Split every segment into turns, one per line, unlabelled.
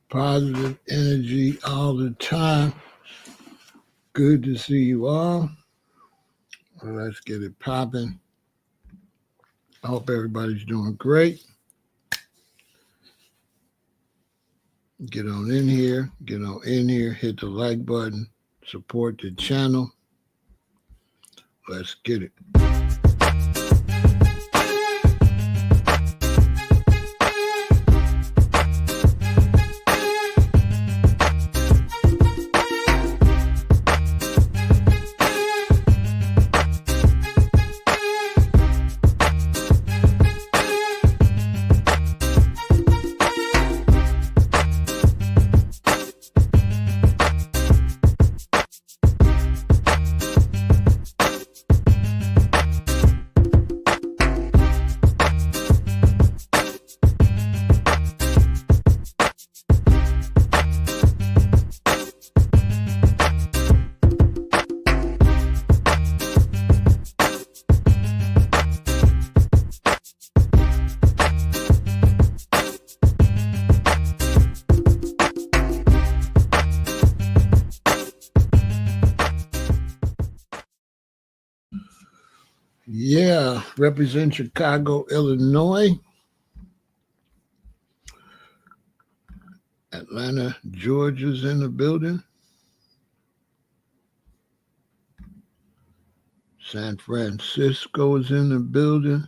Positive energy all the time. Good to see you all. Well, let's get it popping. I hope everybody's doing great. Get on in here. Hit the like button. Support the channel. Let's get it. Yeah, represent Chicago, Illinois. Atlanta, Georgia's in the building. San Francisco is in the building.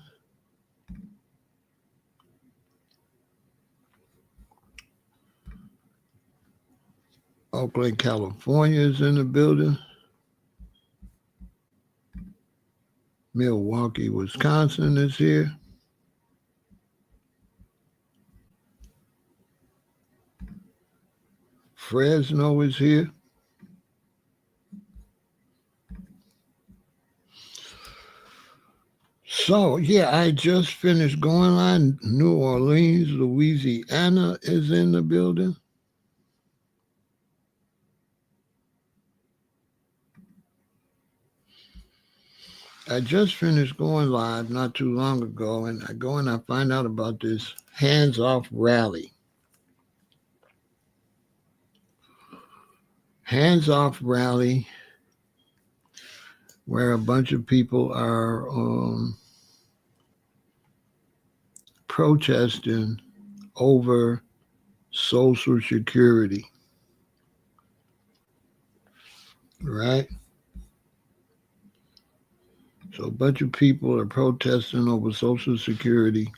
Oakland, California is in the building. Milwaukee, Wisconsin is here. Fresno is here. So, yeah, I just finished going on. New Orleans, Louisiana is in the building. I just finished going live not too long ago, and I go and I find out about this hands-off rally. Hands-off rally where a bunch of people are protesting over Social Security, right? So a bunch of people are protesting over Social Security.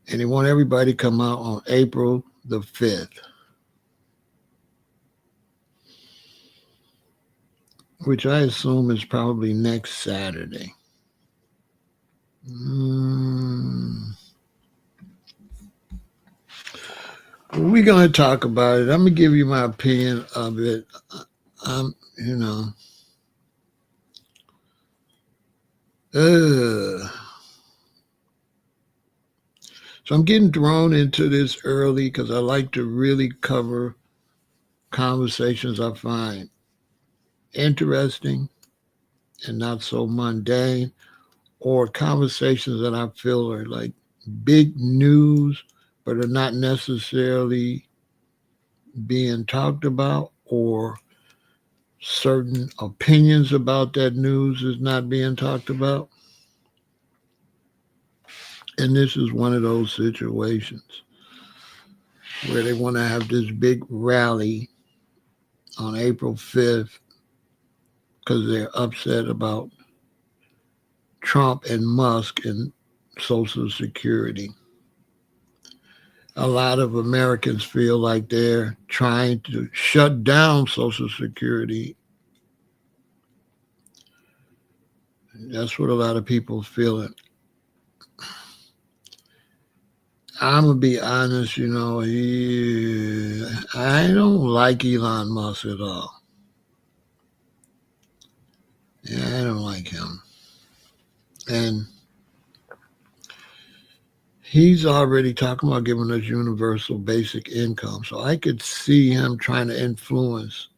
And they want everybody to come out on April the 5th. Which I assume is probably next Saturday. We're going to talk about it. I'm going to give you my opinion of it. So I'm getting thrown into this early because I like to really cover conversations I find interesting and not so mundane, or conversations that I feel are like big news but are not necessarily being talked about, or certain opinions about that news is not being talked about. And this is one of those situations where they want to have this big rally on April 5th because they're upset about Trump and Musk and Social Security. A lot of Americans feel like they're trying to shut down Social Security. That's what a lot of people feel. I'm going to be honest, I don't like Elon Musk at all. Yeah, I don't like him. And he's already talking about giving us universal basic income. So I could see him trying to influence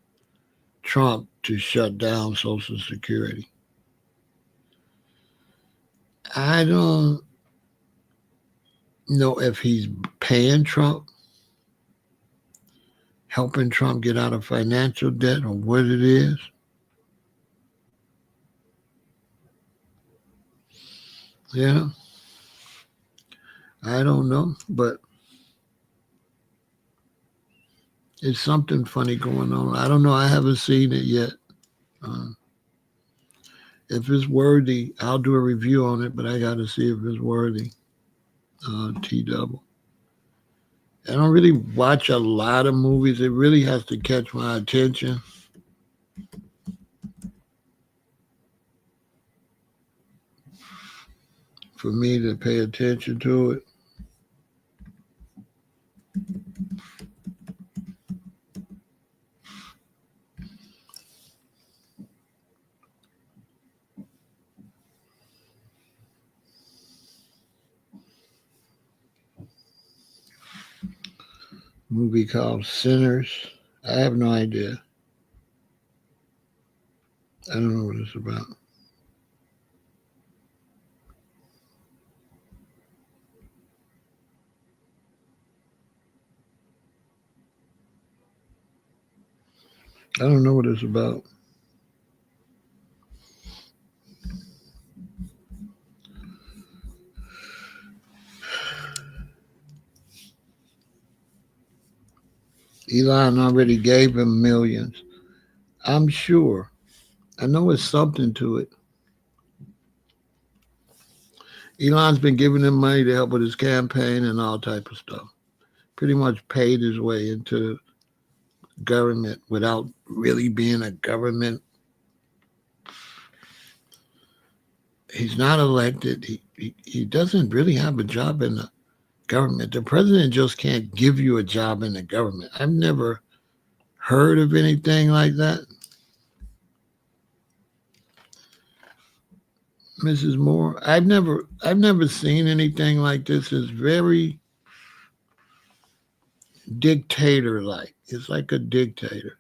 Trump to shut down Social Security. I don't know if he's paying Trump, helping Trump get out of financial debt, or what it is. Yeah, I don't know, but it's something funny going on. I don't know. I haven't seen it yet. Uh, if it's worthy, I'll do a review on it, but I got to see if it's worthy. T double. I don't really watch a lot of movies. It really has to catch my attention for me to pay attention to it. Movie called Sinners. I have no idea. I don't know what it's about. I don't know what it's about. Elon already gave him millions. I'm sure. I know it's something to it. Elon's been giving him money to help with his campaign and all type of stuff. Pretty much paid his way into government without really being a government. He's not elected. He doesn't really have a job in the government. The president just can't give you a job in the government. I've never heard of anything like that. Mrs. Moore, I've never seen anything like this. It's very dictator like. It's like a dictator.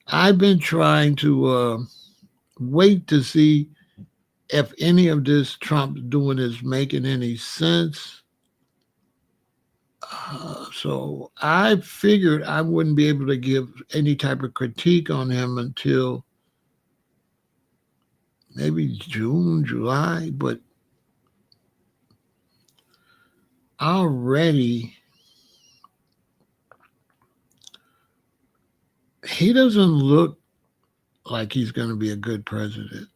I've been trying to wait to see if any of this Trump's doing is making any sense. So I figured I wouldn't be able to give any type of critique on him until maybe June, July, but already he doesn't look like he's going to be a good president.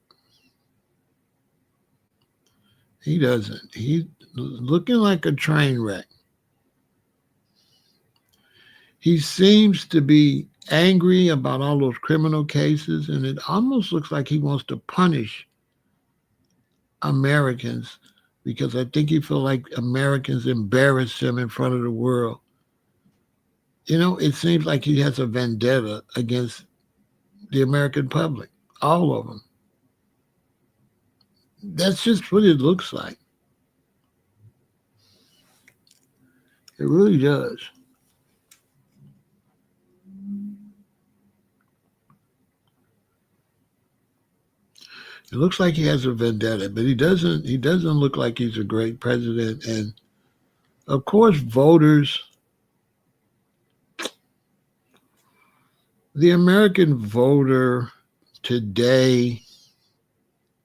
He doesn't. He's looking like a train wreck. He seems to be angry about all those criminal cases, and it almost looks like he wants to punish Americans because I think he feels like Americans embarrassed him in front of the world. It seems like he has a vendetta against the American public, all of them. That's just what it looks like. It really does. It looks like he has a vendetta, but he doesn't look like he's a great president. And of course, voters, the American voter today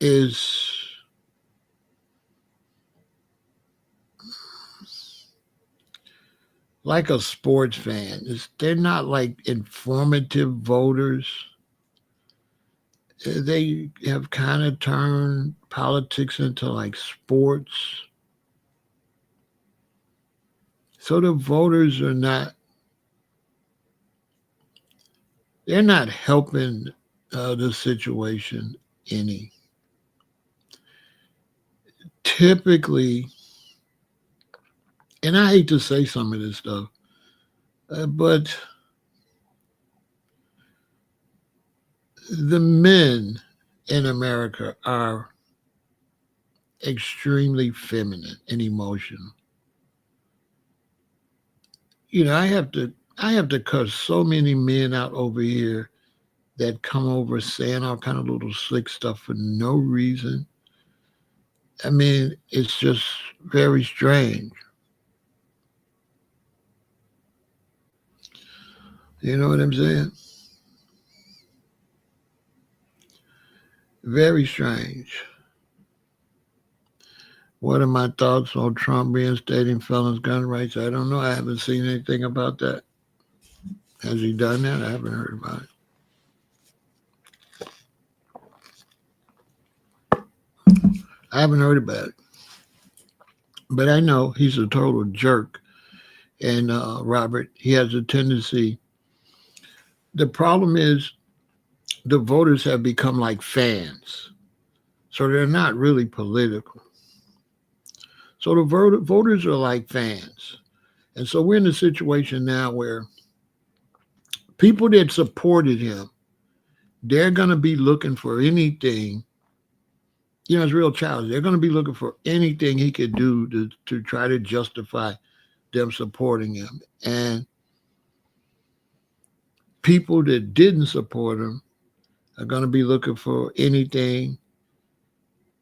is like a sports fan. They're not like informative voters. They have kind of turned politics into like sports. So the voters they're not helping the situation any. Typically, and I hate to say some of this stuff, but the men in America are extremely feminine and emotional. I have to cut so many men out over here that come over saying all kind of little slick stuff for no reason. I mean, it's just Very strange. You know what I'm saying? Very strange. What are my thoughts on Trump reinstating felons' gun rights? I don't know. I haven't seen anything about that. Has he done that? I haven't heard about it. I haven't heard about it. But I know he's a total jerk. And Robert, he has a tendency. The problem is the voters have become like fans. So they're not really political. So the voters are like fans. And so we're in a situation now where people that supported him, they're going to be looking for anything. You know, it's real challenge. They're going to be looking for anything he could do to try to justify them supporting him. And people that didn't support him are going to be looking for anything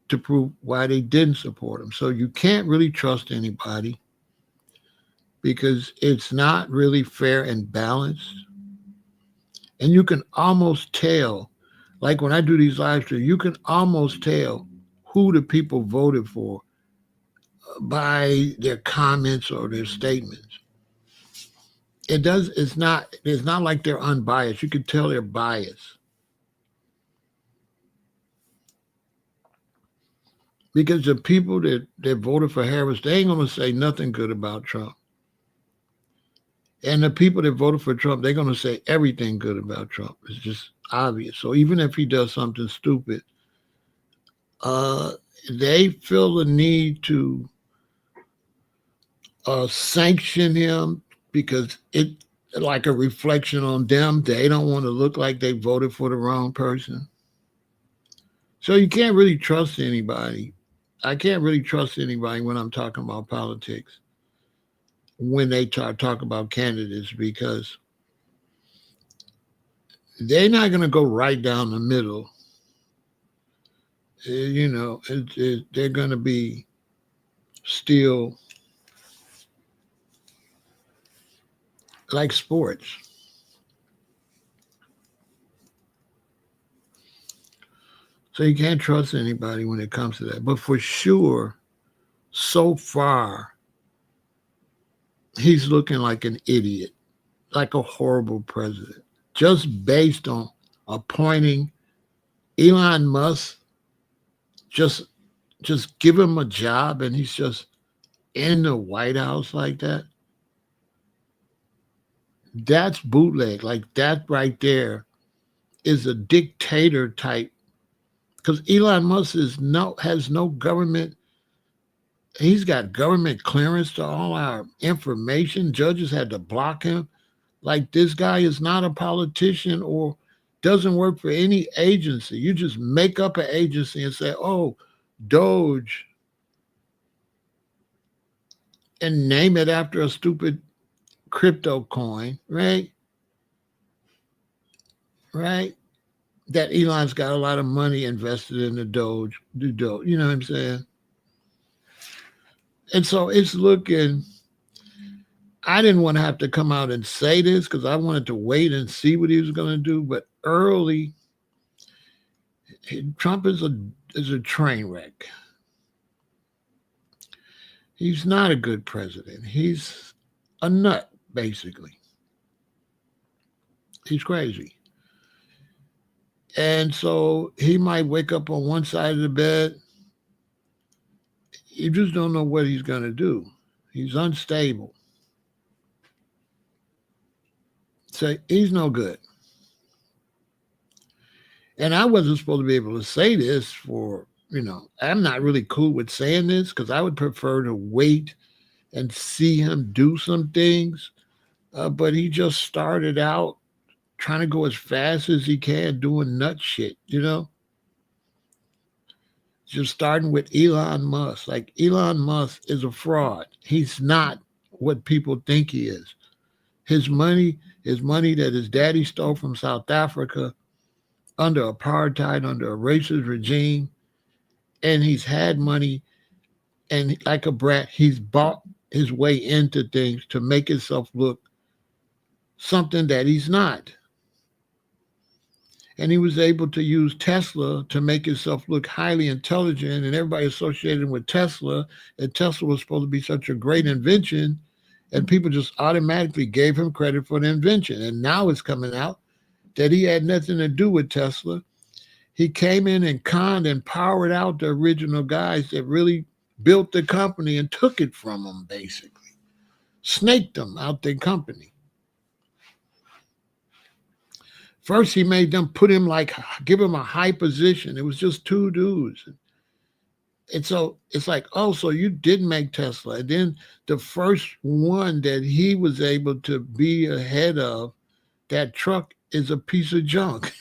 to prove why they didn't support him. So you can't really trust anybody because it's not really fair and balanced. And you can almost tell, like when I do these live streams, you can almost tell who the people voted for by their comments or their statements. It's not like they're unbiased. You can tell they're biased. Because the people that voted for Harris, they ain't gonna say nothing good about Trump. And the people that voted for Trump, they're gonna say everything good about Trump. It's just obvious. So even if he does something stupid, they feel the need to sanction him because it's like a reflection on them. They don't want to look like they voted for the wrong person. So you can't really trust anybody. I can't really trust anybody when I'm talking about politics, when they talk about candidates, because they're not going to go right down the middle. You know, they're going to be still like sports. So you can't trust anybody when it comes to that. But for sure, so far, he's looking like an idiot, like a horrible president, just based on appointing Elon Musk. Just give him a job and he's just in the White House like that. That's bootleg. Like that right there is a dictator type. Because Elon Musk has no government. He's got government clearance to all our information. Judges had to block him. Like this guy is not a politician or doesn't work for any agency. You just make up an agency and say, oh, Doge, and name it after a stupid crypto coin, right? Right? That Elon's got a lot of money invested in the Doge, you know what I'm saying? And so it's looking, I didn't want to have to come out and say this because I wanted to wait and see what he was going to do. But early, Trump is a train wreck. He's not a good president. He's a nut, basically. He's crazy. And so he might wake up on one side of the bed. You just don't know what he's going to do. He's unstable. So he's no good. And I wasn't supposed to be able to say this for, I'm not really cool with saying this because I would prefer to wait and see him do some things. But he just started out trying to go as fast as he can doing nut shit, Just starting with Elon Musk. Like Elon Musk is a fraud. He's not what people think he is. His money that his daddy stole from South Africa under apartheid, under a racist regime, and he's had money And like a brat, he's bought his way into things to make himself look something that he's not. And he was able to use Tesla to make himself look highly intelligent, and everybody associated with Tesla. And Tesla was supposed to be such a great invention, and people just automatically gave him credit for the invention. And now it's coming out that he had nothing to do with Tesla. He came in and conned and powered out the original guys that really built the company and took it from them, basically. Snaked them out their company. First, he made them give him a high position. It was just two dudes. And so it's like, oh, so you did make Tesla. And then the first one that he was able to be ahead of, that truck is a piece of junk.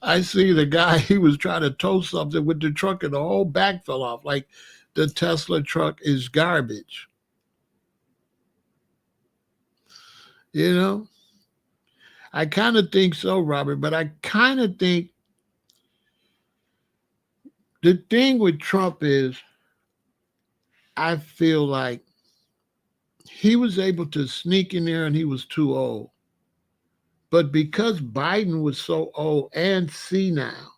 I see the guy, he was trying to tow something with the truck and the whole back fell off. Like the Tesla truck is garbage. I kind of think so, Robert, but I kind of think the thing with Trump is I feel like he was able to sneak in there and he was too old. But because Biden was so old and senile,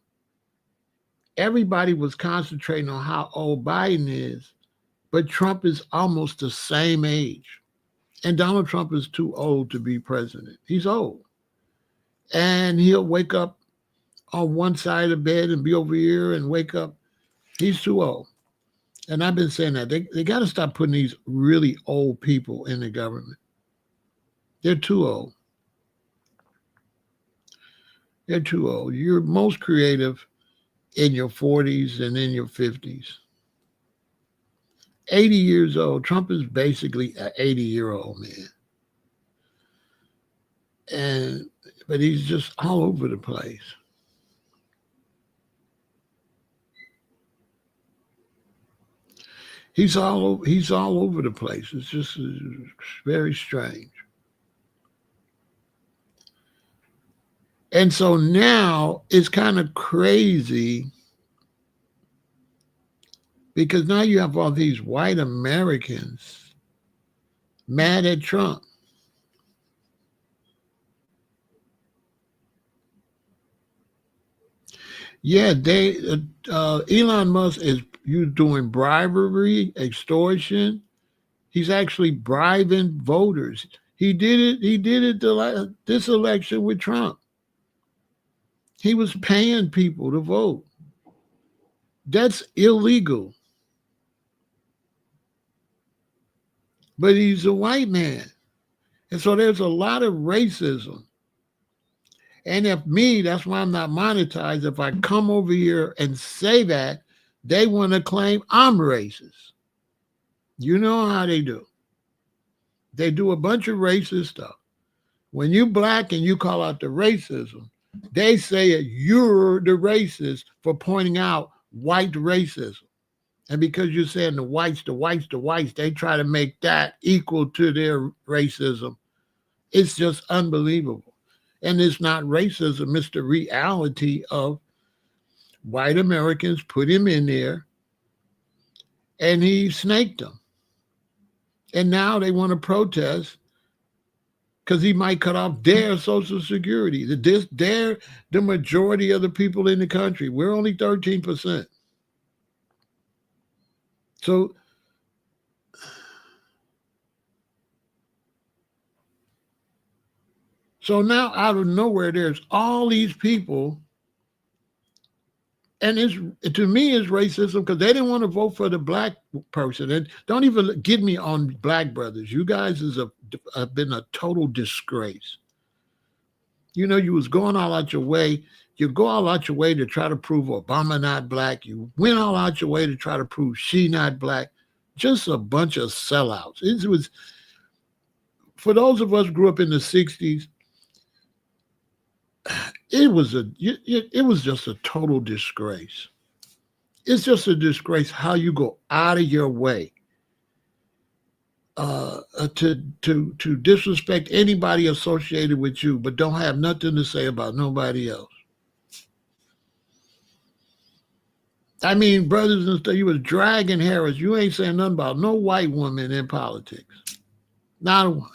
everybody was concentrating on how old Biden is, but Trump is almost the same age. And Donald Trump is too old to be president. He's old. And he'll wake up on one side of the bed and be over here and wake up. He's too old. And I've been saying that. They got to stop putting these really old people in the government. They're too old. They're too old. You're most creative in your 40s and in your 50s. 80 years old. Trump is basically an 80-year-old man. But he's just all over the place. He's all over the place. It's just very strange. And so now it's kind of crazy because now you have all these white Americans mad at Trump. Yeah, Elon Musk is doing bribery, extortion. He's actually bribing voters. He did it this election with Trump. He was paying people to vote. That's illegal. But he's a white man. And so there's a lot of racism. And that's why I'm not monetized. If I come over here and say that, they want to claim I'm racist. You know how they do. They do a bunch of racist stuff. When you black and you call out the racism, they say you're the racist for pointing out white racism. And because you're saying the whites, they try to make that equal to their racism. It's just unbelievable. And it's not racism, it's the reality of white Americans put him in there and he snaked them. And now they want to protest because he might cut off their Social Security. They're the majority of the people in the country. We're only 13%. So now out of nowhere, there's all these people, and to me it's racism because they didn't want to vote for the black person. And don't even get me on black brothers. You guys have been a total disgrace. You was going all out your way. You go all out your way to try to prove Obama not black. You went all out your way to try to prove she not black. Just a bunch of sellouts. It was, for those of us who grew up in the 60s, it was just a total disgrace. It's just a disgrace how you go out of your way to disrespect anybody associated with you, but don't have nothing to say about nobody else. I mean, brothers and stuff, you was dragging Harris. You ain't saying nothing about no white woman in politics. Not a one.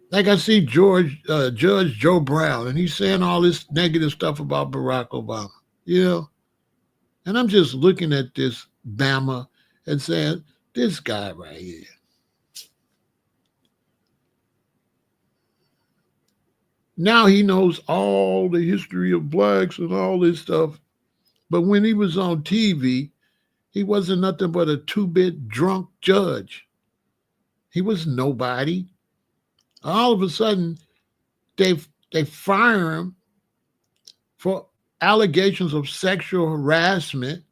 Like I see Judge Joe Brown, and he's saying all this negative stuff about Barack Obama, you know? And I'm just looking at this Bama and saying, this guy right here. Now he knows all the history of blacks and all this stuff. But when he was on TV, he wasn't nothing but a two-bit drunk judge. He was nobody. All of a sudden, they fire him for allegations of sexual harassment.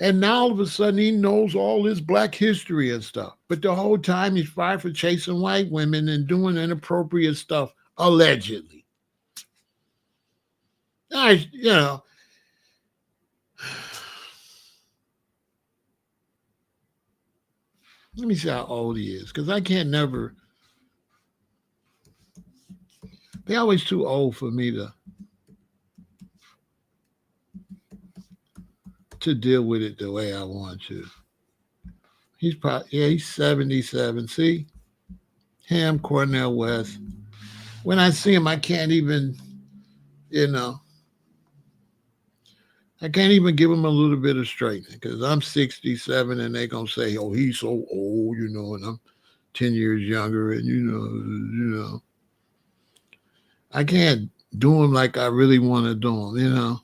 And now all of a sudden he knows all this black history and stuff. But the whole time he's fired for chasing white women and doing inappropriate stuff, allegedly. Let me see how old he is, because I can't never. They're always too old for me to deal with it the way I want to. He's 77. See? Ham Cornell West. When I see him, I can't even, I can't even give him a little bit of straightening, because I'm 67 and they're going to say, oh, he's so old, and I'm 10 years younger, and, I can't do him like I really want to do him,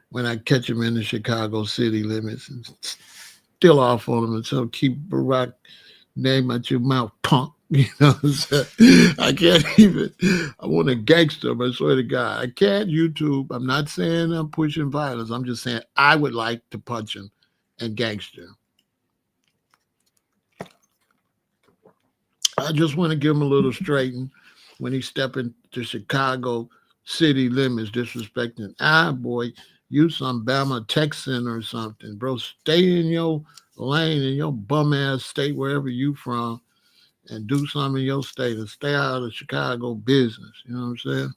when I catch him in the Chicago city limits and still off on him and so keep Barack name out your mouth, punk. I can't even. I want a gangster, but I swear to God, I can't YouTube. I'm not saying I'm pushing violence. I'm just saying I would like to punch him and gangster. I just want to give him a little straighten when he step into Chicago city limits disrespecting. Boy, you some Bama Texan or something, bro. Stay in your lane in your bum ass state wherever you from, and do something in your state and stay out of Chicago business. You know what I'm saying?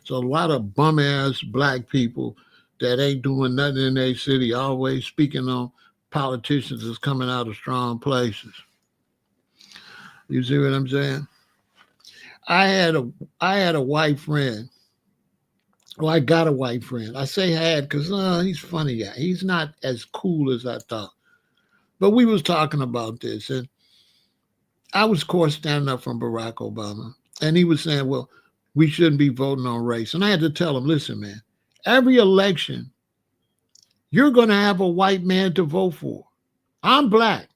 So a lot of bum ass black people that ain't doing nothing in their city always speaking on politicians that's coming out of strong places. You see what I'm saying? I had a white friend. Well, I got a white friend. I say had because he's funny guy. He's not as cool as I thought. But we was talking about this, and I was, of course, standing up from Barack Obama, and he was saying, well, we shouldn't be voting on race. And I had to tell him, listen, man, every election, you're going to have a white man to vote for. I'm black.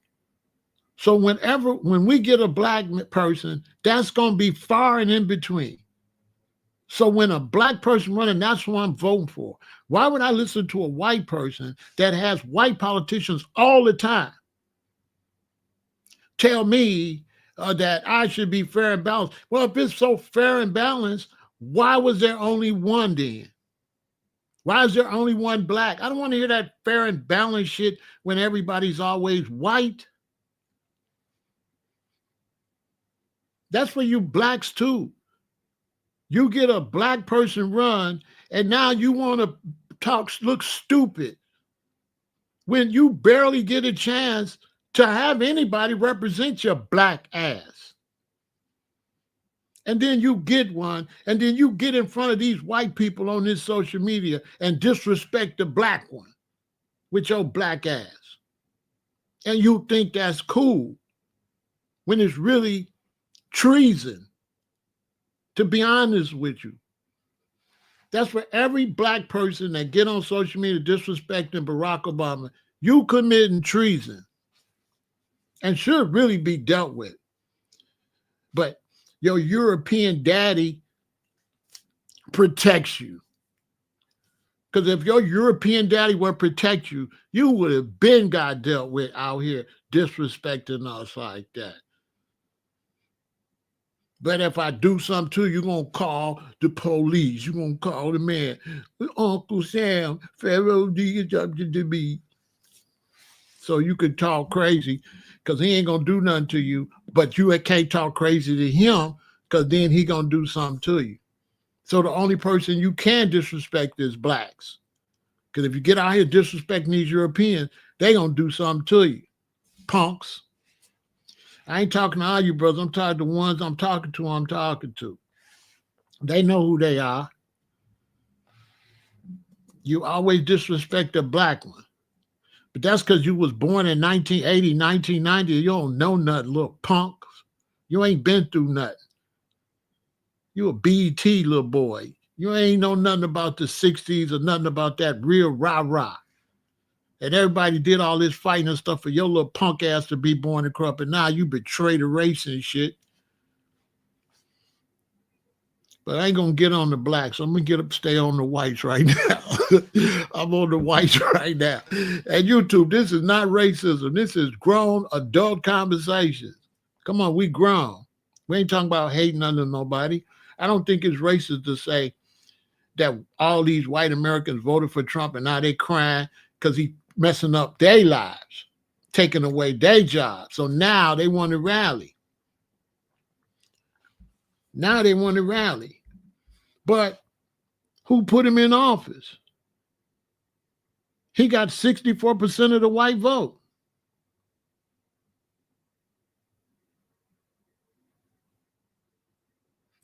So when we get a black person, that's going to be far and in between. So when a black person running, that's who I'm voting for. Why would I listen to a white person that has white politicians all the time tell me that I should be fair and balanced? Well, if it's so fair and balanced, why was there only one then? Why is there only one black? I don't want to hear that fair and balanced shit when everybody's always white. That's for you blacks too. You get a black person run, and now you want to look stupid when you barely get a chance to have anybody represent your black ass. And then you get one, and then you get in front of these white people on this social media and disrespect the black one with your black ass. And you think that's cool when it's really treason. To be honest with you, that's for every black person that get on social media disrespecting Barack Obama, you committing treason and should really be dealt with. But your European daddy protects you. Because if your European daddy would protect you, you would have been got dealt with out here disrespecting us like that. But if I do something to you, you're going to call the police. You're going to call the man. Uncle Sam, Pharaoh, do your job to be. So you can talk crazy because he ain't going to do nothing to you. But you can't talk crazy to him because then he gonna do something to you. So the only person you can disrespect is blacks. Because if you get out here disrespecting these Europeans, they gonna do something to you. Punks. I ain't talking to all you brothers. I'm talking to the ones I'm talking to. They know who they are. You always disrespect a black one. But that's because you was born in 1980, 1990. You don't know nothing, little punks. You ain't been through nothing. You a BET little boy. You ain't know nothing about the 60s or nothing about that real rah-rah. And everybody did all this fighting and stuff for your little punk ass to be born and grow up. And now you betray the race and shit. But I ain't going to get on the blacks. I'm going to stay on the whites right now. I'm on the whites right now. And YouTube, this is not racism. This is grown adult conversations. Come on, we grown. We ain't talking about hating under nobody. I don't think it's racist to say that all these white Americans voted for Trump and now they crying because he messing up their lives, taking away their jobs. So now they want to rally. Now they want to rally. But who put him in office? He got 64% of the white vote.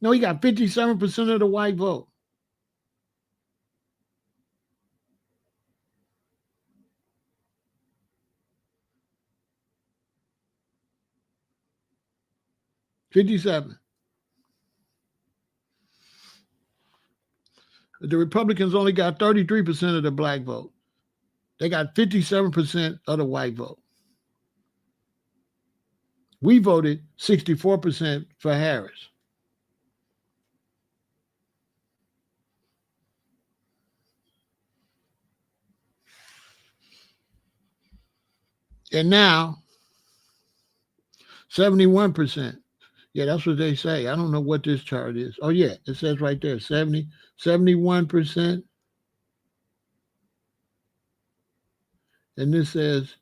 No, he got 57% of the white vote. $57. The Republicans only got 33% of the black vote. They got 57% of the white vote. We voted 64% for Harris. And now, 71%. Yeah, that's what they say. I don't know what this chart is. Oh, yeah, it says right there, 71%. And this says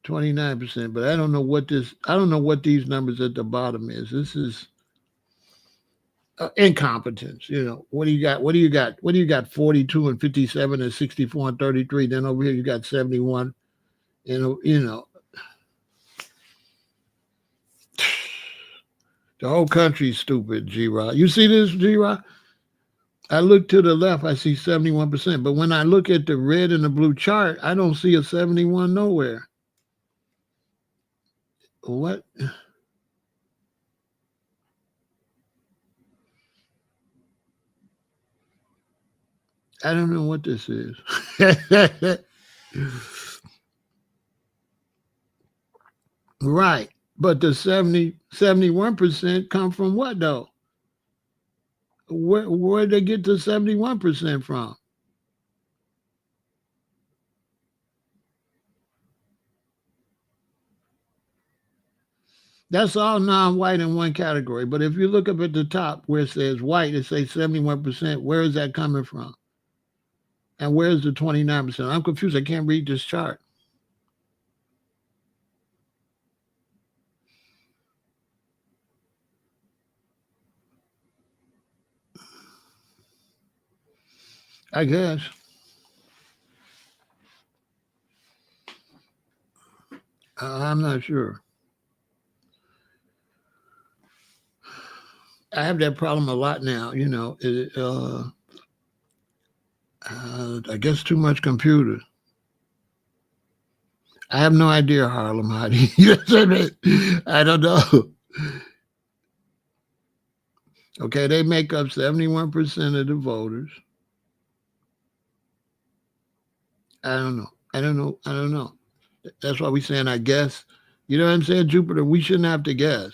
29%, but I don't know what these numbers at the bottom is. This is incompetence. What do you got? 42 and 57 and 64 and 33. Then over here you got 71. The whole country's stupid, G-Rod. You see this, G-Rod? I look to the left, I see 71%. But when I look at the red and the blue chart, I don't see a 71 nowhere. What? I don't know what this is. Right. But the 71% come from what, though? Where'd they get the 71% from? That's all non-white in one category. But if you look up at the top where it says white, it says 71%. Where is that coming from? And where's the 29%? I'm confused. I can't read this chart. I guess. I'm not sure. I have that problem a lot now. I guess too much computer. I have no idea, Harlem. How do you I don't know. Okay, they make up 71% of the voters. I don't know. That's why we're saying, I guess. You know what I'm saying, Jupiter? We shouldn't have to guess.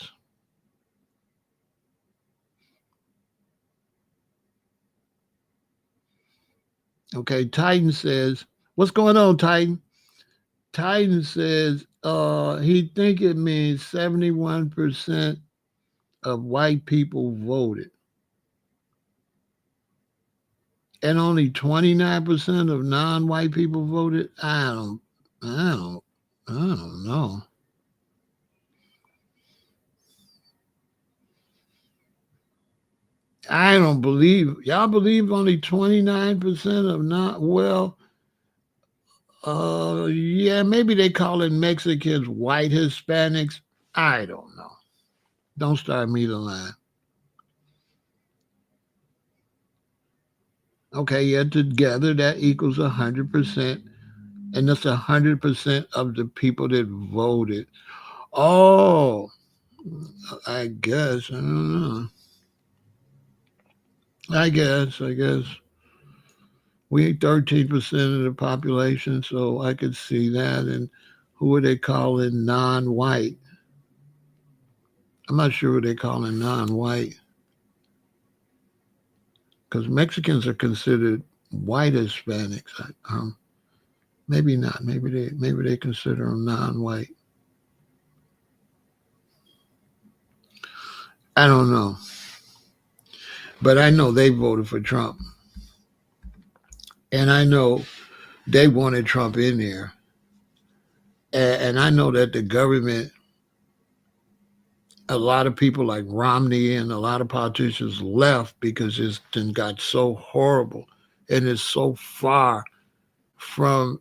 Okay, Titan says, what's going on, Titan? Titan says he think it means 71% of white people voted. And only 29% of non-white people voted. I don't know. I don't believe y'all believe only 29% of not well. Yeah, maybe they calling Mexicans white Hispanics. I don't know. Don't start me to line. Okay, yeah, together that equals 100%, and that's 100% of the people that voted. Oh, I guess I don't know. I guess we 13% of the population, so I could see that. And who are they calling non-white? I'm not sure what they calling non-white because Mexicans are considered white Hispanics. Maybe not. Maybe they consider them non-white. I don't know, but I know they voted for Trump, and I know they wanted Trump in there, and I know that the government, a lot of people like Romney and a lot of politicians left because it's then got so horrible and it's so far from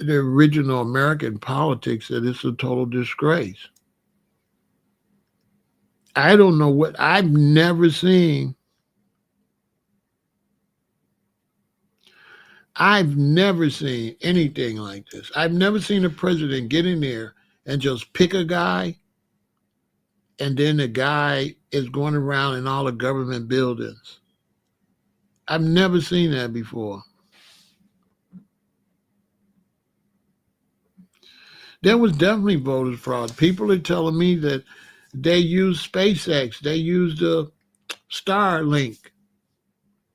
the original American politics that it's a total disgrace. I don't know what I've never seen anything like this. I've never seen a president get in there and just pick a guy and then the guy is going around in all the government buildings. I've never seen that before. There was definitely voter fraud. People are telling me that they used SpaceX, they used the Starlink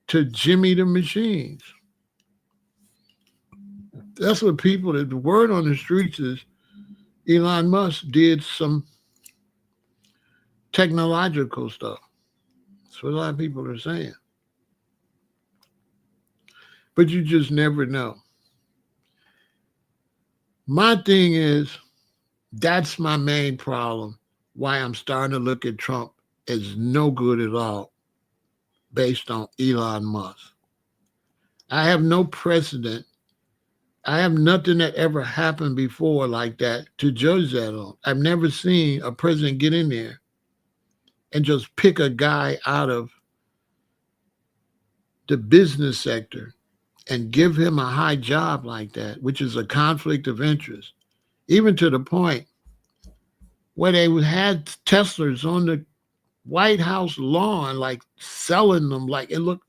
to jimmy the machines. That's what people, the word on the streets is Elon Musk did some technological stuff. That's what a lot of people are saying. But you just never know. My thing is, that's my main problem. Why I'm starting to look at Trump as no good at all based on Elon Musk. I have no precedent. I have nothing that ever happened before like that to judge that on. I've never seen a president get in there and just pick a guy out of the business sector and give him a high job like that, which is a conflict of interest, even to the point where they had Teslas on the White House lawn, like selling them, like it looked.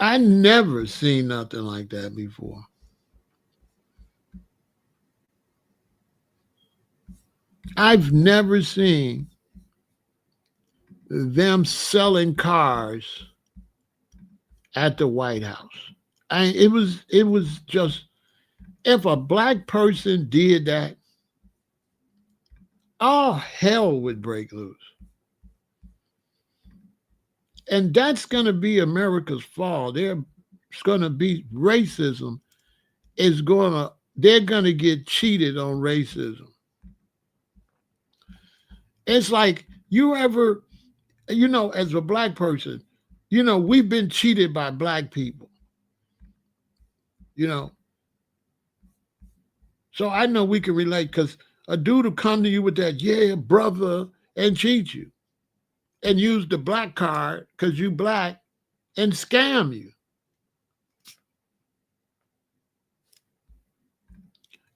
I never seen nothing like that before. I've never seen them selling cars at the White House. It was just, if a black person did that, all hell would break loose. And that's going to be America's fall. There's going to be racism is going to, they're going to get cheated on racism. It's like you ever, as a black person, we've been cheated by black people, you know. So I know we can relate because a dude will come to you with that, yeah, brother, and cheat you and use the black card because you black and scam you.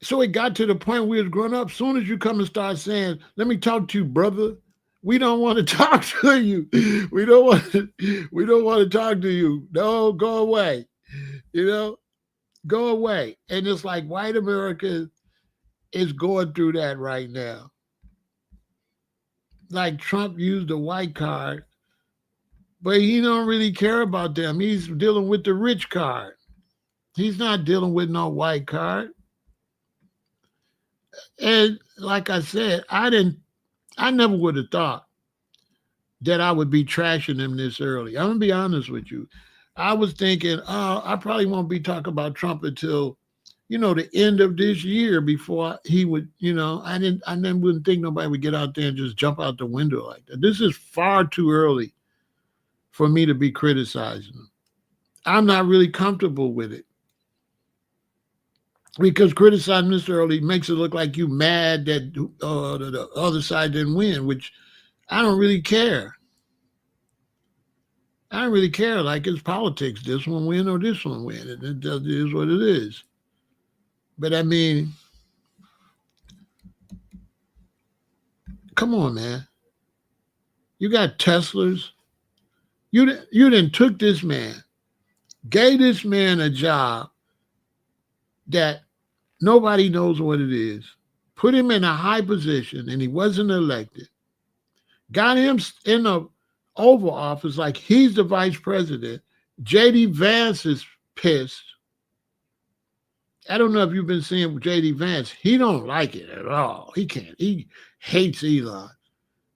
So it got to the point we was growing up. Soon as you come and start saying, let me talk to you, brother, we don't want to talk to you. We don't want to talk to you. No, go away. Go away. And it's like white America is going through that right now. Like Trump used the white card, but he don't really care about them. He's dealing with the rich card. He's not dealing with no white card. And like I said, I never would have thought that I would be trashing him this early. I'm gonna be honest with you. I was thinking, oh, I probably won't be talking about Trump until, the end of this year before he would, I then wouldn't think nobody would get out there and just jump out the window like that. This is far too early for me to be criticizing him. I'm not really comfortable with it because criticizing Mr. Early makes it look like you mad that the other side didn't win, which I don't really care. I don't really care. Like it's politics. This one win or this one win. It is what it is. But I mean, come on, man. You got Teslas. You then took this man, gave this man a job that nobody knows what it is, put him in a high position, and he wasn't elected. Got him in the Oval Office like he's the vice president. J.D. Vance is pissed. I don't know if you've been seeing J.D. Vance. He don't like it at all. He can't. He hates Elon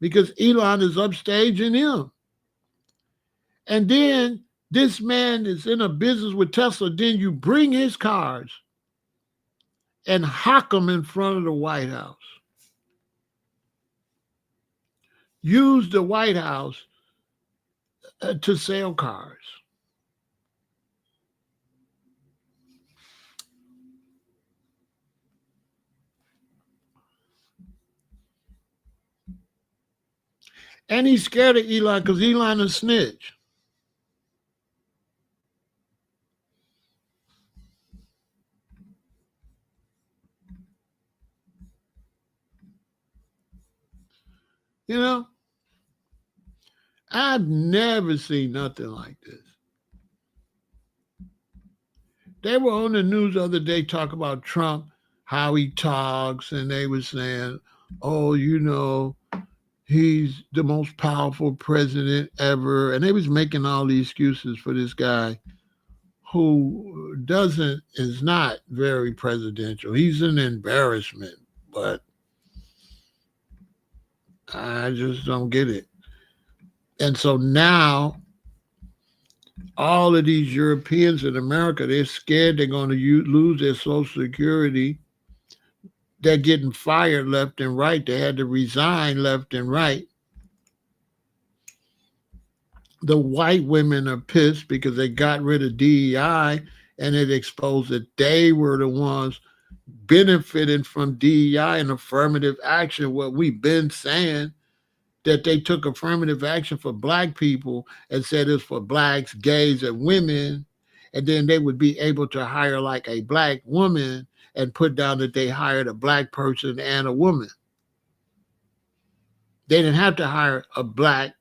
because Elon is upstaging him. And then this man is in a business with Tesla. Then you bring his cars and hock them in front of the White House. Use the White House to sell cars. And he's scared of Elon because Elon is a snitch. You know, I've never seen nothing like this. They were on the news the other day talking about Trump, how he talks, and they were saying, oh, he's the most powerful president ever. And they was making all these excuses for this guy who is not very presidential. He's an embarrassment, but I just don't get it. And so now all of these Europeans in America, they're scared they're going to lose their Social Security. They're getting fired left and right. They had to resign left and right. The white women are pissed because they got rid of DEI and it exposed that they were the ones benefiting from DEI and affirmative action, what we've been saying, that they took affirmative action for black people and said it's for blacks, gays, and women. And then they would be able to hire like a black woman and put down that they hired a black person and a woman. They didn't have to hire a black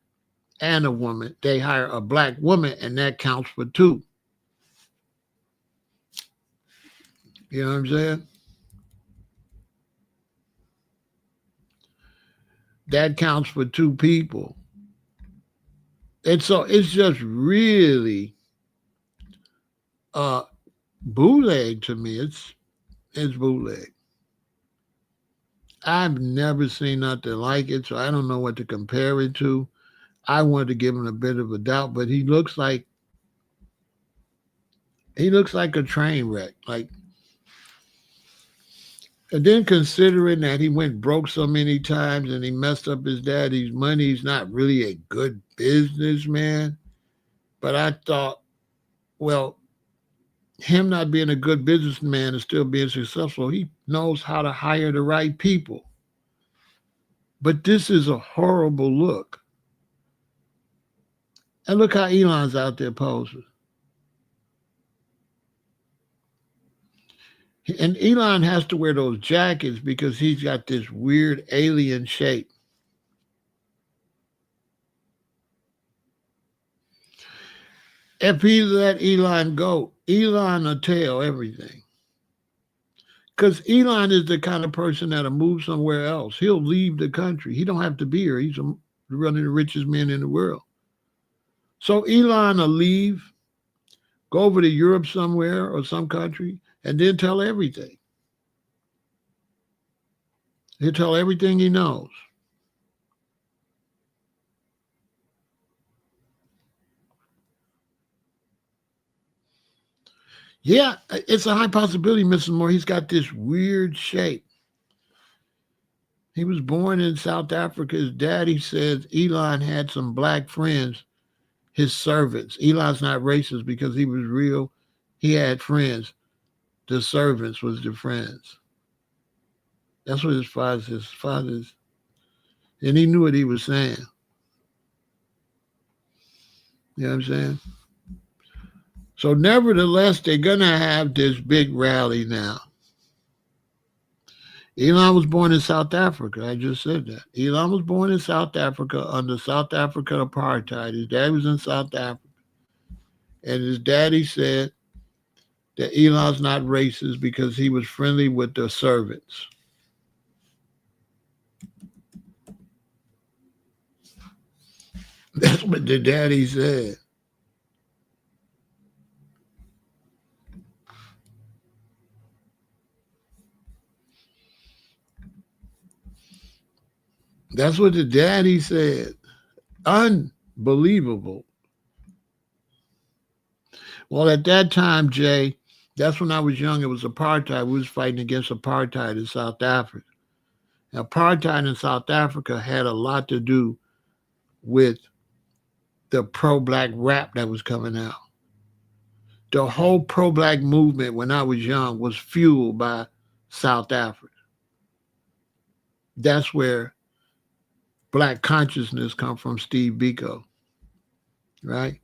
and a woman. They hire a black woman and that counts for two. You know what I'm saying? That counts for two people. And so it's just really bootleg to me. It's bootleg. I've never seen nothing like it, so I don't know what to compare it to. I wanted to give him a bit of a doubt, but he looks like a train wreck. Like, and then considering that he went broke so many times and he messed up his daddy's money, he's not really a good businessman. But I thought, well, him not being a good businessman and still being successful, he knows how to hire the right people. But this is a horrible look. And look how Elon's out there posing. And Elon has to wear those jackets because he's got this weird alien shape. If he let Elon go, Elon will tell everything. Because Elon is the kind of person that'll move somewhere else. He'll leave the country. He don't have to be here. He's one of the richest men in the world. So Elon will leave, go over to Europe somewhere or some country, and then tell everything. He'll tell everything he knows. Yeah, it's a high possibility, Mrs. Moore. He's got this weird shape. He was born in South Africa. His daddy says Elon had some black friends, his servants. Elon's not racist because he was real. He had friends. The servants was the friends. That's what his father's, and he knew what he was saying. You know what I'm saying? So nevertheless, they're gonna have this big rally now. Elon was born in South Africa. I just said that. Elon was born in South Africa under South African apartheid. His dad was in South Africa. And his daddy said that Elon's not racist because he was friendly with the servants. That's what the daddy said. That's what the daddy said. Unbelievable. Well, at that time, Jay, that's when I was young. It was apartheid. We was fighting against apartheid in South Africa. Apartheid in South Africa had a lot to do with the pro-black rap that was coming out. The whole pro-black movement when I was young was fueled by South Africa. That's where black consciousness come from, Steve Biko, right?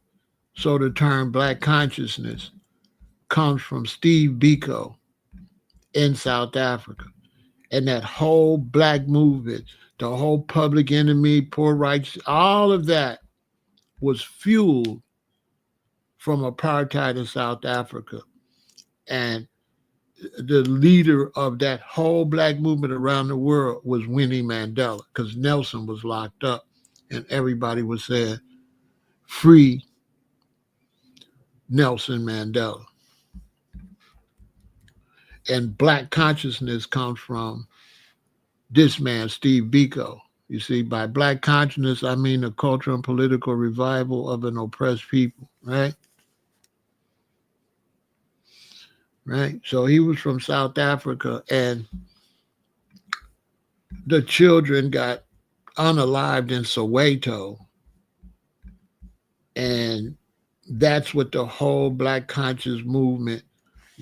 So the term black consciousness comes from Steve Biko in South Africa. And that whole black movement, the whole public enemy, poor rights, all of that was fueled from apartheid in South Africa. And the leader of that whole black movement around the world was Winnie Mandela, because Nelson was locked up and everybody was saying, free Nelson Mandela. And black consciousness comes from this man, Steve Biko. You see, by black consciousness, I mean the cultural and political revival of an oppressed people, right? Right? So he was from South Africa, and the children got unalived in Soweto. And that's what the whole black conscious movement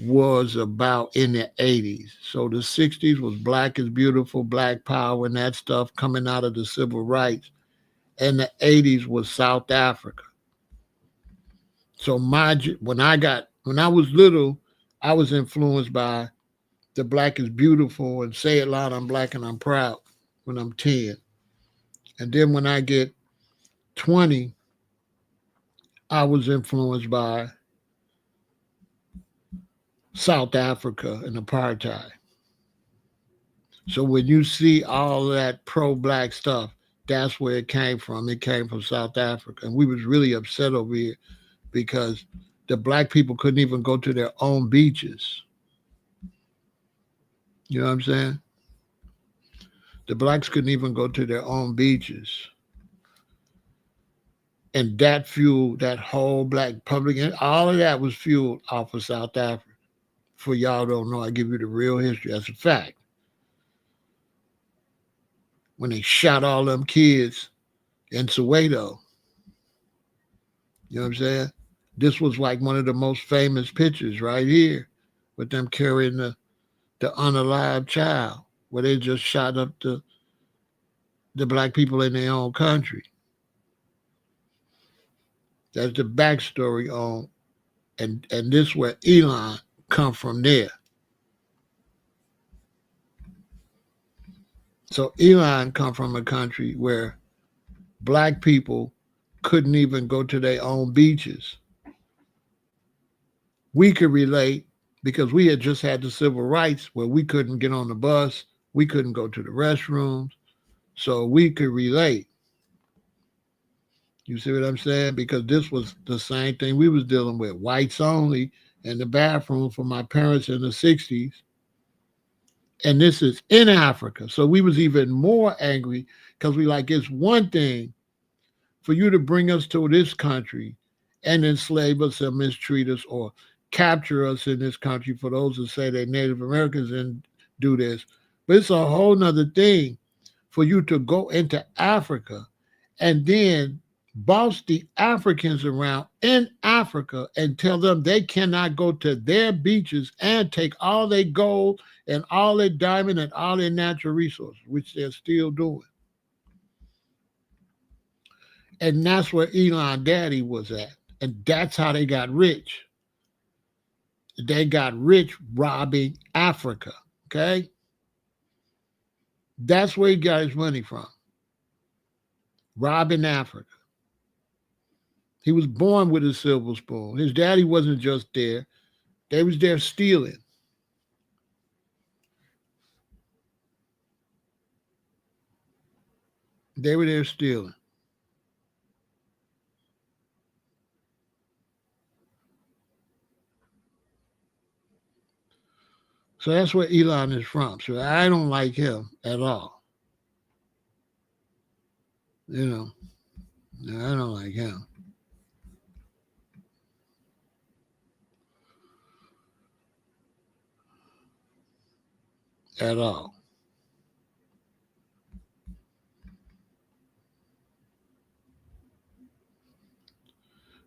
was about in the 80s. So the 60s was black is beautiful, black power, and that stuff coming out of the civil rights. And the 80s was South Africa. So when I was little, I was influenced by the black is beautiful and say it loud, I'm black and I'm proud when I'm 10. And then when I get 20, I was influenced by South Africa and apartheid. So when you see all that pro-black stuff, that's where it came from. It came from South Africa. And we was really upset over here because the black people couldn't even go to their own beaches. You know what I'm saying? The blacks couldn't even go to their own beaches. And that fueled that whole black public, and all of that was fueled off of South Africa. For y'all don't know, I give you the real history. That's a fact. When they shot all them kids in Soweto, you know what I'm saying? This was like one of the most famous pictures right here with them carrying the unalived child, where they just shot up the black people in their own country. That's the backstory on, and this where Elon come from there. So Elon come from a country where black people couldn't even go to their own beaches. We could relate because we had just had the civil rights where we couldn't get on the bus, we couldn't go to the restrooms, so we could relate. You see what I'm saying? Because this was the same thing we was dealing with, whites only in the bathroom for my parents in the 60s. And this is in Africa. So we was even more angry because we like, it's one thing for you to bring us to this country and enslave us or mistreat us or capture us in this country for those who say that Native Americans didn't do this. But it's a whole nother thing for you to go into Africa and then boss the Africans around in Africa and tell them they cannot go to their beaches and take all their gold and all their diamond and all their natural resources, which they're still doing. And that's where Elon Daddy was at. And that's how they got rich. They got rich robbing Africa. Okay? That's where he got his money from. Robbing Africa. He was born with a silver spoon. His daddy wasn't just there. They was there stealing. They were there stealing. So that's where Elon is from. So I don't like him at all. You know, I don't like him. At all.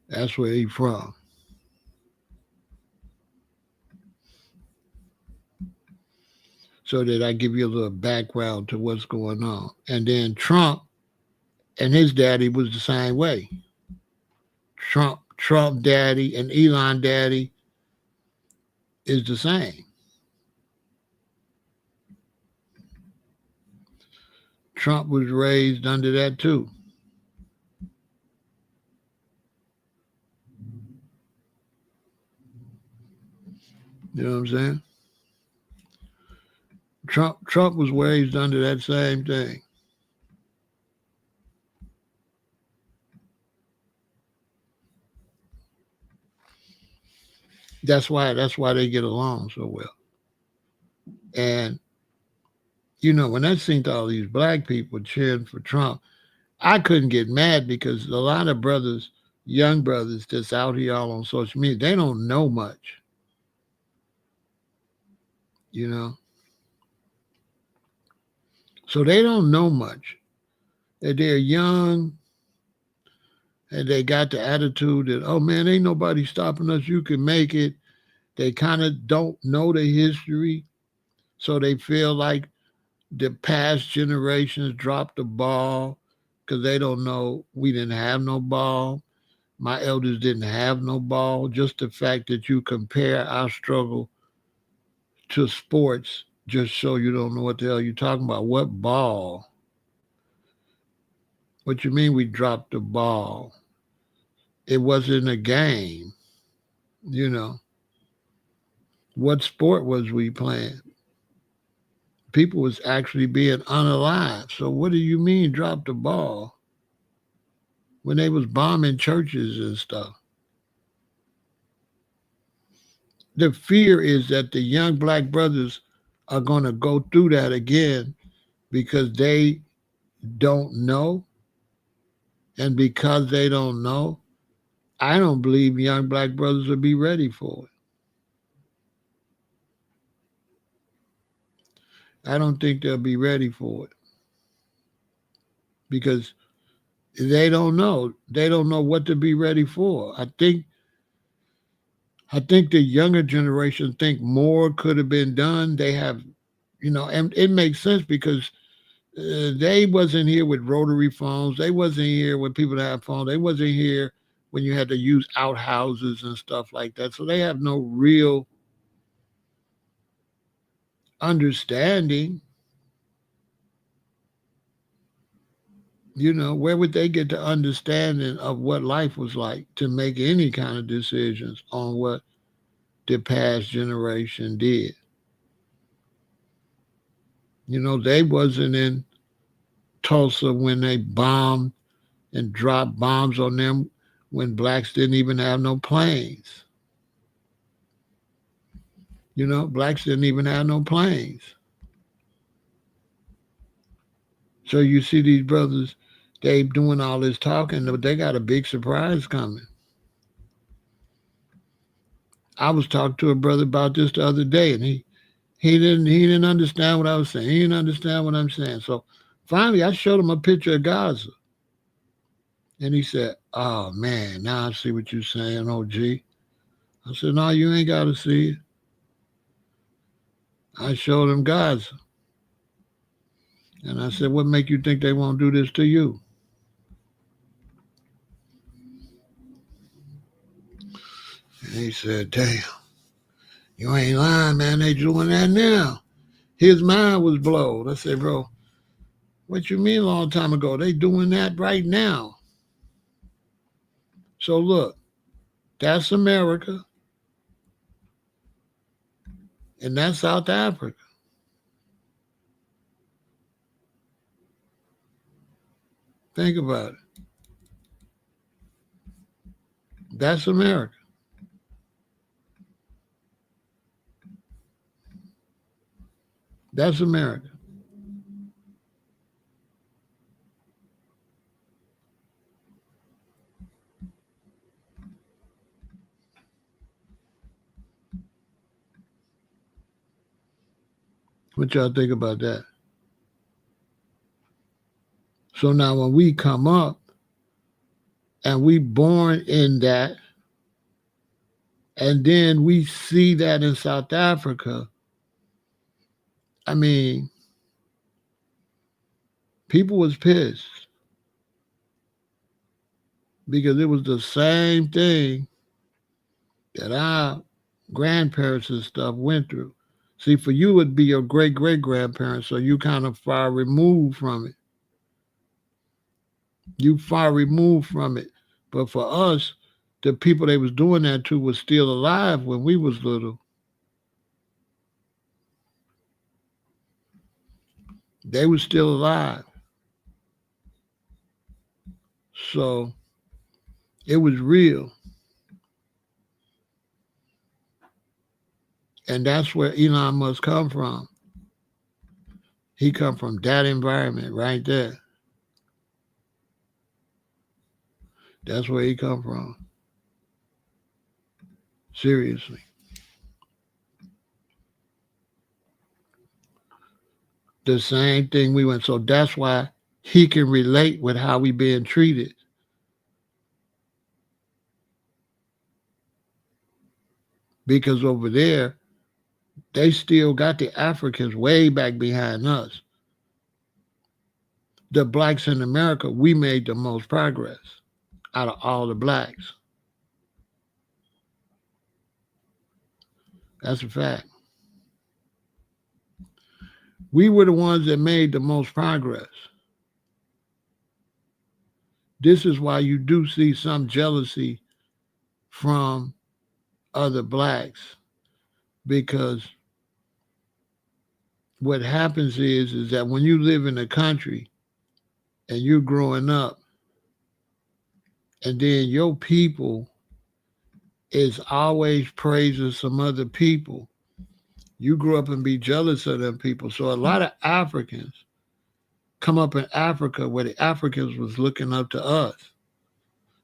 That's where he's from. So that I give you a little background to what's going on. And then Trump and his daddy was the same way. Trump daddy and Elon daddy is the same. Trump was raised under that too. You know what I'm saying? Trump was raised under that same thing. That's why they get along so well. And you know, when I seen all these black people cheering for Trump, I couldn't get mad because a lot of brothers, young brothers that's out here all on social media, they don't know much. You know? So they don't know much. They're young and they got the attitude that, oh man, ain't nobody stopping us. You can make it. They kind of don't know the history. So they feel like the past generations dropped the ball because they don't know we didn't have no ball. My elders didn't have no ball. Just the fact that you compare our struggle to sports just show you don't know what the hell you're talking about. What ball? What you mean we dropped the ball? It wasn't a game, you know. What sport was we playing? People was actually being unalive. So what do you mean drop the ball? When they was bombing churches and stuff. The fear is that the young black brothers are going to go through that again because they don't know. And because they don't know, I don't believe young black brothers will be ready for it. I don't think they'll be ready for it because they don't know. They don't know what to be ready for. I think the younger generation think more could have been done. They have, you know, and it makes sense because they wasn't here with rotary phones. They wasn't here when people had phones. They wasn't here when you had to use outhouses and stuff like that. So they have no real understanding. You know, where would they get the understanding of what life was like to make any kind of decisions on what the past generation did? You know, they wasn't in Tulsa when they bombed and dropped bombs on them when blacks didn't even have no planes. You know, blacks didn't even have no planes. So you see these brothers, they doing all this talking, but they got a big surprise coming. I was talking to a brother about this the other day, and he didn't understand what I was saying. He didn't understand what I'm saying. So finally, I showed him a picture of Gaza, and he said, "Oh man, now I see what you're saying, OG." I said, "No, you ain't got to see it." I showed him Gaza, and I said, "What make you think they won't do this to you?" And he said, "Damn, you ain't lying, man. They doing that now." His mind was blown. I said, "Bro, what you mean a long time ago? They doing that right now." So look, that's America, and that's South Africa. Think about it. That's America. That's America. What y'all think about that? So now when we come up and we born in that, and then we see that in South Africa, I mean, people was pissed because it was the same thing that our grandparents and stuff went through. See, for you, it'd be your great great grandparents, so you kind of far removed from it. You far removed from it. But for us, the people they was doing that to was still alive when we was little. They was still alive. So it was real. And that's where Elon Musk come from. He come from that environment right there. That's where he come from. Seriously. The same thing we went. So that's why he can relate with how we being treated. Because over there, they still got the Africans way back behind us. The blacks in America, we made the most progress out of all the blacks. That's a fact. We were the ones that made the most progress. This is why you do see some jealousy from other blacks, because what happens is that when you live in a country and you're growing up, and then your people is always praising some other people, you grow up and be jealous of them people. So a lot of Africans come up in Africa where the Africans was looking up to us.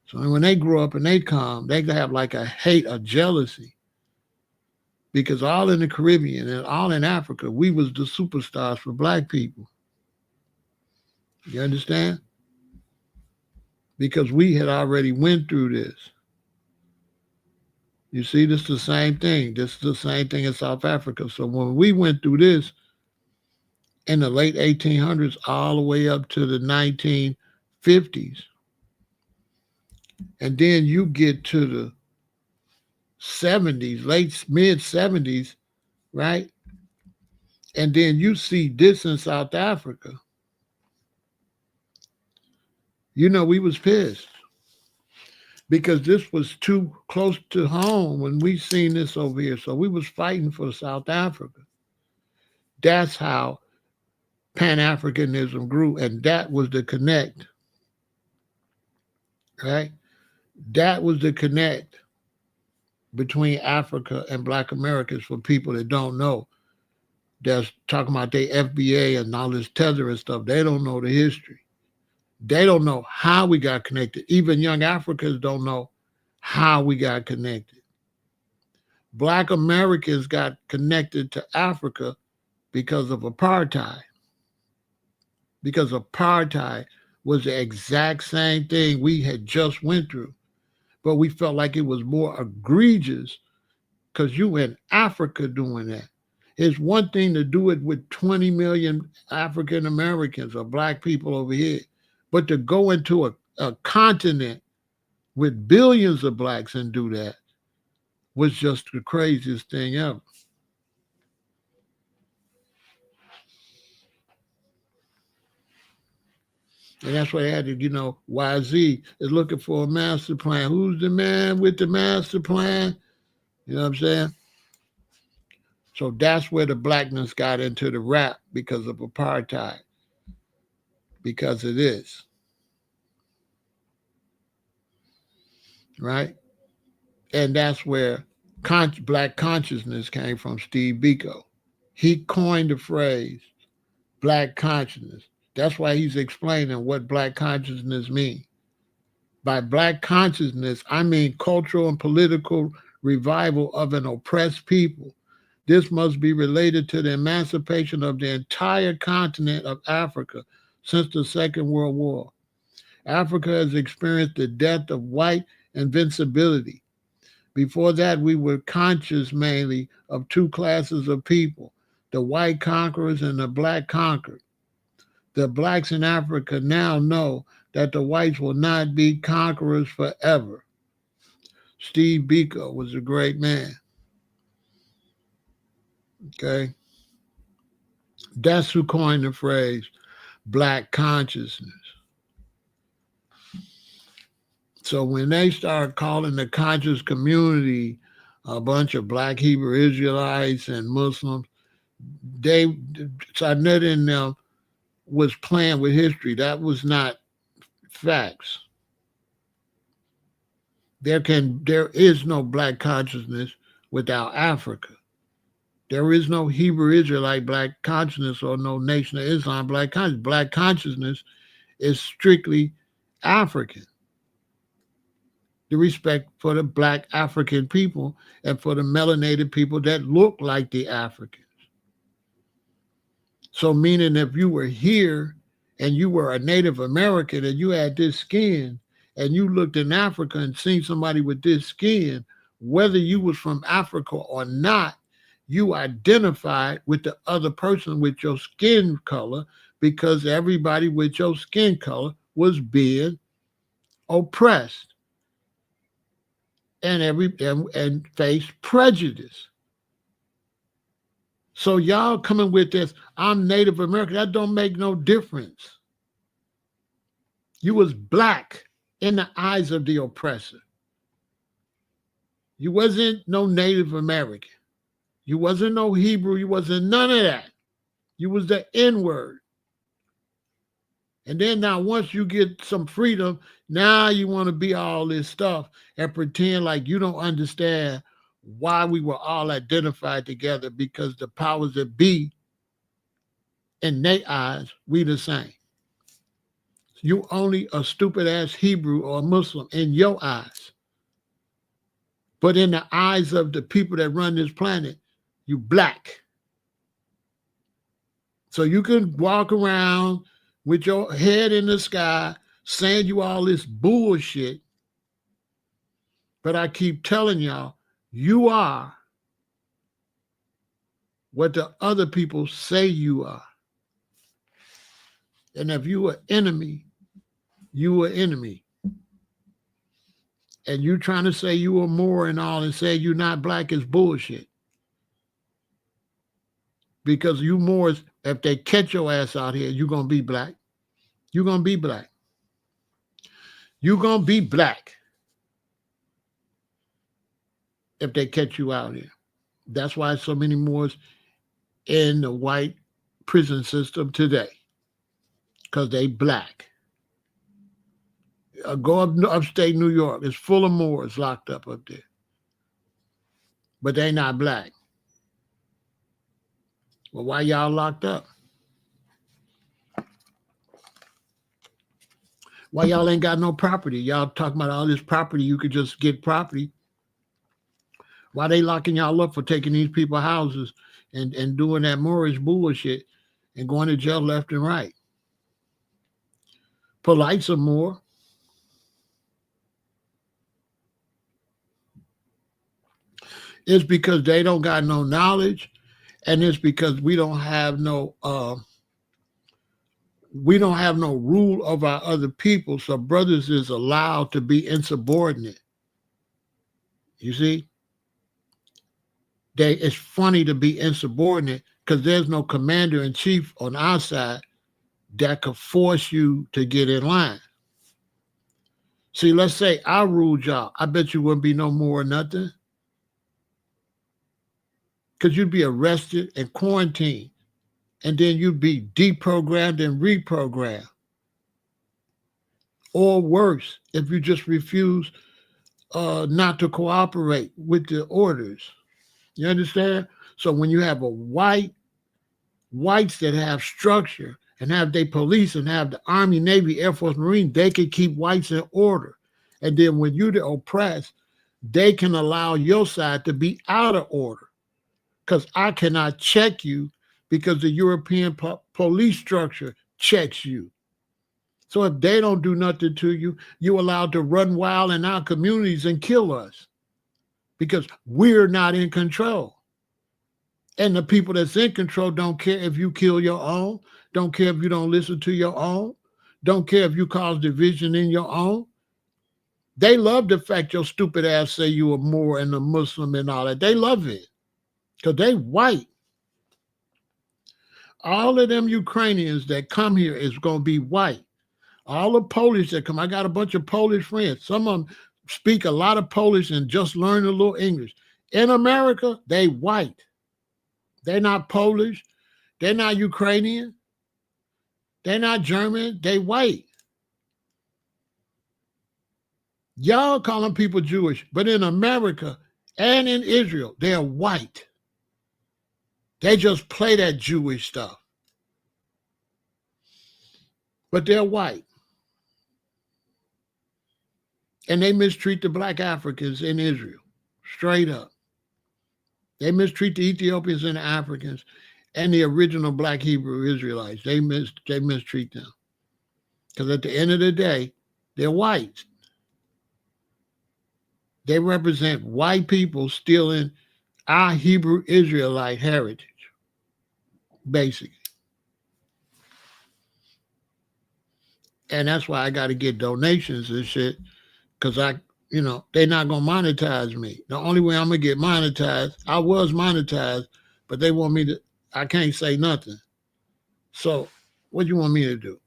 So when they grow up and they come, they have like a hate, a jealousy. Because all in the Caribbean and all in Africa, we was the superstars for black people. You understand? Because we had already went through this. You see, this is the same thing. This is the same thing in South Africa. So when we went through this in the late 1800s all the way up to the 1950s, and then you get to the 70s, mid 70s, right? And then you see this in South Africa. You know, we was pissed because this was too close to home when we seen this over here. So we was fighting for South Africa. That's how Pan-Africanism grew, and that was the connect, right? That was the connect between Africa and Black Americans for people that don't know. That's talking about their FBA and all this tether and stuff. They don't know the history. They don't know how we got connected. Even young Africans don't know how we got connected. Black Americans got connected to Africa because of apartheid. Because apartheid was the exact same thing we had just went through. But we felt like it was more egregious because you in Africa doing that. It's one thing to do it with 20 million African Americans or black people over here, but to go into a continent with billions of blacks and do that was just the craziest thing ever. And that's why they had to, YZ is looking for a master plan. Who's the man with the master plan? You know what I'm saying? So that's where the blackness got into the rap because of apartheid, because of this, right? And that's where black consciousness came from Steve Biko. He coined the phrase black consciousness. That's why he's explaining what black consciousness means. By black consciousness, I mean cultural and political revival of an oppressed people. This must be related to the emancipation of the entire continent of Africa since the Second World War. Africa has experienced the death of white invincibility. Before that, we were conscious mainly of two classes of people, the white conquerors and the black conquered. The blacks in Africa now know that the whites will not be conquerors forever. Steve Biko was a great man. Okay? That's who coined the phrase black consciousness. So when they start calling the conscious community a bunch of black Hebrew Israelites and Muslims, Sarnetta and them was playing with history. That was not facts. There is no black consciousness without Africa. There is no Hebrew Israelite black consciousness or no Nation of Islam black consciousness. Black consciousness is strictly African. The respect for the black African people and for the melanated people that look like the Africans. So meaning if you were here and you were a Native American and you had this skin and you looked in Africa and seen somebody with this skin, whether you was from Africa or not, you identified with the other person with your skin color because everybody with your skin color was being oppressed and faced prejudice. So y'all coming with this, I'm Native American, that don't make no difference. You was black in the eyes of the oppressor. You wasn't no Native American. You wasn't no Hebrew. You wasn't none of that. You was the N-word. And then now once you get some freedom, now you want to be all this stuff and pretend like you don't understand why we were all identified together because the powers that be, in their eyes, we the same. You only a stupid-ass Hebrew or Muslim in your eyes. But in the eyes of the people that run this planet, you black. So you can walk around with your head in the sky saying you all this bullshit. But I keep telling y'all, you are what the other people say you are. And if you are enemy, you are enemy. And you trying to say you are more and all and say you're not black is bullshit. Because you Moors, if they catch your ass out here, you're going to be black. You're going to be black. You're going to be black if they catch you out here. That's why so many Moors in the white prison system today. Because they black. Go up upstate New York. It's full of Moors locked up there. But they not black. Well, why y'all locked up? Why y'all ain't got no property? Y'all talking about all this property, you could just get property. Why they locking y'all up for taking these people's houses and doing that Moorish bullshit and going to jail left and right? Polite some more. It's because they don't got no knowledge, and it's because we don't have no rule of our other people. So brothers is allowed to be insubordinate. You see, it's funny to be insubordinate because there's no commander in chief on our side that could force you to get in line. See, let's say I ruled y'all. I bet you wouldn't be no more or nothing. Because you'd be arrested and quarantined. And then you'd be deprogrammed and reprogrammed. Or worse, if you just refuse not to cooperate with the orders. You understand? So when you have whites that have structure and have their police and have the Army, Navy, Air Force, Marine, they can keep whites in order. And then when you're the oppressed, they can allow your side to be out of order. Because I cannot check you because the European police structure checks you. So if they don't do nothing to you, you're allowed to run wild in our communities and kill us because we're not in control. And the people that's in control don't care if you kill your own, don't care if you don't listen to your own, don't care if you cause division in your own. They love the fact your stupid ass say you are Moor and a Muslim and all that. They love it because they white. All of them Ukrainians that come here is going to be white. All the Polish that come, I got a bunch of Polish friends. Some of them speak a lot of Polish and just learn a little English. In America, they white. They're not Polish. They're not Ukrainian. They're not German. They white. Y'all calling people Jewish, but in America and in Israel, they're white. They just play that Jewish stuff. But they're white. And they mistreat the black Africans in Israel, straight up. They mistreat the Ethiopians and the Africans and the original black Hebrew Israelites. They mistreat them. Because at the end of the day, they're white. They represent white people stealing our Hebrew Israelite heritage, basically. And that's why I got to get donations and shit, because they're not going to monetize me. The only way I'm going to get monetized, I was monetized, but they want me to, I can't say nothing. So what do you want me to do?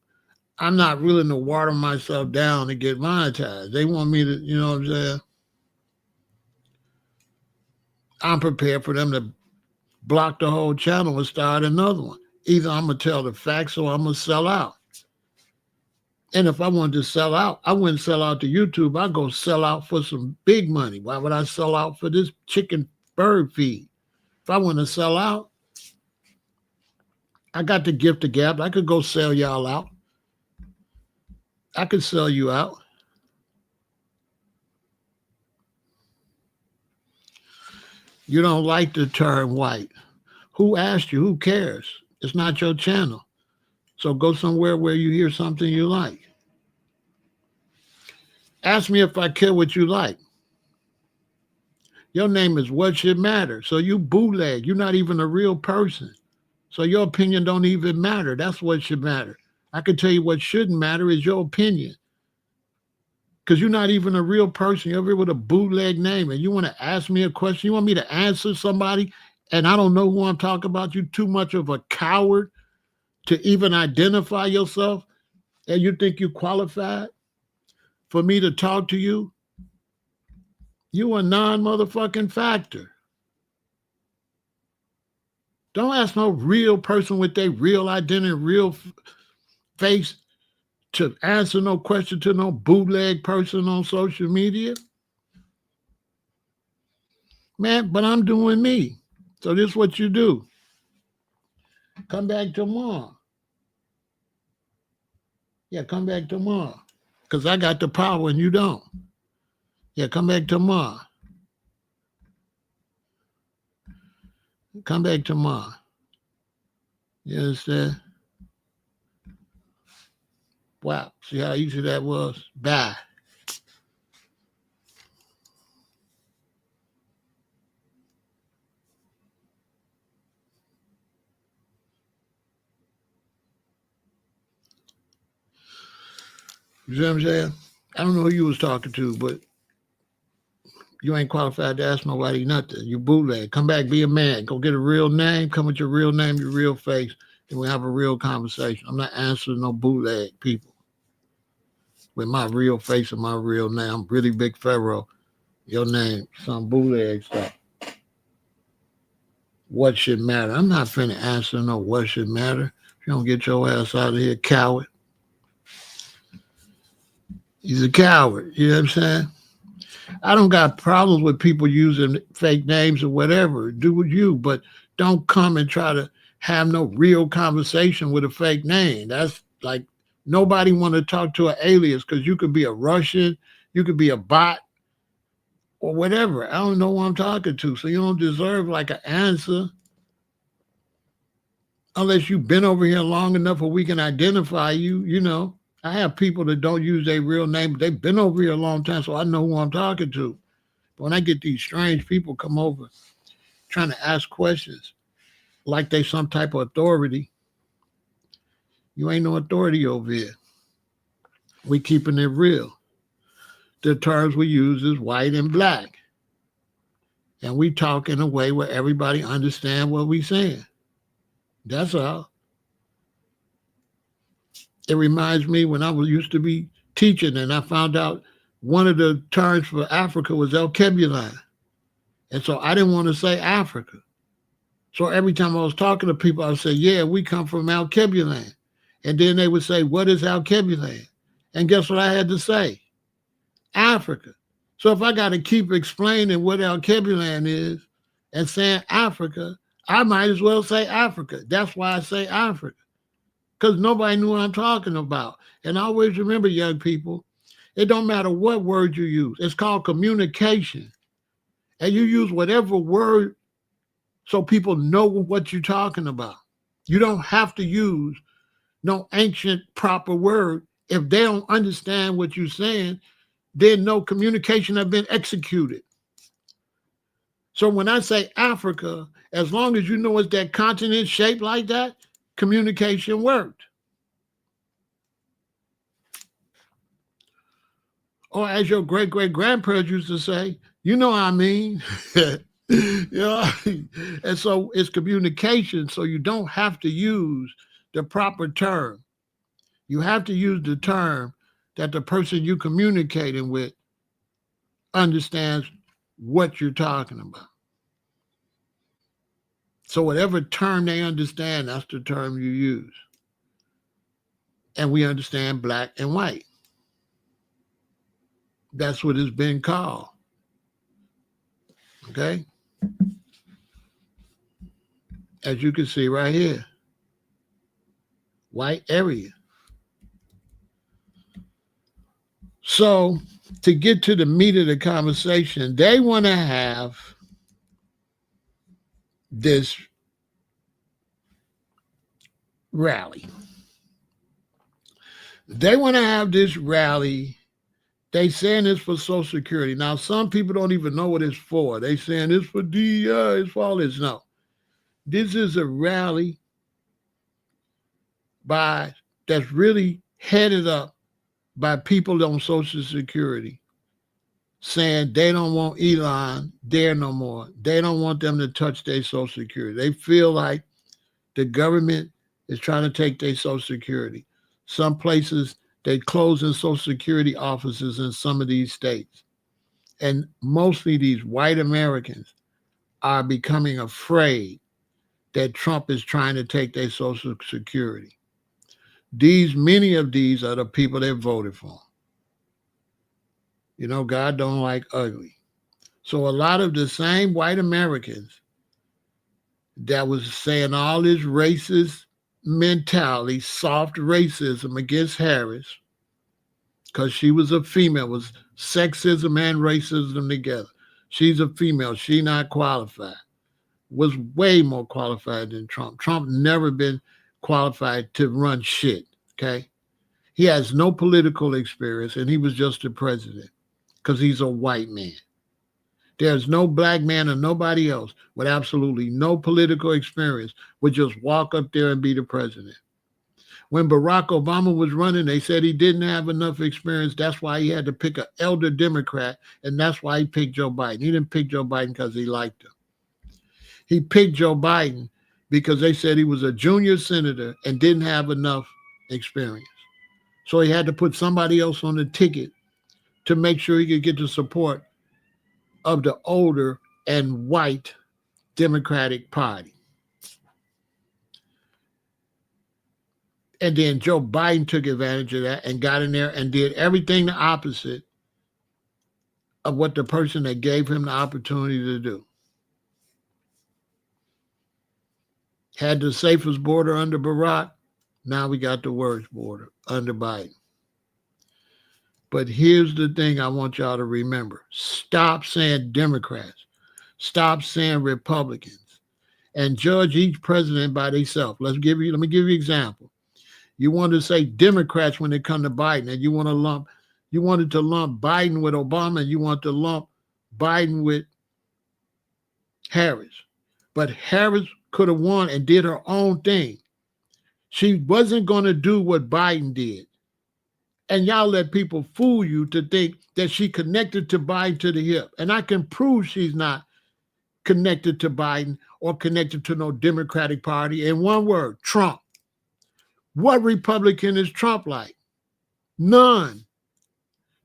I'm not willing to water myself down to get monetized. They want me to, you know what I'm saying? I'm prepared for them to block the whole channel and start another one. Either I'm going to tell the facts or I'm going to sell out. And if I wanted to sell out, I wouldn't sell out to YouTube. I'd go sell out for some big money. Why would I sell out for this chicken bird feed? If I want to sell out, I got the gift of gab. I could go sell y'all out. I could sell you out. You don't like the term white. Who asked you? Who cares? It's not your channel. So go somewhere where you hear something you like. Ask me if I care what you like. Your name is What Should Matter. So you bootleg. You're not even a real person. So your opinion don't even matter. That's what should matter. I can tell you what shouldn't matter is your opinion. Because you're not even a real person. You're over with a bootleg name. And you want to ask me a question. You want me to answer somebody and I don't know who I'm talking about. You too much of a coward to even identify yourself. And you think you're qualified for me to talk to you? You a non-motherfucking factor. Don't ask no real person with their real identity, real face to answer no question to no bootleg person on social media. Man, but I'm doing me. So this is what you do. Come back tomorrow. Yeah, come back tomorrow. Because I got the power and you don't. Yeah, come back tomorrow. Come back tomorrow. You understand? Wow. See how easy that was? Bye. You see what I'm saying? I don't know who you was talking to, but you ain't qualified to ask nobody nothing. You bootleg. Come back, be a man. Go get a real name. Come with your real name, your real face, and we have a real conversation. I'm not answering no bootleg people with my real face and my real name. I'm really Big Pharaoh. Your name, some bootleg stuff. What should matter? I'm not finna answer no what should matter. If you don't get your ass out of here, coward. He's a coward. You know what I'm saying? I don't got problems with people using fake names or whatever. Do with you, but don't come and try to have no real conversation with a fake name. That's like nobody want to talk to an alias because you could be a Russian, you could be a bot or whatever. I don't know who I'm talking to, so you don't deserve like an answer unless you've been over here long enough where we can identify you. You know, I have people that don't use their real name, but they've been over here a long time, so I know who I'm talking to. But when I get these strange people come over trying to ask questions like they some type of authority, you ain't no authority over here. We keeping it real. The terms we use is white and black. And we talk in a way where everybody understand what we saying. That's all. It reminds me when I was used to be teaching and I found out one of the terms for Africa was El-Kebulan. And so I didn't want to say Africa. So every time I was talking to people, I would say, yeah, we come from El-Kebulan. And then they would say, what is El-Kebulan? And guess what I had to say? Africa. So if I got to keep explaining what El-Kebulan is and saying Africa, I might as well say Africa. That's why I say Africa. Because nobody knew what I'm talking about. And always remember, young people, it don't matter what word you use. It's called communication. And you use whatever word so people know what you're talking about. You don't have to use no ancient proper word. If they don't understand what you're saying, then no communication has been executed. So when I say Africa, as long as you know it's that continent shaped like that, communication worked. Or as your great-great-grandparents used to say, you know what I mean? You know, and so it's communication. So you don't have to use the proper term. You have to use the term that the person you communicating with understands what you're talking about. So whatever term they understand, that's the term you use. And we understand black and white. That's what it's been called. Okay? As you can see right here. White area. So to get to the meat of the conversation, they want to have this rally. They want to have this rally. They saying it's for Social Security. Now, some people don't even know what it's for. They saying it's for DEI, it's for all this. No. This is a rally that's really headed up by people on Social Security saying they don't want Elon there no more. They don't want them to touch their Social Security. They feel like the government is trying to take their Social Security. Some places they closing Social Security offices in some of these states. And mostly these white Americans are becoming afraid that Trump is trying to take their Social Security. Many of these are the people that voted for him. You know, God don't like ugly. So a lot of the same white Americans that was saying all this racist mentality, soft racism against Harris, because she was a female, was sexism and racism together. She's a female. She not qualified. was way more qualified than Trump. Trump never been qualified to run shit, okay? He has no political experience, and he was just the president because he's a white man. There's no black man or nobody else with absolutely no political experience would just walk up there and be the president. When Barack Obama was running, they said he didn't have enough experience. That's why he had to pick an elder Democrat, and that's why he picked Joe Biden. He didn't pick Joe Biden because he liked him. He picked Joe Biden because they said he was a junior senator and didn't have enough experience. So he had to put somebody else on the ticket to make sure he could get the support of the older and white Democratic Party. And then Joe Biden took advantage of that and got in there and did everything the opposite of what the person that gave him the opportunity to do. Had the safest border under Barack. Now we got the worst border under Biden. But here's the thing I want y'all to remember. Stop saying Democrats. Stop saying Republicans. And judge each president by themselves. Let me give you an example. You want to say Democrats when it comes to Biden, and you wanted to lump Biden with Obama, and you want to lump Biden with Harris. But Harris could have won and did her own thing. She wasn't going to do what Biden did. And y'all let people fool you to think that she connected to Biden to the hip. And I can prove she's not connected to Biden or connected to no Democratic Party. In one word, Trump. What Republican is Trump like? None.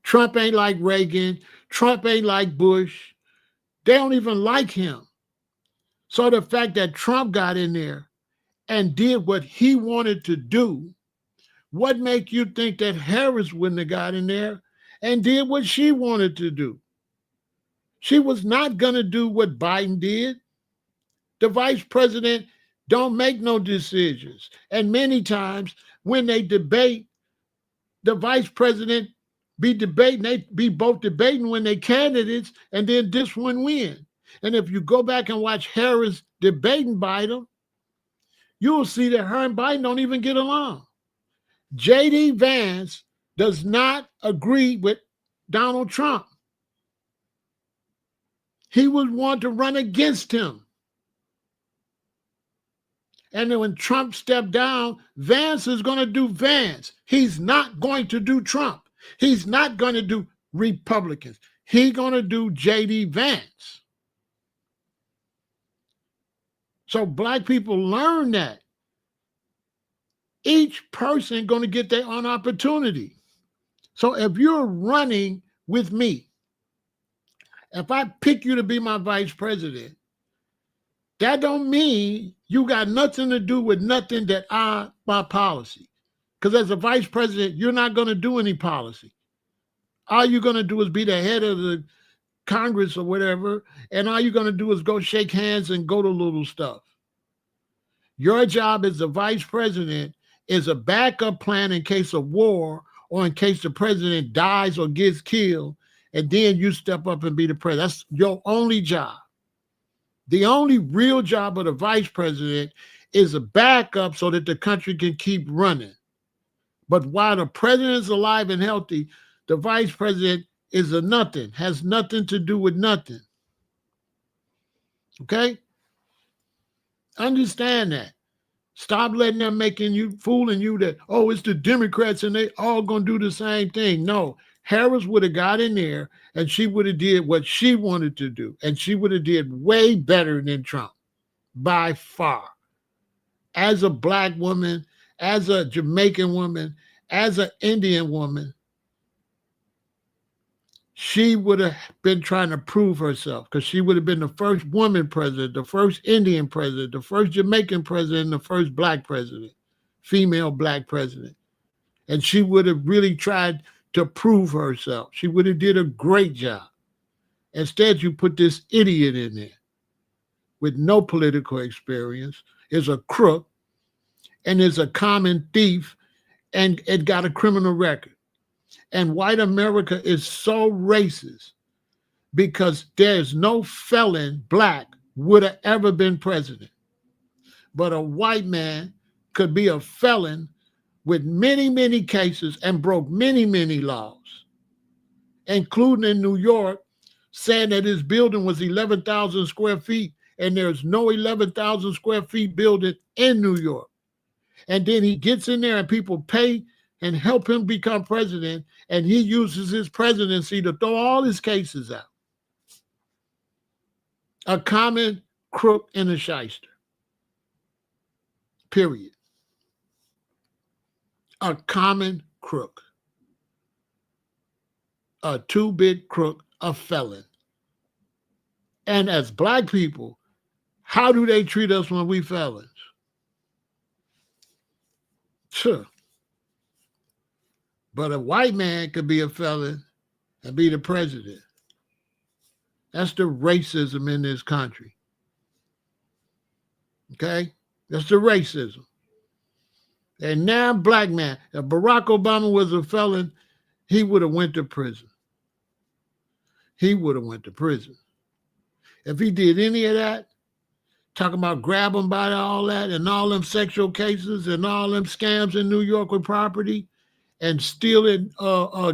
Trump ain't like Reagan. Trump ain't like Bush. They don't even like him. So the fact that Trump got in there and did what he wanted to do, what make you think that Harris wouldn't have got in there and did what she wanted to do? She was not going to do what Biden did. The vice president don't make no decisions. And many times when they debate, the vice president be debating, they be both debating when they candidates, and then this one win. And if you go back and watch Harris debating Biden, you'll see that her and Biden don't even get along. J.D. Vance does not agree with Donald Trump. He would want to run against him. And then when Trump stepped down, Vance is going to do Vance. He's not going to do Trump. He's not going to do Republicans. He's going to do J.D. Vance. So black people learn that. Each person going to get their own opportunity. So if you're running with me, if I pick you to be my vice president, that don't mean you got nothing to do with nothing that my policy. Because as a vice president, you're not going to do any policy. All you're going to do is be the head of the Congress or whatever, and all you're going to do is go shake hands and go to little stuff. Your job as the vice president is a backup plan in case of war or in case the president dies or gets killed, and then you step up and be the president. That's your only job. The only real job of the vice president is a backup so that the country can keep running. But while the president is alive and healthy, the vice president is a nothing, has nothing to do with nothing. Okay? Understand that. Stop letting them fooling you that, oh, it's the Democrats and they all gonna do the same thing. No, Harris would have got in there and she would have did what she wanted to do. And she would have did way better than Trump, by far. As a black woman, as a Jamaican woman, as an Indian woman, she would have been trying to prove herself because she would have been the first woman president, the first Indian president, the first Jamaican president, the first black president, female black president. And she would have really tried to prove herself. She would have did a great job. Instead, you put this idiot in there with no political experience, is a crook, and is a common thief, and it got a criminal record. And white America is so racist because there's no felon black would have ever been president. But a white man could be a felon with many, many cases and broke many, many laws, including in New York, saying that his building was 11,000 square feet and there's no 11,000 square feet building in New York. And then he gets in there and people pay and help him become president, and he uses his presidency to throw all his cases out. A common crook and a shyster. Period. A common crook. A two-bit crook, a felon. And as black people, how do they treat us when we felons? Sure. But a white man could be a felon and be the president. That's the racism in this country. Okay? That's the racism. And now black man, if Barack Obama was a felon, he would have went to prison. He would have went to prison. If he did any of that, talking about grabbing by all that and all them sexual cases and all them scams in New York with property and stealing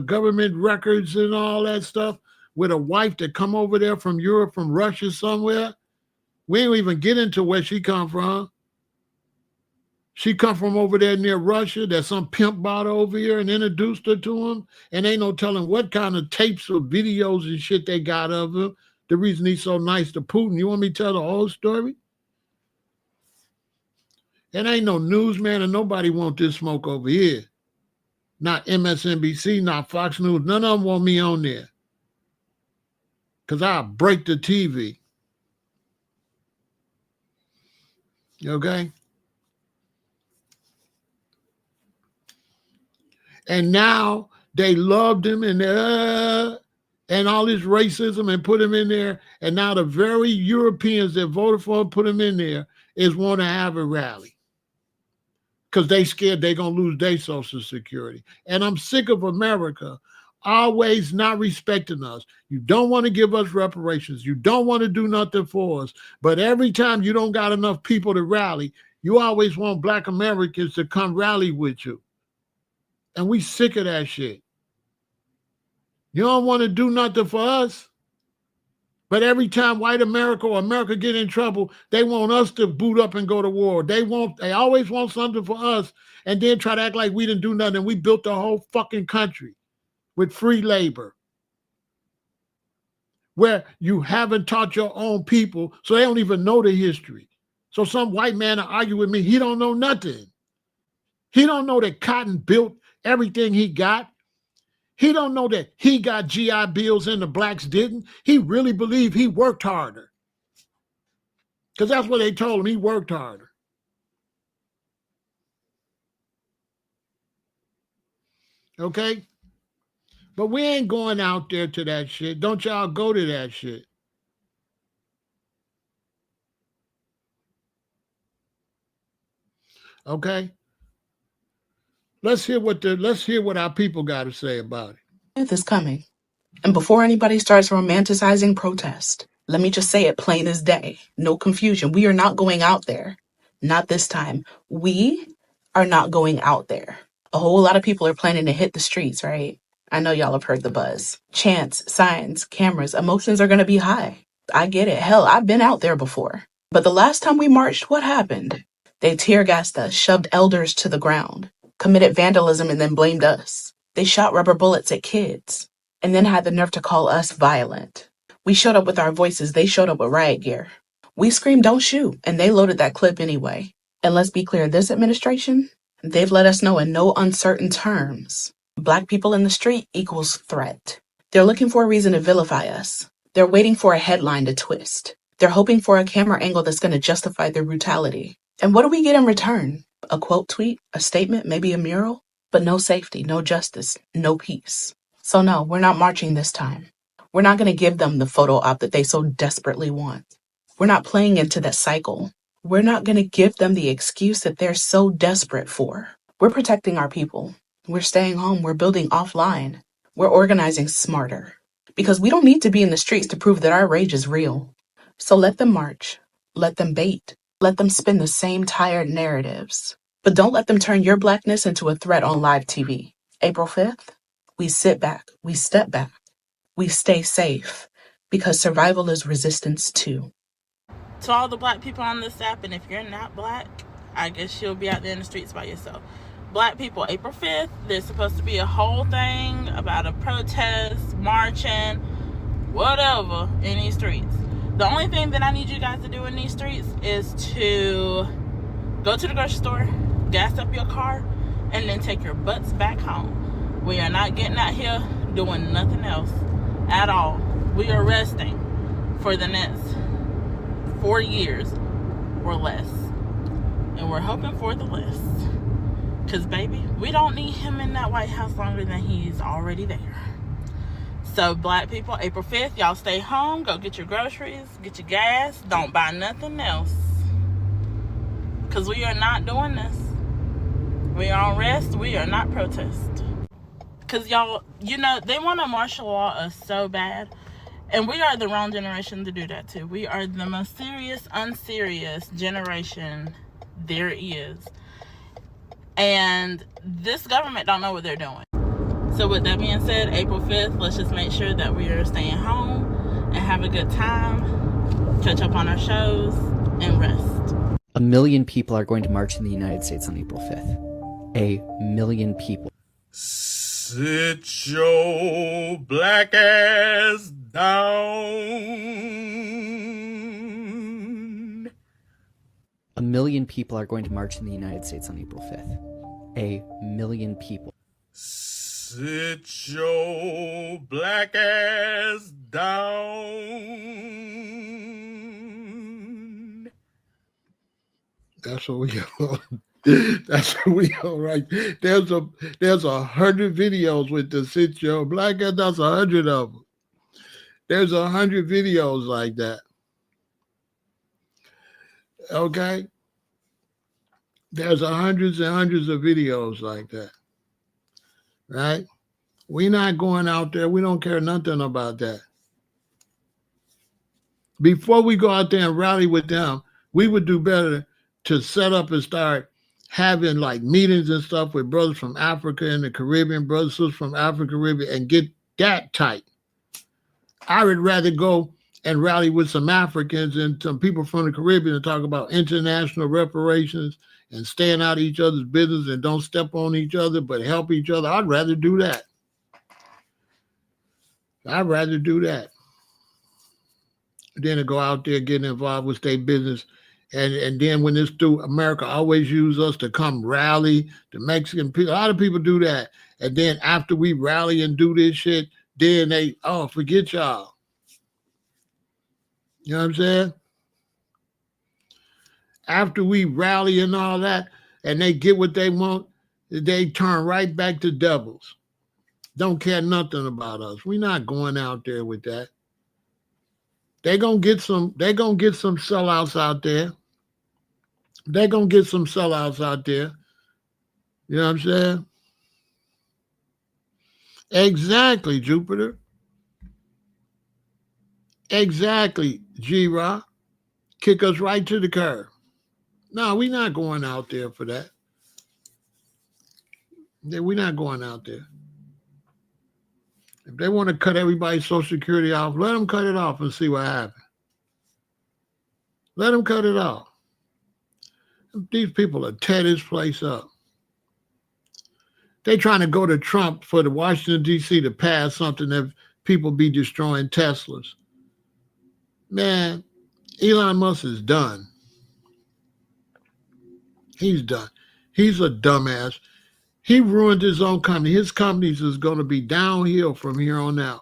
government records and all that stuff with a wife that come over there from Europe, from Russia somewhere, we ain't even get into where she come from. She come from over there near Russia that some pimp bought over here and introduced her to him. And ain't no telling what kind of tapes or videos and shit they got of him. The reason he's so nice to Putin. You want me to tell the whole story? It ain't no newsman and nobody want this smoke over here. Not MSNBC, not Fox News. None of them want me on there. Because I'll break the TV. Okay? And now they loved him and all this racism and put him in there. And now the very Europeans that voted for him, put him in there, is want to have a rally. Because they scared they're going to lose their Social Security. And I'm sick of America always not respecting us. You don't want to give us reparations. You don't want to do nothing for us. But every time you don't got enough people to rally, you always want black Americans to come rally with you. And we sick of that shit. You don't want to do nothing for us. But every time white America or America get in trouble, they want us to boot up and go to war. They always want something for us and then try to act like we didn't do nothing. We built the whole fucking country with free labor, where you haven't taught your own people, so they don't even know the history. So some white man will argue with me, he don't know nothing. He don't know that Cotton built everything he got. He don't know that he got GI Bills and the blacks didn't. He really believed he worked harder. Because that's what they told him, he worked harder. Okay? But we ain't going out there to that shit. Don't y'all go to that shit. Okay? Let's hear what our people got to say about it.
Youth is coming. And before anybody starts romanticizing protest, let me just say it plain as day. No confusion. We are not going out there. Not this time. We are not going out there. A whole lot of people are planning to hit the streets, right? I know y'all have heard the buzz. Chants, signs, cameras, emotions are going to be high. I get it. Hell, I've been out there before. But the last time we marched, what happened? They tear gassed us, shoved elders to the ground, committed vandalism, and then blamed us. They shot rubber bullets at kids, and then had the nerve to call us violent. We showed up with our voices. They showed up with riot gear. We screamed, "Don't shoot," and they loaded that clip anyway. And let's be clear, this administration, they've let us know in no uncertain terms, Black people in the street equals threat. They're looking for a reason to vilify us. They're waiting for a headline to twist. They're hoping for a camera angle that's going to justify their brutality. And what do we get in return? A quote tweet, a statement, maybe a mural? But no safety, no justice, no peace. So no, we're not marching this time. We're not going to give them the photo op that they so desperately want. We're not playing into that cycle. We're not going to give them the excuse that they're so desperate for. We're protecting our people. We're staying home. We're building offline. We're organizing smarter. Because we don't need to be in the streets to prove that our rage is real. So let them march, let them bait, let them spin the same tired narratives. But don't let them turn your Blackness into a threat on live TV. April 5th, we sit back, we step back, we stay safe, because survival is resistance too.
To all the Black people on this app, and if you're not Black, I guess you'll be out there in the streets by yourself. Black people, April 5th, there's supposed to be a whole thing about a protest, marching, whatever, in these streets. The only thing that I need you guys to do in these streets is to go to the grocery store, gas up your car, and then take your butts back home. We are not getting out here doing nothing else at all. We are resting for the next 4 years or less. And we're hoping for the less. Because, baby, we don't need him in that White House longer than he's already there. So, Black people, April 5th, y'all stay home. Go get your groceries. Get your gas. Don't buy nothing else. Because we are not doing this. We are on rest. We are not protest. Because, y'all, you know, they want to martial law us so bad. And we are the wrong generation to do that, too. We are the most serious, unserious generation there is. And this government don't know what they're doing. So with that being said, April 5th, let's just make sure that we are staying home and have a good time, catch up on our shows, and rest.
1 million people are going to march in the United States on April 5th. 1 million people.
Sit your black ass down.
1 million people are going to march in the United States on April 5th. 1 million people.
Sit your black ass down.
That's what we are. That's what we are, right? There's 100 videos with the sit your black ass. That's 100 of them. There's 100 videos like that. Okay? There's hundreds and hundreds of videos like that. Right? We're not going out there. We don't care nothing about that. Before we go out there and rally with them, we would do better to set up and start having like meetings and stuff with brothers from Africa and the Caribbean, brothers from Africa, Caribbean, and get that tight. I would rather go and rally with some Africans and some people from the Caribbean and talk about international reparations and staying out of each other's business and don't step on each other, but help each other. I'd rather do that. I'd rather do that than to go out there getting involved with state business. And then when it's through, America always use us to come rally. The Mexican people, a lot of people do that. And then after we rally and do this shit, then they, forget y'all. You know what I'm saying? After we rally and all that, and they get what they want, they turn right back to devils. Don't care nothing about us. We're not going out there with that. They're gonna get some sellouts out there. They're gonna get some sellouts out there. You know what I'm saying? Exactly, Jupiter. Exactly, G-Rock. Kick us right to the curb. No, we're not going out there for that. We're not going out there. If they want to cut everybody's Social Security off, let them cut it off and see what happens. Let them cut it off. These people are tear this place up. They're trying to go to Trump for the Washington, D.C. to pass something that people be destroying Teslas. Man, Elon Musk is done. He's done. He's a dumbass. He ruined his own company. His companies is going to be downhill from here on out.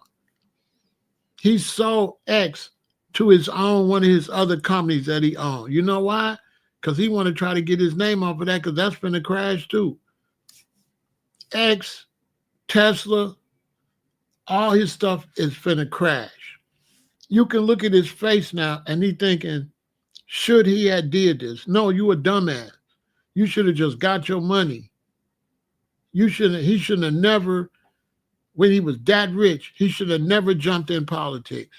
He sold X to his own, one of his other companies that he owned. You know why? Because he want to try to get his name off of that, because that's been a crash too. X, Tesla, all his stuff is finna crash. You can look at his face now and he thinking, should he have did this? No, you a dumbass. You should have just got your money. He shouldn't have never, when he was that rich, he should have never jumped in politics.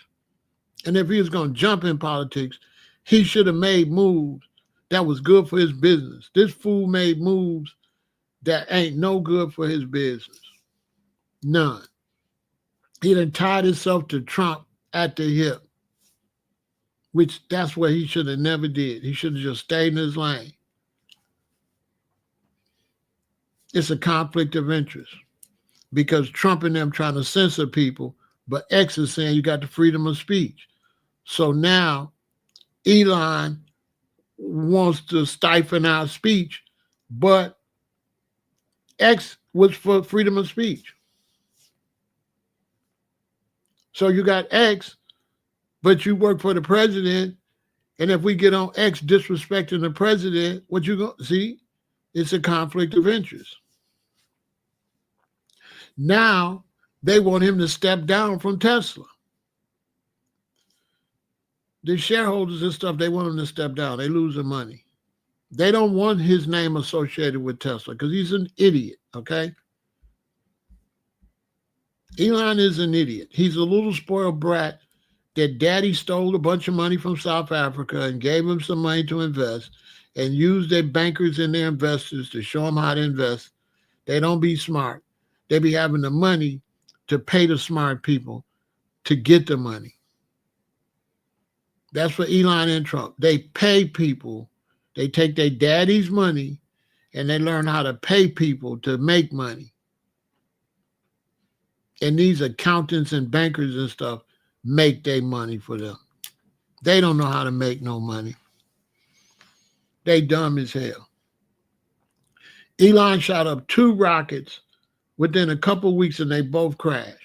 And if he was going to jump in politics, he should have made moves that was good for his business. This fool made moves that ain't no good for his business. None. He done tied himself to Trump at the hip, which that's what he should have never did. He should have just stayed in his lane. It's a conflict of interest because Trump and them trying to censor people, but X is saying you got the freedom of speech. So now Elon wants to stifle our speech, but X was for freedom of speech. So you got X, but you work for the president, and if we get on X disrespecting the president, what you going to see? It's a conflict of interest. Now they want him to step down from Tesla. The shareholders and stuff, they want him to step down. They losing money. They don't want his name associated with Tesla because he's an idiot, okay? Elon is an idiot. He's a little spoiled brat that daddy stole a bunch of money from South Africa and gave him some money to invest and used their bankers and their investors to show them how to invest. They don't be smart. They be having the money to pay the smart people to get the money. That's for Elon and Trump. They pay people. They take their daddy's money and they learn how to pay people to make money. And these accountants and bankers and stuff make their money for them. They don't know how to make no money. They dumb as hell. Elon shot up 2 rockets within a couple weeks and they both crashed.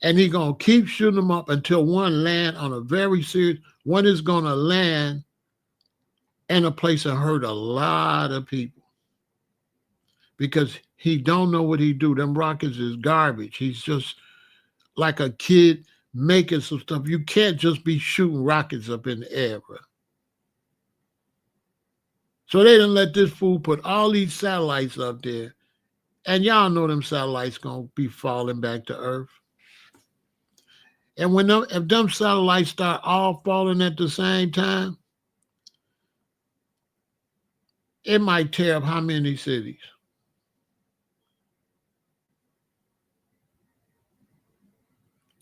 And he's going to keep shooting them up until one land on a very serious, one is going to land in a place that hurt a lot of people. Because he don't know what he do. Them rockets is garbage. He's just like a kid making some stuff. You can't just be shooting rockets up in the air, bro. So they done let this fool put all these satellites up there. And y'all know them satellites going to be falling back to Earth. And if them satellites start all falling at the same time, it might tear up how many cities?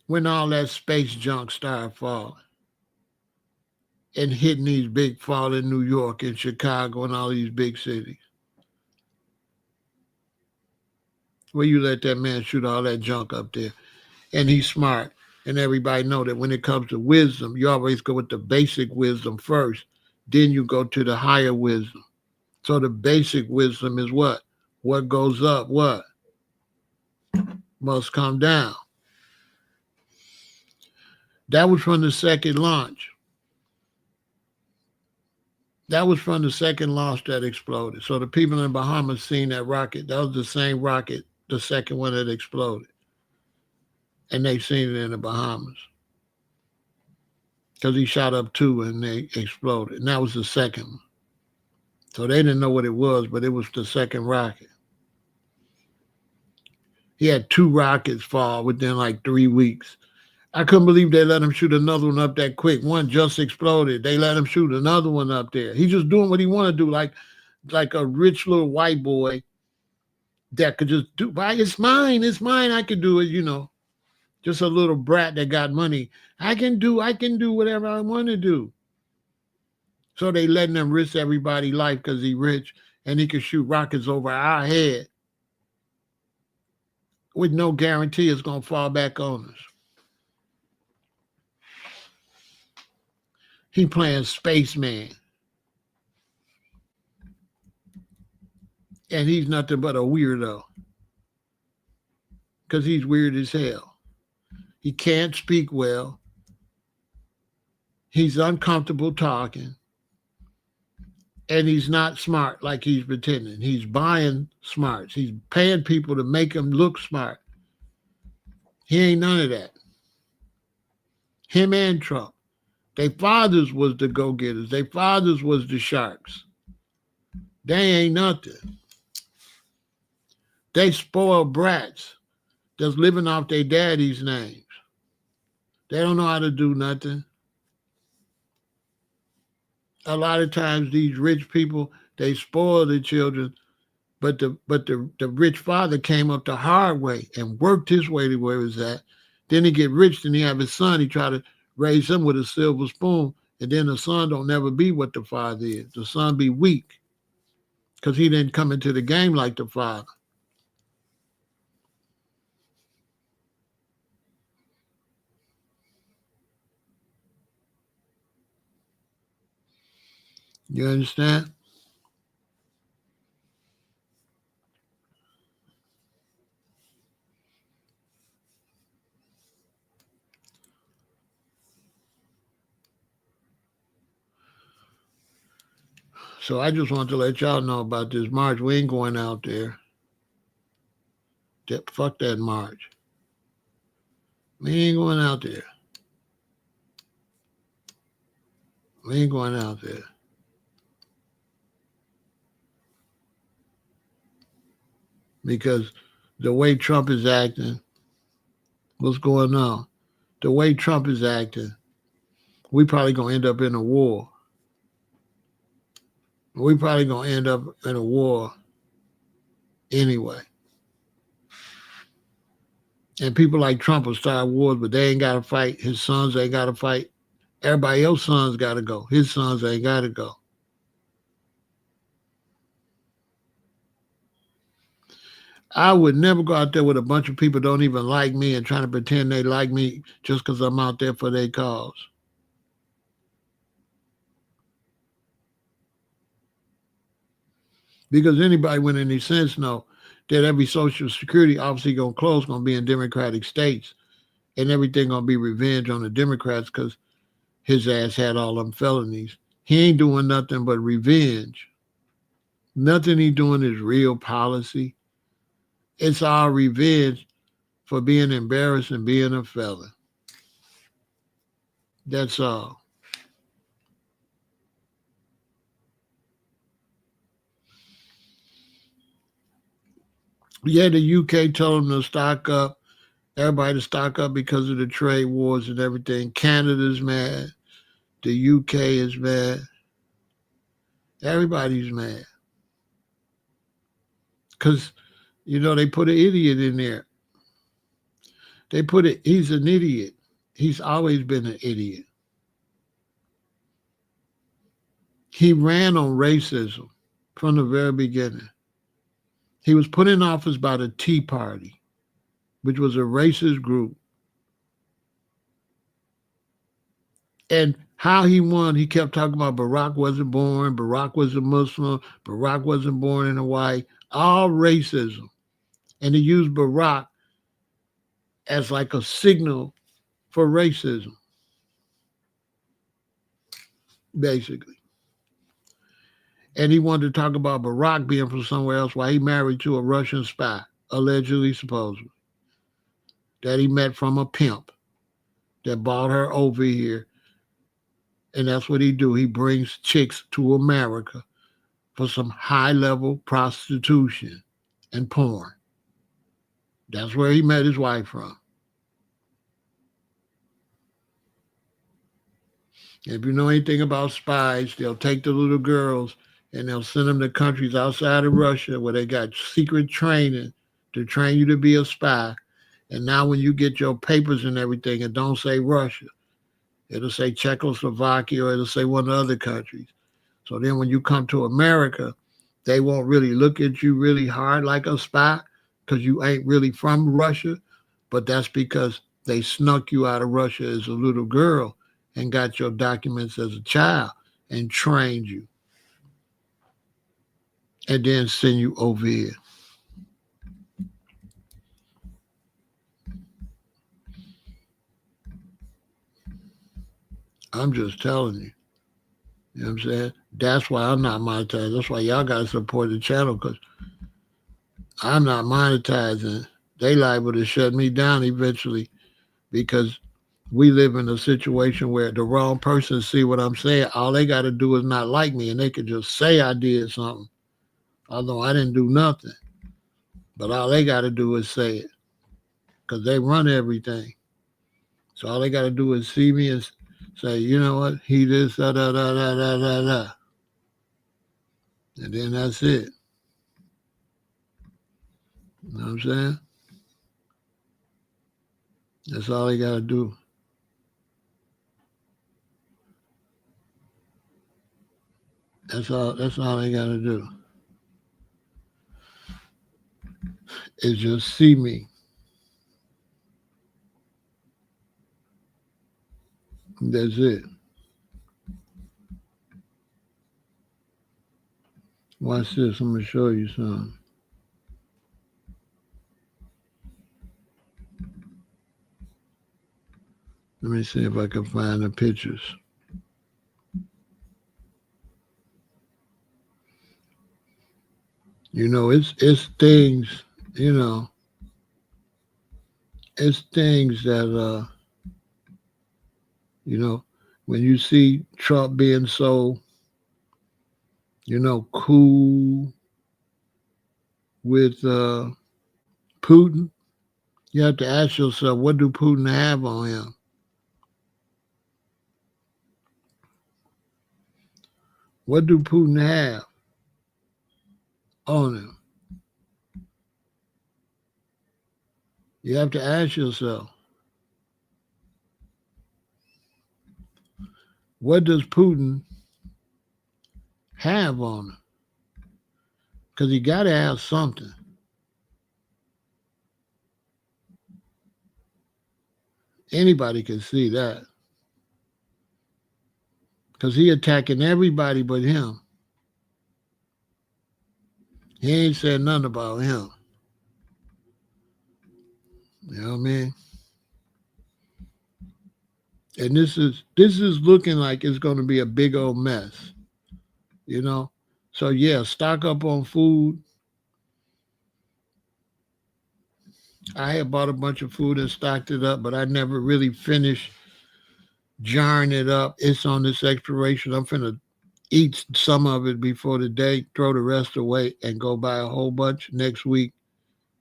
When all that space junk started falling and hitting these big fall in New York and Chicago and all these big cities. Where you let that man shoot all that junk up there. And he's smart. And everybody know that when it comes to wisdom, you always go with the basic wisdom first. Then you go to the higher wisdom. So the basic wisdom is what? What goes up, what? Must come down. That was from the second launch. That was from the second launch that exploded. So the people in Bahamas seen that rocket. That was the same rocket, the second one that exploded. And they seen it in the Bahamas. Because he shot up 2 and they exploded. And that was the second one. So they didn't know what it was, but it was the second rocket. He had 2 rockets fall within like 3 weeks. I couldn't believe they let him shoot another one up that quick. One just exploded. They let him shoot another one up there. He's just doing what he want to do, like a rich little white boy that could just do, it's mine, I could do it, you know. Just a little brat that got money. I can do whatever I want to do. So they letting him risk everybody's life because he's rich and he can shoot rockets over our head with no guarantee it's going to fall back on us. He playing spaceman. And he's nothing but a weirdo. Because he's weird as hell. He can't speak well. He's uncomfortable talking. And he's not smart like he's pretending. He's buying smarts. He's paying people to make him look smart. He ain't none of that. Him and Trump. Their fathers was the go-getters. Their fathers was the sharks. They ain't nothing. They spoiled brats that's living off their daddy's names. They don't know how to do nothing. A lot of times these rich people, they spoil the children, but the rich father came up the hard way and worked his way to where he was at. Then he get rich, then he have his son, he try to raise him with a silver spoon, and then the son don't never be what the father is. The son be weak because he didn't come into the game like the father. You understand? So I just want to let y'all know about this march. We ain't going out there. Fuck that march. We ain't going out there. We ain't going out there. Because the way Trump is acting, what's going on? The way Trump is acting, we probably going to end up in a war. We probably going to end up in a war anyway. And people like Trump will start wars, but they ain't got to fight. His sons ain't got to fight. Everybody else's sons got to go. His sons ain't got to go. I would never go out there with a bunch of people don't even like me and trying to pretend they like me just because I'm out there for their cause. Because anybody with any sense know that every Social Security office going to close going to be in Democratic states, and everything going to be revenge on the Democrats because his ass had all them felonies. He ain't doing nothing but revenge. Nothing he doing is real policy. It's all revenge for being embarrassed and being a felon. That's all. Yeah, the UK told them to stock up. Everybody to stock up because of the trade wars and everything. Canada's mad. The UK is mad. Everybody's mad. Because, they put an idiot in there. He's an idiot. He's always been an idiot. He ran on racism from the very beginning. He was put in office by the Tea Party, which was a racist group. And how he won, he kept talking about Barack wasn't born, Barack was a Muslim, Barack wasn't born in Hawaii, all racism. And he used Barack as like a signal for racism, basically. And he wanted to talk about Barack being from somewhere else while he married to a Russian spy, allegedly, supposedly, that he met from a pimp that bought her over here. And that's what he do. He brings chicks to America for some high-level prostitution and porn. That's where he met his wife from. If you know anything about spies, they'll take the little girls and they'll send them to countries outside of Russia where they got secret training to train you to be a spy. And now when you get your papers and everything, it don't say Russia. It'll say Czechoslovakia or it'll say one of the other countries. So then when you come to America, they won't really look at you really hard like a spy because you ain't really from Russia. But that's because they snuck you out of Russia as a little girl and got your documents as a child and trained you. And then send you over here. I'm just telling you. You know what I'm saying? That's why I'm not monetized. That's why y'all got to support the channel because I'm not monetizing. They liable to shut me down eventually because we live in a situation where the wrong person see what I'm saying. All they got to do is not like me and they could just say I did something. Although I didn't do nothing. But all they got to do is say it because they run everything. So all they got to do is see me and say, you know what, he this, da, da, da, da, da, da, da. And then that's it. You know what I'm saying? That's all they got to do. That's all they got to do. Is just see me. That's it. Watch this. I'm going to show you something. Let me see if I can find the pictures. You know, it's things, you know, it's things that, you know, when you see Trump being so, you know, cool with Putin, you have to ask yourself, what do Putin have on him? What do Putin have on him? You have to ask yourself, what does Putin have on him? Because he got to have something. Anybody can see that. Because he attacking everybody but him. He ain't said nothing about him. You know what I mean? And this is looking like it's going to be a big old mess. You know? So yeah, stock up on food. I had bought a bunch of food and stocked it up, but I never really finished jarring it up. It's on this expiration. I'm finna eat some of it before the day, throw the rest away, and go buy a whole bunch next week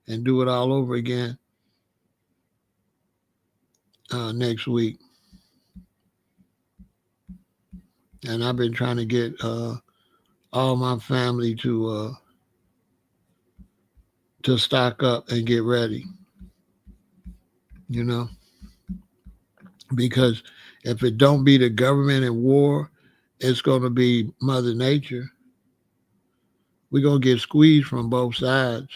and do it all over again next week. And I've been trying to get all my family to stock up and get ready, you know, because if it don't be the government and war, it's going to be Mother Nature. We're going to get squeezed from both sides.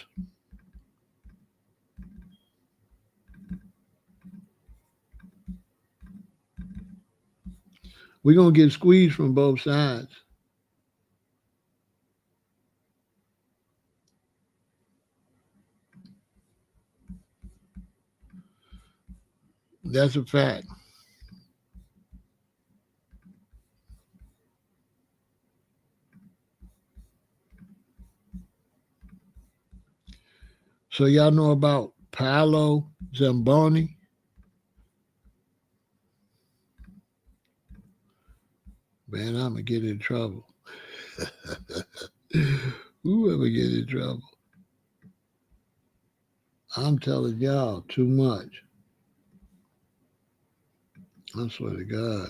We're going to get squeezed from both sides. That's a fact. So y'all know about Paolo Zamboni? Man, I'm going to get in trouble. Whoever get in trouble. I'm telling y'all too much. I swear to God.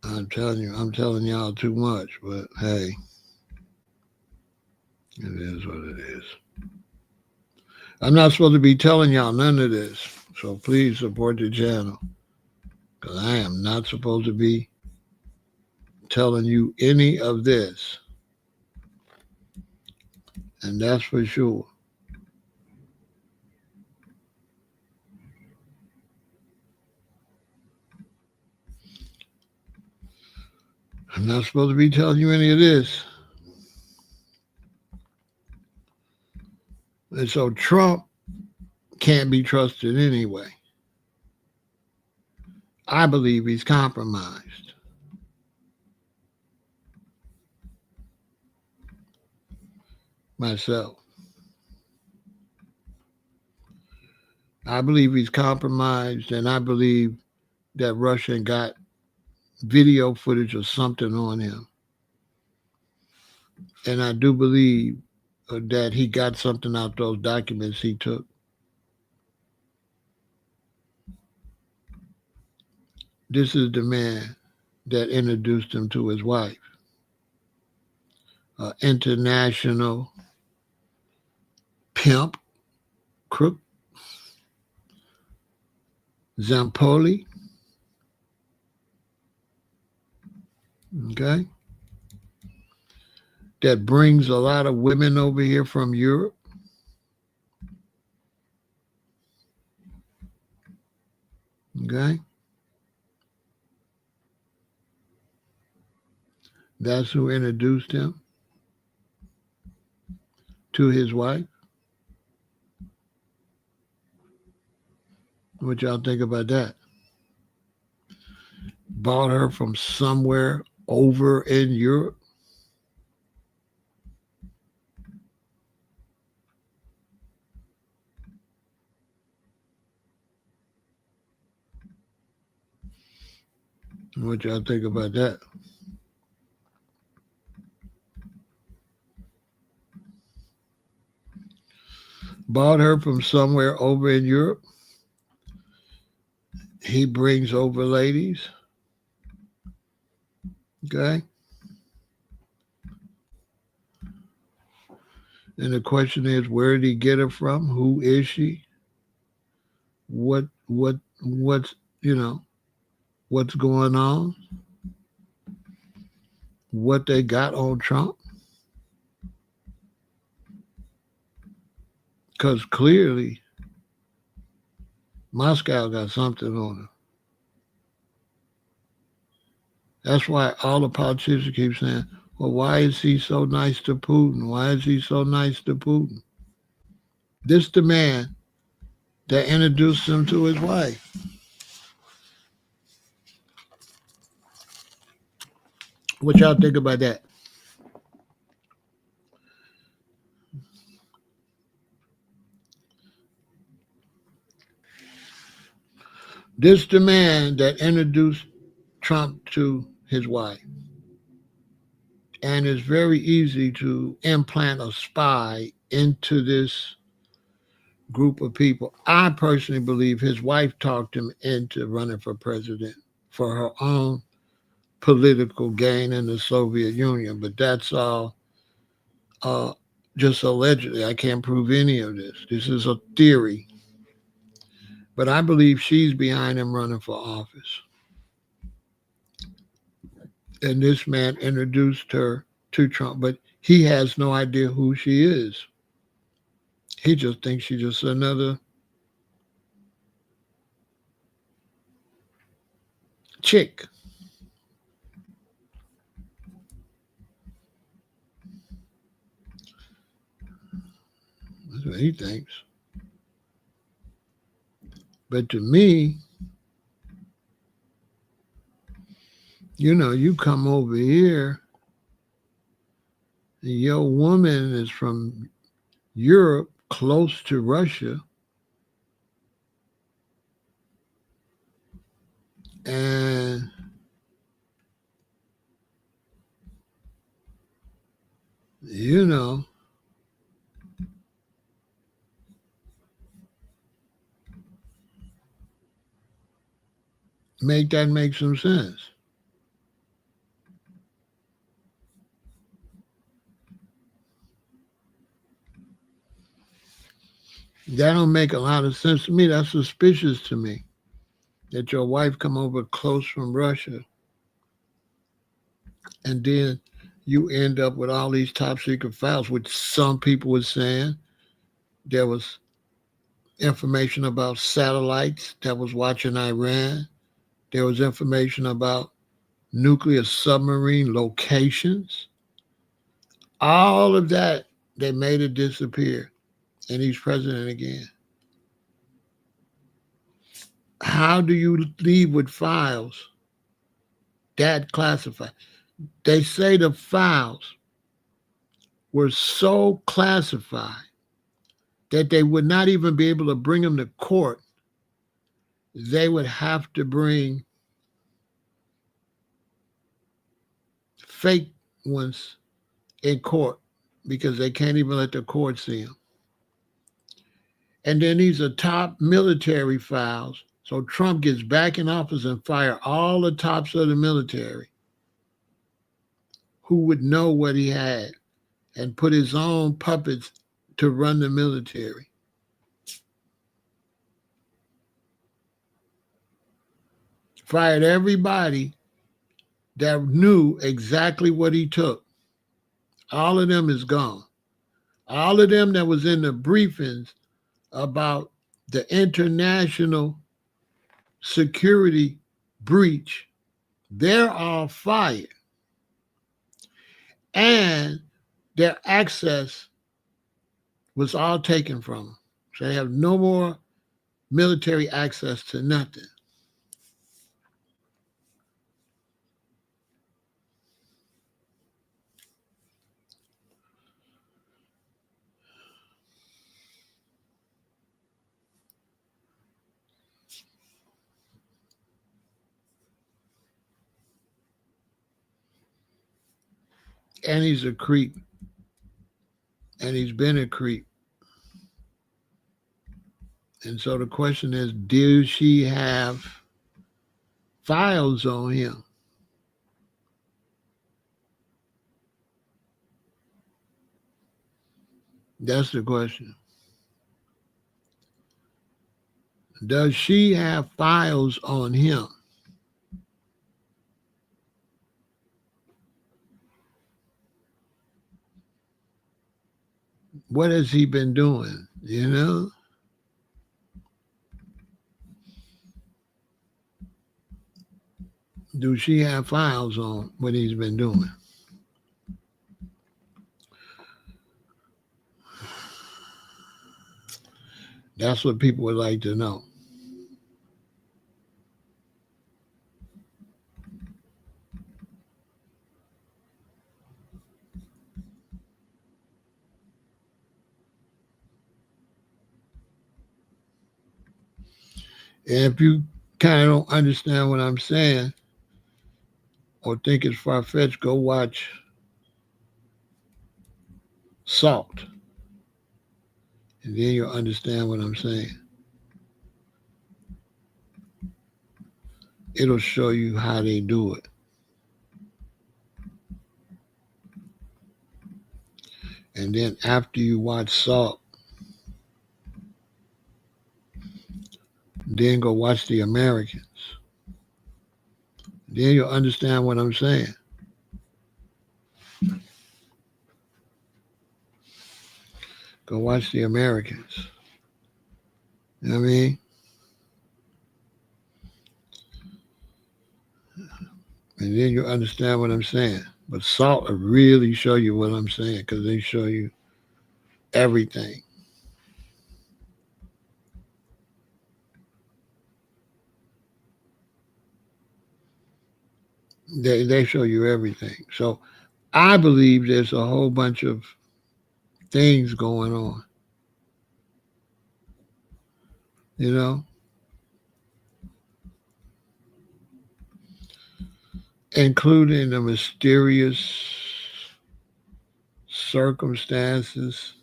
I'm telling y'all too much, but hey, it is what it is. I'm not supposed to be telling y'all none of this, so please support the channel, because I am not supposed to be telling you any of this, and that's for sure. I'm not supposed to be telling you any of this. And so Trump can't be trusted anyway. I believe he's compromised. Myself. I believe he's compromised, and I believe that Russia got video footage or something on him. And I do believe that he got something out those documents he took. This is the man that introduced him to his wife. International pimp, crook, Zampoli. Okay. That brings a lot of women over here from Europe. Okay. That's who introduced him to his wife. What y'all think about that? Bought her from somewhere over in Europe. What y'all think about that? Bought her from somewhere over in Europe. He brings over ladies. Okay. And the question is, where did he get her from? Who is she? What's what's going on? What they got on Trump? Because clearly Moscow got something on him. That's why all the politicians keep saying, well, why is he so nice to Putin? Why is he so nice to Putin? This the man that introduced him to his wife. What y'all think about that? This the man that introduced Trump to his wife. And it's very easy to implant a spy into this group of people. I personally believe his wife talked him into running for president for her own political gain in the Soviet Union. But that's all just allegedly. I can't prove any of this. This is a theory. But I believe she's behind him running for office. And this man introduced her to Trump, but he has no idea who she is. He just thinks she's just another chick. That's what he thinks. But to me, you come over here, and your woman is from Europe, close to Russia, and make that make some sense. That don't make a lot of sense to me. That's suspicious to me that your wife come over close from Russia and then you end up with all these top secret files, which some people were saying there was information about satellites that was watching Iran. There was information about nuclear submarine locations. All of that, they made it disappear. And he's president again. How do you leave with files that classified? They say the files were so classified that they would not even be able to bring them to court. They would have to bring fake ones in court because they can't even let the court see them. And then these are top military files So Trump gets back in office and fire all the tops of the military who would know what he had and put his own puppets to run the military. Fired everybody that knew exactly what he took. All of them is gone. All of them that was in the briefings about the international security breach, they're all fired. And their access was all taken from them. So they have no more military access to nothing. And he's a creep. And he's been a creep. And so the question is, does she have files on him? That's the question. Does she have files on him? What has he been doing? You know? Do she have files on what he's been doing? That's what people would like to know. And if you kind of don't understand what I'm saying or think it's far-fetched, go watch Salt. And then you'll understand what I'm saying. It'll show you how they do it. And then after you watch Salt, then go watch The Americans. Then you'll understand what I'm saying. Go watch The Americans. You know what I mean? And then you'll understand what I'm saying. But Salt will really show you what I'm saying because they show you everything. They show you everything. So I believe there's a whole bunch of things going on. You know? Including the mysterious circumstances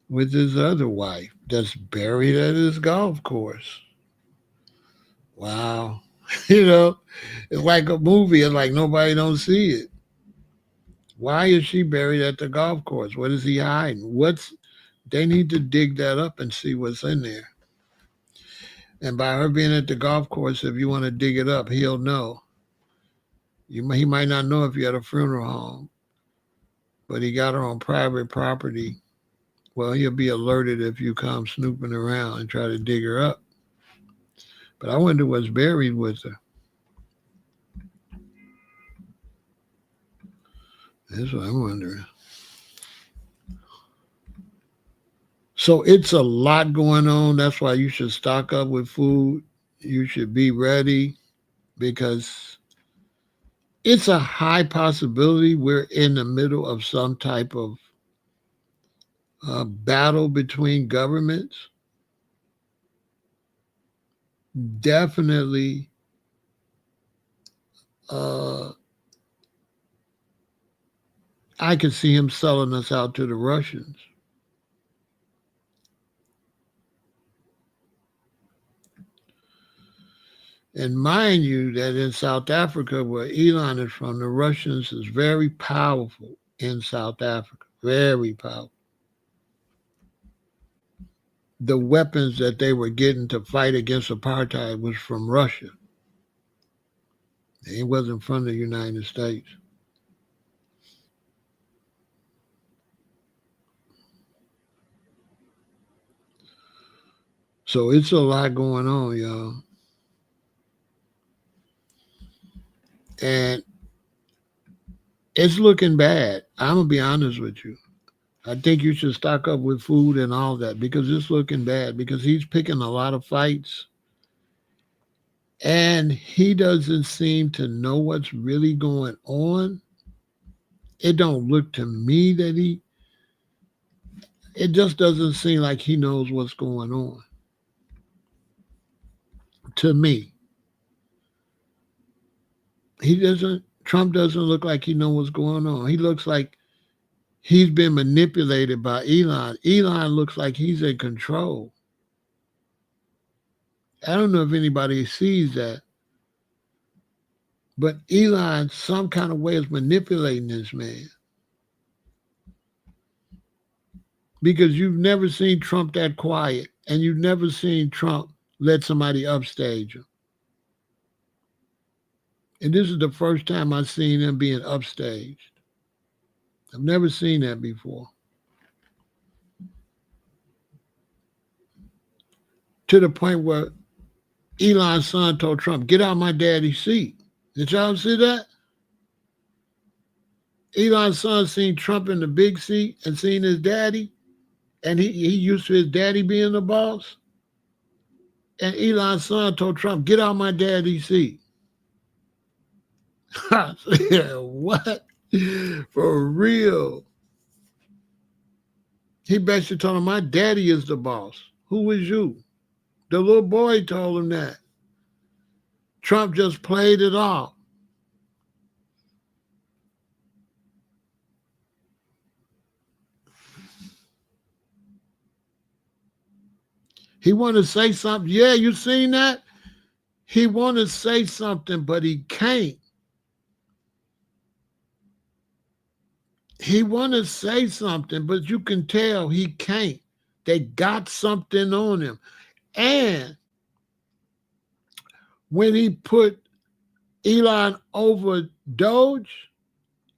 with his other wife that's buried at his golf course. Wow. You know, it's like a movie. It's like nobody don't see it. Why is she buried at the golf course? What is he hiding? They need to dig that up and see what's in there. And by her being at the golf course, if you want to dig it up, he'll know. He might not know if you had a funeral home, but he got her on private property. Well, he'll be alerted if you come snooping around and try to dig her up. But I wonder what's buried with her. That's what I'm wondering. So it's a lot going on. That's why you should stock up with food. You should be ready because it's a high possibility we're in the middle of some type of battle between governments. Definitely I could see him selling us out to the Russians. And mind you that in South Africa, where Elon is from, the Russians is very powerful in South Africa, very powerful. The weapons that they were getting to fight against apartheid was from Russia. It wasn't from the United States. So it's a lot going on, y'all. And it's looking bad. I'm going to be honest with you. I think you should stock up with food and all that because it's looking bad because he's picking a lot of fights. And he doesn't seem to know what's really going on. It don't look to me that it just doesn't seem like he knows what's going on. To me. Trump doesn't look like he knows what's going on. He looks like he's been manipulated by Elon. Elon looks like he's in control. I don't know if anybody sees that. But Elon, some kind of way, is manipulating this man. Because you've never seen Trump that quiet, and you've never seen Trump let somebody upstage him. And this is the first time I've seen him being upstaged. I've never seen that before. To the point where Elon's son told Trump, get out of my daddy's seat. Did y'all see that? Elon's son seen Trump in the big seat and seen his daddy, and he used to his daddy being the boss. And Elon's son told Trump, get out of my daddy's seat. I said, what? For real? He basically told him, my daddy is the boss. Who is you? The little boy told him that. Trump just played it off. He wanted to say something. Yeah, you seen that? He wanted to say something, but he can't. He wanted to say something, but you can tell he can't. They got something on him. And when he put Elon over Doge,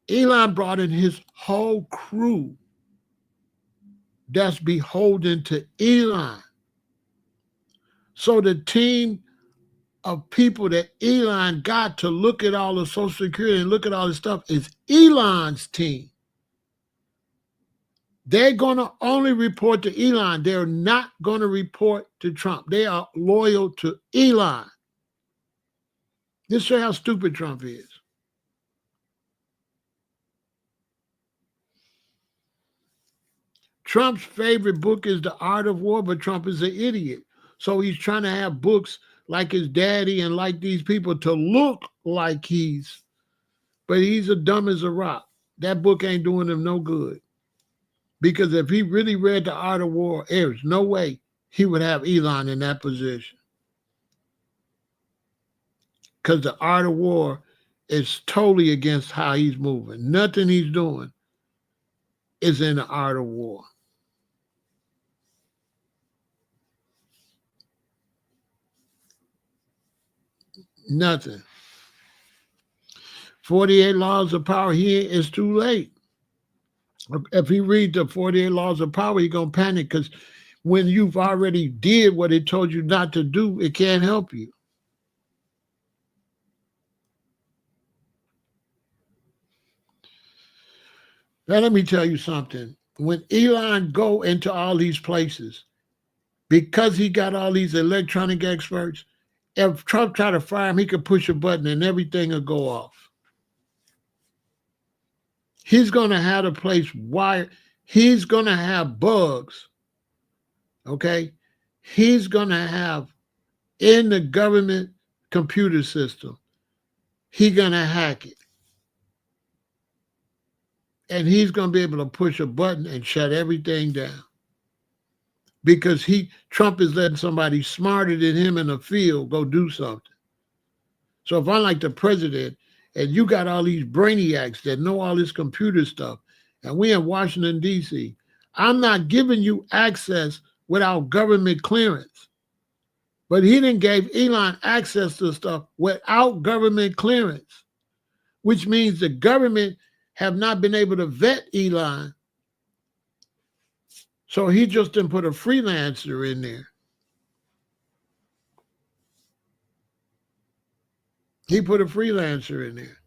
Elon brought in his whole crew that's beholden to Elon. So the team of people that Elon got to look at all the Social Security and look at all this stuff is Elon's team. They're going to only report to Elon. They're not going to report to Trump. They are loyal to Elon. This shows how stupid Trump is. Trump's favorite book is The Art of War, but Trump is an idiot. So he's trying to have books like his daddy and like these people to look like but he's as dumb as a rock. That book ain't doing him no good. Because if he really read The Art of War, there's no way he would have Elon in that position. Because The Art of War is totally against how he's moving. Nothing he's doing is in The Art of War. Nothing. 48 Laws of Power, it's too late. If he reads the 48 Laws of Power, he's going to panic because when you've already did what it told you not to do, it can't help you. Now, let me tell you something. When Elon go into all these places, because he got all these electronic experts, if Trump tried to fire him, he could push a button and everything will go off. He's going to have the place wired. He's going to have bugs, okay? He's going to have in the government computer system, he's going to hack it. And he's going to be able to push a button and shut everything down. Because Trump is letting somebody smarter than him in the field go do something. So if I'm like the president and you got all these brainiacs that know all this computer stuff, and we in Washington, D.C., I'm not giving you access without government clearance. But he didn't give Elon access to stuff without government clearance, which means the government have not been able to vet Elon. So he just didn't put a freelancer in there. He put a freelancer in there.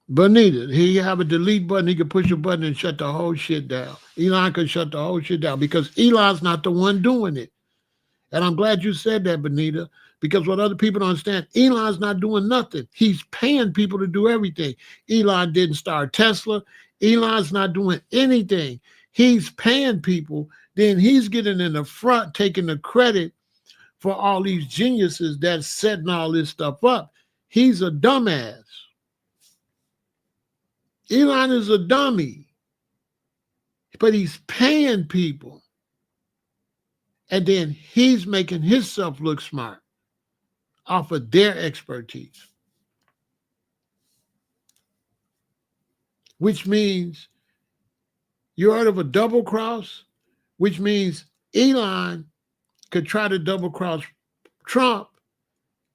But neither. He have a delete button. He could push a button and shut the whole shit down. Elon could shut the whole shit down because Elon's not the one doing it. And I'm glad you said that, Benita, because what other people don't understand, Elon's not doing nothing. He's paying people to do everything. Elon didn't start Tesla. Elon's not doing anything. He's paying people. Then he's getting in the front, taking the credit for all these geniuses that's setting all this stuff up. He's a dumbass. Elon is a dummy, but he's paying people. And then he's making himself look smart off of their expertise. Which means you heard of a double cross, which means Elon could try to double cross Trump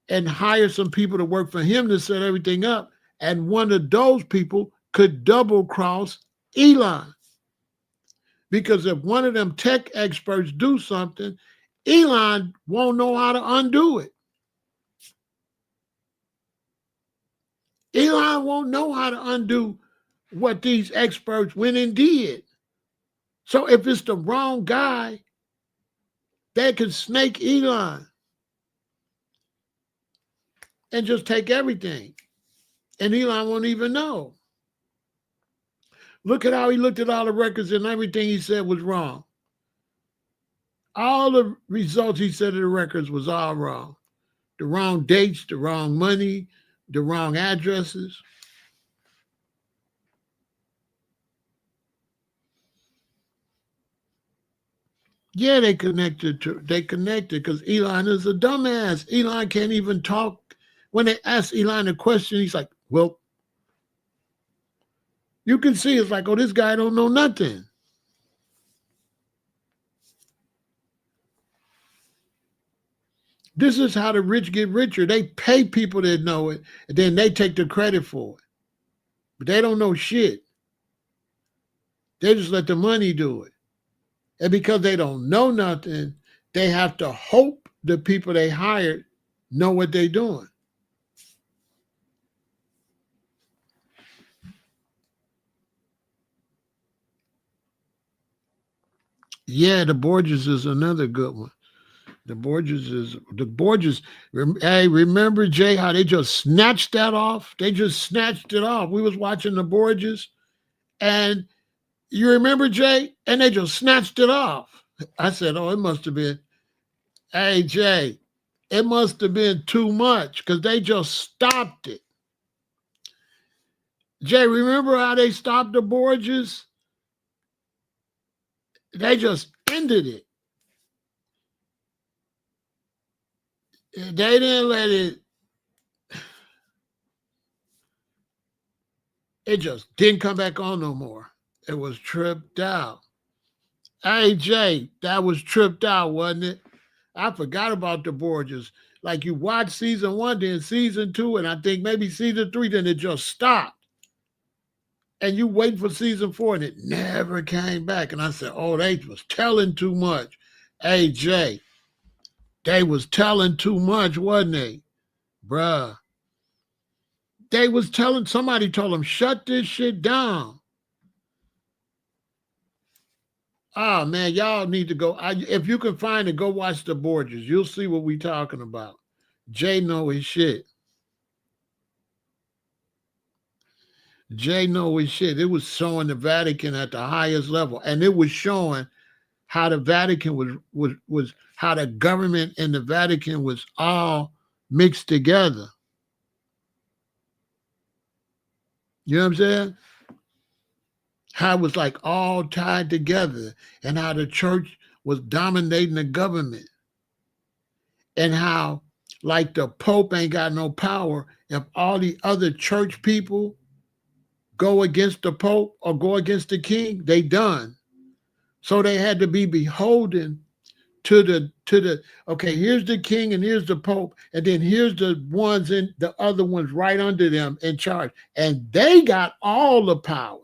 and hire some people to work for him to set everything up. And one of those people could double cross Elon. Because if one of them tech experts do something, Elon won't know how to undo it. Elon won't know how to undo what these experts went and did. So if it's the wrong guy, they can snake Elon and just take everything. And Elon won't even know. Look at how he looked at all the records and everything he said was wrong. All the results he said of the records was all wrong. The wrong dates, the wrong money, the wrong addresses. Yeah, they connected because Elon is a dumbass. Elon can't even talk. When they ask Elon a question, he's like, well, you can see it's like, oh, this guy don't know nothing. This is how the rich get richer. They pay people that know it, and then they take the credit for it. But they don't know shit. They just let the money do it. And because they don't know nothing, they have to hope the people they hired know what they're doing. Yeah, the Borges is another good one. The Borges, hey, remember, Jay, how they just snatched that off? They just snatched it off. We was watching the Borges, and you remember, Jay? And they just snatched it off. I said, oh, it must have been, hey, Jay, it must have been too much because they just stopped it. Jay, remember how they stopped the Borges? They just ended it. They didn't let it. It just didn't come back on no more. It was tripped out. Hey, Jay, that was tripped out, wasn't it? I forgot about the Borgias. Like you watch season 1, then season 2, and I think maybe season 3, then it just stopped. And you wait for season 4, and it never came back. And I said, oh, they was telling too much. Hey, Jay, they was telling too much, wasn't they? Bruh. They was telling, somebody told them, shut this shit down. Oh, man, y'all need to go. If you can find it, go watch the Borgias. You'll see what we talking about. Jay know his shit. Jay know his shit. It was showing the Vatican at the highest level. And it was showing how the Vatican was how the government and the Vatican was all mixed together. You know what I'm saying? How it was like all tied together, and how the church was dominating the government, and how like the Pope ain't got no power. If all the other church people go against the Pope or go against the king, they done. So they had to be beholden to the okay, here's the king and here's the Pope, and then here's the ones in the other ones right under them in charge. And they got all the power.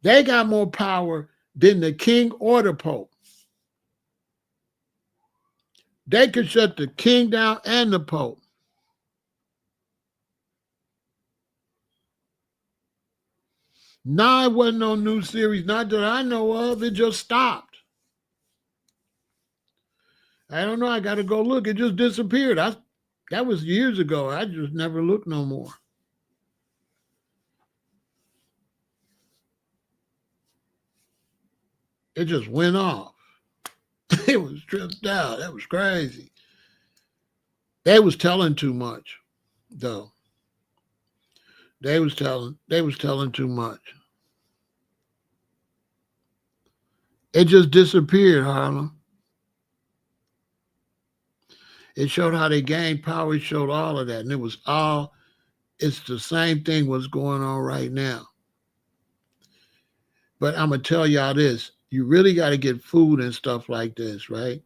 They got more power than the king or the Pope. They could shut the king down and the Pope. Nah, it wasn't no new series, not that I know of. It just stopped. I don't know. I got to go look. It just disappeared. That was years ago. I just never looked no more. It just went off. It was tripped out. That was crazy. They was telling too much, though. They was telling too much. It just disappeared, Harlem. It showed how they gained power. It showed all of that. And it's the same thing what's going on right now. But I'm going to tell y'all this. You really got to get food and stuff like this, right?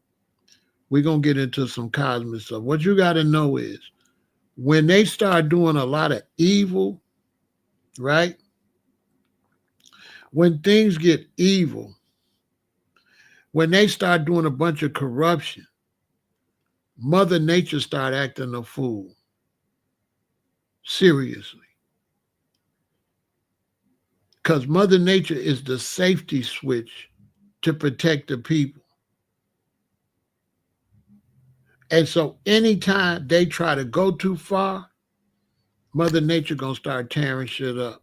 We're going to get into some cosmic stuff. What you got to know is when they start doing a lot of evil, right? When things get evil, when they start doing a bunch of corruption, Mother Nature start acting a fool. Seriously. Because Mother Nature is the safety switch to protect the people. And so anytime they try to go too far, Mother Nature gonna start tearing shit up.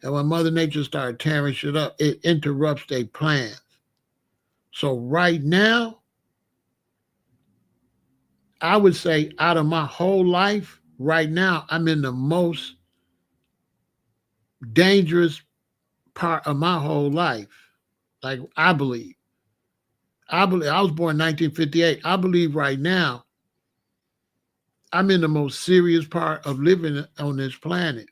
And when Mother Nature start tearing shit up, it interrupts their plans. So right now, I would say out of my whole life, right now, I'm in the most dangerous part of my whole life. Like I believe I was born in 1958. I believe right now I'm in the most serious part of living on this planet.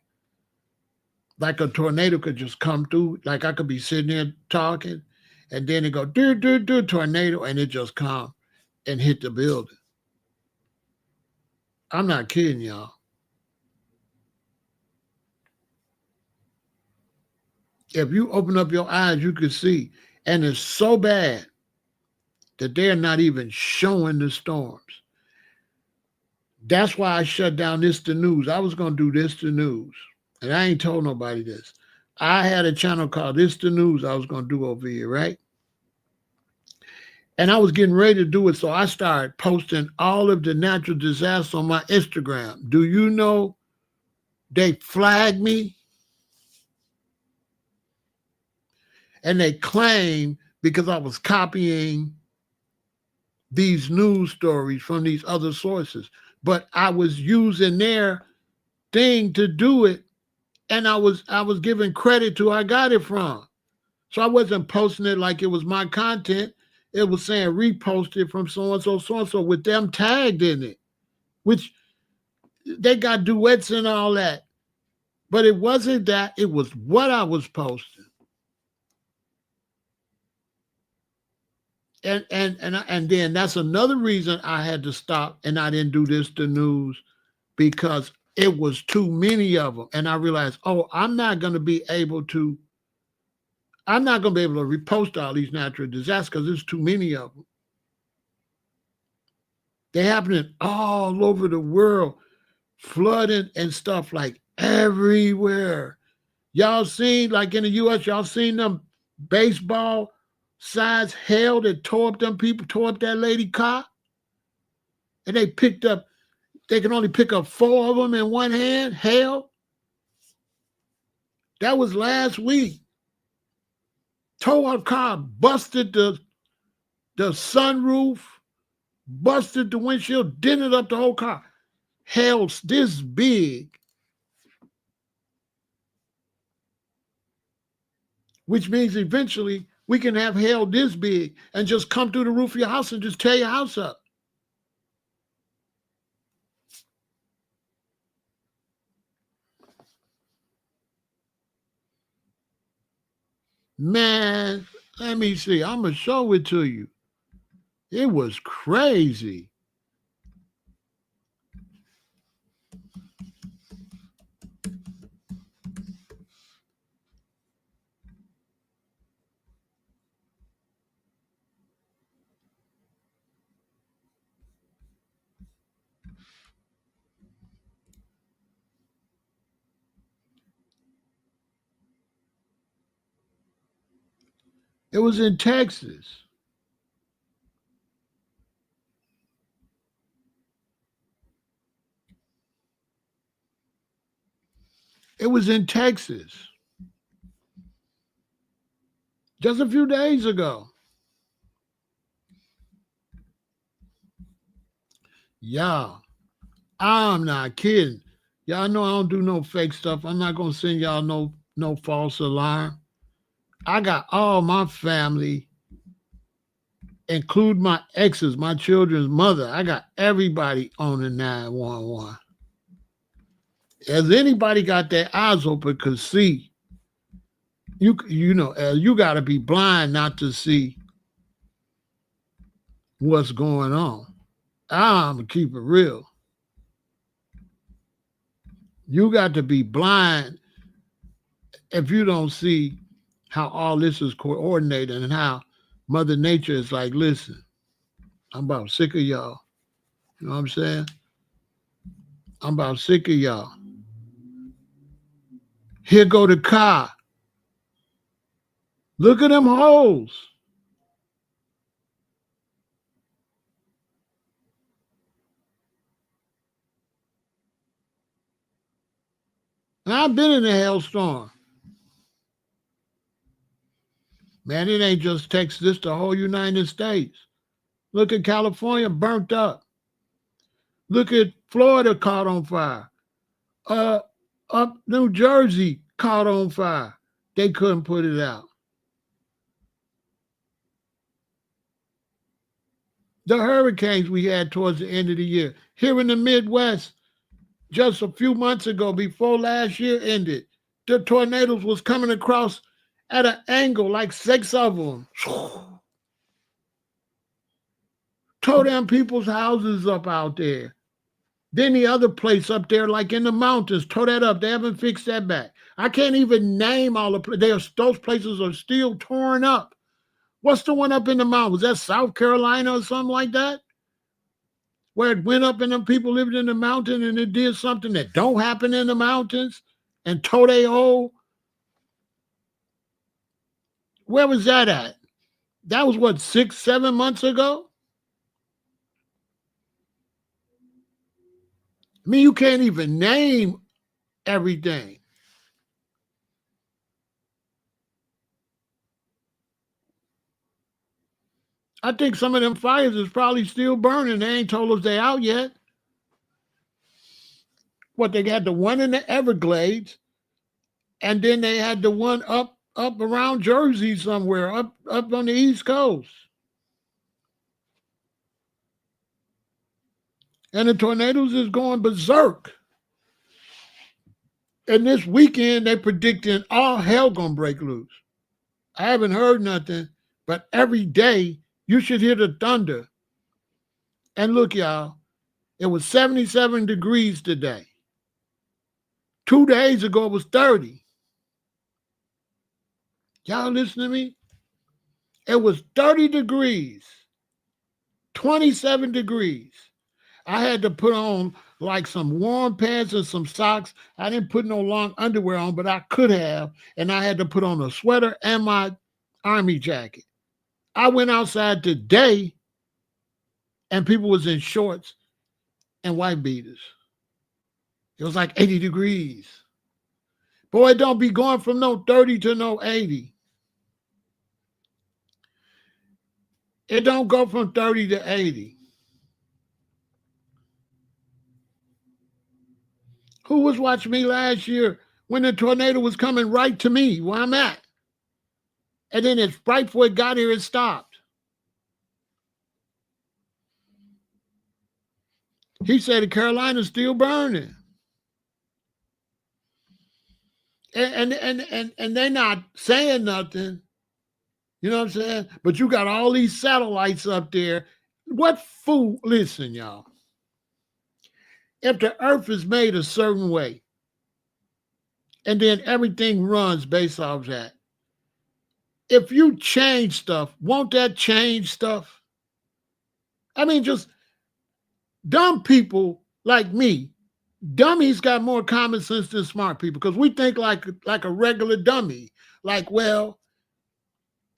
Like a tornado could just come through. Like I could be sitting there talking, and then it go do tornado, and it just come and hit the building. I'm not kidding y'all. If you open up your eyes, you can see. And it's so bad that they're not even showing the storms. That's why I shut down This the News. I was going to do This the News. And I ain't told nobody this. I had a channel called This the News I was going to do over here, right? And I was getting ready to do it. So I started posting all of the natural disasters on my Instagram. Do you know they flagged me? And they claim because I was copying these news stories from these other sources, but I was using their thing to do it, and I was giving credit to who I got it from. So I wasn't posting it like it was my content. It was saying reposted from so-and-so with them tagged in it, which they got duets and all that. But it wasn't that. It was what I was posting. And then that's another reason I had to stop and I didn't do This the News, because it was too many of them. And I realized, I'm not going to be able to repost all these natural disasters because there's too many of them. They're happening all over the world, flooding and stuff like everywhere. Y'all seen, like in the U.S., y'all seen them baseball size hail that tore up that lady car? And they can only pick up 4 of them in one hand, hail. That was last week. Tore her car, busted the sunroof, busted the windshield, dented up the whole car. Hail's this big, which means eventually We can have hell this big and just come through the roof of your house and just tear your house up. Man, let me see. I'm going to show it to you. It was crazy. It was in Texas. It was in Texas. Just a few days ago. Y'all, I'm not kidding. Y'all know I don't do no fake stuff. I'm not going to send y'all no false alarm. I got all my family, include my exes, my children's mother. I got everybody on the 911. Has anybody got their eyes open could see, you know, you got to be blind not to see what's going on. I'm going to keep it real. You got to be blind if you don't see how all this is coordinated and how Mother Nature is like, listen, I'm about sick of y'all. You know what I'm saying? I'm about sick of y'all. Here go the car. Look at them holes. And I've been in a hailstorm. Man, it ain't just Texas, it's the whole United States. Look at California burnt up. Look at Florida caught on fire. Up New Jersey caught on fire. They couldn't put it out. The hurricanes we had towards the end of the year. Here in the Midwest, just a few months ago, before last year ended, the tornadoes was coming across at an angle, like 6 of them. Tore down people's houses up out there. Then the other place up there, like in the mountains, tore that up. They haven't fixed that back. I can't even name all the places. Those places are still torn up. What's the one up in the mountains? Was that South Carolina or something like that? Where it went up and them people lived in the mountain and it did something that don't happen in the mountains and tore they hole. Where was that at? That was what, 6, 7 months ago? I mean, you can't even name everything. I think some of them fires is probably still burning. They ain't told us they out yet. What, they had the one in the Everglades, and then they had the one up around Jersey somewhere, up on the East Coast. And the tornadoes is going berserk. And this weekend, they predicting all hell gonna break loose. I haven't heard nothing, but every day you should hear the thunder. And look, y'all, it was 77 degrees today. 2 days ago, it was 30. Y'all listen to me? It was 30 degrees, 27 degrees. I had to put on like some warm pants and some socks. I didn't put no long underwear on, but I could have. And I had to put on a sweater and my army jacket. I went outside today and people was in shorts and white beaters. It was like 80 degrees. Boy, don't be going from no 30 to no 80. It don't go from 30 to 80. Who was watching me last year when the tornado was coming right to me where I'm at? And then it's right before it got here, it stopped. He said the Carolina's still burning. And they're not saying nothing. You know what I'm saying? But you got all these satellites up there. What fool? Listen, y'all. If the earth is made a certain way, and then everything runs based off that, if you change stuff, won't that change stuff? I mean, just dumb people like me, dummies got more common sense than smart people because we think like a regular dummy. Like, well,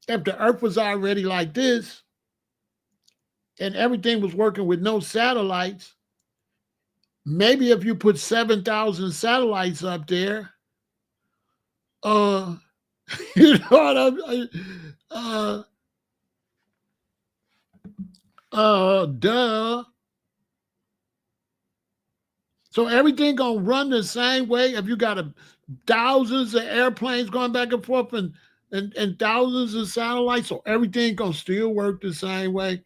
if the earth was already like this and everything was working with no satellites, maybe if you put 7,000 satellites up there, you know what duh. So everything gonna run the same way if you got thousands of airplanes going back and forth and thousands of satellites, so everything gonna still work the same way.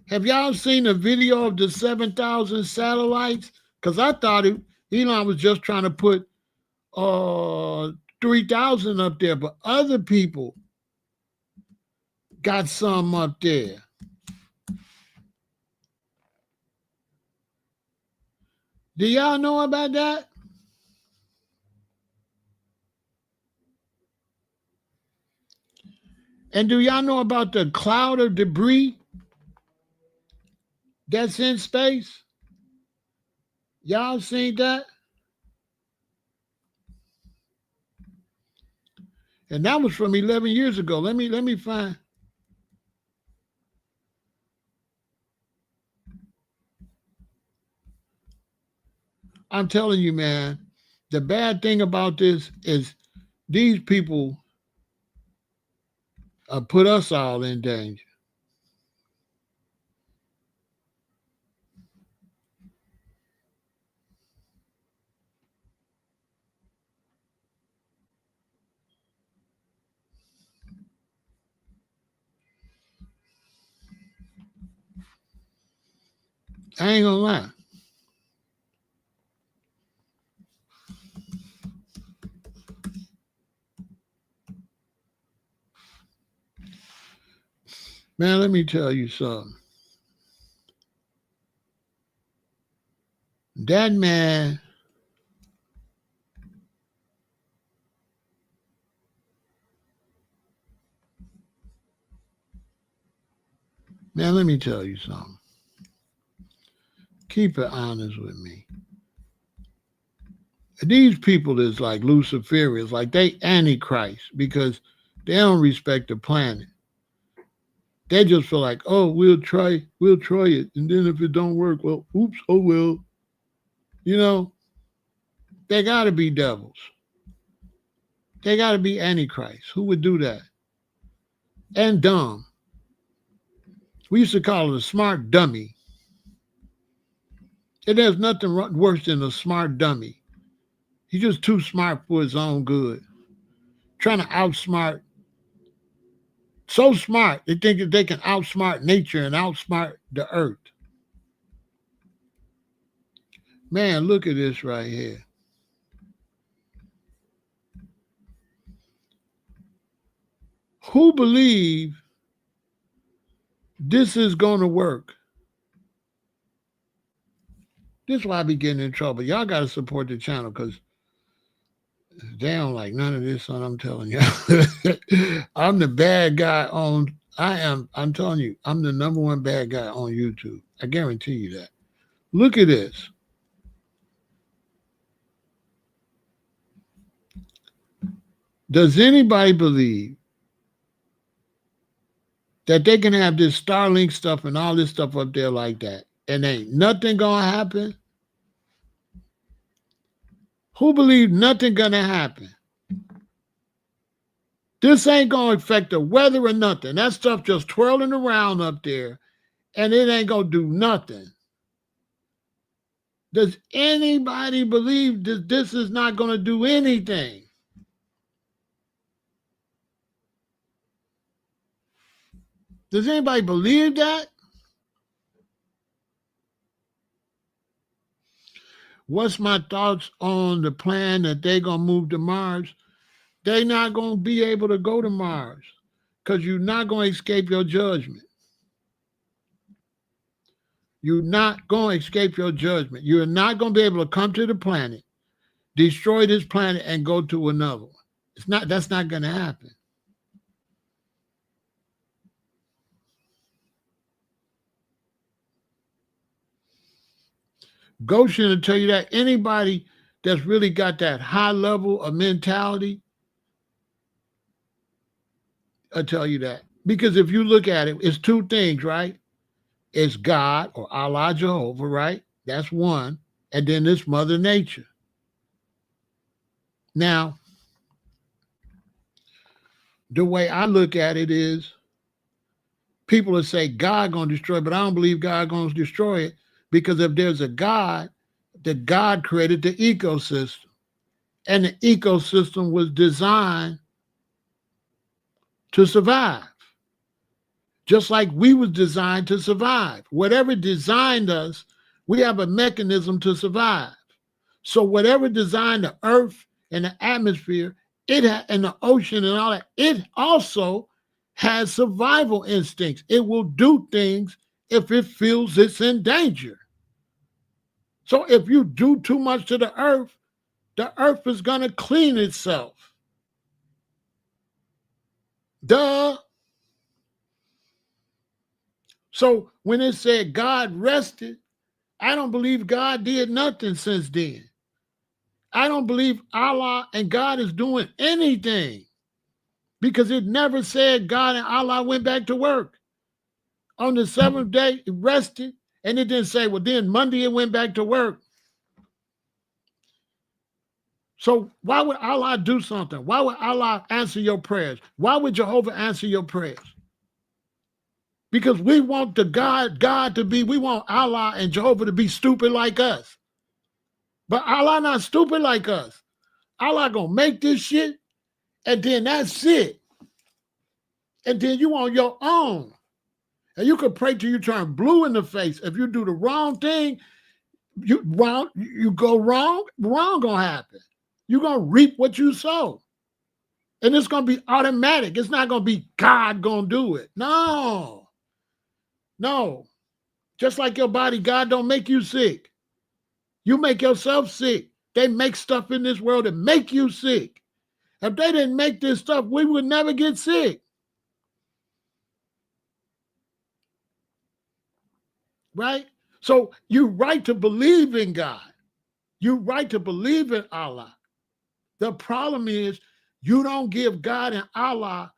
Have y'all seen a video of the 7,000 satellites? Because I thought Elon was just trying to put 3,000 up there, but other people got some up there. Do y'all know about that? And do y'all know about the cloud of debris that's in space? Y'all seen that? And that was from 11 years ago. Let me find. I'm telling you, man, the bad thing about this is these people put us all in danger. I ain't gonna lie. Man, let me tell you something. That man let me tell you something. Keep it honest with me. These people is like Luciferians, like they antichrist because they don't respect the planet. They just feel like, oh, we'll try it. And then if it don't work, well, oops, oh well. You know, they gotta be devils. They gotta be antichrist. Who would do that? And dumb. We used to call it a smart dummy. And there's nothing worse than a smart dummy. He's just too smart for his own good. Trying to outsmart. So smart, they think that they can outsmart nature and outsmart the earth. Man, look at this right here. Who believe this is going to work? This is why I be getting in trouble. Y'all got to support the channel because they don't like none of this, son. I'm telling you. I'm the bad guy I'm telling you, I'm the number one bad guy on YouTube. I guarantee you that. Look at this. Does anybody believe that they can have this Starlink stuff and all this stuff up there like that and ain't nothing gonna happen? Who believes nothing gonna happen? This ain't gonna affect the weather or nothing. That stuff just twirling around up there and it ain't gonna do nothing. Does anybody believe that this is not going to do anything? Does anybody believe that? What's my thoughts on the plan that they're going to move to Mars? They're not going to be able to go to Mars because you're not going to escape your judgment. You're not going to escape your judgment. You're not going to be able to come to the planet, destroy this planet, and go to another one. That's not going to happen. Goshen will tell you that. Anybody that's really got that high level of mentality, I'll tell you that. Because if you look at it, it's two things, right? It's God or Allah Jehovah, right? That's one. And then it's Mother Nature. Now, the way I look at it is people will say God gonna destroy it, but I don't believe God gonna destroy it, because if there's a God, the God created the ecosystem. And the ecosystem was designed to survive. Just like we was designed to survive. Whatever designed us, we have a mechanism to survive. So whatever designed the earth and the atmosphere, and the ocean and all that, it also has survival instincts. It will do things if it feels it's in danger. So if you do too much to the earth is going to clean itself. Duh. So when it said God rested, I don't believe God did nothing since then. I don't believe Allah and God is doing anything, because it never said God and Allah went back to work. On the seventh day, it rested, and it didn't say, well, then Monday it went back to work. So why would Allah do something? Why would Allah answer your prayers? Why would Jehovah answer your prayers? Because we want we want Allah and Jehovah to be stupid like us. But Allah not stupid like us. Allah gonna make this shit, and then that's it. And then you on your own. And you could pray till you turn blue in the face. If you do the wrong thing, you go wrong gonna happen. You're gonna reap what you sow. And it's gonna be automatic. It's not gonna be God gonna do it. No. Just like your body, God don't make you sick. You make yourself sick. They make stuff in this world that make you sick. If they didn't make this stuff, we would never get sick. Right? So you're right to believe in God. You're right to believe in Allah. The problem is you don't give God and Allah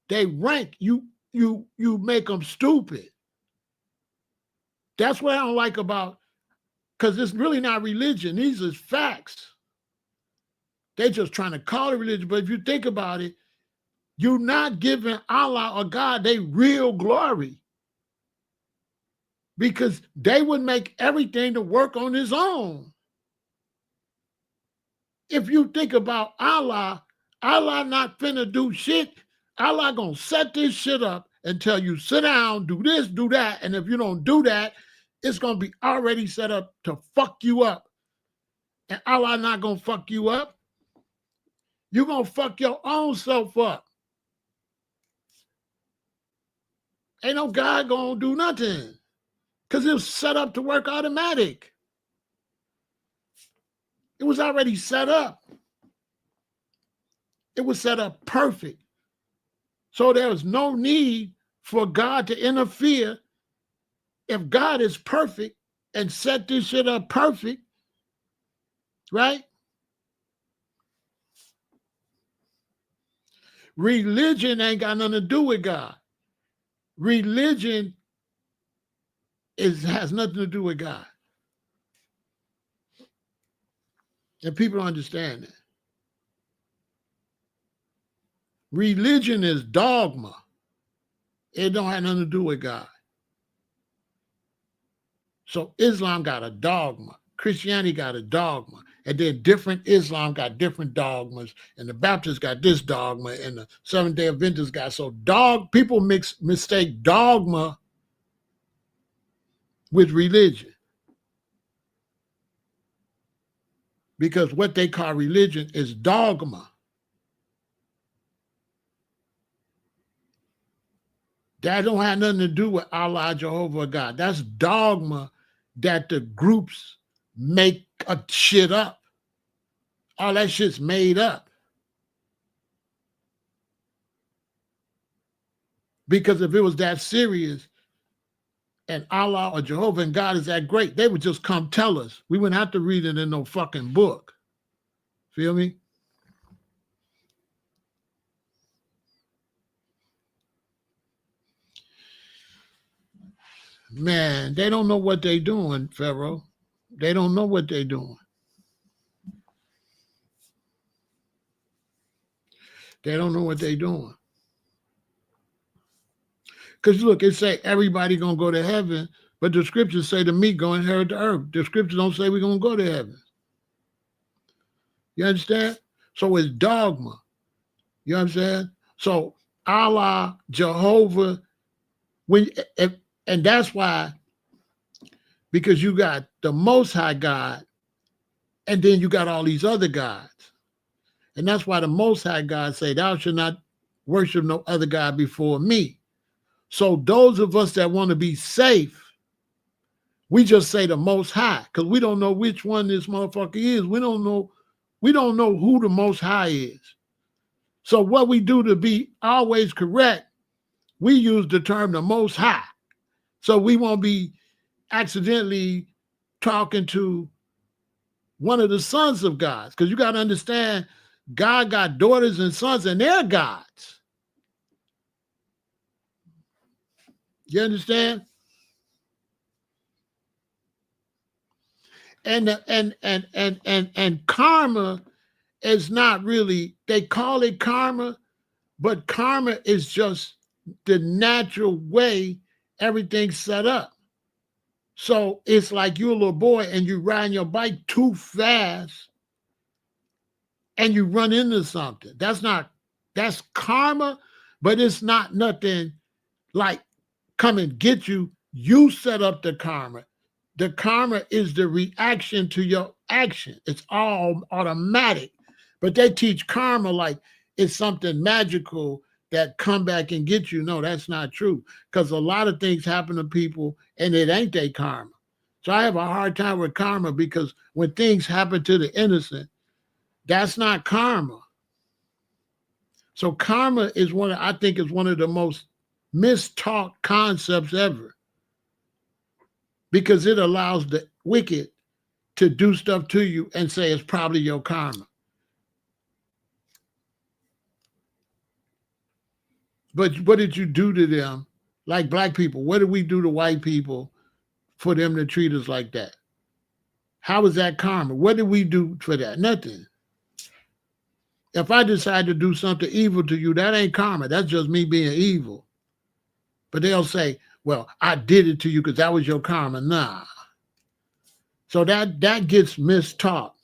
they rank. You make them stupid. That's what I don't like about, because it's really not religion. These are facts. They're just trying to call it religion. But if you think about it, you're not giving Allah or God their real glory, because they would make everything to work on his own. If you think about Allah not finna do shit. Allah gonna set this shit up and tell you, sit down, do this, do that. And if you don't do that, it's gonna be already set up to fuck you up. And Allah not gonna fuck you up. You're gonna fuck your own self up. Ain't no God gonna do nothing, because it was set up to work automatic. It was already set up. It was set up perfect. So there was no need for God to interfere. If God is perfect and set this shit up perfect, right? Religion ain't got nothing to do with God. Religion has nothing to do with God. And people don't understand that. Religion is dogma. It don't have nothing to do with God. So Islam got a dogma. Christianity got a dogma. And then different Islam got different dogmas. And the Baptists got this dogma. And the Seventh-day Adventists got. So people mistake dogma with religion. Because what they call religion is dogma. That don't have nothing to do with Allah, Jehovah, God. That's dogma that the groups make a shit up. All that shit's made up. Because if it was that serious and Allah or Jehovah and God is that great, they would just come tell us. We wouldn't have to read it in no fucking book. Feel me? Man, they don't know what they're doing, Pharaoh. They don't know what they're doing. They don't know what they're doing. Because look, it say everybody gonna go to heaven, but the scriptures say the meek gonna inherit the earth. The scriptures don't say we're gonna go to heaven. You understand? So it's dogma. You understand? So Allah, Jehovah, and that's why, because you got the Most High God, and then you got all these other gods. And that's why the Most High God say, thou shalt not worship no other God before me. So those of us that want to be safe, we just say the Most High, because we don't know which one this motherfucker is. We don't know who the Most High is. So what we do to be always correct, we use the term the Most High. So we won't be accidentally talking to one of the sons of God. Because you got to understand, God got daughters and sons, and they're gods. You understand? And karma is not really, they call it karma, but karma is just the natural way everything's set up. So it's like you're a little boy and you riding your bike too fast and you run into something. That's karma, but it's not nothing like come and get you. You set up the karma. The karma is the reaction to your action. It's all automatic. But they teach karma like it's something magical that come back and get you. No, that's not true. Because a lot of things happen to people and it ain't their karma. So I have a hard time with karma because when things happen to the innocent, that's not karma. So karma is I think is one of the most mistaught concepts ever. Because it allows the wicked to do stuff to you and say it's probably your karma. But what did you do to them? Like black people, what did we do to white people for them to treat us like that? How is that karma? What did we do for that? Nothing. If I decide to do something evil to you, that ain't karma. That's just me being evil. But they'll say, well, I did it to you because that was your karma. Nah. So that gets mistaught.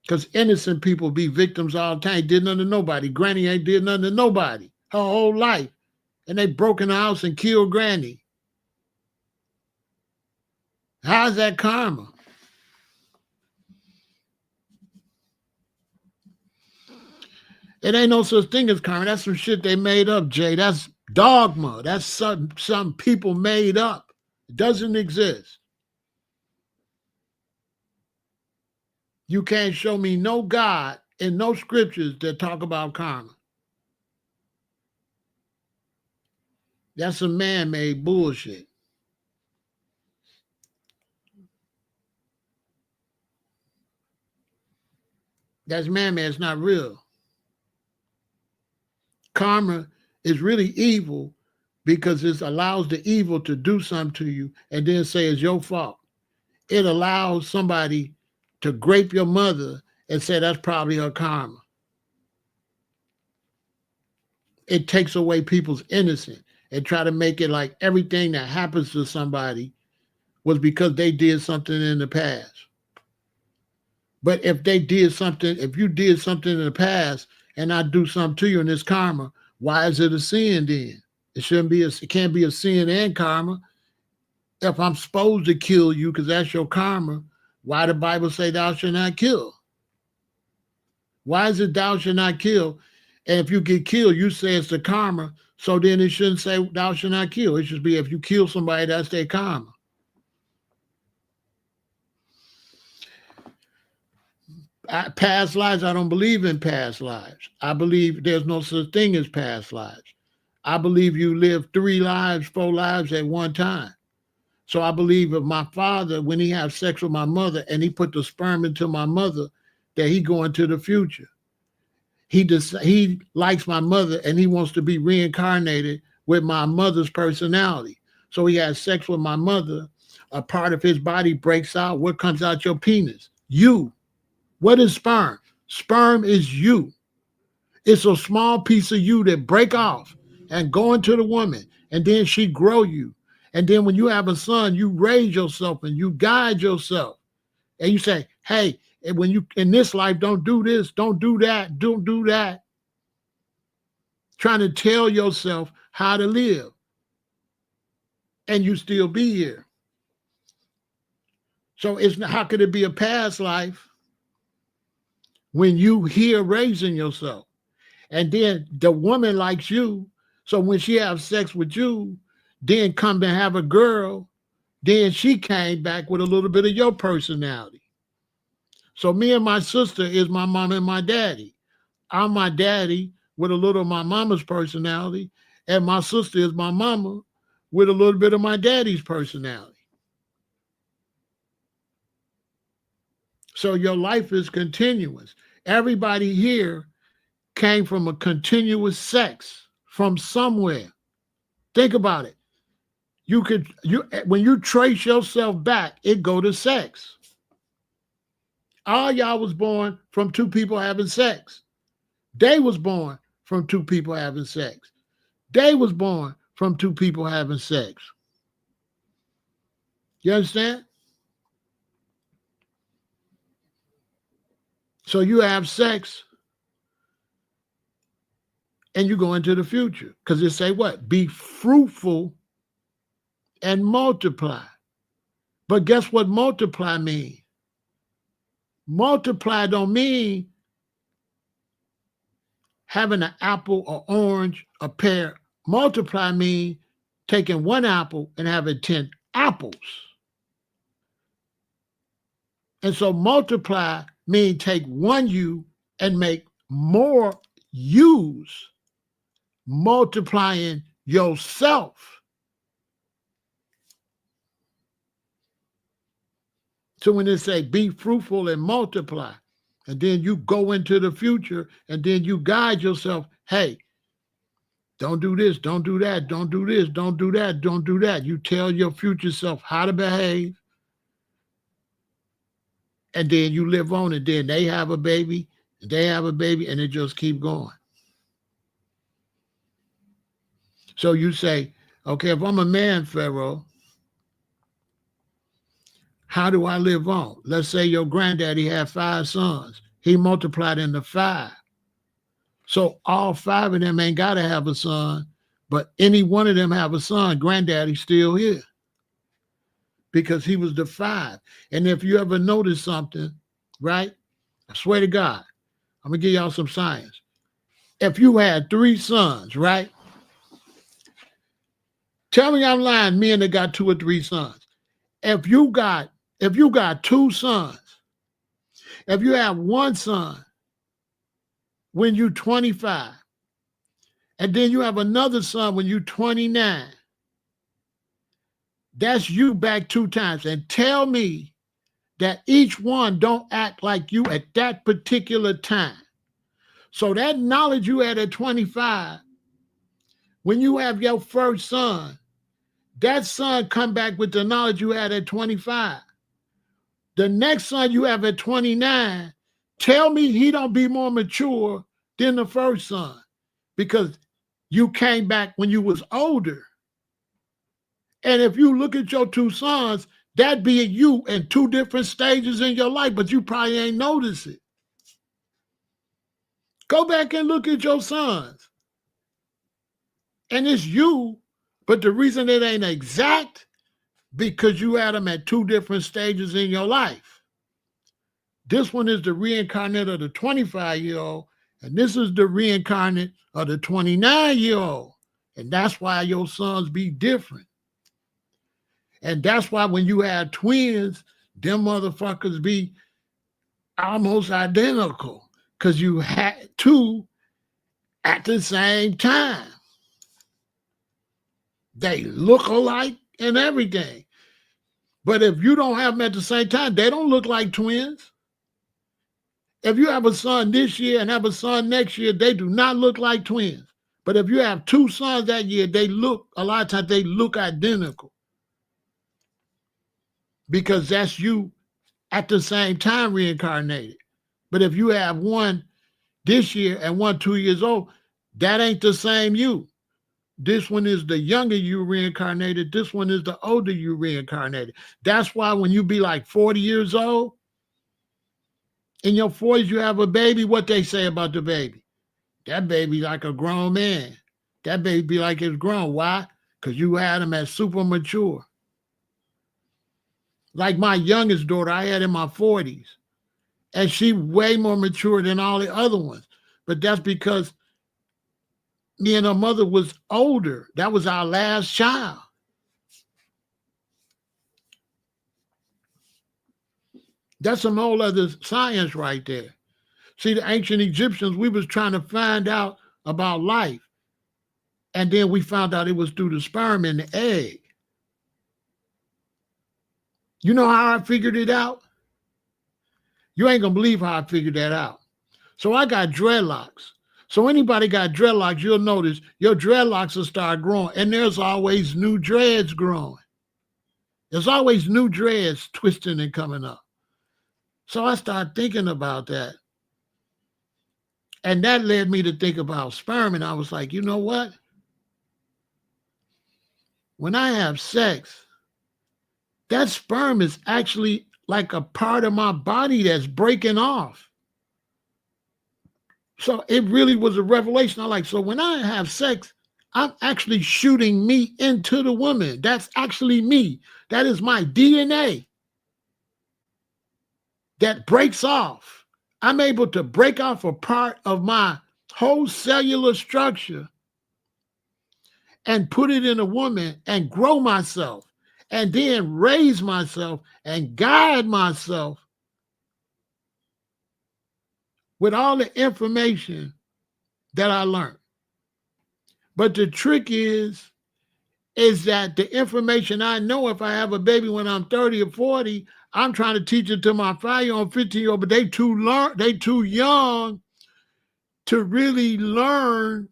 Because innocent people be victims all the time. Did nothing to nobody. Granny ain't did nothing to nobody her whole life. And they broke in the house and killed Granny. How's that karma? It ain't no such thing as karma. That's some shit they made up, Jay. That's dogma. That's some people made up. It doesn't exist. You can't show me no God in no scriptures that talk about karma. That's some man-made bullshit. That's man-made. It's not real. Karma is really evil because it allows the evil to do something to you and then say it's your fault. It allows somebody to grape your mother and say that's probably her karma. It takes away people's innocence. and try to make it like everything that happens to somebody was because they did something in the past. But if you did something in the past and I do something to you and it's karma, why is it a sin then? It can't be a sin and karma. If I'm supposed to kill you because that's your karma, why the Bible say thou shalt not kill? Why is it thou shalt not kill? And if you get killed, you say it's the karma. So then it shouldn't say thou shalt not kill. It should be if you kill somebody, that's their karma. Past lives, I don't believe in past lives. I believe there's no such thing as past lives. I believe you live 3 lives, 4 lives at one time. So I believe if my father, when he had sex with my mother and he put the sperm into my mother, that he go into the future. He likes my mother and he wants to be reincarnated with my mother's personality. So he has sex with my mother. A part of his body breaks out. What comes out your penis? You. What is sperm? Sperm is you. It's a small piece of you that break off and go into the woman, and then she grow you. And then when you have a son, you raise yourself and you guide yourself. And you say, hey, when you in this life, don't do this, don't do that, don't do that. Trying to tell yourself how to live. And you still be here. So how could it be a past life when you here raising yourself? And then the woman likes you. So when she have sex with you, then come to have a girl, then she came back with a little bit of your personality. So me and my sister is my mom and my daddy. I'm my daddy with a little of my mama's personality, and my sister is my mama with a little bit of my daddy's personality. So your life is continuous. Everybody here came from a continuous sex from somewhere. Think about it. When you trace yourself back, it go to sex. All y'all was born from 2 people having sex. They was born from 2 people having sex. They was born from 2 people having sex. You understand? So you have sex and you go into the future. Because it say what? Be fruitful and multiply. But guess what multiply means? Multiply don't mean having an apple, or orange, a pear. Multiply means taking 1 apple and having 10 apples. And so multiply means take 1 you and make more yous, multiplying yourself. So when they say be fruitful and multiply, and then you go into the future and then you guide yourself, hey, don't do this, don't do that, don't do this, don't do that, don't do that. You tell your future self how to behave, and then you live on it. Then they have a baby, and it just keep going. So you say, okay, if I'm a man, Pharaoh, how do I live on? Let's say your granddaddy had 5 sons. He multiplied into 5. So all 5 of them ain't got to have a son, but any one of them have a son, granddaddy's still here because he was the 5. And if you ever notice something, right? I swear to God, I'm going to give y'all some science. If you had 3 sons, right? Tell me I'm lying, men that got 2 or 3 sons. If you got 2 sons, if you have 1 son when you're 25, and then you have another son when you're 29, that's you back 2 times. And tell me that each one don't act like you at that particular time. So that knowledge you had at 25, when you have your first son, that son come back with the knowledge you had at 25. The next son you have at 29, tell me he don't be more mature than the first son, because you came back when you was older. And if you look at your two sons, that being you in two different stages in your life, but you probably ain't noticed it. Go back and look at your sons. And it's you, but the reason it ain't exact, because you had them at two different stages in your life. This one is the reincarnate of the 25-year-old, and this is the reincarnate of the 29-year-old. And that's why your sons be different. And that's why when you have twins, them motherfuckers be almost identical, because you had two at the same time. They look alike and everything. But if you don't have them at the same time, they don't look like twins. If you have a son this year and have a son next year, they do not look like twins. But if you have two sons that year, a lot of times they look identical. Because that's you at the same time reincarnated. But if you have one this year and one 2 years old, that ain't the same you. This one is the younger you reincarnated. This one is the older you reincarnated. That's why when you be like 40 years old, in your 40s, you have a baby, what they say about the baby? That baby like a grown man. That baby be like it's grown. Why? Because you had him as super mature. Like my youngest daughter, I had in my 40s. And she way more mature than all the other ones. But that's because me and her mother was older. That was our last child. That's some whole other science right there. See, the ancient Egyptians, we was trying to find out about life. And then we found out it was through the sperm and the egg. You know how I figured it out? You ain't gonna believe how I figured that out. So I got dreadlocks. So anybody got dreadlocks, you'll notice your dreadlocks will start growing. And there's always new dreads growing. There's always new dreads twisting and coming up. So I started thinking about that. And that led me to think about sperm. And I was like, you know what? When I have sex, that sperm is actually like a part of my body that's breaking off. So it really was a revelation. I like, so when I have sex, I'm actually shooting me into the woman. That's actually me. That is my DNA that breaks off. I'm able to break off a part of my whole cellular structure and put it in a woman and grow myself and then raise myself and guide myself with all the information that I learned. But the trick is that the information I know, if I have a baby when I'm 30 or 40, I'm trying to teach it to my 5-year-old, 15-year-old, but they too young to really learn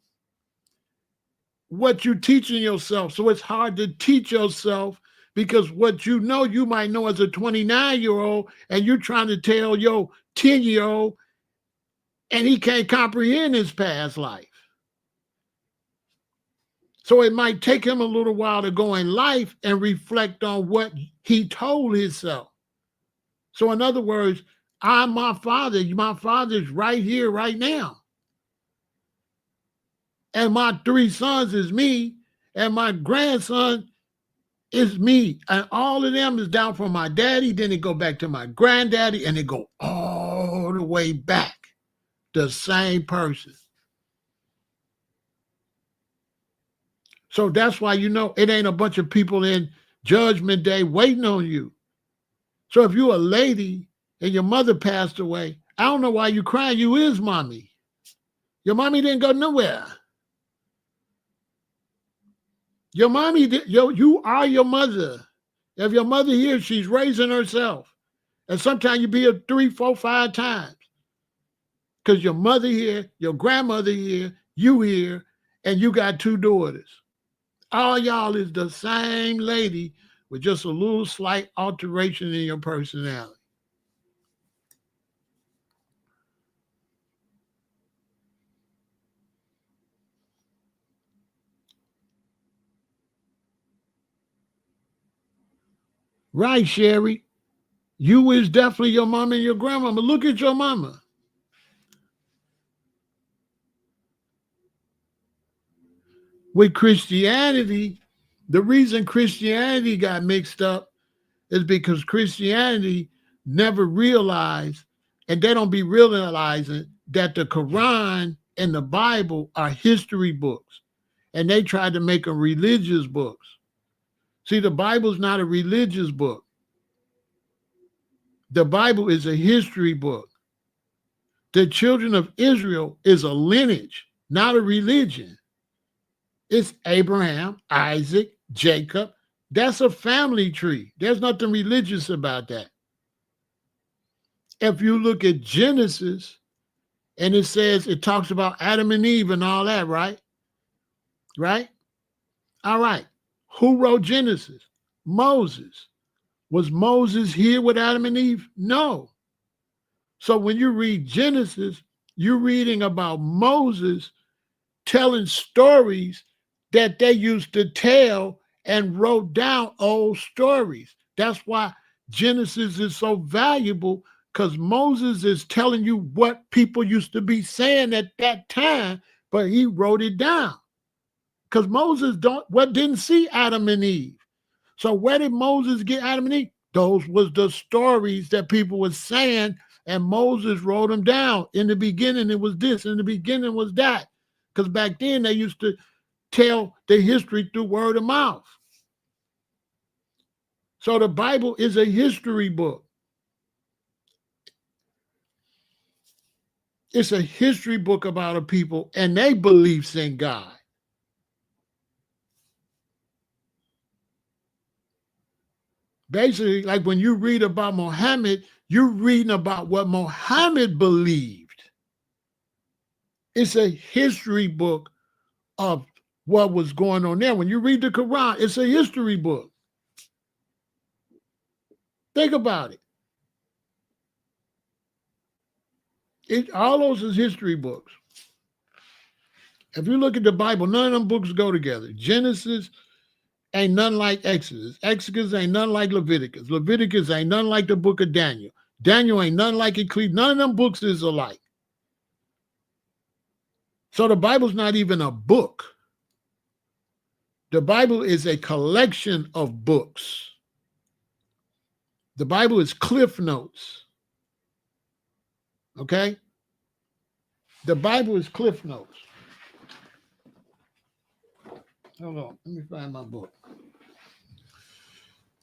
what you're teaching yourself. So it's hard to teach yourself because what you know, you might know as a 29-year-old, and you're trying to tell your 10-year-old, and he can't comprehend his past life. So it might take him a little while to go in life and reflect on what he told himself. So in other words, I'm my father. My father's right here, right now. And my 3 sons is me, and my grandson is me. And all of them is down from my daddy, then it go back to my granddaddy, and it go all the way back. The same person. So that's why, you know, it ain't a bunch of people in Judgment Day waiting on you. So if you're a lady and your mother passed away, I don't know why you crying. You is mommy. Your mommy didn't go nowhere. Your mommy, you are your mother. If your mother here, she's raising herself. And sometimes you be here 3, 4, 5 times. Because your mother here, your grandmother here, you here, and you got 2 daughters. All y'all is the same lady with just a little slight alteration in your personality. Right, Sherry. You is definitely your mama and your grandmama. Look at your mama. With Christianity, the reason Christianity got mixed up is because Christianity never realized, and they don't be realizing that the Quran and the Bible are history books, and they tried to make them religious books. See, the Bible's not a religious book. The Bible is a history book. The children of Israel is a lineage, not a religion. It's Abraham, Isaac, Jacob. That's a family tree. There's nothing religious about that. If you look at Genesis, and it says, it talks about Adam and Eve and all that, right? Right? All right. Who wrote Genesis? Moses. Was Moses here with Adam and Eve? No. So when you read Genesis, you're reading about Moses telling stories that they used to tell and wrote down old stories. That's why Genesis is so valuable, because Moses is telling you what people used to be saying at that time, but he wrote it down. Because Moses didn't see Adam and Eve. So where did Moses get Adam and Eve? Those was the stories that people were saying, and Moses wrote them down. In the beginning, it was this. In the beginning was that. Because back then, they used to tell the history through word of mouth. So the Bible is a history book. It's a history book about a people and their beliefs in God. Basically, like when you read about Muhammad, you're reading about what Muhammad believed. It's a history book of what was going on there. When you read the Quran, it's a history book. Think about it. All those is history books. If you look at the Bible, none of them books go together. Genesis ain't none like Exodus. Exodus ain't none like Leviticus. Leviticus ain't none like the book of Daniel. Daniel ain't none like Ecclesiastes. None of them books is alike. So the Bible's not even a book. The Bible is a collection of books. The Bible is cliff notes. Okay? The Bible is cliff notes. Hold on, let me find my book.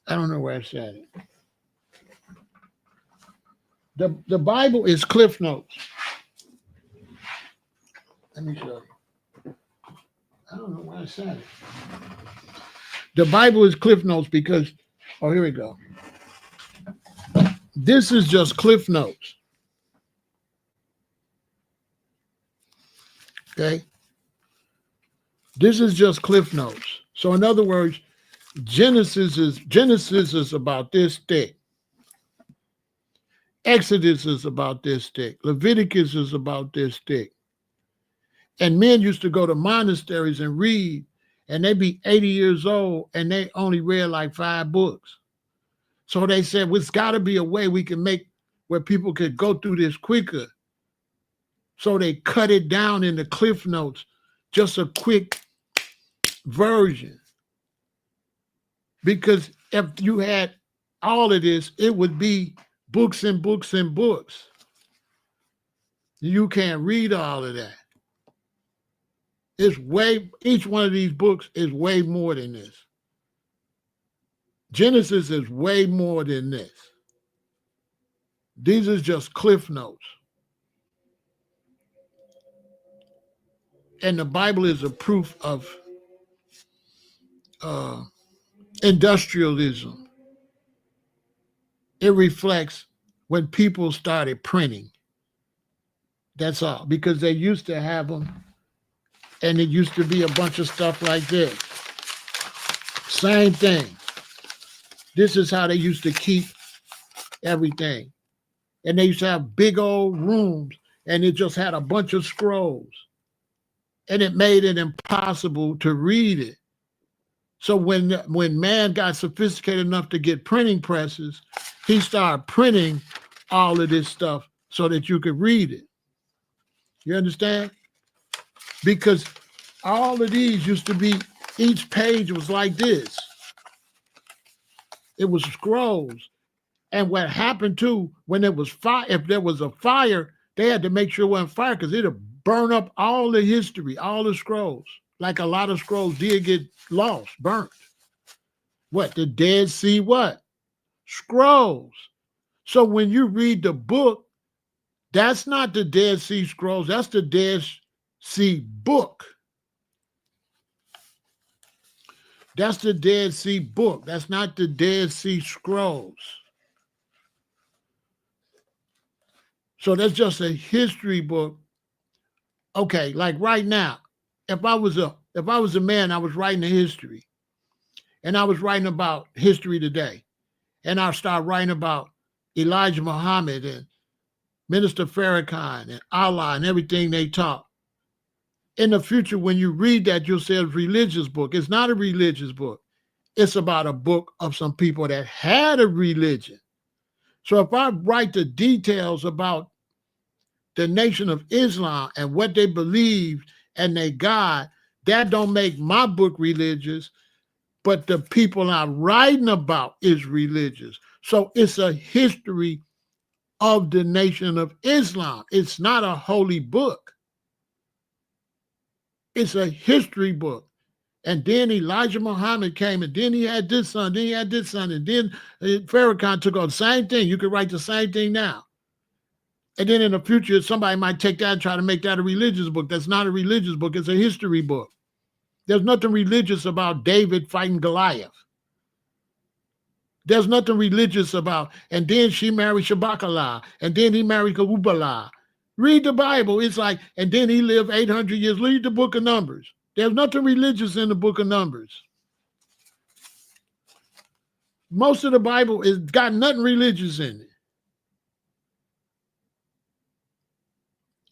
I don't know where I said it. The Bible is cliff notes. Let me show you. I don't know where I said it. The Bible is cliff notes because, oh, here we go. This is just cliff notes. Okay? This is just cliff notes. So in other words, Genesis is about this thick. Exodus is about this thick. Leviticus is about this thick. And men used to go to monasteries and read, and they'd be 80 years old, and they only read like 5 books. So they said, well, it's got to be a way we can make where people could go through this quicker. So they cut it down in the cliff notes, just a quick version. Because if you had all of this, it would be books and books and books. You can't read all of that. Each one of these books is way more than this. Genesis is way more than this. These are just cliff notes. And the Bible is a proof of industrialism. It reflects when people started printing. That's all. Because they used to have them, and it used to be a bunch of stuff like this. Same thing. This is how they used to keep everything. And they used to have big old rooms, and it just had a bunch of scrolls. And it made it impossible to read it. So when man got sophisticated enough to get printing presses, he started printing all of this stuff so that you could read it. You understand? Because all of these used to be, each page was like this. It was scrolls. And what happened too, when there was fire, if there was a fire, they had to make sure it wasn't fire because it'd burn up all the history, all the scrolls. Like a lot of scrolls did get lost, burnt. What? The Dead Sea what? Scrolls. So when you read the book, that's not the Dead Sea Scrolls, that's the Dead Sea book. That's the Dead Sea book. That's not the Dead Sea Scrolls. So that's just a history book. Okay, like right now, if I was a man, I was writing a history, and I was writing about history today, and I start writing about Elijah Muhammad and Minister Farrakhan and Allah and everything they taught. In the future, when you read that, you'll say it's a religious book. It's not a religious book. It's about a book of some people that had a religion. So if I write the details about the Nation of Islam and what they believe and their God, that don't make my book religious, but the people I'm writing about is religious. So it's a history of the Nation of Islam. It's not a holy book. It's a history book. And then Elijah Muhammad came, and then he had this son, then he had this son, and then Farrakhan took on the same thing. You could write the same thing now. And then in the future, somebody might take that and try to make that a religious book. That's not a religious book. It's a history book. There's nothing religious about David fighting Goliath. There's nothing religious about, and then she married Shabakalah, and then he married Kawubalah. Read the Bible. It's like, and then he lived 800 years. Read the book of Numbers. There's nothing religious in the book of Numbers. Most of the Bible is got nothing religious in it.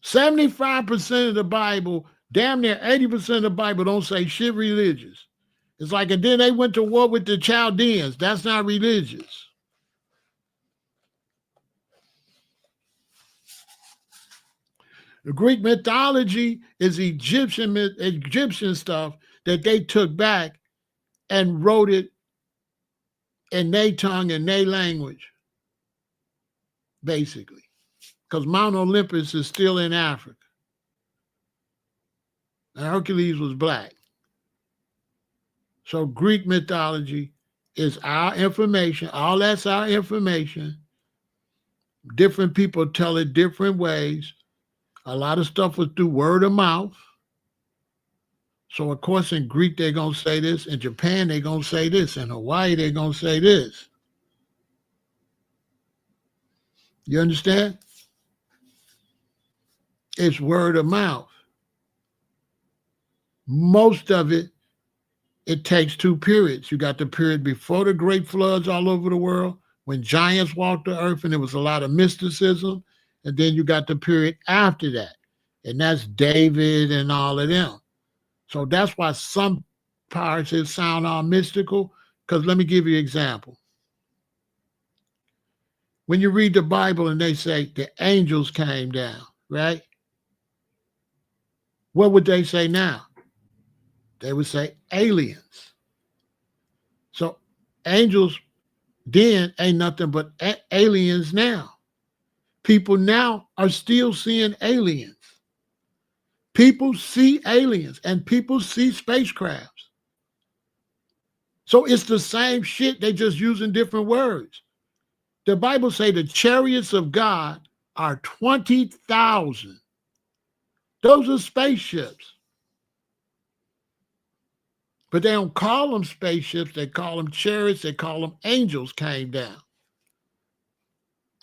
75% of the Bible, damn near 80% of the Bible don't say shit religious. It's like, and then they went to war with the Chaldeans. That's not religious. The Greek mythology is Egyptian stuff that they took back and wrote it in their tongue and their language, basically. Because Mount Olympus is still in Africa. And Hercules was black. So Greek mythology is our information. All that's our information. Different people tell it different ways. A lot of stuff was through word of mouth. So, of course, in Greek, they're going to say this. In Japan, they're going to say this. In Hawaii, they're going to say this. You understand? It's word of mouth. Most of it, it takes two periods. You got the period before the great floods all over the world, when giants walked the earth and there was a lot of mysticism. And then you got the period after that. And that's David and all of them. So that's why some parts sound all mystical. Because let me give you an example. When you read the Bible and they say the angels came down, right? What would they say now? They would say aliens. So angels then ain't nothing but aliens now. People now are still seeing aliens. People see aliens and people see spacecrafts. So it's the same shit. They just using different words. The Bible say the chariots of God are 20,000. Those are spaceships. But they don't call them spaceships. They call them chariots. They call them angels came down.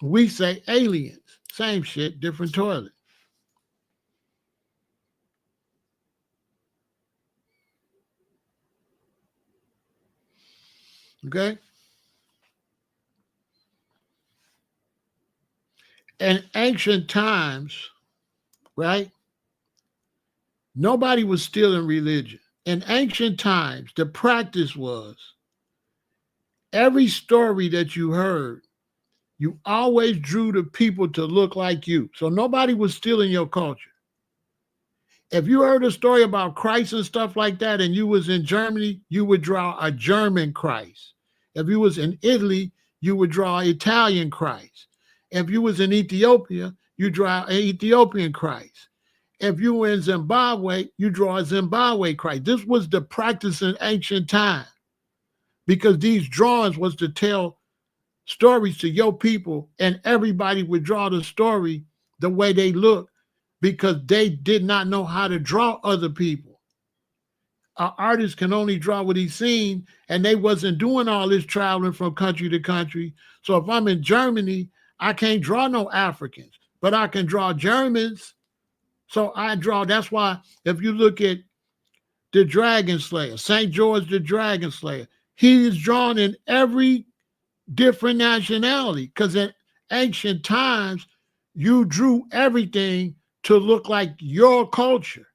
We say aliens. Same shit, different toilet. Okay? In ancient times, right? Nobody was stealing religion. in ancient times, the practice was every story that you heard, you always drew the people to look like you. So nobody was stealing your culture. If you heard a story about Christ and stuff like that, and you was in Germany, you would draw a German Christ. If you was in Italy, you would draw an Italian Christ. If you was in Ethiopia, you draw an Ethiopian Christ. If you were in Zimbabwe, you draw a Zimbabwe Christ. This was the practice in ancient time, because these drawings was to tell stories to your people, and everybody would draw the story the way they look, because they did not know how to draw other people. An artist can only draw what he's seen, and they wasn't doing all this traveling from country to country. So if I'm in Germany, I can't draw no Africans, but I can draw Germans. So I draw, that's why if you look at the Dragon Slayer, St. George the Dragon Slayer, he is drawn in every different nationality, because in ancient times, you drew everything to look like your culture.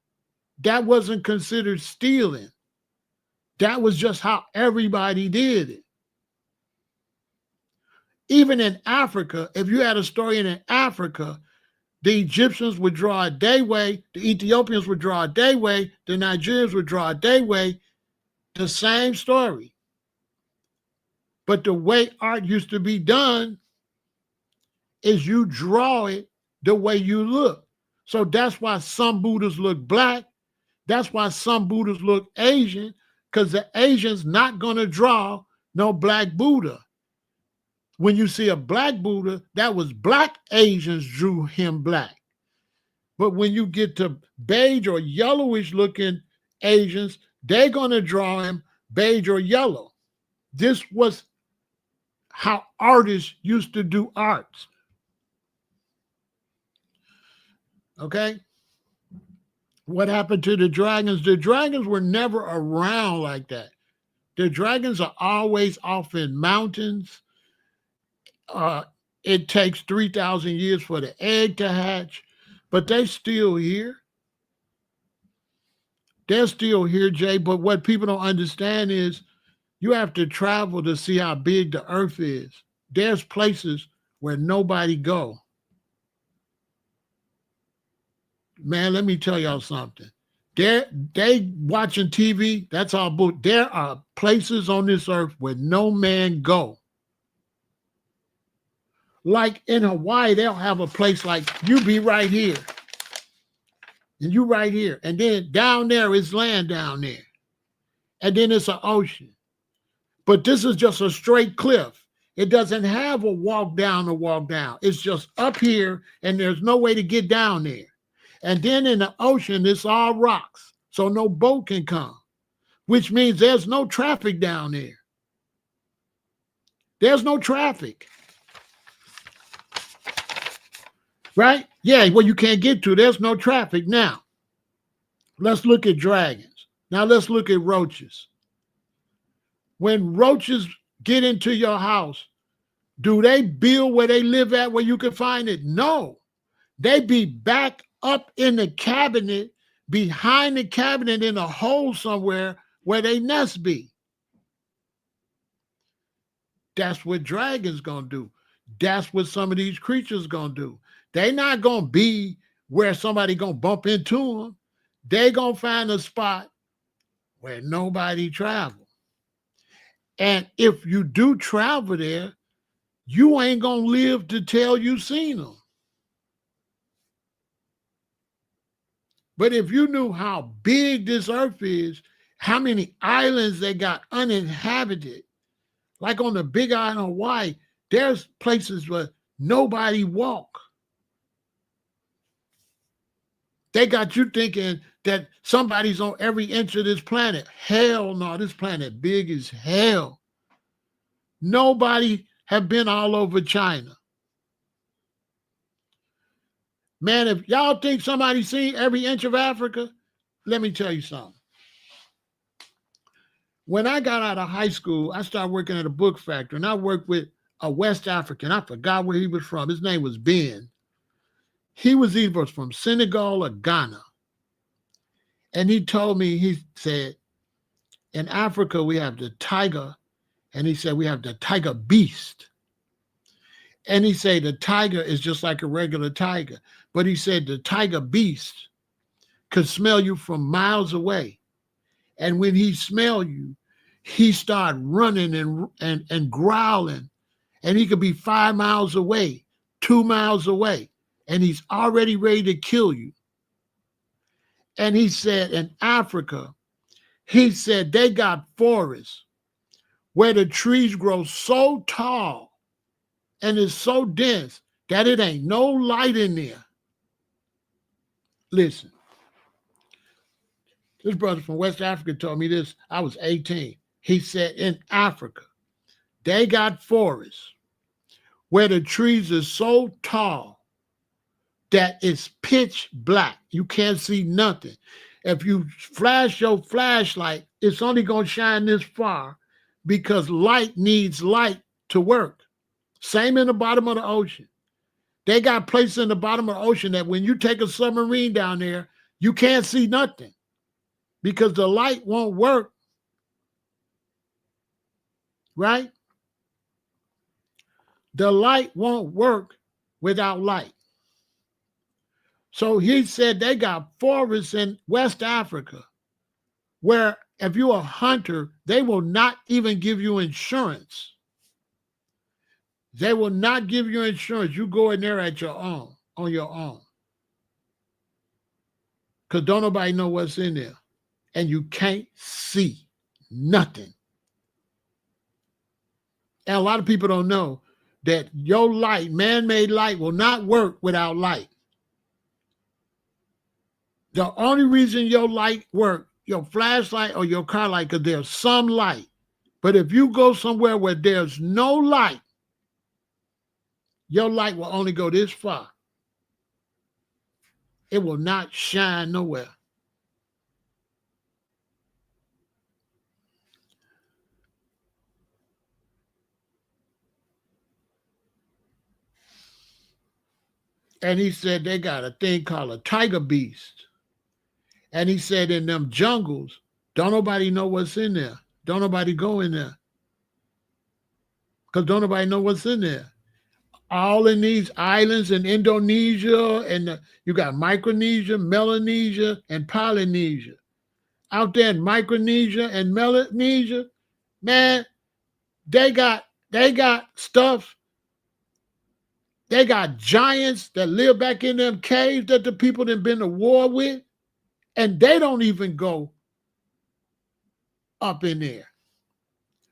That wasn't considered stealing. That was just how everybody did it. Even in Africa, if you had a story in Africa, the Egyptians would draw it their way, the Ethiopians would draw it their way, the Nigerians would draw it their way, the same story. But the way art used to be done is you draw it the way you look. So that's why some Buddhas look black. That's why some Buddhas look Asian, because the Asian's not going to draw no black Buddha. When you see a black Buddha, that was black Asians drew him black. But when you get to beige or yellowish looking Asians, they're going to draw him beige or yellow. This was how artists used to do arts. Okay? What happened to the dragons? The dragons were never around like that. The dragons are always off in mountains. It takes 3,000 years for the egg to hatch, but they still here. They're still here, Jay, but what people don't understand is you have to travel to see how big the earth is. There's places where nobody go. Man, let me tell y'all something. They watching TV, that's all book. There are places on this earth where no man go. Like in Hawaii, they'll have a place like you be right here. And you right here. And then down there is land down there. And then it's an ocean. But this is just a straight cliff. It doesn't have a walk down or walk down. It's just up here and there's no way to get down there. And then in the ocean, it's all rocks. So no boat can come, which means there's no traffic down there. There's no traffic. Right? Yeah, well, you can't get to. There's no traffic. Now, let's look at dragons. Now, let's look at roaches. When roaches get into your house, do they build where they live at where you can find it? No. They be back up in the cabinet, behind the cabinet in a hole somewhere where they nest be. That's what dragons gonna do. That's what some of these creatures gonna do. They not gonna be where somebody gonna bump into them. They gonna find a spot where nobody travel. And if you do travel there, you ain't gonna live to tell you seen them. But if you knew how big this earth is, how many islands they got uninhabited, like on the big island of Hawaii, there's places where nobody walk. They got you thinking that somebody's on every inch of this planet. Hell no, this planet big as hell. Nobody have been all over China. Man, if y'all think somebody seen every inch of Africa, let me tell you something. When I got out of high school, I started working at a book factory, and I worked with a West African. I forgot where he was from. His name was Ben. He was either from Senegal or Ghana. And he told me, he said, In Africa, we have the tiger, and he said we have the tiger beast. And he said the tiger is just like a regular tiger. But he said the tiger beast could smell you from miles away. And when he smell you, he start running and growling. And he could be 5 miles away, 2 miles away, and he's already ready to kill you. And he said in Africa, he said they got forests where the trees grow so tall and it's so dense that it ain't no light in there. Listen, this brother from West Africa told me this. I was 18. He said in Africa, they got forests where the trees are so tall that it's pitch black. You can't see nothing. If you flash your flashlight, it's only going to shine this far because light needs light to work. Same in the bottom of the ocean. They got places in the bottom of the ocean that when you take a submarine down there, you can't see nothing because the light won't work, right? The light won't work without light. So he said they got forests in West Africa where if you're a hunter, they will not even give you insurance. They will not give you insurance. You go in there at your own, on your own. Because don't nobody know what's in there. And you can't see nothing. And a lot of people don't know that your light, man-made light, will not work without light. The only reason your light work, your flashlight or your car light, because there's some light. But if you go somewhere where there's no light, your light will only go this far. It will not shine nowhere. And he said they got a thing called a tiger beast. And he said in them jungles, don't nobody know what's in there. Don't nobody go in there. Because don't nobody know what's in there. All in these islands in Indonesia, and you got Micronesia, Melanesia, and Polynesia. Out there in Micronesia and Melanesia, man, they got stuff. They got giants that live back in them caves that the people that been to war with, and they don't even go up in there.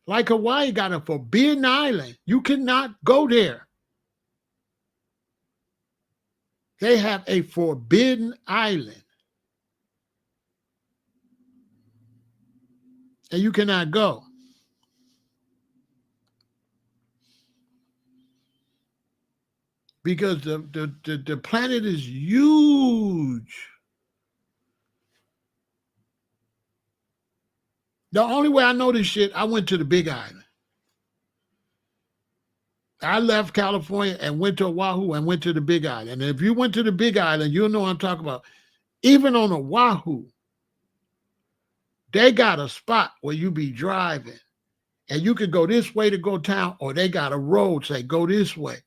Like Hawaii got a forbidden island. You cannot go there. They have a forbidden island. And you cannot go. Because the planet is huge. The only way I know this shit, I went to the Big Island. I left California and went to Oahu and went to the Big Island. And if you went to the Big Island, you'll know what I'm talking about. Even on Oahu, they got a spot where you be driving and you could go this way to go town, or they got a road say go this way.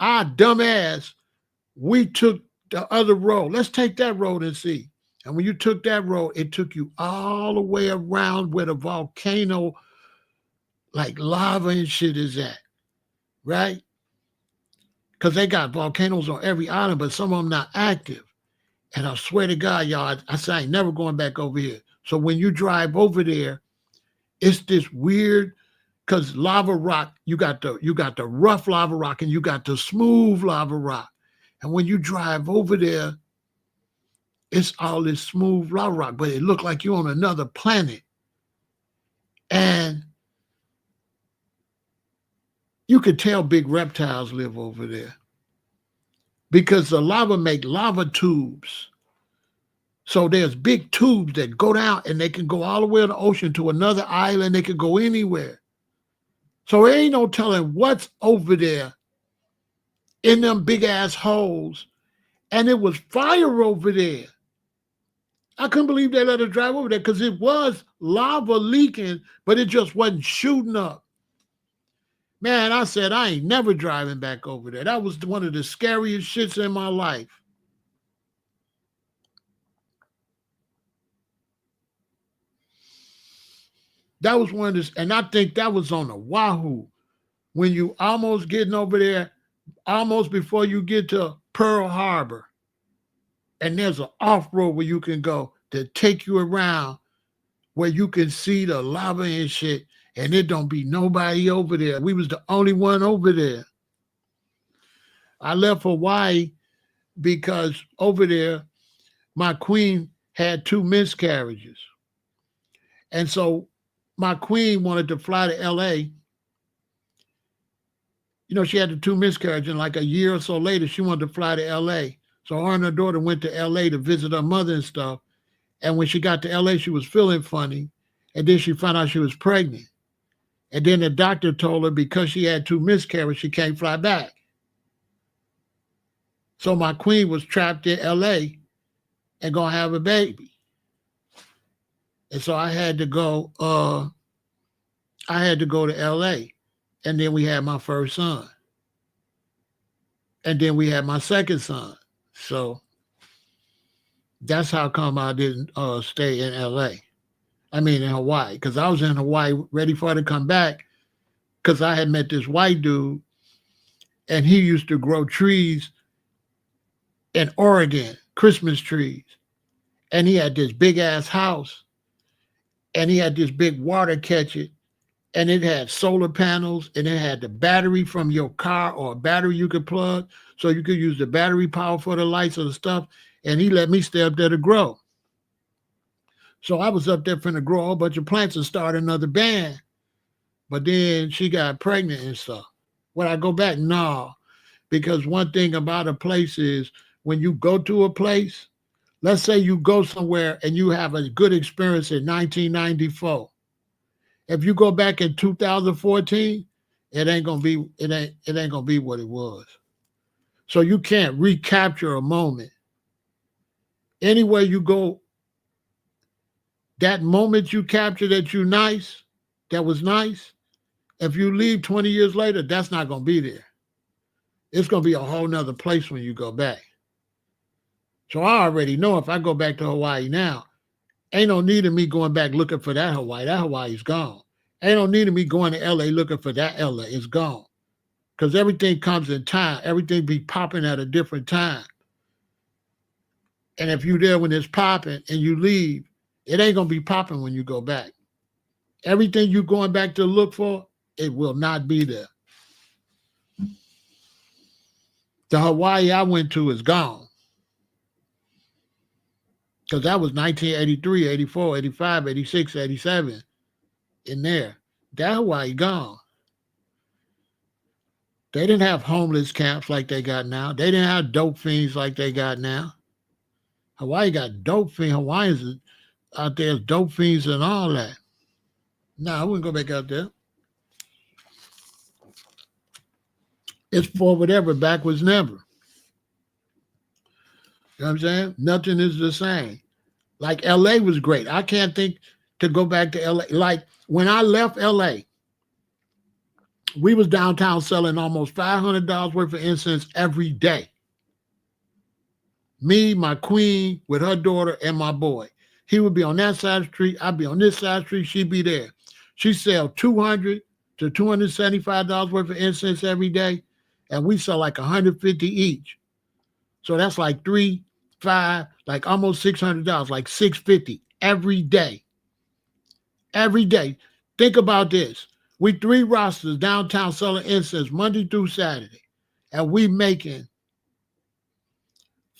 Our dumbass, we took the other road. Let's take that road and see. And when you took that road, it took you all the way around where the volcano, like lava and shit is at, right? Because they got volcanoes on every island, but some of them not active. And I swear to God, y'all, I say I ain't never going back over here. So when you drive over there, it's this weird, because lava rock, you got the rough lava rock and you got the smooth lava rock. And when you drive over there, it's all this smooth lava rock, but it looked like you're on another planet. And you could tell big reptiles live over there because the lava make lava tubes. So there's big tubes that go down and they can go all the way to the ocean to another island. They can go anywhere. So there ain't no telling what's over there in them big ass holes. And it was fire over there. I couldn't believe they let us drive over there because it was lava leaking, but it just wasn't shooting up. Man, I said, I ain't never driving back over there. That was one of the scariest shits in my life. That was one of this, and I think that was on Oahu when you almost getting over there, almost before you get to Pearl Harbor. And there's an off-road where you can go to take you around where you can see the lava and shit, and it don't be nobody over there. We was the only one over there. I left Hawaii because over there, my queen had 2 miscarriages. And so my queen wanted to fly to L.A. You know, she had the 2 miscarriages, and like a year or so later, she wanted to fly to L.A. So her and her daughter went to L.A. to visit her mother and stuff. And when she got to L.A., she was feeling funny. And then she found out she was pregnant. And then the doctor told her because she had 2 miscarriages, she can't fly back. So my queen was trapped in L.A. and gonna have a baby. And so I had to go to L.A. And then we had my first son. And then we had my second son. So that's how come I didn't stay in L.A. I mean, in Hawaii, because I was in Hawaii ready for her to come back because I had met this white dude and he used to grow trees in Oregon, Christmas trees. And he had this big ass house and he had this big water catcher and it had solar panels and it had the battery from your car or a battery you could plug so you could use the battery power for the lights or the stuff. And he let me stay up there to grow. So I was up there finna grow a whole bunch of plants and start another band. But then she got pregnant and stuff. Would I go back? No. Because one thing about a place is when you go to a place, let's say you go somewhere and you have a good experience in 1994. If you go back in 2014, it ain't gonna be what it was. So you can't recapture a moment. Anywhere you go, that moment you capture that was nice, if you leave 20 years later, that's not going to be there. It's going to be a whole nother place when you go back. So I already know if I go back to Hawaii now, ain't no need of me going back looking for that Hawaii. That Hawaii's gone. Ain't no need of me going to LA looking for that LA. It's gone. Because everything comes in time. Everything be popping at a different time. And if you're there when it's popping and you leave, it ain't going to be popping when you go back. Everything you're going back to look for, it will not be there. The Hawaii I went to is gone. Because that was 1983, 84, 85, 86, 87 in there. That Hawaii gone. They didn't have homeless camps like they got now. They didn't have dope fiends like they got now. Hawaii got dope fiends. Hawaiians out there as dope fiends and all that. No, I wouldn't go back out there. It's forward ever, backwards never. You know what I'm saying? Nothing is the same. Like LA was great. I can't think to go back to LA. Like when I left LA, we was downtown selling almost $500 worth of incense every day. Me, my queen, with her daughter, and my boy. He would be on that side of the street. I'd be on this side of the street. She'd be there. She'd sell $200 to $275 worth of incense every day. And we sell like 150 each. So that's like $3, $5, like almost $600, like $650 every day. Every day. Think about this. We 3 Rastas downtown selling incense Monday through Saturday. And we making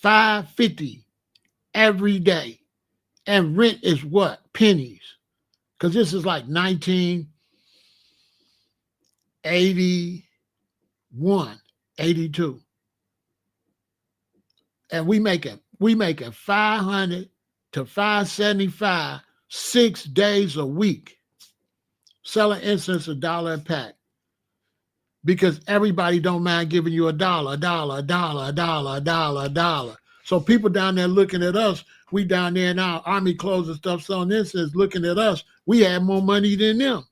$5.50 every day. And rent is what? Pennies. Because this is like 1981, 82. And we making $500 to $575 6 days a week. Selling incense $1 a pack. Because everybody don't mind giving you $1. So people down there looking at us We down there in our army clothes and stuff selling incense, looking at us. We had more money than them.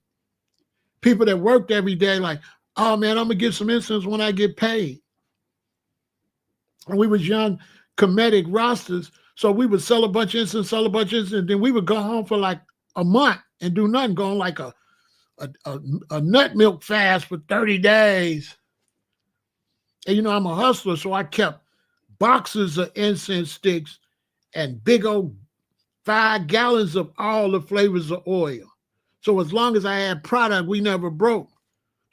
People that worked every day like, oh man, I'm gonna get some incense when I get paid. And we was young comedic Rastas, so we would sell a bunch of incense, and then we would go home for like a month and do nothing, go on like a nut milk fast for 30 days. And you know, I'm a hustler, so I kept boxes of incense sticks and big old 5 gallons of all the flavors of oil. So as long as I had product, we never broke.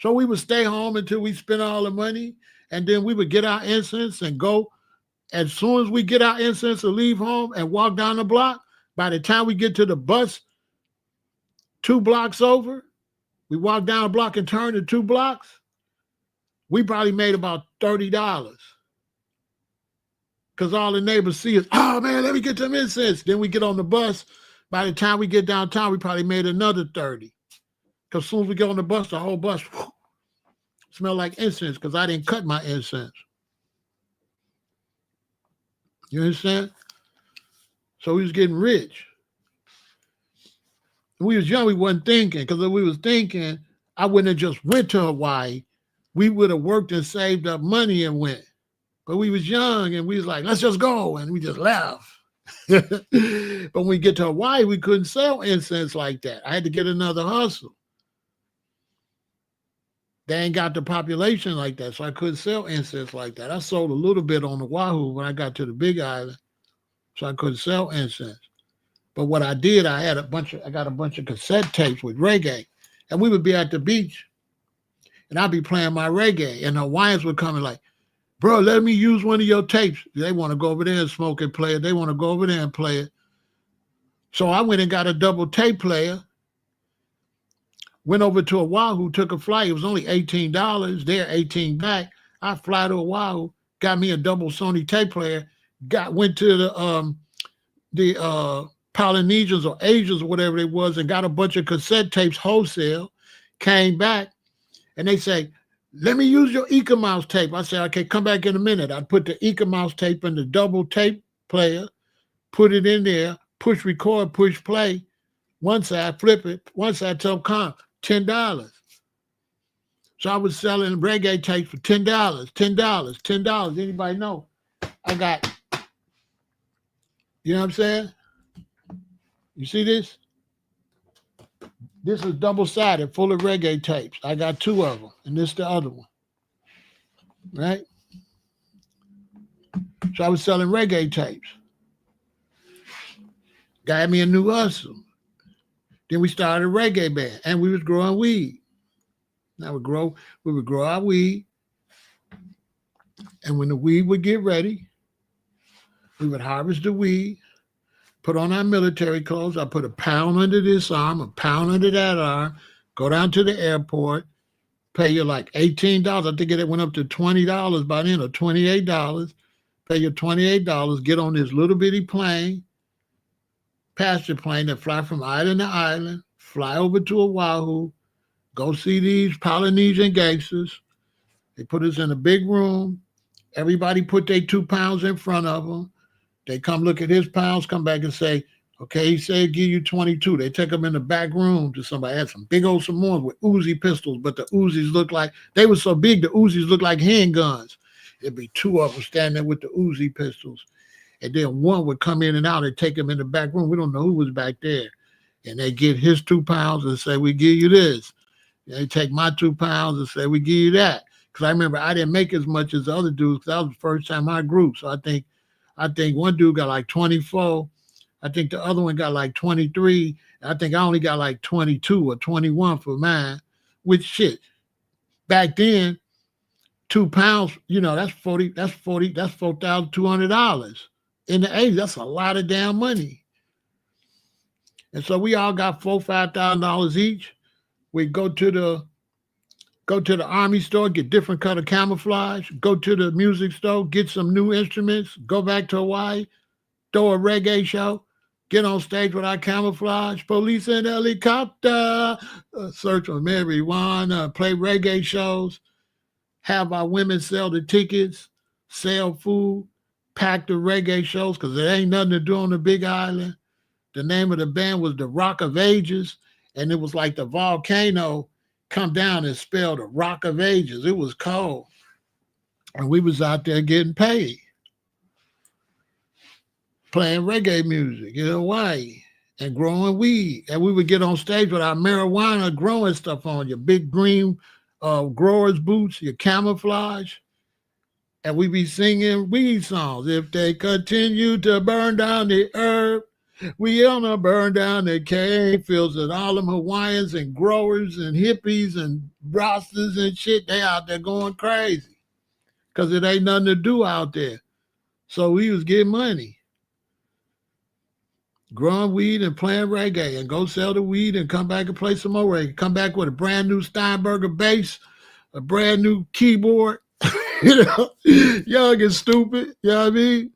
So we would stay home until we spent all the money, and then we would get our incense and go. As soon as we get our incense and leave home and walk down the block, by the time we get to the bus 2 blocks over, we walk down a block and turn to 2 blocks, we probably made about $30. Because all the neighbors see us, oh man, let me get some incense. Then we get on the bus. By the time we get downtown, we probably made another 30. Because as soon as we get on the bus, the whole bus smell like incense because I didn't cut my incense. You understand? So we was getting rich. When we was young, we wasn't thinking, because if we was thinking, I wouldn't have just went to Hawaii. We would have worked and saved up money and went. But we was young and we was like, let's just go. And we just left. But when we get to Hawaii, we couldn't sell incense like that. I had to get another hustle. They ain't got the population like that, so I couldn't sell incense like that. I sold a little bit on Oahu when I got to the Big Island, so I couldn't sell incense. But what I did, I got a bunch of cassette tapes with reggae, and we would be at the beach, and I'd be playing my reggae, and the Hawaiians would come and like, bro, let me use one of your tapes. They want to go over there and smoke and play it. They want to go over there and play it. So I went and got a double tape player. Went over to Oahu, took a flight. It was only $18 there, 18 back. I fly to Oahu, got me a double Sony tape player, went to the Polynesians or Asians or whatever it was and got a bunch of cassette tapes wholesale, came back, and they say, let me use your Ecomouse tape. I said, okay, come back in a minute. I put the Ecomouse tape in the double tape player, put it in there, push record, push play. One side, flip it. One side, tell comp. $10. So I was selling reggae tapes for $10, $10. Anybody know? I got, you know what I'm saying? You see this? This is double-sided, full of reggae tapes. I got 2 of them, and this the other one, right? So I was selling reggae tapes. Got me a new hustle. Then we started a reggae band, and we was growing weed. We would grow our weed, and when the weed would get ready, we would harvest the weed, put on our military clothes. I put a pound under this arm, a pound under that arm, go down to the airport, pay you like $18. I think it went up to $20 by then, or $28. Pay you $28, get on this little bitty plane, passenger plane that fly from island to island, fly over to Oahu, go see these Polynesian gangsters. They put us in a big room. Everybody put their 2 pounds in front of them. They come look at his pounds, come back and say, okay, he said give you 22. They take them in the back room to somebody. Had some big old Samoans with Uzi pistols, but the Uzis looked like, they were so big, the Uzis looked like handguns. It'd be 2 of them standing there with the Uzi pistols. And then one would come in and out and take him in the back room. We don't know who was back there. And they get his 2 pounds and say, we give you this. And they take my 2 pounds and say, we give you that. Because I remember I didn't make as much as the other dudes because that was the first time I grew. So I think one dude got like 24. I think the other one got like 23. I think I only got like 22 or 21 for mine. Which shit, back then, 2 pounds, you know, that's $4,200. In the 80s, that's a lot of damn money. And so we all got $4,000-$5,000 each. We go to the army store, get different color camouflage, go to the music store, get some new instruments, go back to Hawaii, throw a reggae show, get on stage with our camouflage, police in helicopter, search for marijuana, play reggae shows, have our women sell the tickets, sell food, packed the reggae shows because there ain't nothing to do on the Big Island. The name of the band was the Rock of Ages, and it was like the volcano come down and spell the Rock of Ages. It was cold. And we was out there getting paid, playing reggae music in Hawaii and growing weed. And we would get on stage with our marijuana growing stuff on, your big green growers boots, your camouflage. And we be singing weed songs. If they continue to burn down the earth, we gonna burn down the cane fields. And all them Hawaiians and growers and hippies and Rastas and shit, they out there going crazy because it ain't nothing to do out there. So we was getting money, growing weed and playing reggae, and go sell the weed and come back and play some more reggae. Come back with a brand new Steinberger bass, a brand new keyboard, young and stupid, you know what I mean?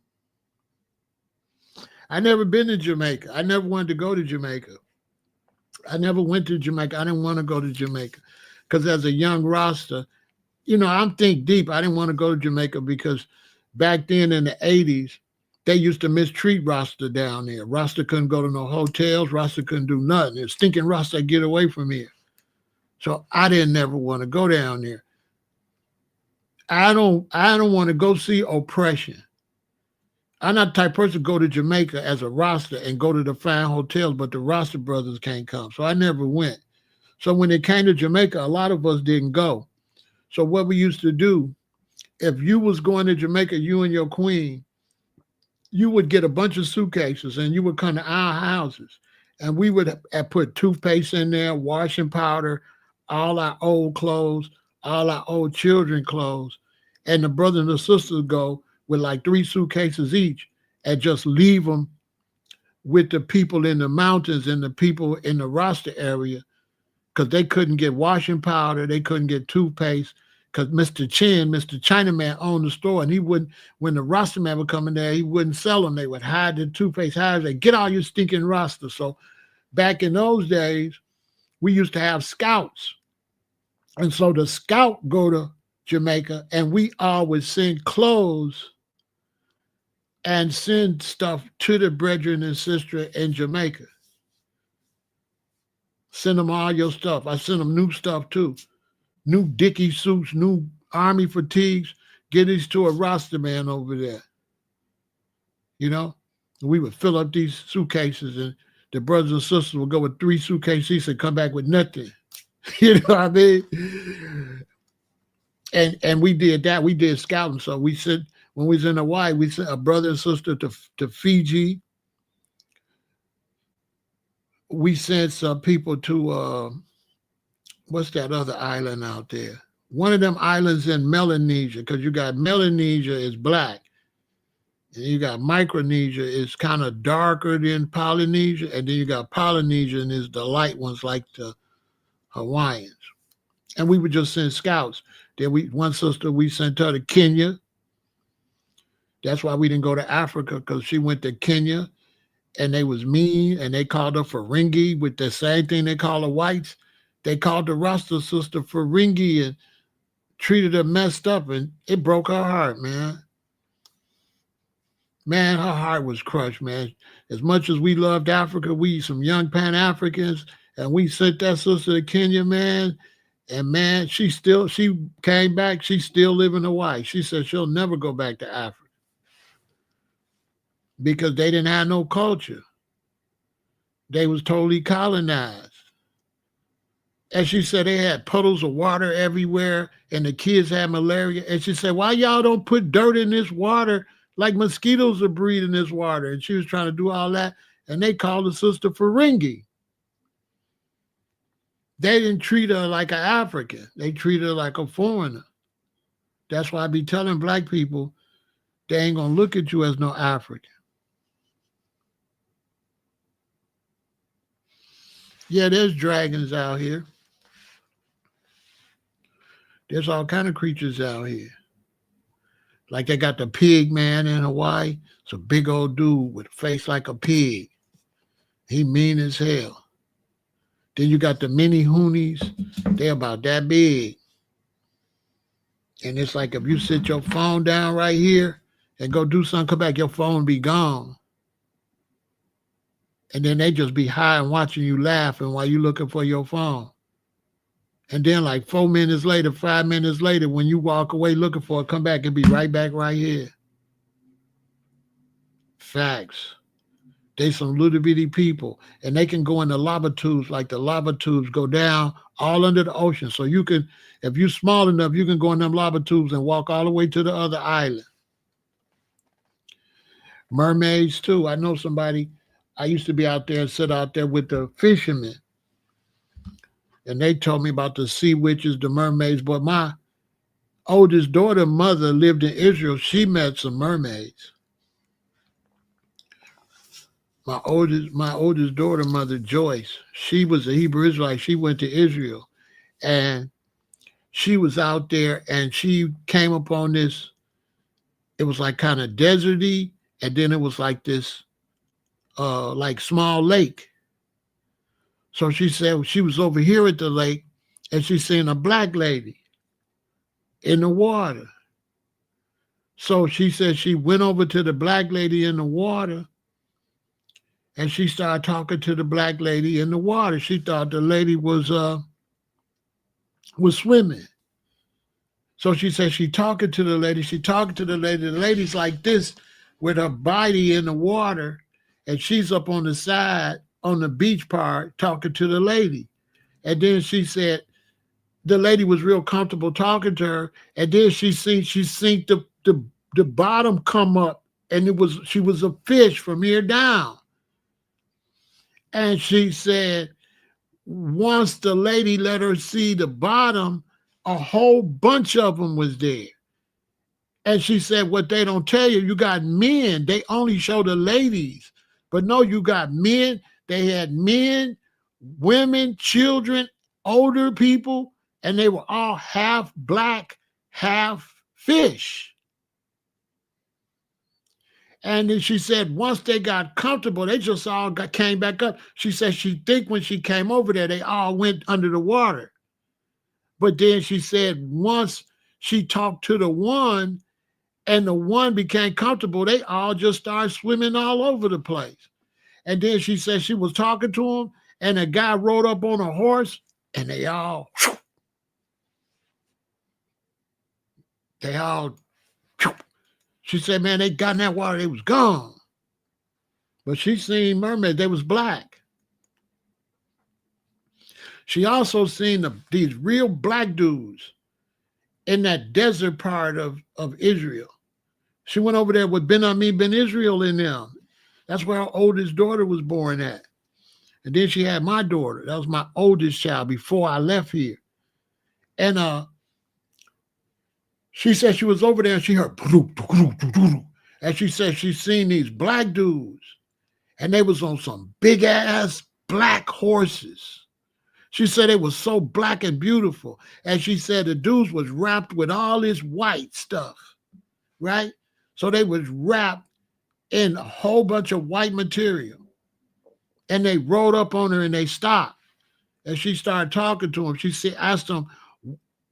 I never been to Jamaica. I never wanted to go to Jamaica. I never went to Jamaica. I didn't want to go to Jamaica because as a young Rasta, I'm think deep. I didn't want to go to Jamaica because back then in the 80s, they used to mistreat Rasta down there. Rasta couldn't go to no hotels. Rasta couldn't do nothing. It's stinking Rasta, get away from here. So I didn't never want to go down there. I don't want to go see oppression. I'm not the type of person to go to Jamaica as a Rasta and go to the fine hotels, but the Rasta brothers can't come. So I never went. So when it came to Jamaica, a lot of us didn't go. So what we used to do, if you was going to Jamaica, you and your queen, you would get a bunch of suitcases and you would come to our houses. And we would put toothpaste in there, washing powder, all our old clothes, all our old children clothes. And the brothers and the sisters go with like 3 suitcases each and just leave them with the people in the mountains and the people in the Rasta area because they couldn't get washing powder, they couldn't get toothpaste because Mr. Chinaman owned the store, and he wouldn't, when the Rasta man would come in there, he wouldn't sell them. They would hide the toothpaste, they get all your stinking Rasta. So back in those days, we used to have scouts. And so the scout go to Jamaica, and we always send clothes and send stuff to the brethren and sister in Jamaica. Send them all your stuff. I send them new stuff too. New Dickie suits, new army fatigues. Get these to a Rasta man over there. We would fill up these suitcases, and the brothers and sisters would go with 3 suitcases and come back with nothing. You know what I mean? And we did that. We did scouting. So we said, when we was in Hawaii, we sent a brother and sister to Fiji. We sent some people to, what's that other island out there? One of them islands in Melanesia, because you got Melanesia is black. And you got Micronesia is kind of darker than Polynesia. And then you got Polynesia, and is the light ones like the Hawaiians. And we would just send scouts. Then one sister, we sent her to Kenya. That's why we didn't go to Africa, because she went to Kenya and they was mean, and they called her Ferengi with the same thing they call the whites. They called the Rasta sister Ferengi and treated her messed up, and it broke her heart, man. Man, her heart was crushed, man. As much as we loved Africa, we some young Pan-Africans, and we sent that sister to Kenya, man. And man, she came back, she still live in Hawaii. She said she'll never go back to Africa because they didn't have no culture. They was totally colonized. And she said they had puddles of water everywhere and the kids had malaria. And she said, why y'all don't put dirt in this water like mosquitoes are breeding this water? And she was trying to do all that. And they called the sister Ferengi. They didn't treat her like an African. They treated her like a foreigner. That's why I be telling black people, they ain't going to look at you as no African. Yeah, there's dragons out here. There's all kind of creatures out here. Like they got the pig man in Hawaii. It's a big old dude with a face like a pig. He mean as hell. Then you got the mini hoonies. They're about that big. And it's like if you sit your phone down right here and go do something, come back, your phone be gone. And then they just be high and watching you laughing while you looking for your phone. And then like 4 minutes later, 5 minutes later, when you walk away looking for it, come back and be right back right here. Facts. They some little bitty people, and they can go in the lava tubes, like the lava tubes go down all under the ocean. So you can, if you're small enough, you can go in them lava tubes and walk all the way to the other island. Mermaids too. I know somebody, I used to be out there and sit out there with the fishermen, and they told me about the sea witches, the mermaids. But my oldest daughter mother lived in Israel. She met some mermaids. My oldest daughter mother, Joyce, she was a Hebrew Israelite. She went to Israel, and she was out there, and she came upon this. It was like kind of deserty, and then it was like this, like small lake. So she said she was over here at the lake, and she seen a black lady in the water. So she said she went over to the black lady in the water, and she started talking to the black lady in the water. She thought the lady was swimming. So she said she talking to the lady. The lady's like this with her body in the water, and she's up on the side on the beach part talking to the lady. And then she said the lady was real comfortable talking to her, and then she seen the bottom come up, and she was a fish from here down. And she said, once the lady let her see the bottom, a whole bunch of them was there. And she said, what they don't tell you, you got men. They only show the ladies. But no, you got men. They had men, women, children, older people, and they were all half black, half fish. And then she said, once they got comfortable, they just all came back up. She said she think when she came over there, they all went under the water. But then she said once she talked to the one and the one became comfortable, they all just started swimming all over the place. And then she said she was talking to him, and a guy rode up on a horse, and they all she said, man, they got in that water, they was gone. But she seen mermaids, they was black. She also seen these real black dudes in that desert part of Israel. She went over there with Ben Israel in them. That's where her oldest daughter was born at. And then she had my daughter. That was my oldest child before I left here. And she said she was over there and she heard, and she said she seen these black dudes, and they was on some big ass black horses. She said they was so black and beautiful. And she said the dudes was wrapped with all this white stuff, right? So they was wrapped in a whole bunch of white material. And they rode up on her and they stopped. And she started talking to them. She asked them,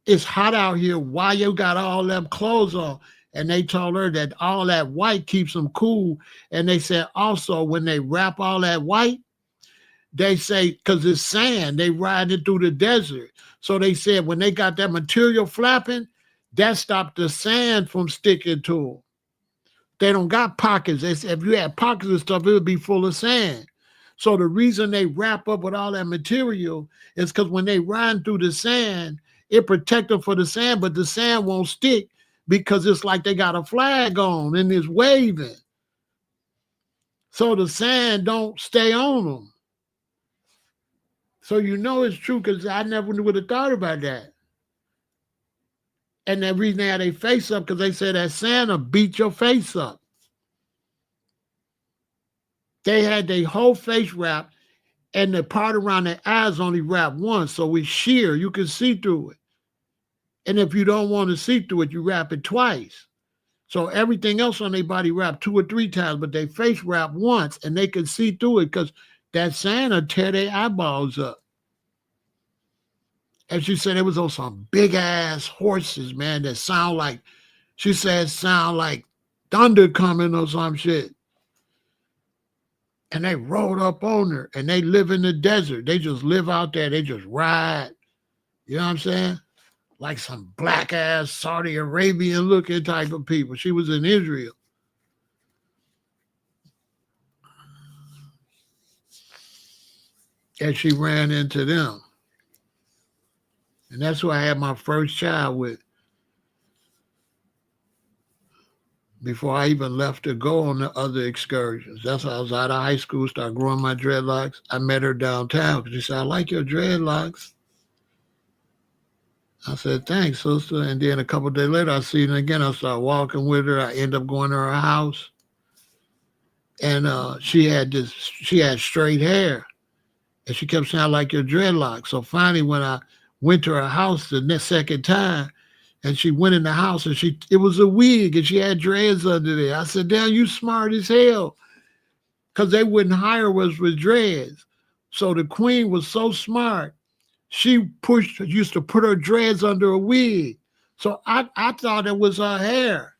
it's hot out here. Why you got all them clothes on? And they told her that all that white keeps them cool. And they said also when they wrap all that white, they say, because it's sand, they ride it through the desert. So they said when they got that material flapping, that stopped the sand from sticking to them. They don't got pockets. They said if you had pockets and stuff, it would be full of sand. So the reason they wrap up with all that material is because when they ride through the sand, it protects them for the sand, but the sand won't stick because it's like they got a flag on and it's waving. So the sand don't stay on them. So you know it's true because I never would have thought about that. And the reason they had their face up because they said that sand will beat your face up. They had their whole face wrapped, and the part around their eyes only wrapped once, so it's sheer. You can see through it. And if you don't want to see through it, you wrap it twice. So everything else on their body wrapped 2 or 3 times, but their face wrapped once, and they can see through it because that sand will tear their eyeballs up. And she said it was on some big ass horses, man, that sound like thunder coming or some shit. And they rolled up on her and they live in the desert. They just live out there. They just ride. You know what I'm saying? Like some black ass Saudi Arabian looking type of people. She was in Israel. And she ran into them. And that's who I had my first child with. Before I even left to go on the other excursions. That's how I was out of high school, started growing my dreadlocks. I met her downtown because she said, I like your dreadlocks. I said, thanks, sister. And then a couple of days later, I see her again. I started walking with her. I end up going to her house. And she had straight hair. And she kept saying, I like your dreadlocks. So finally, when I went to her house the second time, and she went in the house and it was a wig and she had dreads under there. I said, damn, you smart as hell. Because they wouldn't hire us with dreads. So the queen was so smart. She used to put her dreads under a wig. So I thought it was her hair.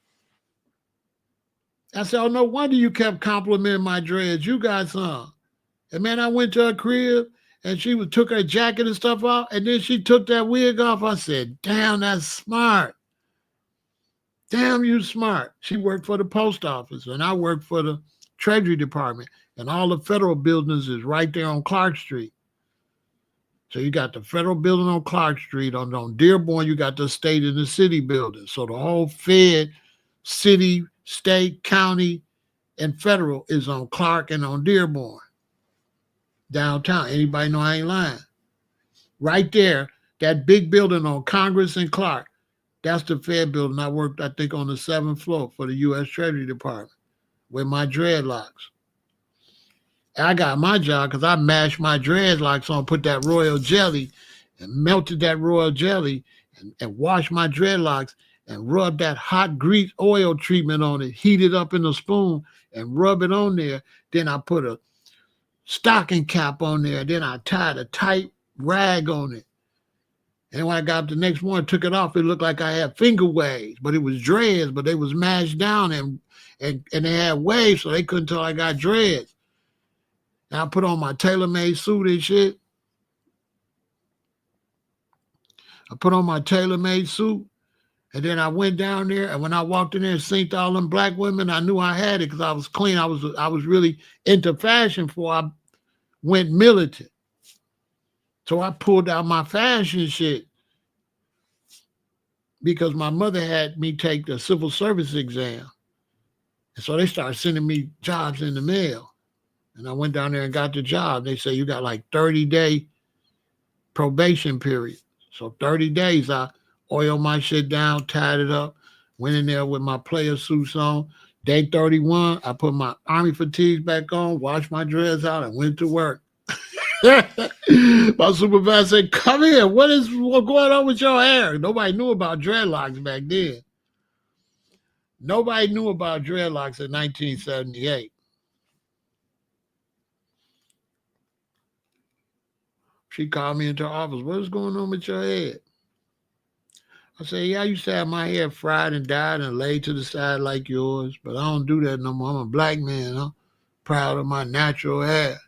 I said, oh, no wonder you kept complimenting my dreads. You got some. And man, I went to her crib and she took her jacket and stuff off, and then she took that wig off. I said, damn, that's smart. Damn, you smart. She worked for the post office, and I worked for the Treasury Department, and all the federal buildings is right there on Clark Street. So you got the federal building on Clark Street. On Dearborn, you got the state and the city building. So the whole Fed, city, state, county, and federal is on Clark and on Dearborn. Downtown. Anybody know I ain't lying? Right there, that big building on Congress and Clark, that's the Fed building. I worked, I think, on the 7th floor for the U.S. Treasury Department with my dreadlocks. I got my job because I mashed my dreadlocks on, put that royal jelly and melted that royal jelly and washed my dreadlocks and rubbed that hot grease oil treatment on it, heat it up in a spoon and rub it on there. Then I put a stocking cap on there. Then I tied a tight rag on it. And when I got up the next morning, took it off, it looked like I had finger waves, but it was dreads, but they was mashed down and they had waves, so they couldn't tell I got dreads. And I put on my tailor-made suit and shit. And then I went down there, and when I walked in there and synced all them black women, I knew I had it because I was clean. I was really into fashion before I went militant. So I pulled out my fashion shit because my mother had me take the civil service exam. And so they started sending me jobs in the mail. And I went down there and got the job. They say, you got like 30-day probation period. So 30 days, I oiled my shit down, tied it up, went in there with my player suits on. Day 31, I put my army fatigues back on, washed my dreads out, and went to work. My supervisor said, come here, what's going on with your hair? Nobody knew about dreadlocks back then. Nobody knew about dreadlocks in 1978. She called me into her office. What is going on with your head? I said, yeah, I used to have my hair fried and dyed and laid to the side like yours, but I don't do that no more. I'm a black man. I'm proud of my natural hair.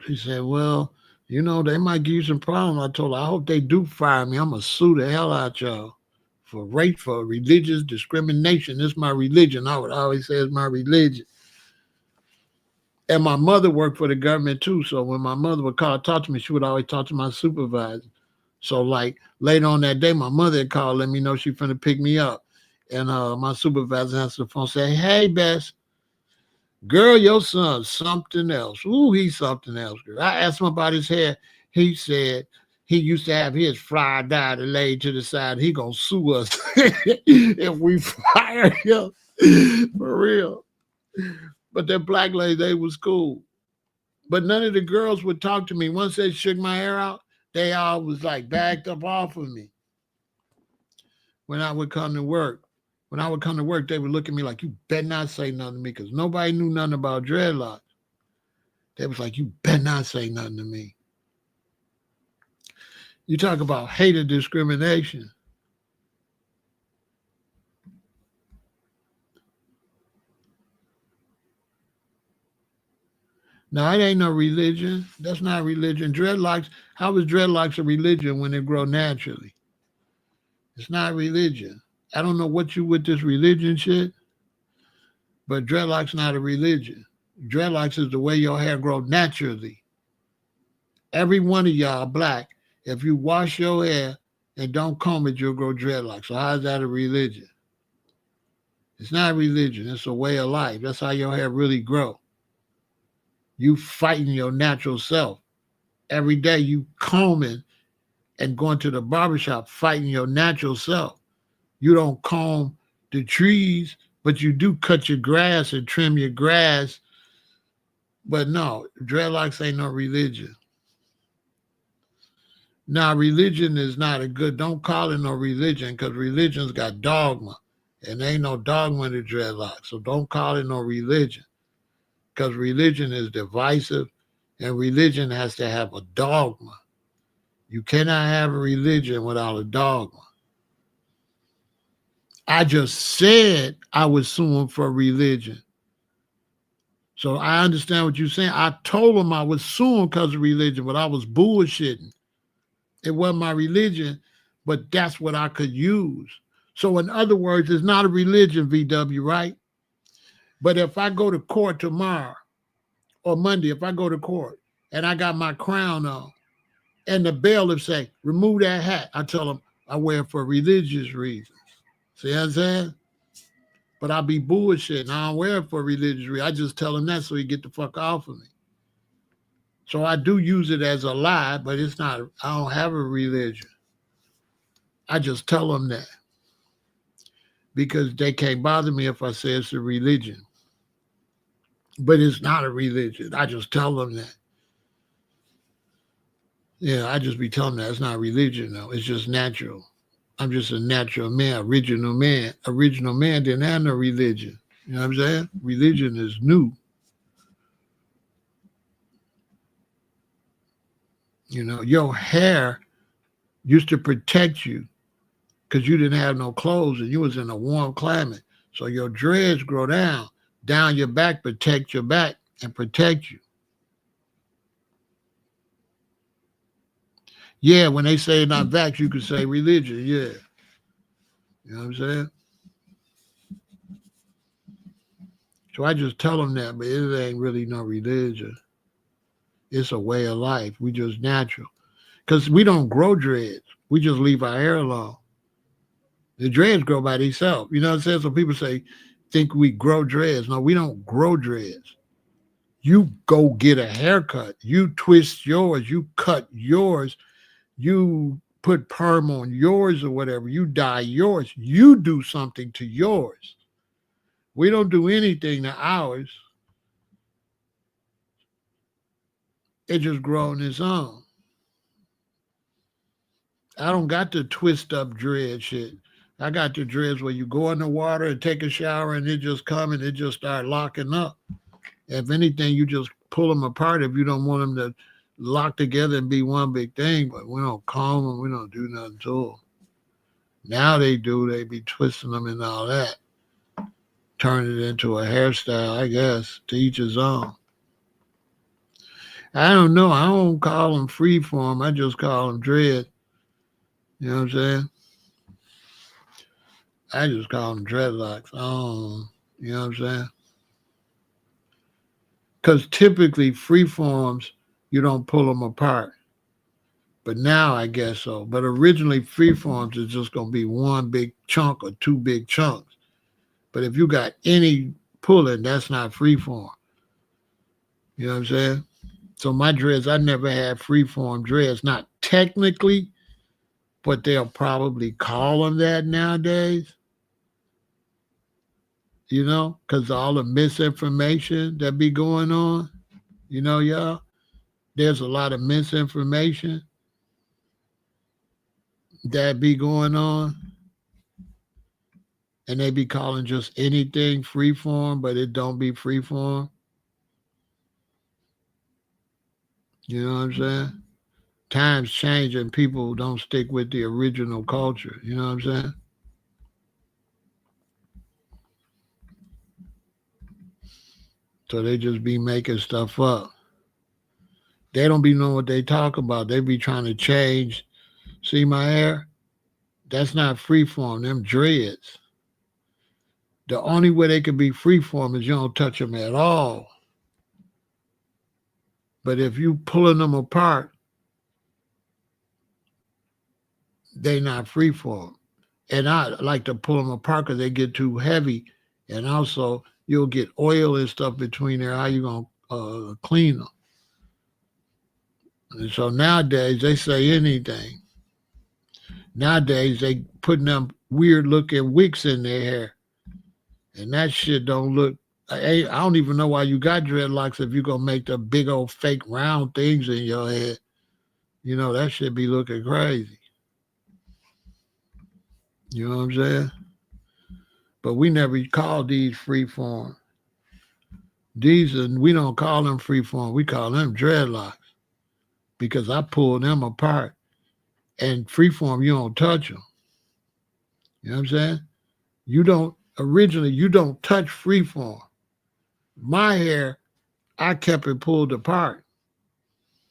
She said, well, you know, they might give you some problems. I told her, I hope they do fire me. I'm going to sue the hell out y'all for rape, for religious discrimination. This is my religion. I would always say it's my religion. And my mother worked for the government too. So when my mother would call, talk to me, she would always talk to my supervisor. So like later on that day, my mother had called, let me know she finna pick me up. And my supervisor answered the phone, say, hey, Bess, girl, your son's something else. Ooh, he's something else, girl. I asked him about his hair. He said he used to have his fly dyed and laid to the side. He gonna sue us if we fire him. For real. But that black lady, they was cool. But none of the girls would talk to me. Once they shook my hair out, they all was like backed up off of me. When I would come to work, they would look at me like, you better not say nothing to me, because nobody knew nothing about dreadlocks. They was like, you better not say nothing to me. You talk about hate and discrimination. No, it ain't no religion. That's not religion. Dreadlocks, how is dreadlocks a religion when they grow naturally? It's not religion. I don't know what you with this religion shit, but dreadlocks not a religion. Dreadlocks is the way your hair grows naturally. Every one of y'all black. If you wash your hair and don't comb it, you'll grow dreadlocks. So how is that a religion? It's not religion. It's a way of life. That's how your hair really grow. You fighting your natural self. Every day you combing and going to the barbershop fighting your natural self. You don't comb the trees, but you do cut your grass and trim your grass. But no, dreadlocks ain't no religion. Now, religion is not a good, don't call it no religion because religion's got dogma. And there ain't no dogma to dreadlocks. So don't call it no religion because religion is divisive and religion has to have a dogma. You cannot have a religion without a dogma. I just said I was suing for religion. So I understand what you're saying. I told them I was suing because of religion, but I was bullshitting. It wasn't my religion, but that's what I could use. So in other words, it's not a religion, VW, right? But if I go to court tomorrow or Monday, if I go to court and I got my crown on and the bailiff say, remove that hat, I tell them I wear it for religious reasons. See what I'm saying? But I be bullshitting. I don't wear it for religious reasons. I just tell him that so he get the fuck off of me. So I do use it as a lie, but it's not, I don't have a religion. I just tell them that because they can't bother me if I say it's a religion. But it's not a religion. I just tell them that. Yeah, I just be telling them that it's not religion, though. It's just natural. I'm just a natural man, original man. Original man didn't have no religion. You know what I'm saying? Religion is new. You know, your hair used to protect you because you didn't have no clothes and you was in a warm climate. So your dreads grow down your back, protect your back and protect you. Yeah, when they say not vax, you could say religion. Yeah. You know what I'm saying? So I just tell them that, but it ain't really no religion. It's a way of life. We just natural. Because we don't grow dreads. We just leave our hair alone. The dreads grow by themselves. You know what I'm saying? So people think we grow dreads. No, we don't grow dreads. You go get a haircut. You twist yours. You cut yours. You put perm on yours or whatever. You dye yours. You do something to yours. We don't do anything to ours. It just grows on its own. I don't got the twist up dread shit. I got the dreads where you go in the water and take a shower and it just come and it just start locking up. If anything, you just pull them apart if you don't want them to lock together and be one big thing. But we don't comb them. We don't do nothing to them. Now they do. They be twisting them and all that. Turn it into a hairstyle, I guess, to each his own. I don't know. I don't call them freeform. I just call them dread. You know what I'm saying? I just call them dreadlocks. Oh, you know what I'm saying? Because typically freeforms, you don't pull them apart. But now I guess so. But originally freeforms is just going to be one big chunk or two big chunks. But if you got any pulling, that's not freeform. You know what I'm saying? So my dreads, I never had freeform dreads. Not technically, but they'll probably call them that nowadays. You know, because all the misinformation that be going on, you know, y'all, there's a lot of misinformation that be going on. And they be calling just anything freeform, but it don't be freeform. You know what I'm saying? Times change and people don't stick with the original culture. You know what I'm saying? So they just be making stuff up. They don't be knowing what they talk about. They be trying to change. See my hair? That's not freeform. Them dreads. The only way they can be freeform is you don't touch them at all. But if you pulling them apart, they not freeform. And I like to pull them apart because they get too heavy. And also, you'll get oil and stuff between there. How you going to clean them? And so nowadays, they say anything. Nowadays, they putting them weird-looking wicks in their hair. And that shit don't look... I don't even know why you got dreadlocks if you're going to make the big old fake round things in your head. You know, that shit be looking crazy. You know what I'm saying? But we never call these freeform. We don't call them freeform. We call them dreadlocks because I pull them apart. And freeform, you don't touch them. You know what I'm saying? You don't touch freeform. My hair, I kept it pulled apart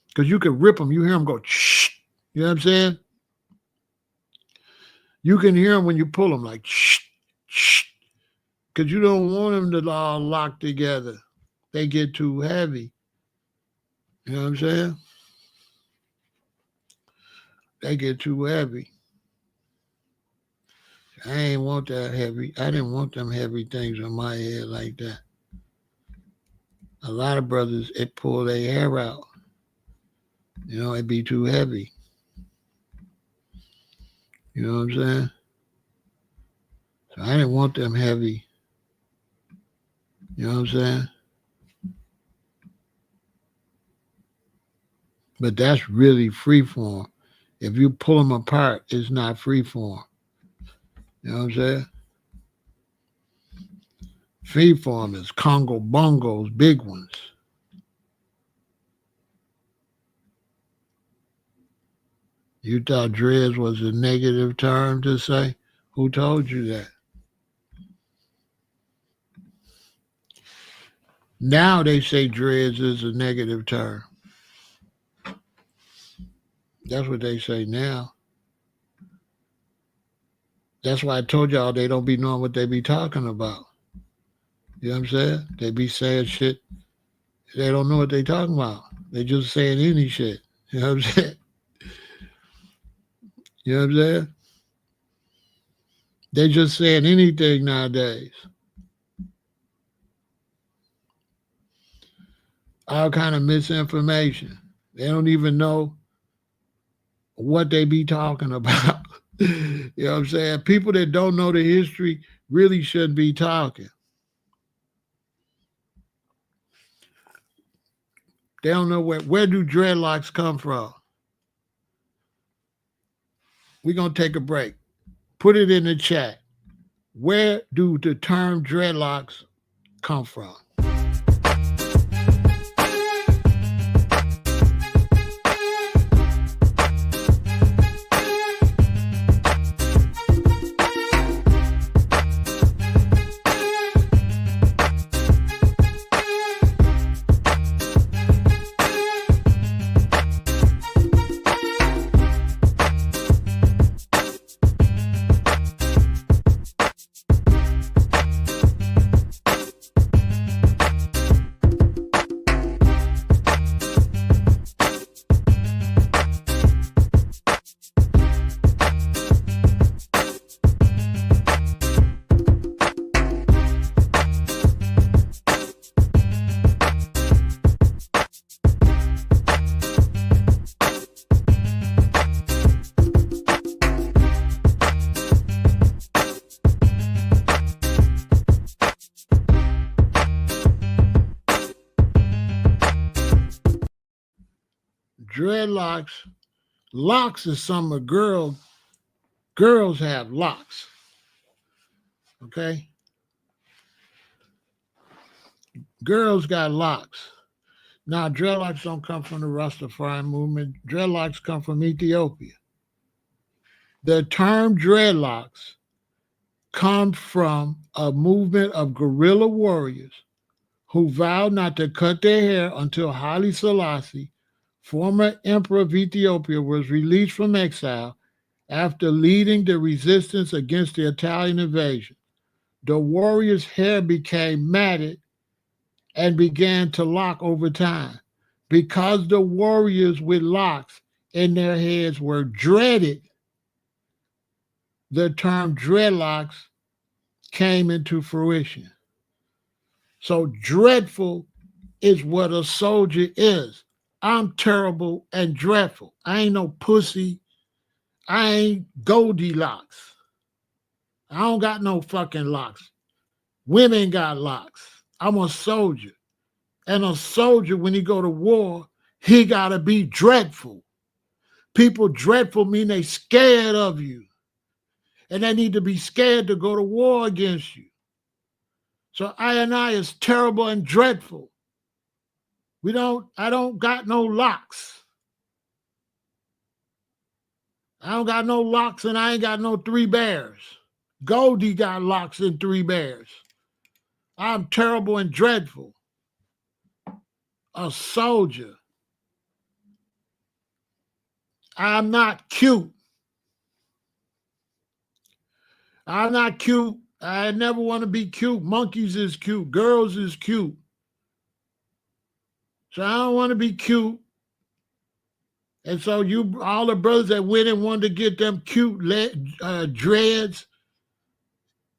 because you could rip them. You hear them go, shh. You know what I'm saying? You can hear them when you pull them like, shh, shh. Because you don't want them to all lock together. They get too heavy. You know what I'm saying? They get too heavy. I ain't want that heavy. I didn't want them heavy things on my head like that. A lot of brothers, it pull their hair out. You know, it be too heavy. You know what I'm saying? So I didn't want them heavy. You know what I'm saying? But that's really freeform. If you pull them apart, it's not freeform. You know what I'm saying? Freeform is Congo bongos, big ones. You thought dreads was a negative term to say? Who told you that? Now they say dreads is a negative term. That's what they say now. That's why I told y'all they don't be knowing what they be talking about. You know what I'm saying? They be saying shit. They don't know what they talking about. They just saying any shit. You know what I'm saying? You know what I'm saying? They just saying anything nowadays. All kind of misinformation. They don't even know what they be talking about. You know what I'm saying? People that don't know the history really shouldn't be talking. They don't know where do dreadlocks come from. We're going to take a break. Put it in the chat. Where do the term dreadlocks come from? Dreadlocks, locks is something girls have locks. Okay? Girls got locks. Now, dreadlocks don't come from the Rastafari movement. Dreadlocks come from Ethiopia. The term dreadlocks comes from a movement of guerrilla warriors who vowed not to cut their hair until Haile Selassie former emperor of Ethiopia, was released from exile after leading the resistance against the Italian invasion. The warrior's hair became matted and began to lock over time. Because the warriors with locks in their heads were dreaded, the term dreadlocks came into fruition. So dreadful is what a soldier is. I'm terrible and dreadful. I ain't no pussy. I ain't Goldilocks. I don't got no fucking locks. Women got locks. I'm a soldier. And a soldier, when he go to war, he got to be dreadful. People dreadful mean they scared of you. And they need to be scared to go to war against you. So I is terrible and dreadful. I don't got no locks. I don't got no locks and I ain't got no three bears. Goldie got locks and three bears. I'm terrible and dreadful. A soldier. I'm not cute. I'm not cute. I never want to be cute. Monkeys is cute. Girls is cute. So I don't want to be cute. And so all the brothers that went and wanted to get them cute dreads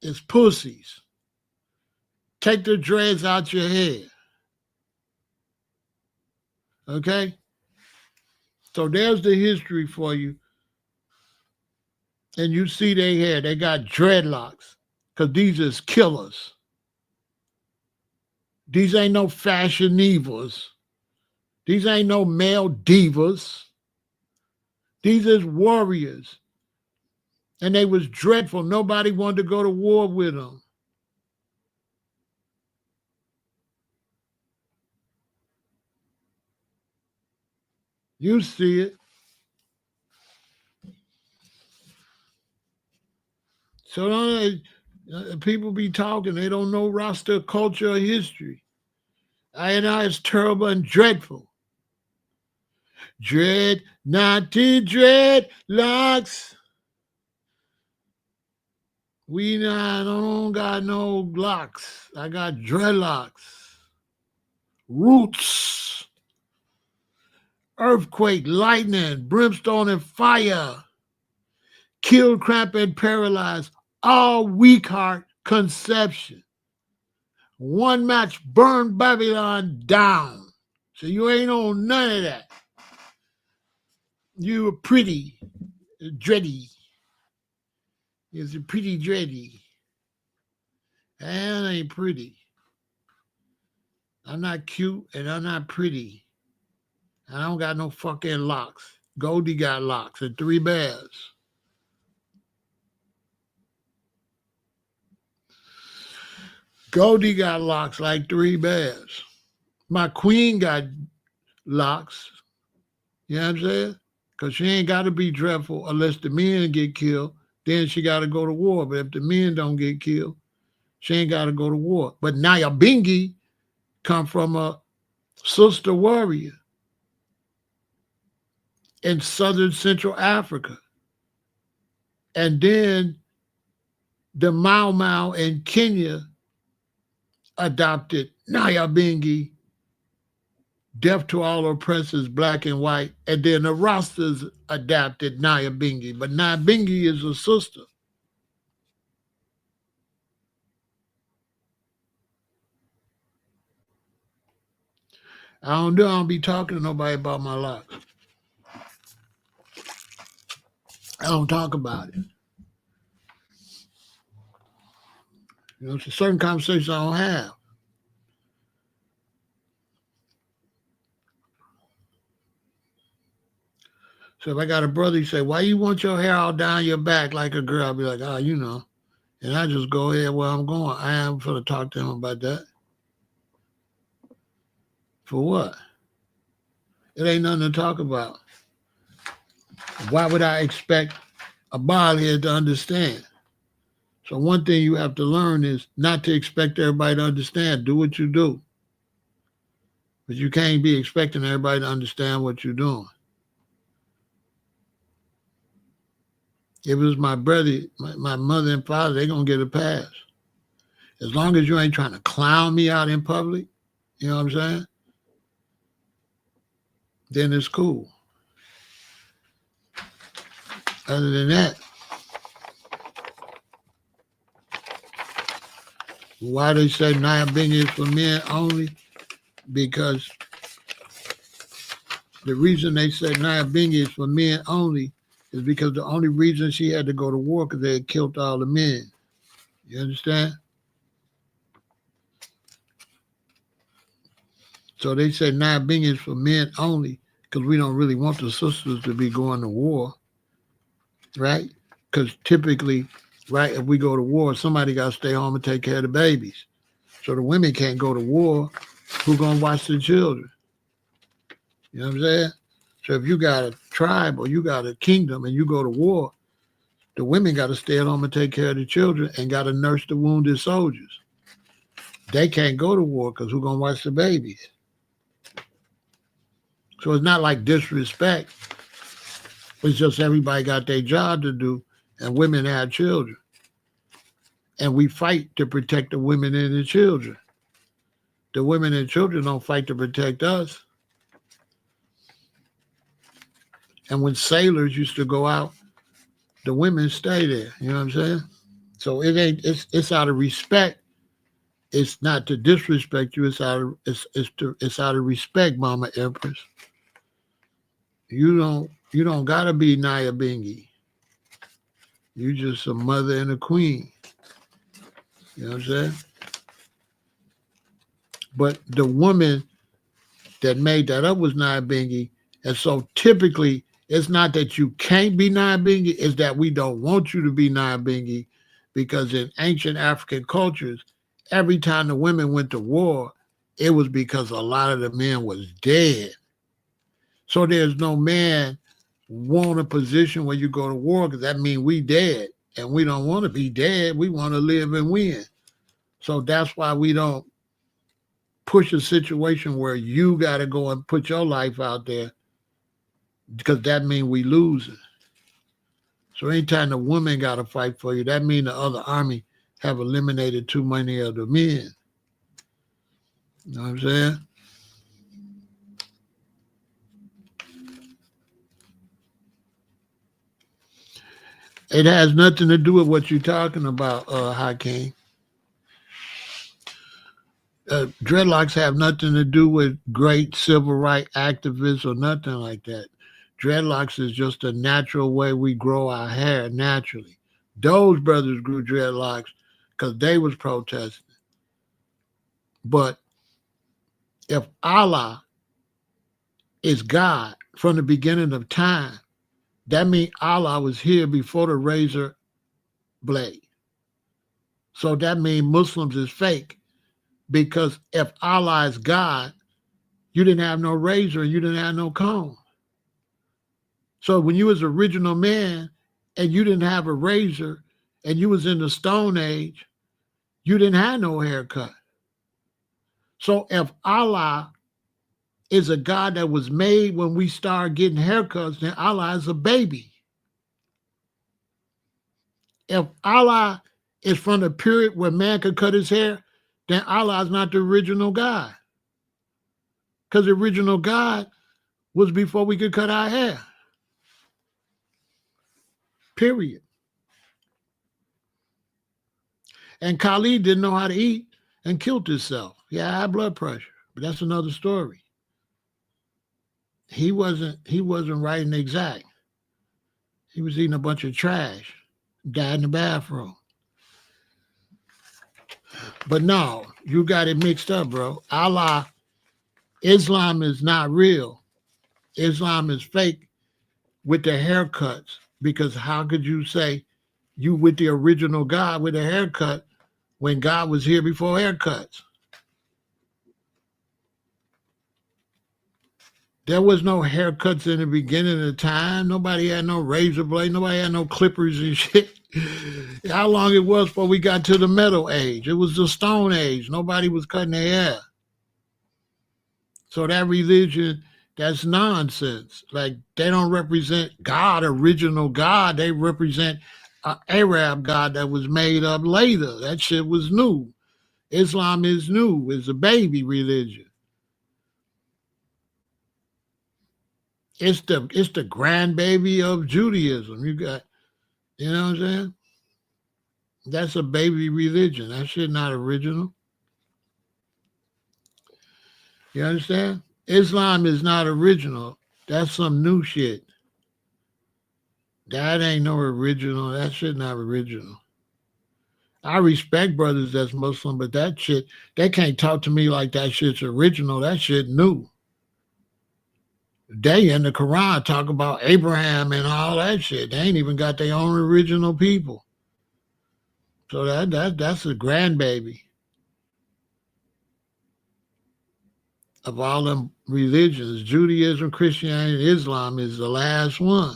is pussies. Take the dreads out your head. Okay? So there's the history for you. And you see their hair. They got dreadlocks. Because these is killers. These ain't no fashionistas. These ain't no male divas. These is warriors. And they was dreadful. Nobody wanted to go to war with them. You see it. So people be talking. They don't know Rasta culture or history. I is terrible and dreadful. Dread, not the dreadlocks. I don't got no locks. I got dreadlocks. Roots. Earthquake, lightning, brimstone, and fire. Kill, cramp, and paralyze. All weak heart conception. One match, burn Babylon down. So you ain't on none of that. You were pretty, dready. It's a pretty dready. And I ain't pretty. I'm not cute and I'm not pretty. I don't got no fucking locks. Goldie got locks and three bears. Goldie got locks like three bears. My queen got locks. You know what I'm saying? Because she ain't got to be dreadful unless the men get killed. Then she got to go to war. But if the men don't get killed, she ain't got to go to war. But Nyabingi come from a sister warrior in southern Central Africa. And then the Mau Mau in Kenya adopted Nyabingi, deaf to all oppressors, black and white. And then the Rastas adopted Nyabingi. But Nyabingi is a sister. I don't be talking to nobody about my life. I don't talk about it. You know, it's a certain conversations I don't have. So if I got a brother, he say, why you want your hair all down your back like a girl? I'll be like, you know. And I just go ahead where I'm going. I am going to talk to him about that. For what? It ain't nothing to talk about. Why would I expect a bald head to understand? So one thing you have to learn is not to expect everybody to understand. Do what you do. But you can't be expecting everybody to understand what you're doing. If it was my brother, my mother and father, they're going to get a pass. As long as you ain't trying to clown me out in public, you know what I'm saying? Then it's cool. Other than that, why they say Nyabing is for men only? Because the reason they said Nyabing is for men only is because the only reason she had to go to war because they had killed all the men. You understand? So they say Nyabing is for men only because we don't really want the sisters to be going to war, right? Because typically, right, if we go to war, somebody got to stay home and take care of the babies. So the women can't go to war. Who's going to watch the children? You know what I'm saying? So if you got a tribe or you got a kingdom and you go to war, the women got to stay at home and take care of the children and got to nurse the wounded soldiers. They can't go to war because who's going to watch the babies? So it's not like disrespect. It's just everybody got their job to do and women have children. And we fight to protect the women and the children. The women and children don't fight to protect us. And when sailors used to go out, the women stay there. You know what I'm saying? So it's out of respect. It's not to disrespect you. It's out of respect, Mama Empress. You don't gotta be Nyabingi. You just a mother and a queen. You know what I'm saying? But the woman that made that up was Nyabingi. And so typically, it's not that you can't be Nyabingi, it's that we don't want you to be Nyabingi, because in ancient African cultures, every time the women went to war, it was because a lot of the men was dead. So there's no man want a position where you go to war, because that means we dead. And we don't want to be dead. We want to live and win. So that's why we don't push a situation where you got to go and put your life out there, because that means we losing. So anytime the woman got to fight for you, that means the other army have eliminated too many of the men. You know what I'm saying? It has nothing to do with what you're talking about, Hakeem. Dreadlocks have nothing to do with great civil rights activists or nothing like that. Dreadlocks is just a natural way we grow our hair naturally. Those brothers grew dreadlocks because they was protesting. But if Allah is God from the beginning of time, that means Allah was here before the razor blade. So that means Muslims is fake, because if Allah is God, you didn't have no razor and you didn't have no comb. So when you was original man and you didn't have a razor and you was in the Stone Age, you didn't have no haircut. So if Allah is a God that was made when we start getting haircuts, then Allah is a baby. If Allah is from the period where man could cut his hair, then Allah is not the original God. Because the original God was before we could cut our hair. Period. And Khalid didn't know how to eat and killed himself. He had high blood pressure, but that's another story. He wasn't writing exact. He was eating a bunch of trash, died in the bathroom. But no, you got it mixed up, bro. Allah, Islam is not real. Islam is fake with the haircuts, because how could you say you with the original God with a haircut when God was here before haircuts? There was no haircuts in the beginning of time. Nobody had no razor blade. Nobody had no clippers and shit. How long it was before we got to the Metal Age? It was the Stone Age. Nobody was cutting their hair. So that religion, that's nonsense. Like, they don't represent God, original God. They represent an Arab God that was made up later. That shit was new. Islam is new. It's a baby religion. It's the grandbaby of Judaism. You got, you know what I'm saying? That's a baby religion. That shit not original. You understand? Islam is not original. That's some new shit. That ain't no original. That shit not original. I respect brothers that's Muslim, but that shit, they can't talk to me like that shit's original. That shit new. They in the Quran talk about Abraham and all that shit. They ain't even got their own original people. So that's a grandbaby of all them religions. Judaism, Christianity, Islam is the last one.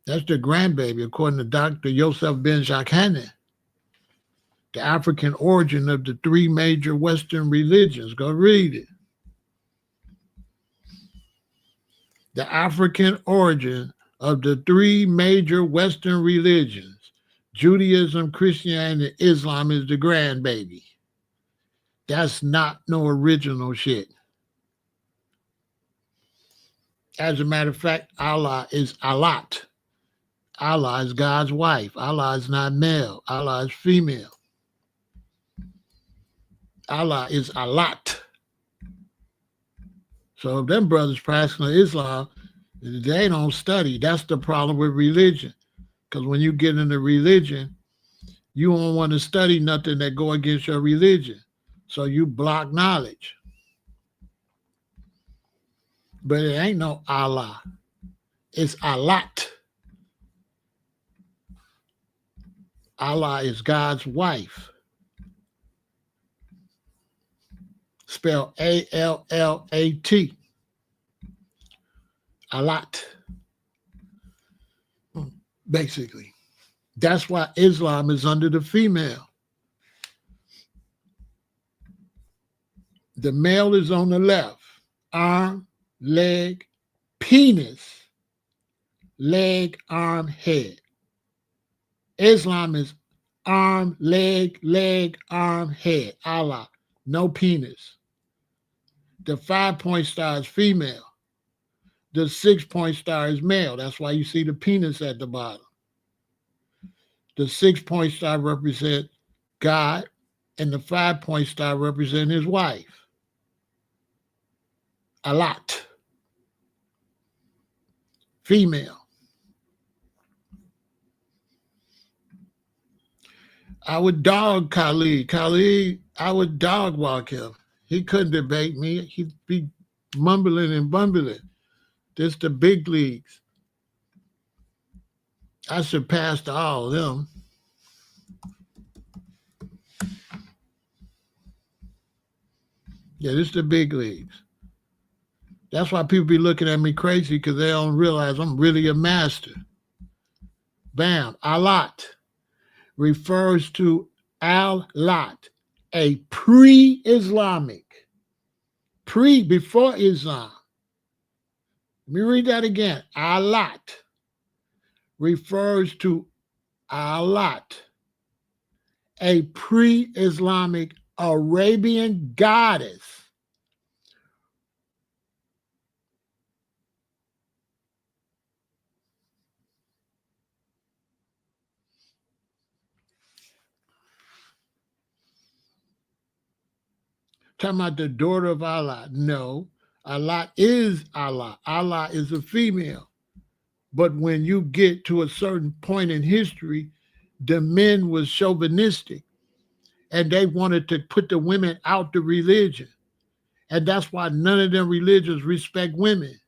That's the grandbaby, according to Dr. Yosef Ben Shakani. The African origin of the three major Western religions. Go read it. The African origin of the three major Western religions, Judaism, Christianity, Islam, is the grandbaby. That's not no original shit. As a matter of fact, Allah is Alat. Allah is God's wife. Allah is not male. Allah is female. Allah is Alat. So if them brothers practicing Islam, they don't study. That's the problem with religion. Because when you get into religion, you don't want to study nothing that go against your religion. So you block knowledge. But it ain't no Allah. It's Alat. Allah is God's wife. Spelled A-L-L-A-T. Alat. Basically. That's why Islam is under the female. The male is on the left. Arm, leg, penis, leg, arm, head. Islam is arm, leg, arm, head. Allah. No penis. The 5-point star is female. The 6-point star is male. That's why you see the penis at the bottom. The 6-point star represents God, and the 5-point star represents his wife. Alat. Female. I would dog Khalid. Khalid, I would dog walk him. He couldn't debate me. He'd be mumbling and bumbling. This the big leagues. I surpassed all of them. Yeah, this is the big leagues. That's why people be looking at me crazy, because they don't realize I'm really a master. Bam. Alat refers to al-Lat, a pre-Islamic, before Islam. Let me read that again. Alat refers to Alat, a pre-Islamic Arabian goddess. Talking about the daughter of Allah. No, Allah is Allah. Allah is a female. But when you get to a certain point in history, the men was chauvinistic and they wanted to put the women out the religion. And that's why none of them religions respect women.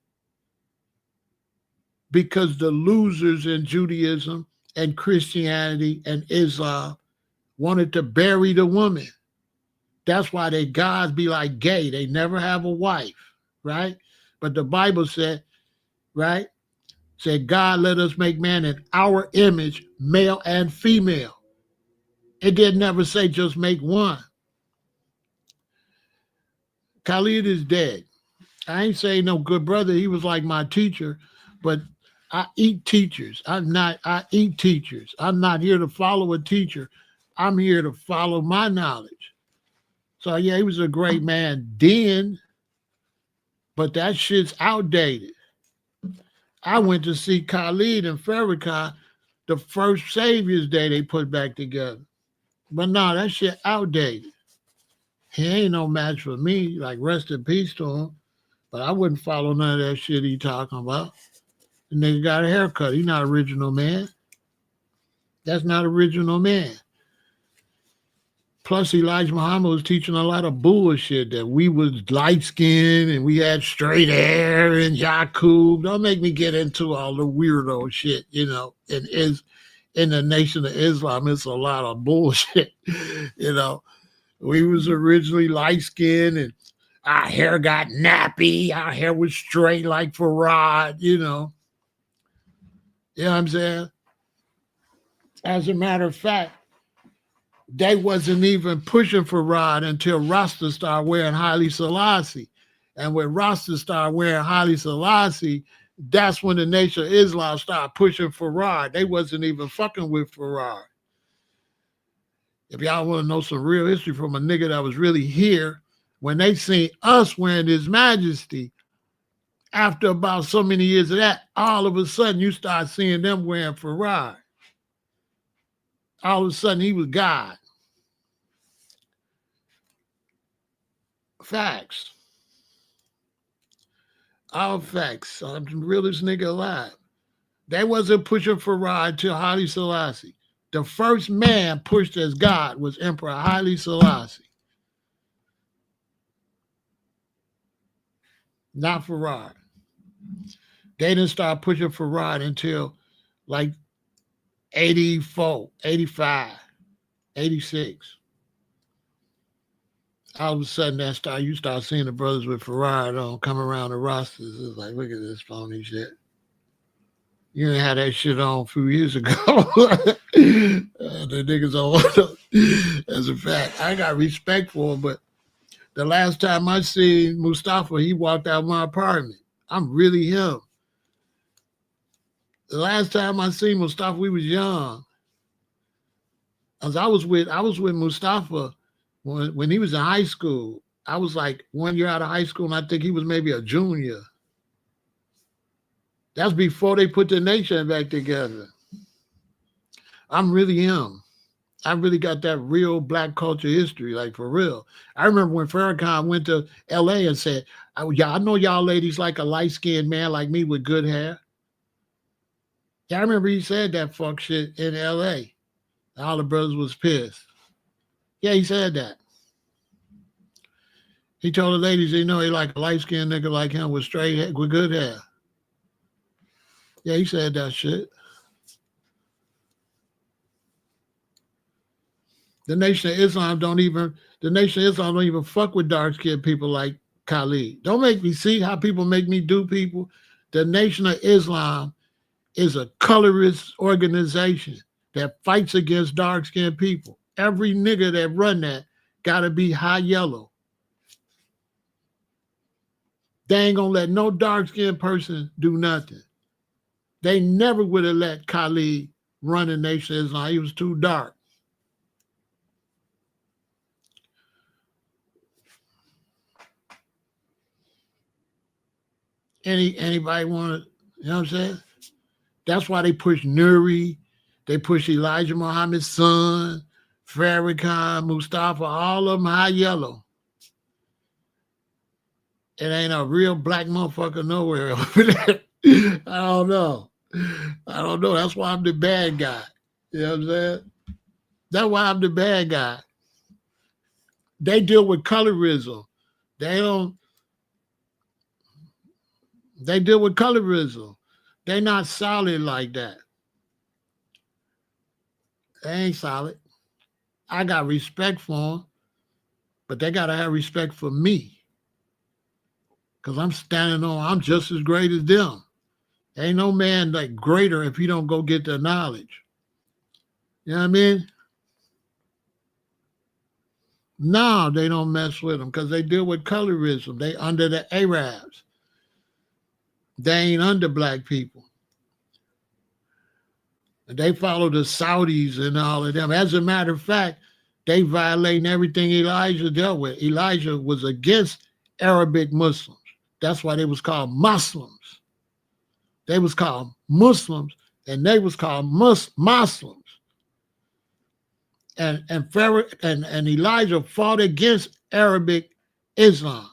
Because the losers in Judaism and Christianity and Islam wanted to bury the woman. That's why their gods be like gay. They never have a wife, right? But the Bible said, right? Said, God, let us make man in our image, male and female. It did never say just make one. Khalid is dead. I ain't saying no good brother. He was like my teacher, but I eat teachers. I eat teachers. I'm not here to follow a teacher. I'm here to follow my knowledge. So yeah, he was a great man then, but that shit's outdated. I went to see Khalid and Farrakhan the first Savior's Day they put back together. But no, that shit outdated. He ain't no match for me. Like, rest in peace to him. But I wouldn't follow none of that shit he talking about. The nigga got a haircut. He not original man. That's not original man. Plus, Elijah Muhammad was teaching a lot of bullshit that we was light skinned and we had straight hair and Yakub. Don't make me get into all the weirdo shit, you know. And is in the Nation of Islam, it's a lot of bullshit, you know. We was originally light skinned and our hair got nappy. Our hair was straight like Farad, you know. You know what I'm saying? As a matter of fact, they wasn't even pushing Farad until Rasta started wearing Haile Selassie. And when Rasta started wearing Haile Selassie, that's when the Nation of Islam started pushing Farad. They wasn't even fucking with Farad. If y'all want to know some real history from a nigga that was really here, when they seen us wearing His Majesty, after about so many years of that, all of a sudden you start seeing them wearing Farad. All of a sudden he was God. Facts. All facts. I'm the realest nigga alive. They wasn't pushing Farad until Haile Selassie. The first man pushed as God was Emperor Haile Selassie. Not Farad. They didn't start pushing Farad until like 84, 85, 86. All of a sudden you start seeing the brothers with Farad on come around the rosters. It's like, look at this phony shit. You didn't have that shit on a few years ago. The niggas don't want to. As a fact, I got respect for him, but the last time I seen Mustafa, he walked out of my apartment. I'm really him. The last time I seen Mustafa, we was young. As I was with Mustafa when he was in high school. I was like 1 year out of high school, and I think he was maybe a junior. That's before they put the nation back together. I'm really him. I really got that real black culture history, like for real. I remember when Farrakhan went to LA and said, I know y'all ladies like a light-skinned man like me with good hair. Yeah, I remember he said that fuck shit in LA. All the brothers was pissed. Yeah, he said that. He told the ladies, he like a light-skinned nigga like him with straight hair, with good hair. Yeah, he said that shit. The Nation of Islam don't even fuck with dark-skinned people like Khalid. Don't make me see how people make me do people. The Nation of Islam is a colorist organization that fights against dark-skinned people. Every nigga that run that gotta be high yellow. They ain't gonna let no dark-skinned person do nothing. They never would have let Khalid run the Nation of Islam. He was too dark. Anybody want to, you know what I'm saying? That's why they push Nuri, they push Elijah Muhammad's son, Farrakhan, Mustafa, all of them high yellow. It ain't a real black motherfucker nowhere over there. I don't know. That's why I'm the bad guy. You know what I'm saying? That's why I'm the bad guy. They deal with colorism. They deal with colorism. They're not solid like that. They ain't solid. I got respect for them, but they got to have respect for me. Because I'm just as great as them. Ain't no man like greater if he don't go get the knowledge. You know what I mean? No, they don't mess with them because they deal with colorism. They under the Arabs. They ain't under black people. They follow the Saudis and all of them. As a matter of fact, they violating everything Elijah dealt with. Elijah was against Arabic Muslims. That's why they was called Muslims. They was called Muslims, and they was called Muslims. And Pharaoh and Elijah fought against Arabic Islam.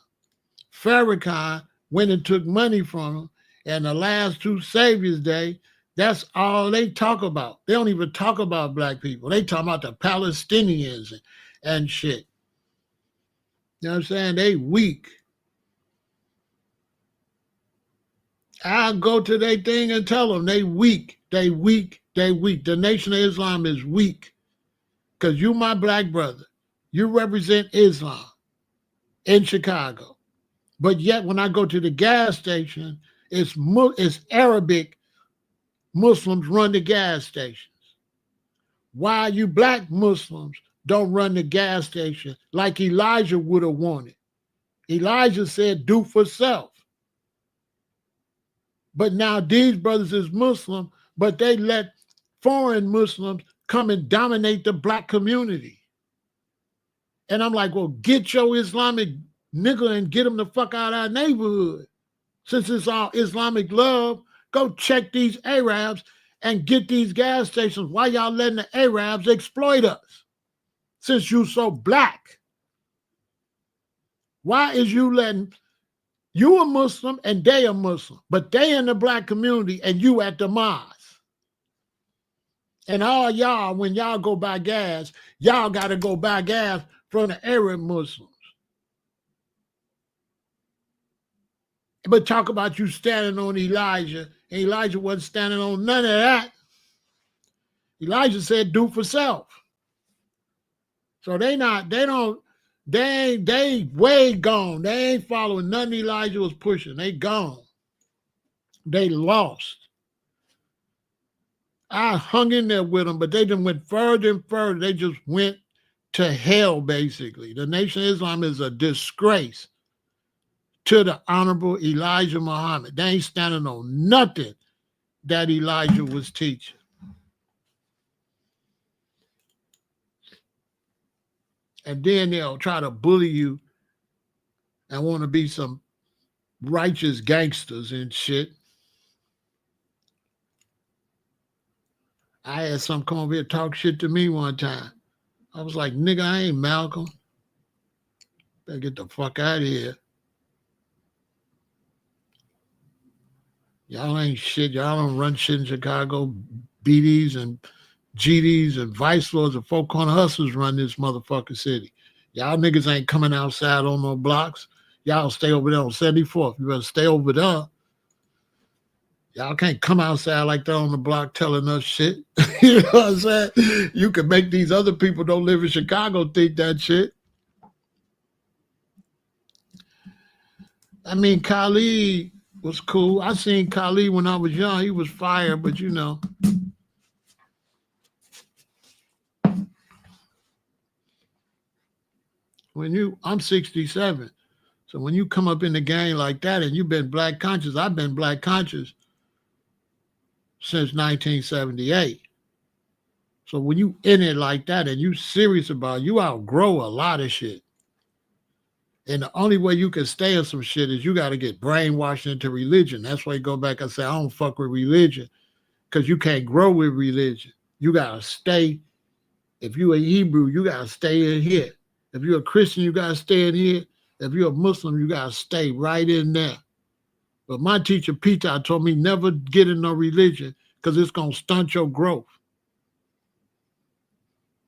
Farrakhan went and took money from them, and the last two Saviors Day, that's all they talk about. They don't even talk about black people. They talk about the Palestinians and shit. You know what I'm saying? They weak. I'll go to their thing and tell them they weak. They weak. They weak. The Nation of Islam is weak. Because you, my black brother, you represent Islam in Chicago. But yet when I go to the gas station, it's Arabic Muslims run the gas stations. Why you black Muslims don't run the gas station like Elijah would have wanted? Elijah said, do for self. But now these brothers is Muslim, but they let foreign Muslims come and dominate the black community. And I'm like, well, get your Islamic nigga and get them the fuck out of our neighborhood. Since it's all Islamic love, go check these Arabs and get these gas stations. Why y'all letting the Arabs exploit us? Since you so black. Why is you letting, you a Muslim and they a Muslim, but they in the black community and you at the mosque. And all y'all, when y'all go buy gas, y'all got to go buy gas from the Arab Muslims. But talk about you standing on Elijah, and Elijah wasn't standing on none of that. Elijah said, do for self. So they way gone. They ain't following nothing Elijah was pushing. They gone. They lost. I hung in there with them, but they just went further and further. They just went to hell, basically. The Nation of Islam is a disgrace to the Honorable Elijah Muhammad. They ain't standing on nothing that Elijah was teaching. And then they'll try to bully you and want to be some righteous gangsters and shit. I had some come over here talk shit to me one time. I was like, nigga, I ain't Malcolm. Better get the fuck out of here. Y'all ain't shit. Y'all don't run shit in Chicago. BDs and GDs and vice lords and four corner hustlers run this motherfucking city. Y'all niggas ain't coming outside on no blocks. Y'all stay over there on 74th. You better stay over there. Y'all can't come outside like that on the block telling us shit. You know what I'm saying? You can make these other people don't live in Chicago think that shit. I mean, Khalid was cool. I seen Khalid when I was young. He was fire, but you know. I'm 67. So when you come up in the game like that and you've been black conscious, I've been black conscious since 1978. So when you in it like that and you serious about it, you outgrow a lot of shit. And the only way you can stay in some shit is you got to get brainwashed into religion. That's why you go back and say, I don't fuck with religion, because you can't grow with religion. You got to stay. If you're a Hebrew, you got to stay in here. If you're a Christian, you got to stay in here. If you're a Muslim, you got to stay right in there. But my teacher, Peter, told me never get in no religion because it's going to stunt your growth.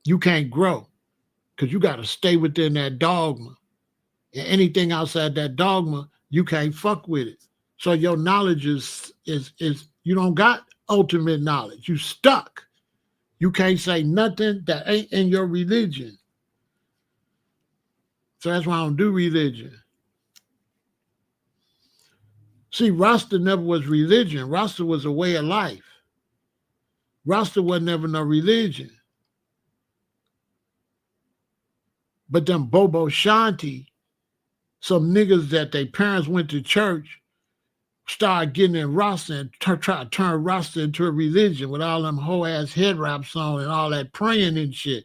You can't grow because you got to stay within that dogma. And anything outside that dogma, you can't fuck with it. So your knowledge is you don't got ultimate knowledge. You stuck. You can't say nothing that ain't in your religion. So that's why I don't do religion. See, Rasta never was religion. Rasta was a way of life. Rasta was never no religion. But them Bobo Shanti, some niggas that their parents went to church, started getting in Rasta and try to turn Rasta into a religion with all them hoe-ass head wraps on and all that praying and shit,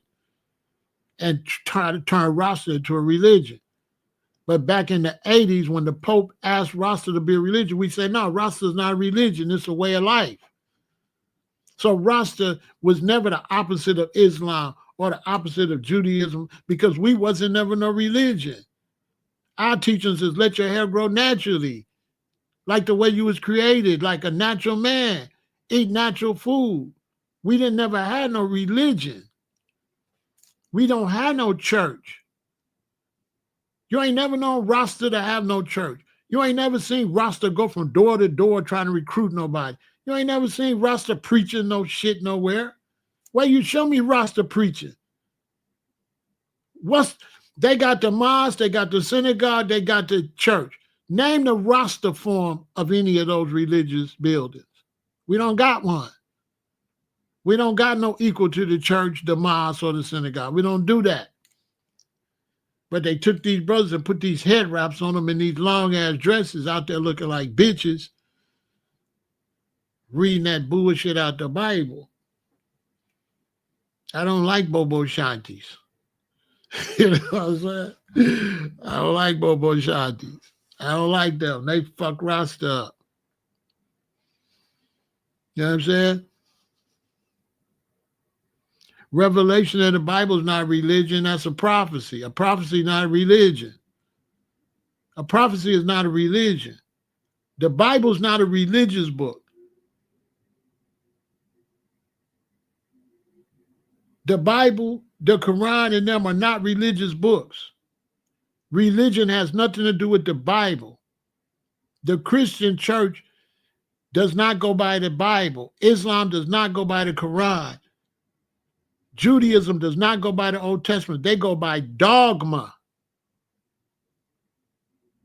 and try to turn Rasta into a religion. But back in the 80s, when the Pope asked Rasta to be a religion, we said, no, Rasta is not a religion, it's a way of life. So Rasta was never the opposite of Islam or the opposite of Judaism, because we wasn't never no religion. Our teachings is let your hair grow naturally, like the way you was created, like a natural man, eat natural food. We didn't never had no religion. We don't have no church. You ain't never known Rasta to have no church. You ain't never seen Rasta go from door to door trying to recruit nobody. You ain't never seen Rasta preaching no shit nowhere. Well, you show me Rasta preaching. They got the mosque, they got the synagogue, they got the church. Name the Rasta form of any of those religious buildings. We don't got one. We don't got no equal to the church, the mosque, or the synagogue. We don't do that. But they took these brothers and put these head wraps on them in these long-ass dresses out there looking like bitches, reading that bullshit out the Bible. I don't like Bobo Shantis. You know what I'm saying? I don't like Bobo Shantis. I don't like them. They fuck Rasta up. You know what I'm saying? Revelation of the Bible is not a religion. That's a prophecy. A prophecy is not a religion. A prophecy is not a religion. The Bible is not a religious book. The Bible, the Quran, and them are not religious books. Religion has nothing to do with the Bible. The Christian church does not go by the Bible. Islam does not go by the Quran. Judaism does not go by the Old Testament. They go by dogma.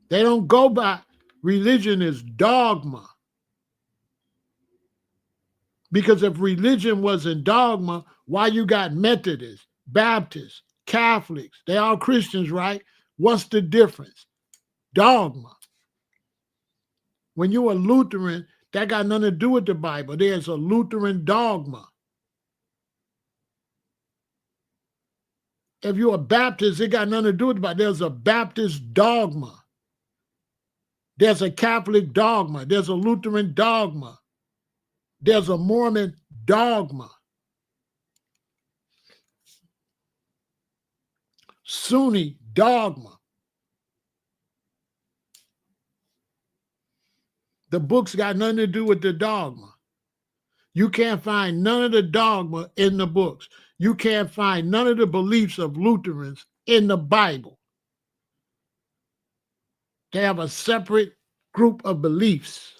They don't go by, religion is dogma. Because if religion wasn't dogma, why you got Methodists, Baptists, Catholics? They all Christians, right? What's the difference? Dogma. When you're a Lutheran, that got nothing to do with the Bible. There's a Lutheran dogma. If you're a Baptist, it got nothing to do with the Bible. There's a Baptist dogma. There's a Catholic dogma. There's a Lutheran dogma. There's a Mormon dogma. Sunni dogma. The books got nothing to do with the dogma. You can't find none of the dogma in the books. You can't find none of the beliefs of Lutherans in the Bible. They have a separate group of beliefs.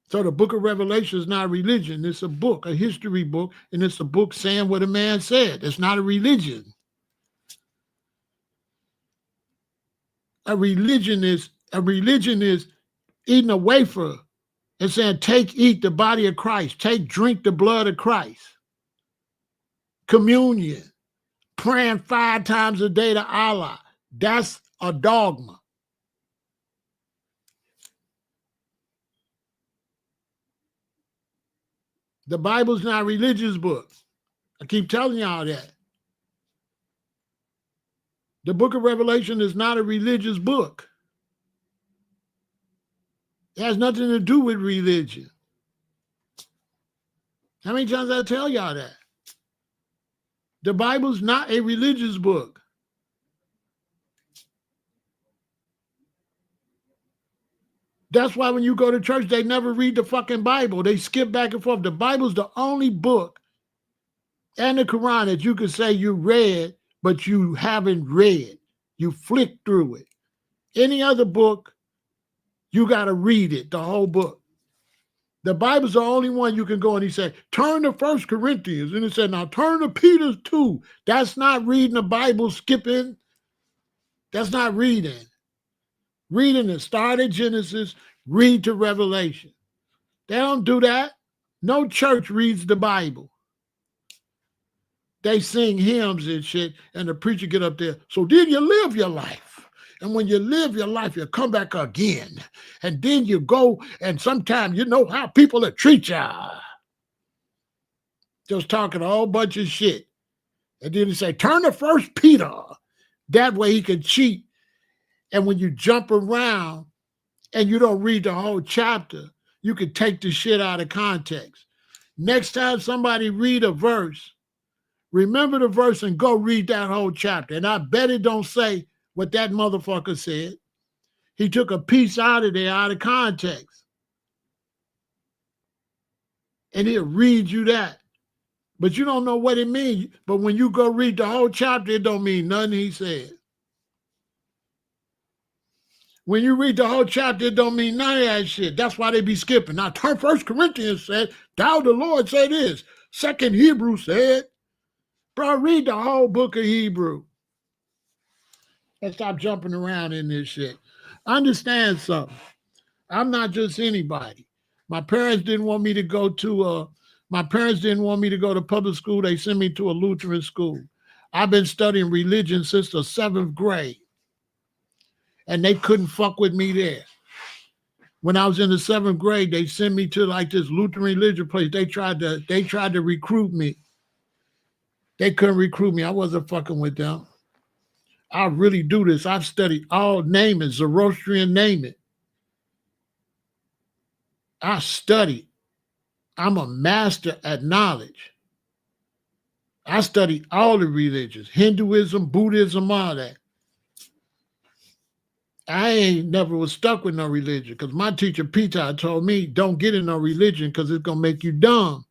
So the book of Revelation is not a religion. It's a book, a history book, and it's a book saying what a man said. It's not a religion. A religion is eating a wafer and saying, take, eat the body of Christ. Take, drink the blood of Christ. Communion. Praying 5 times a day to Allah. That's a dogma. The Bible's not a religious book. I keep telling y'all that. The book of Revelation is not a religious book. It has nothing to do with religion. How many times I tell y'all that? The Bible's not a religious book. That's why when you go to church, they never read the fucking Bible. They skip back and forth. The Bible's the only book, and the Quran, that you could say you read, but you haven't read. You flick through it. Any other book, you got to read it, the whole book. The Bible's the only one you can go and he said, turn to 1 Corinthians. And it said, now turn to Peter 2. That's not reading the Bible, skipping. That's not reading. Reading is start at Genesis, read to Revelation. They don't do that. No church reads the Bible. They sing hymns and shit, and the preacher get up there. So then you live your life. And when you live your life, you come back again. And then you go, and sometimes you know how people will treat you. Just talking a whole bunch of shit. And then he say, turn to 1 Peter. That way he can cheat. And when you jump around and you don't read the whole chapter, you can take the shit out of context. Next time somebody read a verse, remember the verse and go read that whole chapter. And I bet it don't say what that motherfucker said. He took a piece out of there out of context. And he'll read you that. But you don't know what it means. But when you go read the whole chapter, it don't mean nothing he said. When you read the whole chapter, it don't mean none of that shit. That's why they be skipping. Now, 1 Corinthians said, thou the Lord say this. 2 Hebrew said, bro, read the whole book of Hebrew. And stop jumping around in this shit. Understand something. I'm not just anybody. My parents didn't want me to go to public school. They sent me to a Lutheran school. I've been studying religion since the 7th grade. And they couldn't fuck with me there. When I was in the 7th grade, they sent me to like this Lutheran religion place. They tried to recruit me. They couldn't recruit me. I wasn't fucking with them. I really do this. I've studied all, name it, Zoroastrian, name it. I studied. I'm a master at knowledge. I studied all the religions, Hinduism, Buddhism, all that. I ain't never was stuck with no religion because my teacher, Peter, told me, don't get in no religion because it's going to make you dumb.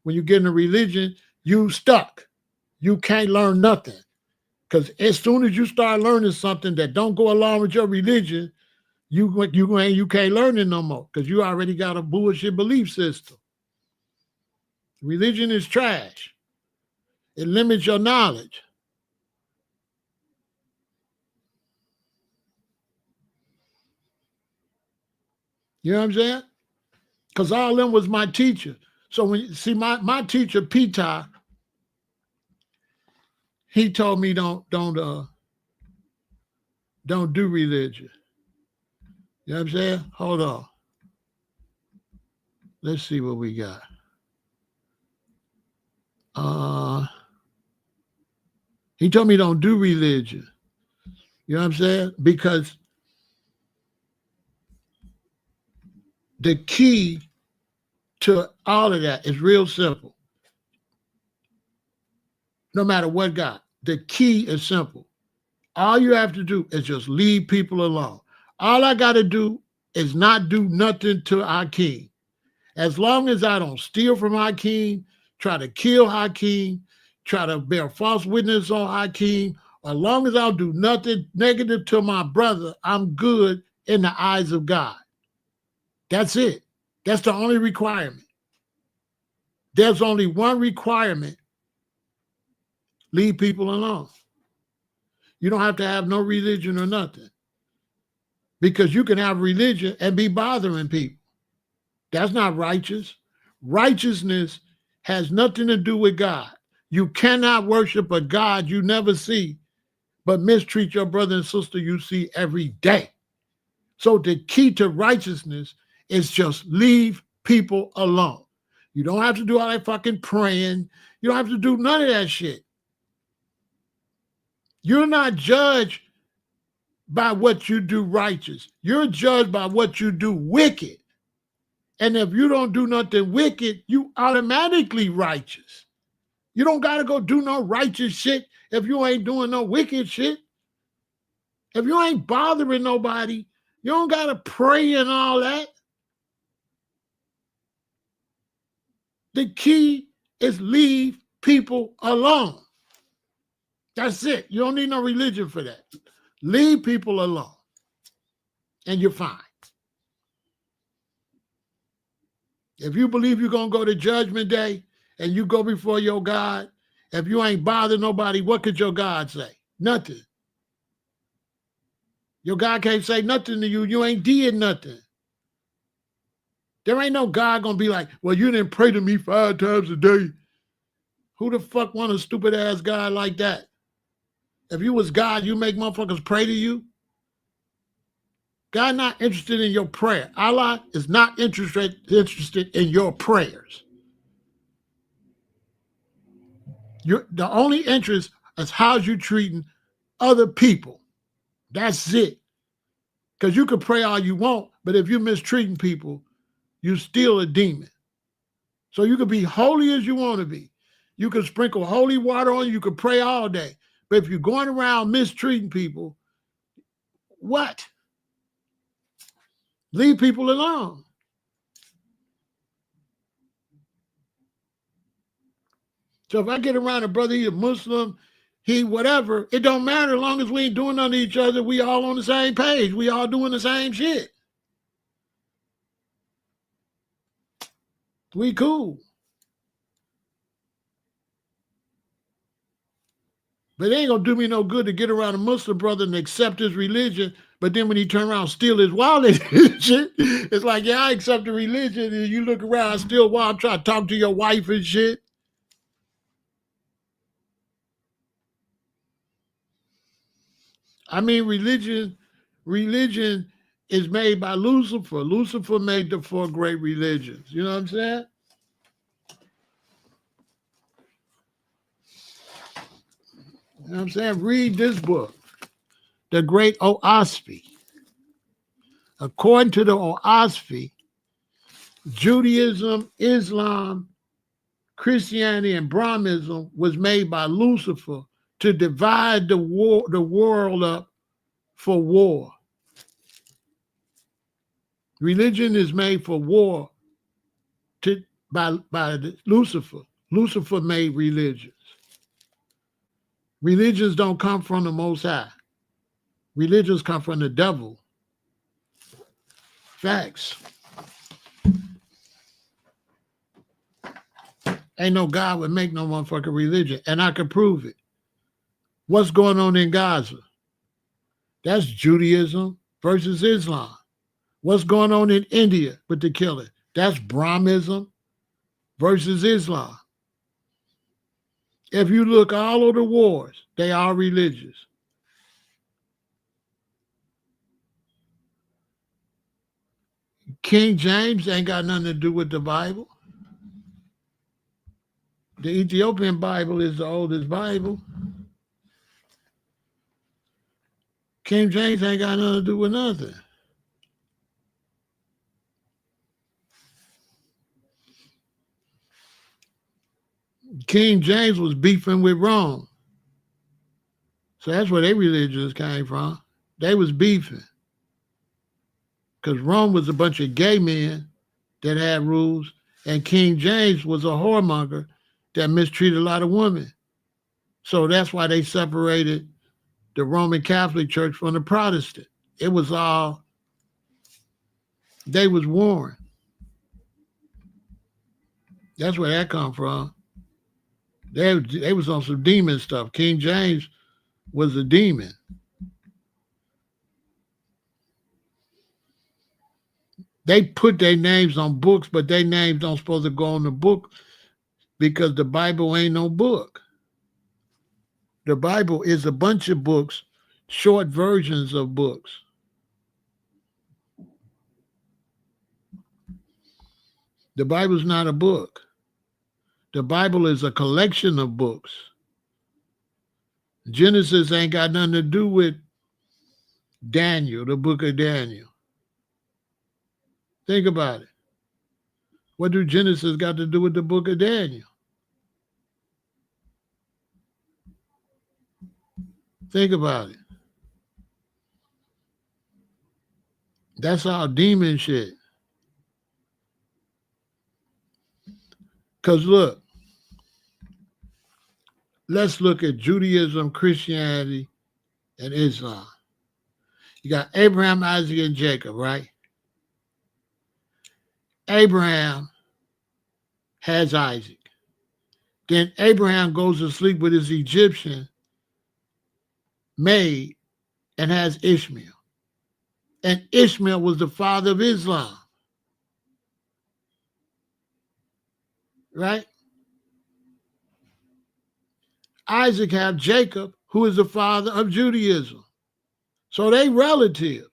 When you get in a religion, you stuck. You can't learn nothing. Because as soon as you start learning something that don't go along with your religion, you can't learn it no more because you already got a bullshit belief system. Religion is trash. It limits your knowledge. You know what I'm saying? Because all of them was my teacher. So when you see my teacher, Peter, he told me don't do religion. You know what I'm saying? Hold on. Let's see what we got. He told me don't do religion. You know what I'm saying? Because the key to all of that is real simple. No matter what God, the key is simple. All you have to do is just leave people alone. All I got to do is not do nothing to Hakeem. As long as I don't steal from Hakeem, try to kill Hakeem, try to bear false witness on Hakeem, as long as I don't do nothing negative to my brother, I'm good in the eyes of God. That's it. That's the only requirement. There's only one requirement. Leave people alone. You don't have to have no religion or nothing. Because you can have religion and be bothering people. That's not righteous. Righteousness has nothing to do with God. You cannot worship a God you never see, but mistreat your brother and sister you see every day. So the key to righteousness is just leave people alone. You don't have to do all that fucking praying. You don't have to do none of that shit. You're not judged by what you do righteous. You're judged by what you do wicked. And if you don't do nothing wicked, you automatically righteous. You don't got to go do no righteous shit if you ain't doing no wicked shit. If you ain't bothering nobody, you don't got to pray and all that. The key is leave people alone. That's it. You don't need no religion for that. Leave people alone and you're fine. If you believe you're going to go to Judgment Day and you go before your God, if you ain't bothering nobody, what could your God say? Nothing. Your God can't say nothing to you. You ain't did nothing. There ain't no God gonna be like, well, you didn't pray to me 5 times a day. Who the fuck want a stupid ass God like that? If you was God, you make motherfuckers pray to you? God not interested in your prayer. Allah is not interested in your prayers. The only interest is how you treating other people. That's it. Because you can pray all you want, but if you're mistreating people, you're still a demon. So you can be holy as you want to be. You can sprinkle holy water on you. You can pray all day. But if you're going around mistreating people, what? Leave people alone. So if I get around a brother, he a Muslim, he whatever, it don't matter as long as we ain't doing nothing to each other. We all on the same page. We all doing the same shit. We cool. But it ain't gonna do me no good to get around a Muslim brother and accept his religion, but then when he turn around steal his wallet and shit, it's like, yeah, I accept the religion, and you look around, I steal wallet, try to talk to your wife and shit. I mean, religion is made by Lucifer. Lucifer made the 4 great religions. You know what I'm saying? You know what I'm saying? Read this book, The Great Oaspi. According to the Oaspi, Judaism, Islam, Christianity, and Brahmanism was made by Lucifer to divide the world up for war. Religion is made for war by Lucifer. Lucifer made religions. Religions don't come from the Most High. Religions come from the devil. Facts. Ain't no God would make no motherfucking religion, and I can prove it. What's going on in Gaza? That's Judaism versus Islam. What's going on in India with the killing? That's Brahmanism versus Islam. If you look all over the wars, they are religious. King James ain't got nothing to do with the Bible. The Ethiopian Bible is the oldest Bible. King James ain't got nothing to do with nothing. King James was beefing with Rome. So that's where their religions came from. They was beefing. Because Rome was a bunch of gay men that had rules, and King James was a whoremonger that mistreated a lot of women. So that's why they separated the Roman Catholic Church from the Protestant. It was all, they was warring. That's where that come from. They was on some demon stuff. King James was a demon. They put their names on books, but their names don't supposed to go on the book because the Bible ain't no book. The Bible is a bunch of books, short versions of books. The Bible's not a book. The Bible is a collection of books. Genesis ain't got nothing to do with Daniel, the book of Daniel. Think about it. What do Genesis got to do with the book of Daniel? Think about it. That's all demon shit. Because look, let's look at Judaism, Christianity, and Islam. You got Abraham, Isaac, and Jacob, right? Abraham has Isaac. Then Abraham goes to sleep with his Egyptian maid and has Ishmael. And Ishmael was the father of Islam. right? Isaac had Jacob, who is the father of Judaism. So they relatives.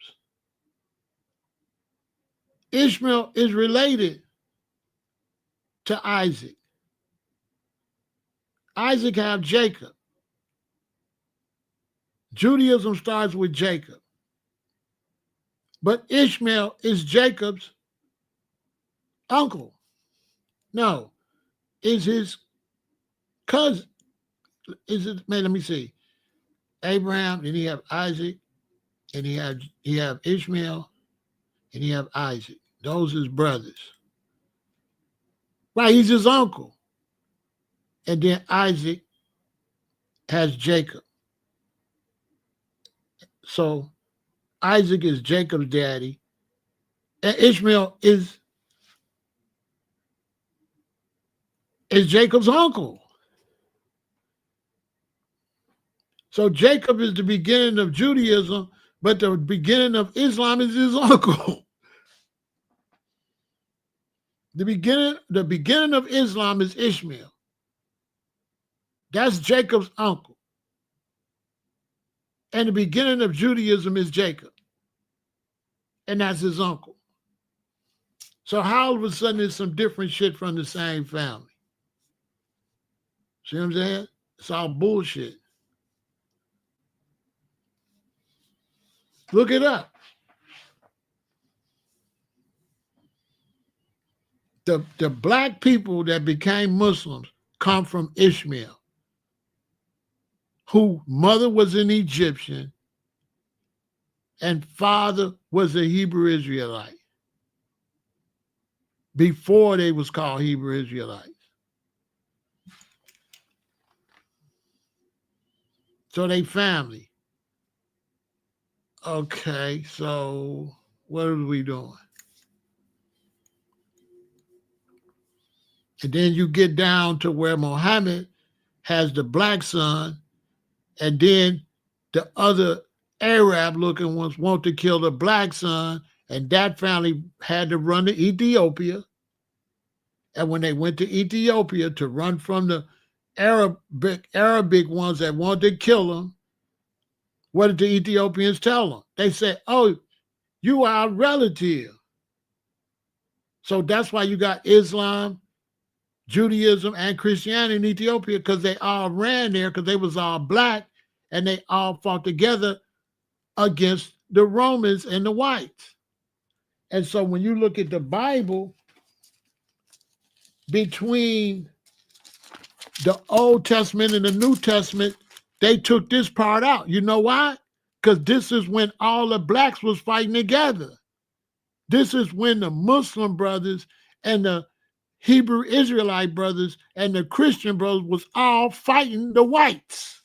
Ishmael is related to Isaac. Isaac had Jacob. Judaism starts with Jacob. But Ishmael is Jacob's uncle. No, is his cousin. Is it? Man, let me see. Abraham, and he have Isaac, and he have Ishmael, and he have Isaac. Those his brothers. Right, he's his uncle. And then Isaac has Jacob. So Isaac is Jacob's daddy, and Ishmael is Jacob's uncle. So Jacob is the beginning of Judaism, but the beginning of Islam is his uncle. The beginning of Islam is Ishmael. That's Jacob's uncle. And the beginning of Judaism is Jacob. And that's his uncle. So how all of a sudden there's some different shit from the same family? See what I'm saying? It's all bullshit. Look it up. The black people that became Muslims come from Ishmael, whose mother was an Egyptian and father was a Hebrew Israelite before they was called Hebrew Israelites. So they family. Okay, so what are we doing? And then you get down to where Muhammad has the black son, and then the other Arab-looking ones want to kill the black son, and that family had to run to Ethiopia. And when they went to Ethiopia to run from the Arabic ones that wanted to kill them, what did the Ethiopians tell them? They said, oh, you are a relative. So that's why you got Islam, Judaism, and Christianity in Ethiopia, because they all ran there because they was all black and they all fought together against the Romans and the whites. And so when you look at the Bible, between the Old Testament and the New Testament, they took this part out. You know why? Because this is when all the blacks was fighting together. This is when the Muslim brothers and the Hebrew Israelite brothers and the Christian brothers was all fighting the whites.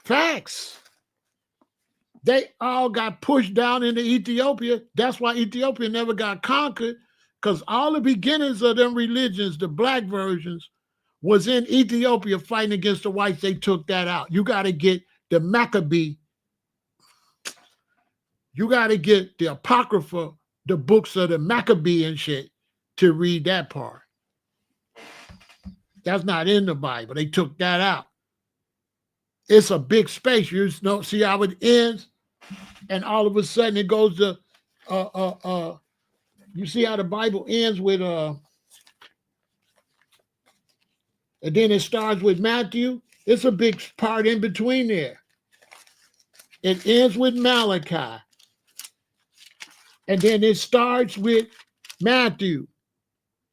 Facts. They all got pushed down into Ethiopia. That's why Ethiopia never got conquered, because all the beginnings of them religions, the black versions, was in Ethiopia fighting against the whites. They took that out. You got to get the Maccabee. You got to get the Apocrypha, the books of the Maccabee and shit, to read that part. That's not in the Bible. They took that out. It's a big space. You know, see how it ends? And all of a sudden it goes to, you see how the Bible ends with, and then it starts with Matthew. It's a big part in between there. It ends with Malachi. And then it starts with Matthew,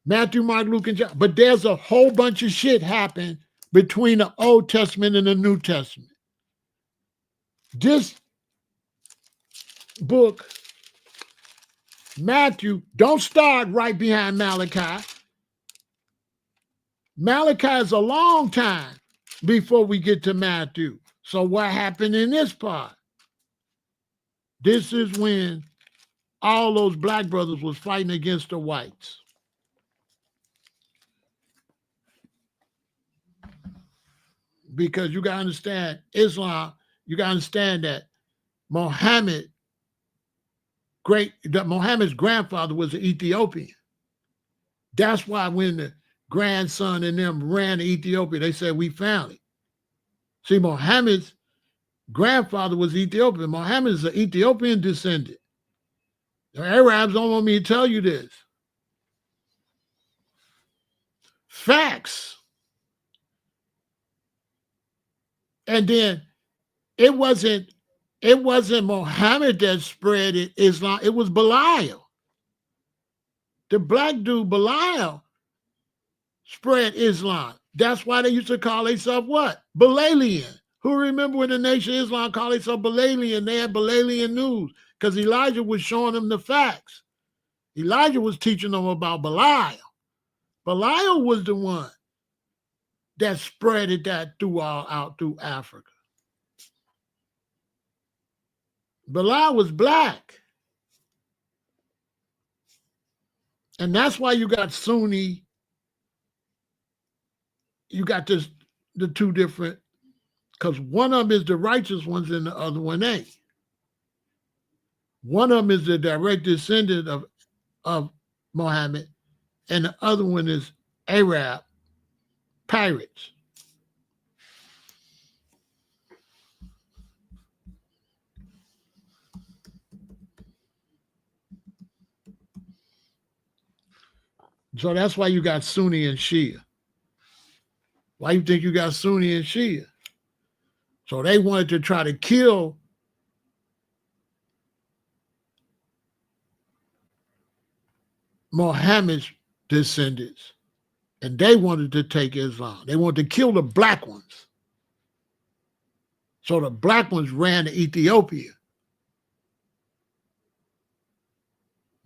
Mark, Luke, and John. But there's a whole bunch of shit happened between the Old Testament and the New Testament. This book, Matthew, don't start right behind Malachi. Malachi is a long time before we get to Matthew. So what happened in this part? This is when all those black brothers was fighting against the whites. Because you got to understand Islam, you got to understand that Muhammad's grandfather was an Ethiopian. That's why when the grandson and them ran to Ethiopia, they said, we found it. See, Muhammad's grandfather was Ethiopian. Muhammad is an Ethiopian descendant. The Arabs don't want me to tell you this. Facts. And then it wasn't Muhammad that spread Islam. It was Belial. The black dude Belial spread Islam. That's why they used to call themselves what? Balalian. Who remember when the Nation of Islam called themselves Balalian? They had Balalian news because Elijah was showing them the facts. Elijah was teaching them about Belial. Belial was the one that spreaded that out through Africa. Belial was black. And that's why you got Sunni, you got the two different, because one of them is the righteous ones and the other one ain't. One of them is the direct descendant of Muhammad, and the other one is Arab pirates. So that's why you got Sunni and Shia. Why you think you got Sunni and Shia? So they wanted to try to kill Muhammad's descendants, and they wanted to take Islam. They wanted to kill the black ones. So the black ones ran to Ethiopia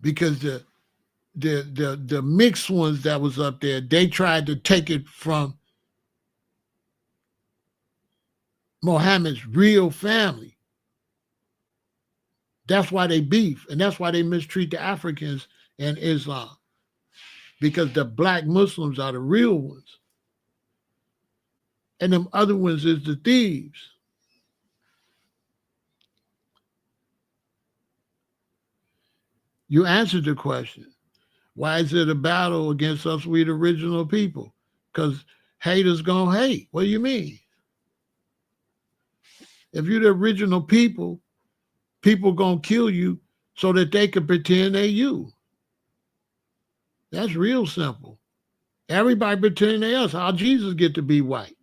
because the mixed ones that was up there, they tried to take it from Muhammad's real family. That's why they beef, and that's why they mistreat the Africans and Islam, because the black Muslims are the real ones. And them other ones is the thieves. You answered the question. Why is it a battle against us, we the original people? Because haters gonna hate. What do you mean? If you're the original people, people gonna kill you so that they can pretend they you. That's real simple. Everybody pretending they us. How Jesus get to be white?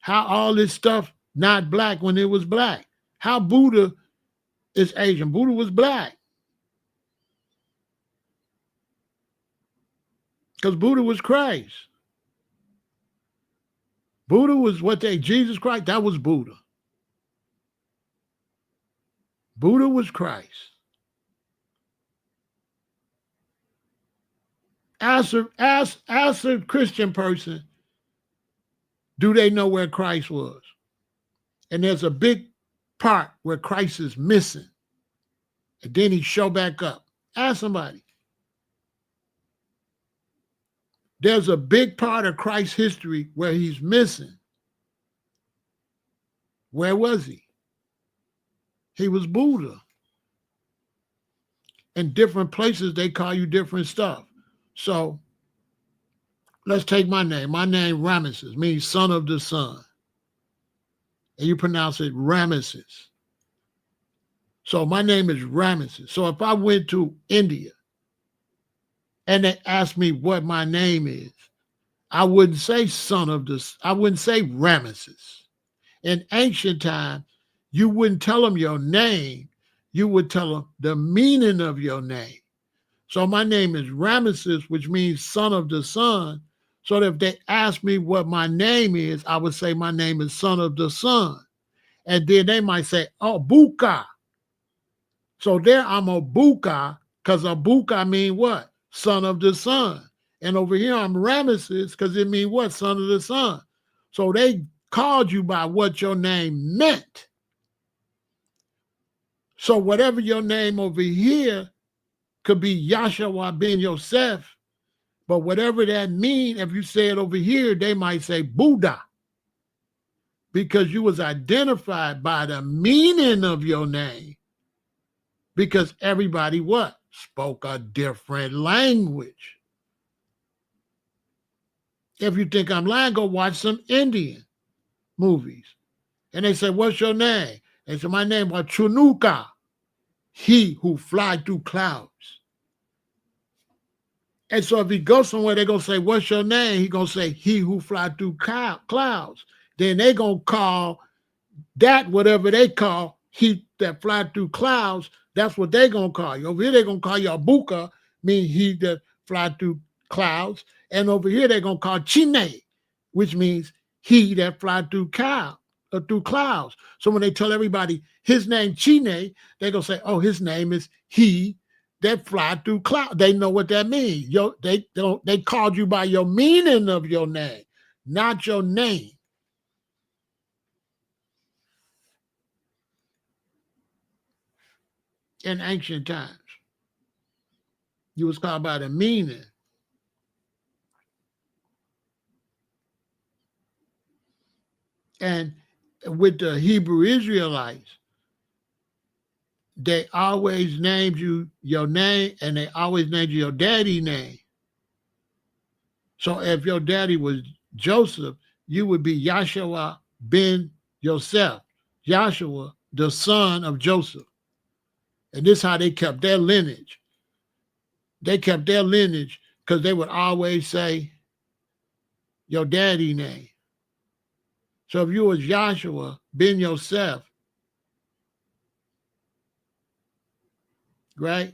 How all this stuff not black when it was black? How Buddha is Asian? Buddha was black. Because Buddha was Christ. Buddha was Jesus Christ, that was Buddha. Buddha was Christ. Ask a Christian person, do they know where Christ was? And there's a big part where Christ is missing. And then he show back up. Ask somebody. There's a big part of Christ's history where he's missing. Where was he? He was Buddha. In different places, they call you different stuff. So let's take my name. My name, Ramesses, means son of the sun. And you pronounce it Ramesses. So my name is Ramesses. So if I went to India and they asked me what my name is, I wouldn't say I wouldn't say Ramesses. In ancient time, you wouldn't tell them your name. You would tell them the meaning of your name. So my name is Ramesses, which means son of the sun. So that if they ask me what my name is, I would say my name is son of the sun. And then they might say, oh, Buka. So there I'm a Buka, because a Buka mean what? Son of the sun. And over here I'm Ramesses, because it mean what? Son of the sun. So they called you by what your name meant. So whatever your name over here could be Yahshua ben Yosef, but whatever that mean, if you say it over here, they might say Buddha, because you was identified by the meaning of your name, because everybody what? Spoke a different language. If you think I'm lying, go watch some Indian movies. And they say, what's your name? They say, my name is Chunuka, he who fly through clouds. And so if he goes somewhere, they're going to say, what's your name? He's going to say, he who fly through clouds. Then they're going to call that whatever they call he that fly through clouds. That's what they're going to call you. Over here, they're going to call you Abuka, mean he that fly through clouds. And over here, they're going to call Chine, which means he that fly through clouds. So when they tell everybody his name Chine, they're going to say, oh, his name is he that fly through clouds. They know what that means. They called you by your meaning of your name, not your name. In ancient times, you was called by the meaning. And with the Hebrew Israelites, they always named you your name, and they always named you your daddy name. So if your daddy was Joseph, you would be Yahshua ben Yosef, Joshua, the son of Joseph. And this is how they kept their lineage. They kept their lineage because they would always say your daddy name. So if you was Joshua ben Yosef, right?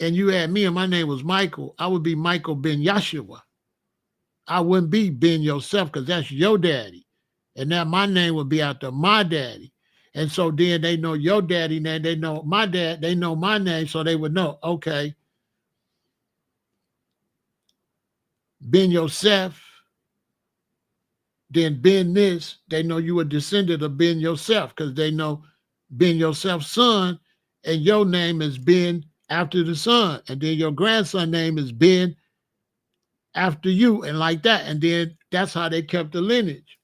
And you had me and my name was Michael, I would be Michael ben Yahshua. I wouldn't be Ben Yosef because that's your daddy. And now my name would be after my daddy. And so then they know your daddy name, they know my dad, they know my name, so they would know, okay, Ben Yosef, then Ben this, they know you a descendant of Ben Yosef because they know Ben Yosef's son, and your name is Ben after the son. And then your grandson name is Ben after you, and like that. And then that's how they kept the lineage.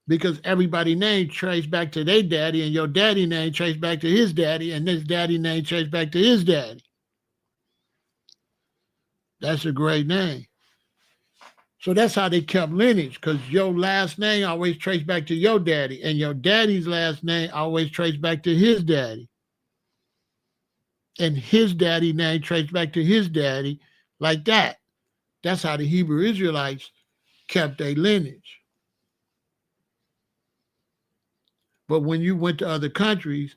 Because everybody name traced back to their daddy, and your daddy name traced back to his daddy, and this daddy name traced back to his daddy. That's a great name. So that's how they kept lineage, because your last name always traced back to your daddy, and your daddy's last name always traced back to his daddy. And his daddy name traced back to his daddy, like that. That's how the Hebrew Israelites kept their lineage. But when you went to other countries,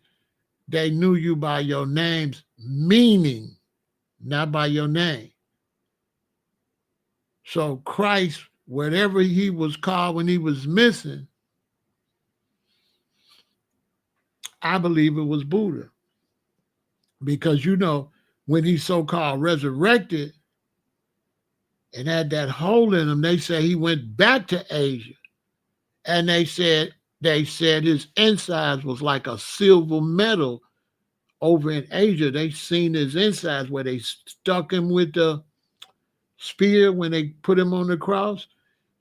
they knew you by your name's meaning, not by your name. So Christ, whatever he was called when he was missing, I believe it was Buddha. Because, you know, when he so-called resurrected and had that hole in him, they say he went back to Asia. And they said his insides was like a silver metal over in Asia. They seen his insides where they stuck him with the spear when they put him on the cross.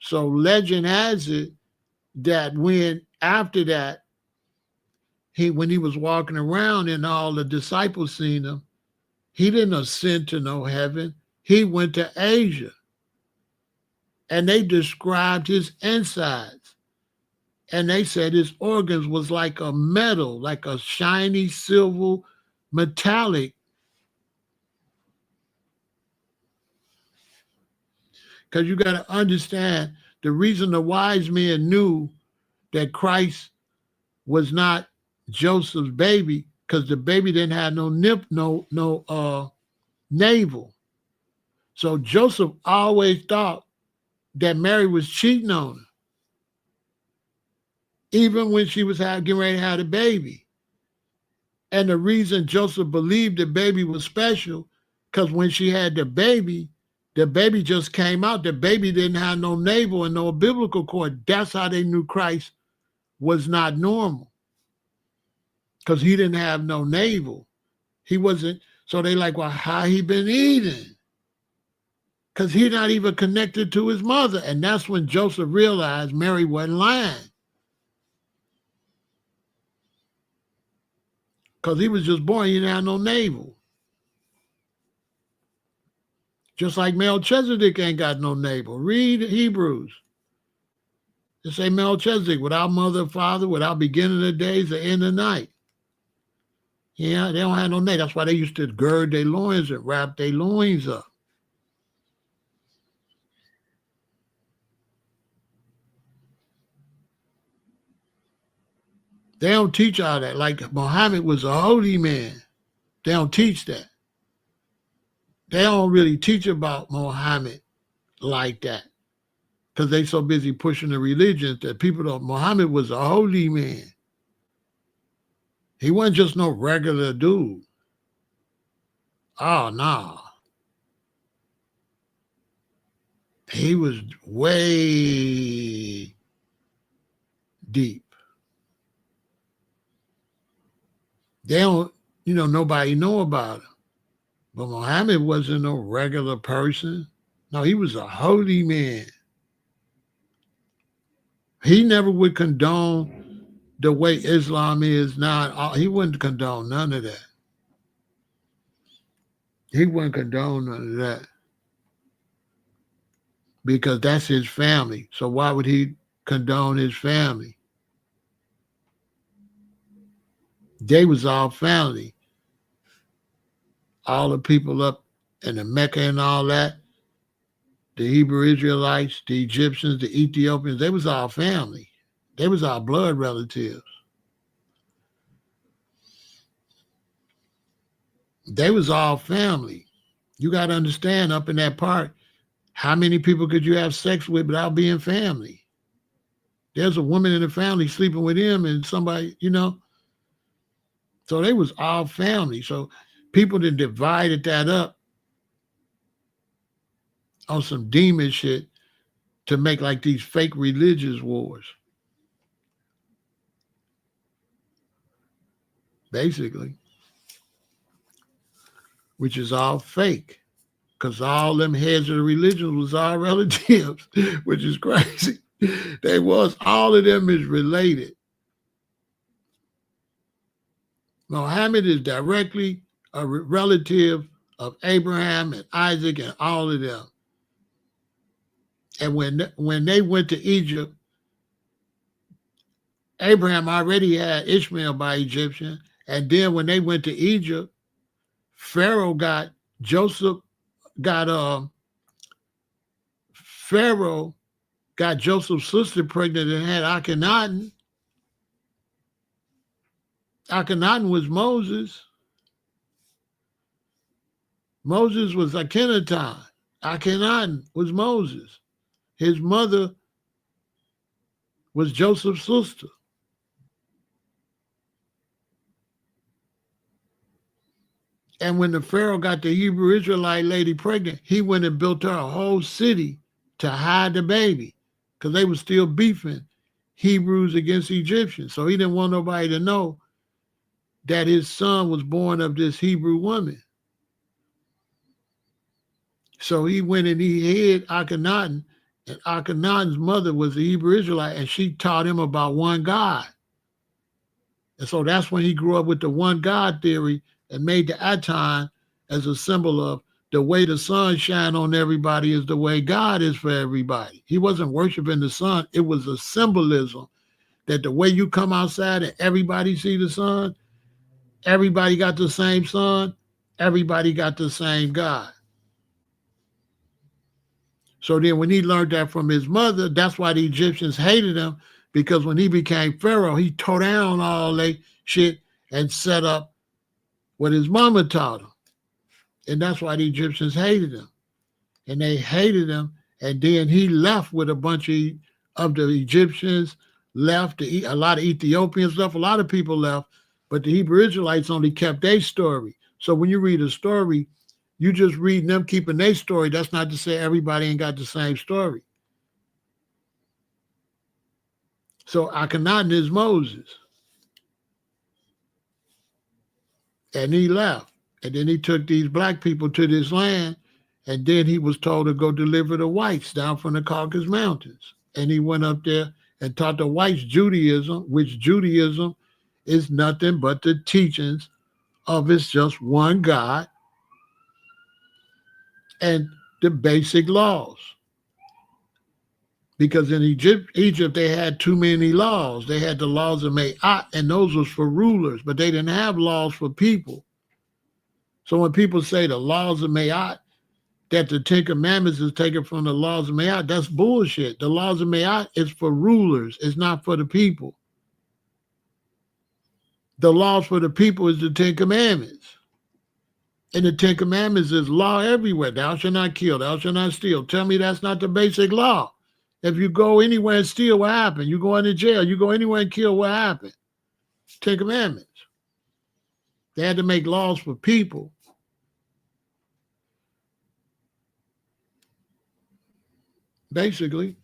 So legend has it that when after that, when he was walking around and all the disciples seen him, he didn't ascend to no heaven. He went to Asia. And they described his insides. And they said his organs was like a metal, like a shiny silver metallic. Because you got to understand the reason the wise men knew that Christ was not Joseph's baby, because the baby didn't have no navel. So Joseph always thought that Mary was cheating on her, even when she was getting ready to have a baby. And the reason Joseph believed the baby was special, because when she had the baby just came out. The baby didn't have no navel and no umbilical cord. That's how they knew Christ was not normal, because he didn't have no navel. He wasn't. So they like, well, how he been eating? Because he's not even connected to his mother. And that's when Joseph realized Mary wasn't lying. Because he was just born, he didn't have no navel. Just like Melchizedek ain't got no neighbor. Read Hebrews. It say Melchizedek, without mother or father, without beginning of days or end of night. Yeah, they don't have no neighbor. That's why they used to gird their loins and wrap their loins up. They don't teach all that. Like Muhammad was a holy man. They don't teach that. They don't really teach about Muhammad like that because they so busy pushing the religions that people don't. Muhammad was a holy man. He wasn't just no regular dude. Oh, no. He was way deep. They don't, nobody know about him. But Muhammad wasn't no regular person. No, he was a holy man. He never would condone the way Islam is now. He wouldn't condone none of that. He wouldn't condone none of that. Because that's his family. So why would he condone his family? They was all family. All the people up in the Mecca and all that, the Hebrew Israelites, the Egyptians, the Ethiopians, they was all family. They was our blood relatives. They was all family. You got to understand up in that part, how many people could you have sex with without being family? There's a woman in the family sleeping with him and somebody, So they was all family. So people that divided that up on some demon shit to make like these fake religious wars. Basically. Which is all fake. Because all them heads of the religions was all relatives, which is crazy. All of them is related. Muhammad is directly a relative of Abraham and Isaac and all of them. And when they went to Egypt, Abraham already had Ishmael by Egyptian. And then when they went to Egypt, Pharaoh got Joseph's sister pregnant and had Akhenaten. Akhenaten was Moses. Moses was Akhenaton. Akhenaten was Moses. His mother was Joseph's sister. And when the Pharaoh got the Hebrew Israelite lady pregnant, he went and built her a whole city to hide the baby because they were still beefing Hebrews against Egyptians. So he didn't want nobody to know that his son was born of this Hebrew woman. So he went and he hid Akhenaten, and Akhenaten's mother was a Hebrew Israelite, and she taught him about one God. And so that's when he grew up with the one God theory and made the Aton as a symbol of the way the sun shine on everybody is the way God is for everybody. He wasn't worshiping the sun. It was a symbolism that the way you come outside and everybody see the sun, everybody got the same sun, everybody got the same God. So then when he learned that from his mother, that's why the Egyptians hated him, because when he became Pharaoh, he tore down all that shit and set up what his mama taught him. And that's why the Egyptians hated him. And they hated him. And then he left with a bunch of the Egyptians, left, a lot of Ethiopians left, a lot of people left, but the Hebrew Israelites only kept their story. So when you read a story, you just read them keeping their story. That's not to say everybody ain't got the same story. So Akhenaten is Moses. And he left. And then he took these black people to this land. And then he was told to go deliver the whites down from the Caucasus Mountains. And he went up there and taught the whites Judaism, which Judaism is nothing but the teachings of it's just one God. And the basic laws. Because in Egypt, they had too many laws. They had the laws of Ma'at, and those was for rulers, but they didn't have laws for people. So when people say the laws of Ma'at, that the Ten Commandments is taken from the laws of Ma'at, that's bullshit. The laws of Ma'at is for rulers. It's not for the people. The laws for the people is the Ten Commandments. And the Ten Commandments is law everywhere. Thou shalt not kill. Thou shalt not steal. Tell me that's not the basic law. If you go anywhere and steal, what happened? You go into jail. You go anywhere and kill, what happened? Ten Commandments. They had to make laws for people. Basically.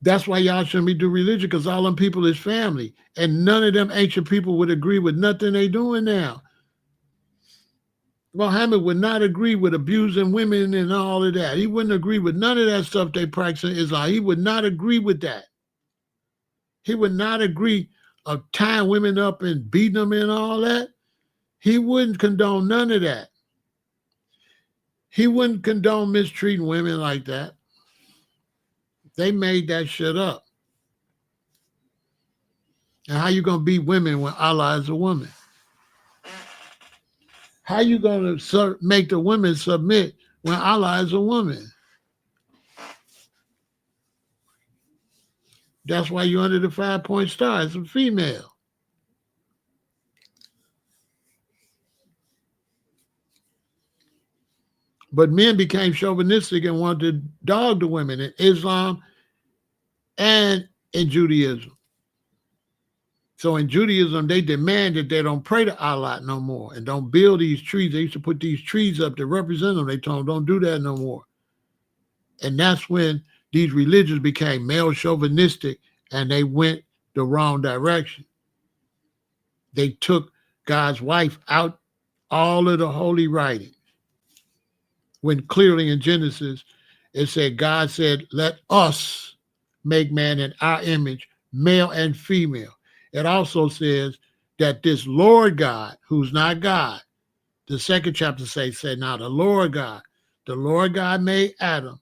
That's why y'all shouldn't be doing religion, because all them people is family. And none of them ancient people would agree with nothing they doing now. Muhammad would not agree with abusing women and all of that. He wouldn't agree with none of that stuff they practice in Islam. He would not agree with that. He would not agree of tying women up and beating them and all that. He wouldn't condone none of that. He wouldn't condone mistreating women like that. They made that shit up. And how you going to beat women when Allah is a woman? How you going to make the women submit when Allah is a woman? That's why you're under the 5-point star. It's a female. But men became chauvinistic and wanted to dog the women in Islam and in Judaism. So in Judaism, they demanded they don't pray to Allah no more and don't build these trees. They used to put these trees up to represent them. They told them, don't do that no more. And that's when these religions became male chauvinistic and they went the wrong direction. They took God's wife out all of the holy writings. When clearly in Genesis, it said, God said, let us make man in our image, male and female. It also says that this Lord God, who's not God, the second chapter said, now the Lord God made Adam.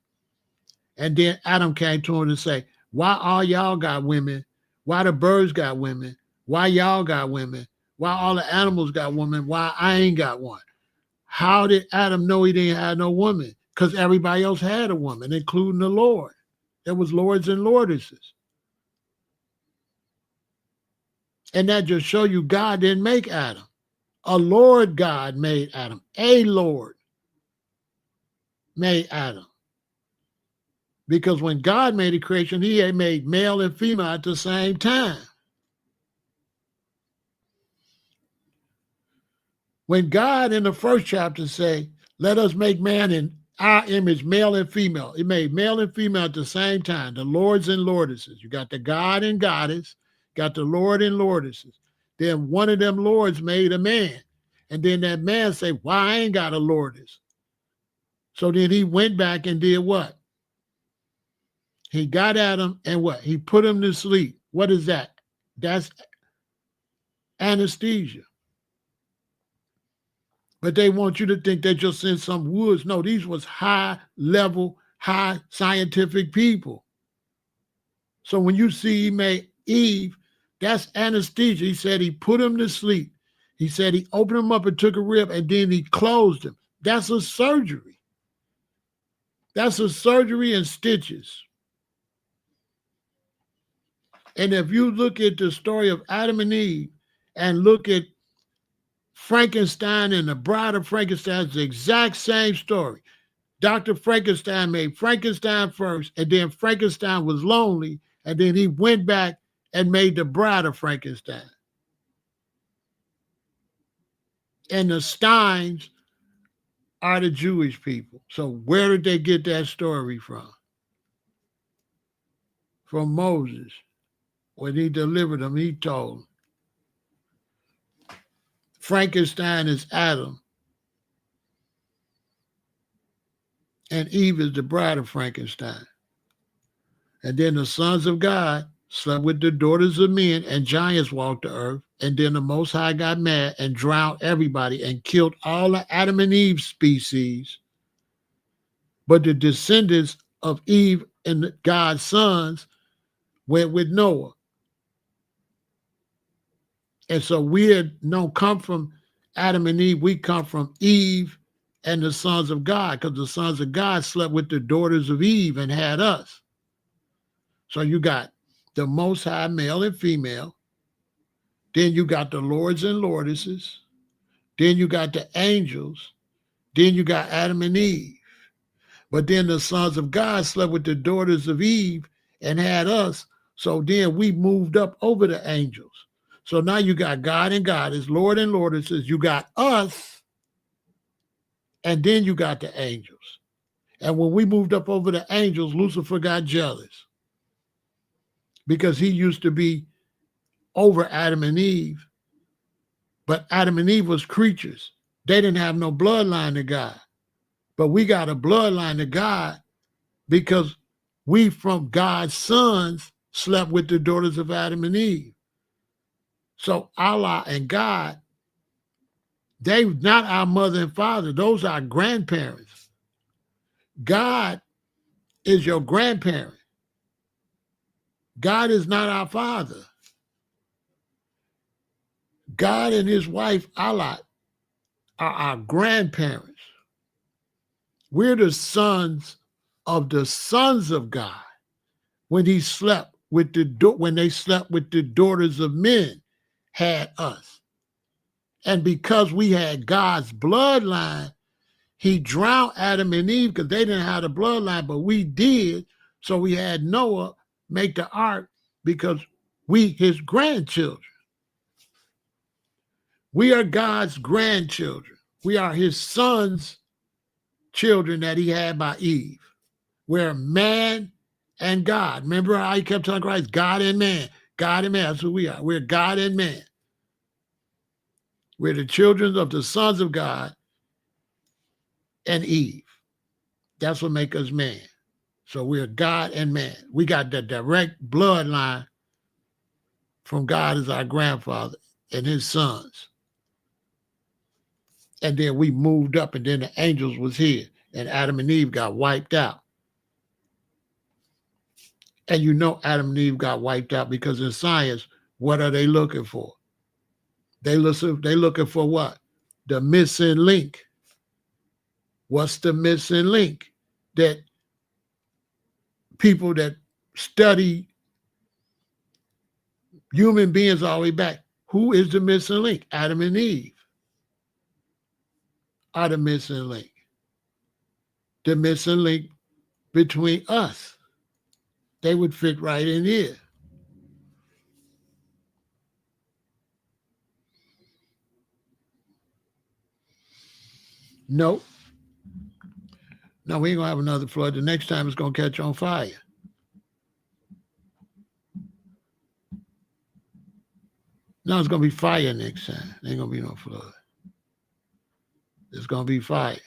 And then Adam came to him and say, why all y'all got women? Why the birds got women? Why y'all got women? Why all the animals got women? Why I ain't got one? How did Adam know he didn't have no woman? Because everybody else had a woman, including the Lord. There was lords and lordesses. And that just show you God didn't make Adam. A Lord God made Adam. A Lord made Adam. Because when God made the creation, he had made male and female at the same time. When God in the first chapter say, let us make man in our image, male and female. He made male and female at the same time, the lords and lordesses. You got the God and goddess, got the Lord and lordesses. Then one of them lords made a man. And then that man say, why I ain't got a lordess? So then he went back and did what? He got Adam and what? He put him to sleep. What is that? That's anesthesia. But they want you to think they just in some woods. No, these was high level, high scientific people. So when you see he made Eve, that's anesthesia. He said he put him to sleep. He said he opened him up and took a rib and then he closed him. That's a surgery. That's a surgery and stitches. And if you look at the story of Adam and Eve and look at Frankenstein and the Bride of Frankenstein, it's the exact same story. Dr. Frankenstein made Frankenstein first, and then Frankenstein was lonely, and then he went back and made the Bride of Frankenstein. And the Steins are the Jewish people. So where did they get that story from? From Moses. When he delivered them, he told them. Frankenstein is Adam. And Eve is the bride of Frankenstein. And then the sons of God slept with the daughters of men, and giants walked the earth. And then the Most High got mad and drowned everybody and killed all the Adam and Eve species. But the descendants of Eve and God's sons went with Noah. And so we don't come from Adam and Eve. We come from Eve and the sons of God, because the sons of God slept with the daughters of Eve and had us. So you got the Most High, male and female. Then you got the lords and lordesses. Then you got the angels. Then you got Adam and Eve. But then the sons of God slept with the daughters of Eve and had us. So then we moved up over the angels. So now you got God and Goddess, Lord and Lordesses. You got us. And then you got the angels. And when we moved up over the angels, Lucifer got jealous, because he used to be over Adam and Eve. But Adam and Eve was creatures. They didn't have no bloodline to God. But we got a bloodline to God because we from God's sons slept with the daughters of Adam and Eve. So Allah and God, they not our mother and father. Those are our grandparents. God is your grandparent. God is not our father. God and his wife, Allah, are our grandparents. We're the sons of the sons of God when they slept with the daughters of men, had us. And because we had God's bloodline, he drowned Adam and Eve because they didn't have the bloodline, but we did. So we had Noah make the ark because we his grandchildren. We are God's grandchildren. We are his sons' children that he had by Eve. We're man and God. Remember how he kept telling Christ, God and man. God and man, that's who we are. We're God and man. We're the children of the sons of God and Eve. That's what makes us man. So we're God and man. We got the direct bloodline from God as our grandfather and his sons. And then we moved up, and then the angels was here, and Adam and Eve got wiped out. And you know Adam and Eve got wiped out because in science, what are they looking for? They looking for what? The missing link. What's the missing link? That people that study human beings all the way back, who is the missing link? Adam and Eve are the missing link. The missing link between us. They would fit right in here. Nope. No, we ain't gonna have another flood. The next time it's gonna catch on fire. No, it's gonna be fire next time. There ain't gonna be no flood. It's gonna be fire.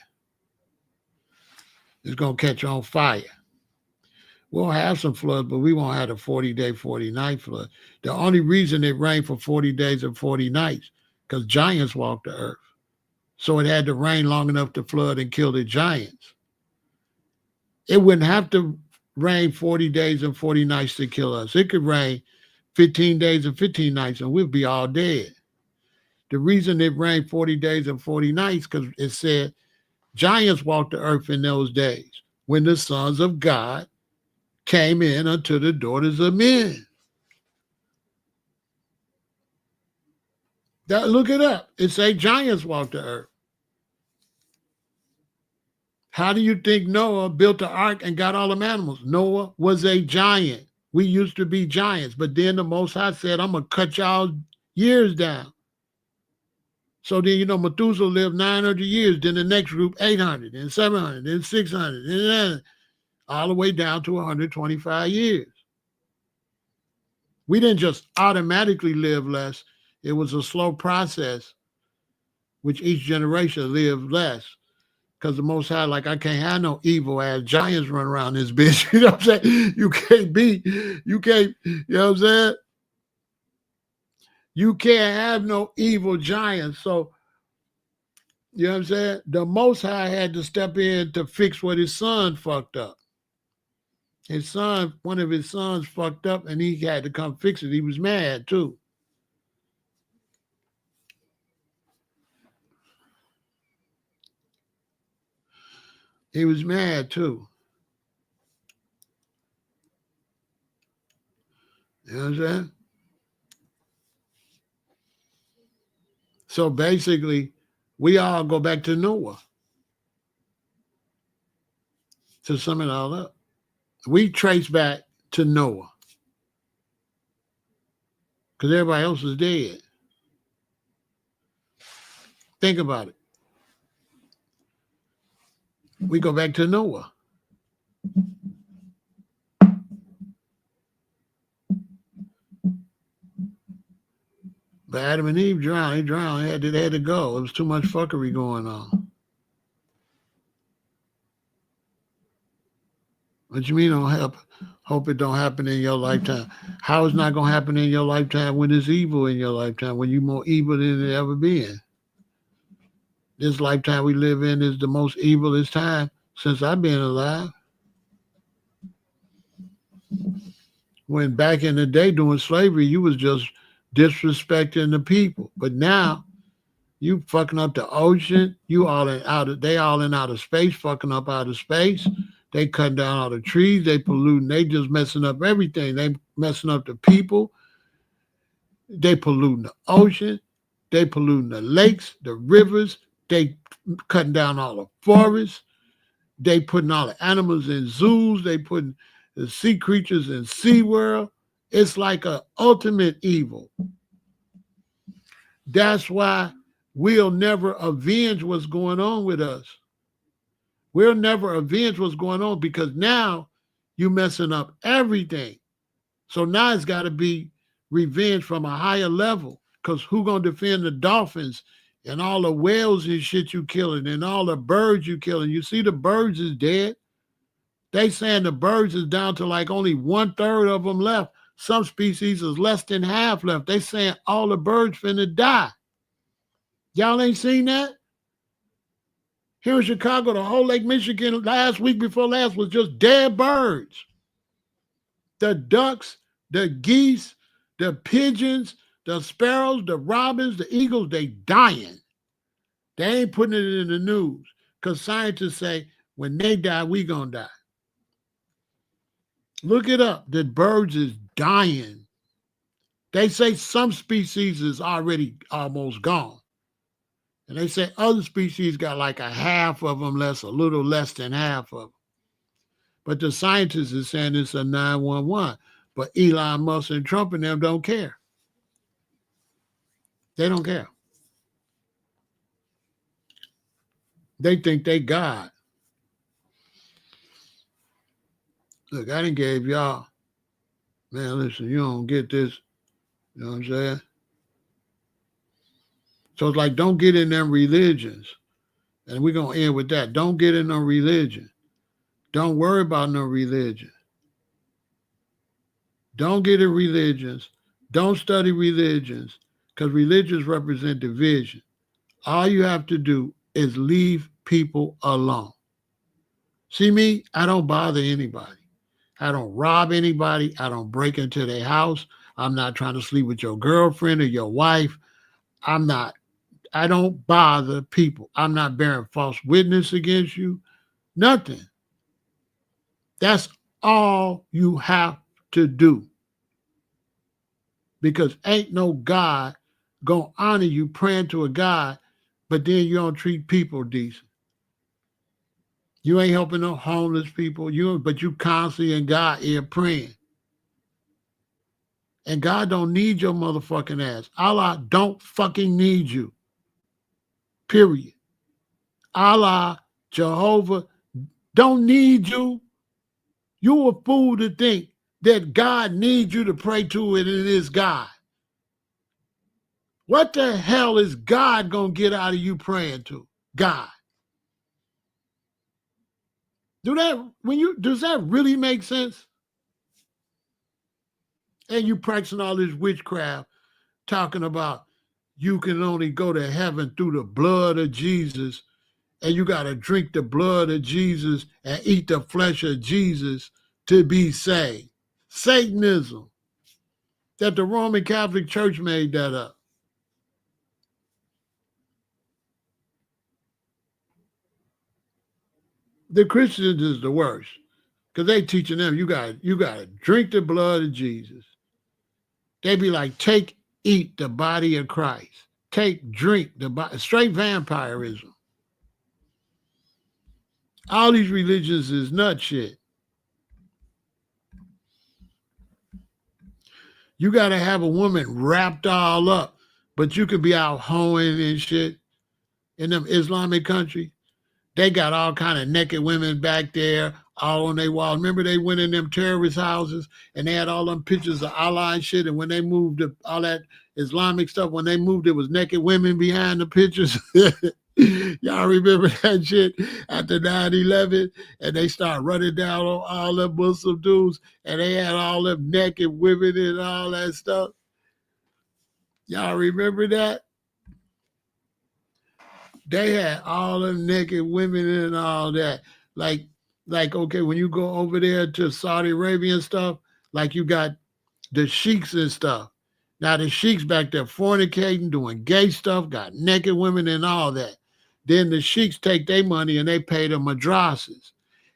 It's gonna catch on fire. We'll have some floods, but we won't have a 40-day, 40-night flood. The only reason it rained for 40 days and 40 nights, because giants walked the earth. So it had to rain long enough to flood and kill the giants. It wouldn't have to rain 40 days and 40 nights to kill us. It could rain 15 days and 15 nights and we'd be all dead. The reason it rained 40 days and 40 nights, because it said giants walked the earth in those days when the sons of God came in unto the daughters of men. Look it up. It say giants walked the earth. How do you think Noah built the ark and got all them animals? Noah was a giant. We used to be giants, but then the Most High said, I'm going to cut y'all years down. So then, Methuselah lived 900 years, then the next group 800, then 700, then 600, then all the way down to 125 years. We didn't just automatically live less. It was a slow process, which each generation lived less, Because the Most High, like, I can't have no evil ass giants run around this bitch. You know what I'm saying? You can't, you know what I'm saying? You can't have no evil giants. So, you know what I'm saying? The Most High had to step in to fix what his son fucked up. One of his sons fucked up, and he had to come fix it. He was mad too. He was mad too. You know what I'm saying? So basically, we all go back to Noah to sum it all up. We trace back to Noah because everybody else is dead. Think about it. We go back to Noah. But Adam and Eve drowned. They drowned. They had to go. There was too much fuckery going on. What you mean hope it don't happen in your lifetime? How it's not going to happen in your lifetime when it's evil in your lifetime, when you're more evil than it ever been? This lifetime we live in is the most evilest time since I've been alive. When back in the day during slavery, you was just disrespecting the people. But now you fucking up the ocean. They all in outer space, fucking up outer space. They cutting down all the trees. They polluting. They just messing up everything. They messing up the people. They polluting the ocean. They polluting the lakes, the rivers. They cutting down all the forests. They putting all the animals in zoos. They putting the sea creatures in SeaWorld. It's like an ultimate evil. That's why we'll never avenge what's going on with us. We'll never avenge what's going on because now you're messing up everything. So now it's got to be revenge from a higher level because who going to defend the dolphins and all the whales and shit you killing and all the birds you killing? You see the birds is dead. They saying the birds is down to like only 1/3 of them left. Some species is less than half left. They saying all the birds finna die. Y'all ain't seen that? Here in Chicago, the whole Lake Michigan last week before last was just dead birds. The ducks, the geese, the pigeons, the sparrows, the robins, the eagles, they dying. They ain't putting it in the news because scientists say when they die, we gonna die. Look it up. The birds is dying. They say some species is already almost gone. And they say other species got like a half of them less, a little less than half of them. But the scientists are saying it's a 911. But Elon Musk and Trump and them don't care. They don't care. They think they God. Look, I done gave y'all, man, listen, you don't get this. You know what I'm saying? So it's like, don't get in them religions. And we're going to end with that. Don't get in no religion. Don't worry about no religion. Don't get in religions. Don't study religions because religions represent division. All you have to do is leave people alone. See me? I don't bother anybody. I don't rob anybody. I don't break into their house. I'm not trying to sleep with your girlfriend or your wife. I don't bother people. I'm not bearing false witness against you. Nothing. That's all you have to do. Because ain't no God gonna honor you praying to a God, but then you don't treat people decent. You ain't helping no homeless people, but you constantly in God's ear praying. And God don't need your motherfucking ass. Allah don't fucking need you. Period. Allah, Jehovah, don't need you. You a fool to think that God needs you to pray to it and it is God. What the hell is God going to get out of you praying to? God. Does that really make sense? And you practicing all this witchcraft, talking about you can only go to heaven through the blood of Jesus, and you got to drink the blood of Jesus and eat the flesh of Jesus to be saved. Satanism. That the Roman Catholic Church made that up. The Christians is the worst, because they teaching them you got to drink the blood of Jesus. They be like, take, eat the body of Christ. Take, drink the body. Straight vampirism. All these religions is nut shit. You got to have a woman wrapped all up, but you could be out hoeing and shit in them Islamic countries. They got all kind of naked women back there, all on their walls. Remember they went in them terrorist houses and they had all them pictures of Allah and shit. And when they moved all that Islamic stuff, when they moved, it was naked women behind the pictures. Y'all remember that shit after 9/11? And they started running down on all them Muslim dudes and they had all them naked women and all that stuff. Y'all remember that? They had all them naked women and all that. Like, okay, when you go over there to Saudi Arabia and stuff, like you got the sheiks and stuff. Now the sheiks back there fornicating, doing gay stuff, got naked women and all that. Then the sheiks take their money and they pay the madrasas.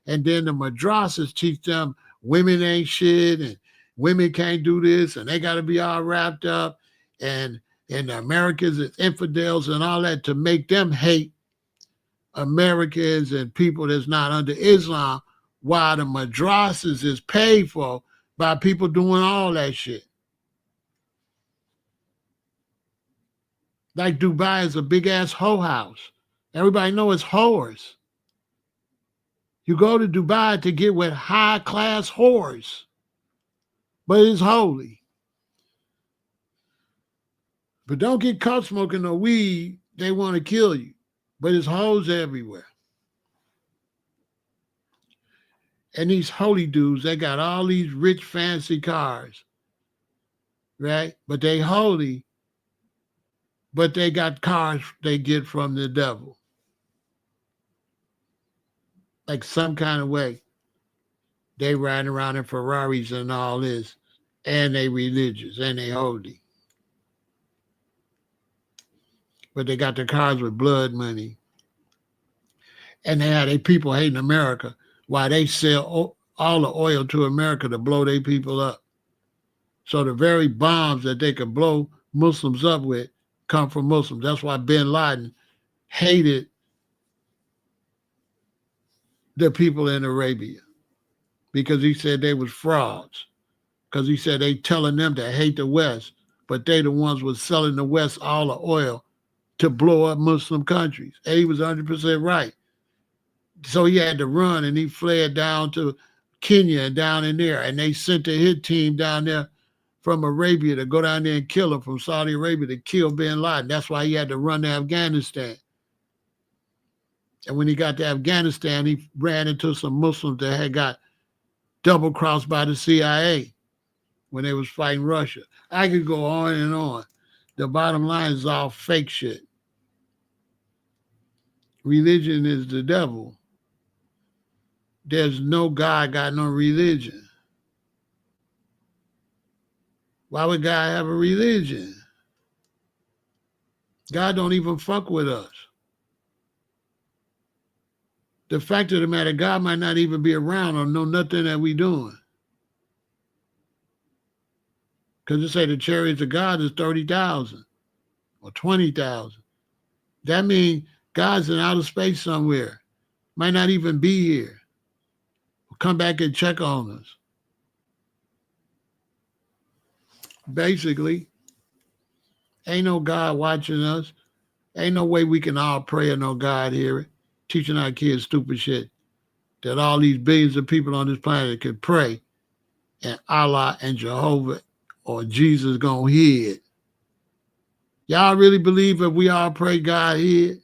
And then the madrasas teach them women ain't shit and women can't do this and they got to be all wrapped up. And the Americans as infidels and all that to make them hate Americans and people that's not under Islam, while the madrasas is paid for by people doing all that shit. Like Dubai is a big-ass hoe house. Everybody know it's whores. You go to Dubai to get with high-class whores, but it's holy. But don't get caught smoking no weed. They want to kill you. But it's hoes everywhere. And these holy dudes, they got all these rich, fancy cars, right? But they holy, but they got cars they get from the devil. Like some kind of way. They riding around in Ferraris and all this. And they religious and they holy. But they got their cars with blood money. And they had their people hating America while they sell all the oil to America to blow their people up. So the very bombs that they could blow Muslims up with come from Muslims. That's why bin Laden hated the people in Arabia, because he said they was frauds. Because he said they telling them to hate the West, but they the ones was selling the West all the oil to blow up Muslim countries. And he was 100% right. So he had to run and he fled down to Kenya and down in there. And they sent a hit team down there from Arabia to go down there and kill him, from Saudi Arabia to kill bin Laden. That's why he had to run to Afghanistan. And when he got to Afghanistan, he ran into some Muslims that had got double-crossed by the CIA when they was fighting Russia. I could go on and on. The bottom line is all fake shit. Religion is the devil. There's no God, got no religion. Why would God have a religion? God don't even fuck with us. The fact of the matter, God might not even be around or know nothing that we doing. Because it say the chariots of God is 30,000 or 20,000. That means God's in outer space somewhere. Might not even be here. Come back and check on us. Basically, ain't no God watching us. Ain't no way we can all pray and no God hear it. Teaching our kids stupid shit. That all these billions of people on this planet could pray and Allah and Jehovah or Jesus gonna hear it. Y'all really believe if we all pray God hear it?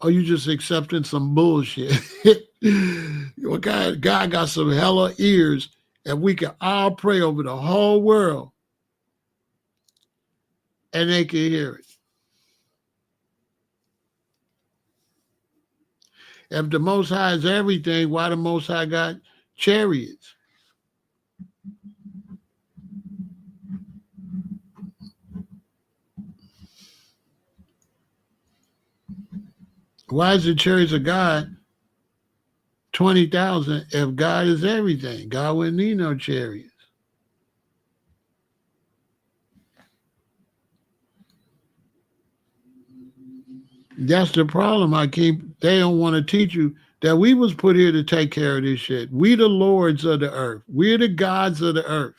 Or you just accepting some bullshit? Your God got some hella ears, and we can all pray over the whole world, and they can hear it. If the Most High is everything, why the Most High got chariots? Why is the chariots of God 20,000 if God is everything? God wouldn't need no chariots. That's the problem. They don't want to teach you that we was put here to take care of this shit. We the lords of the earth. We're the gods of the earth.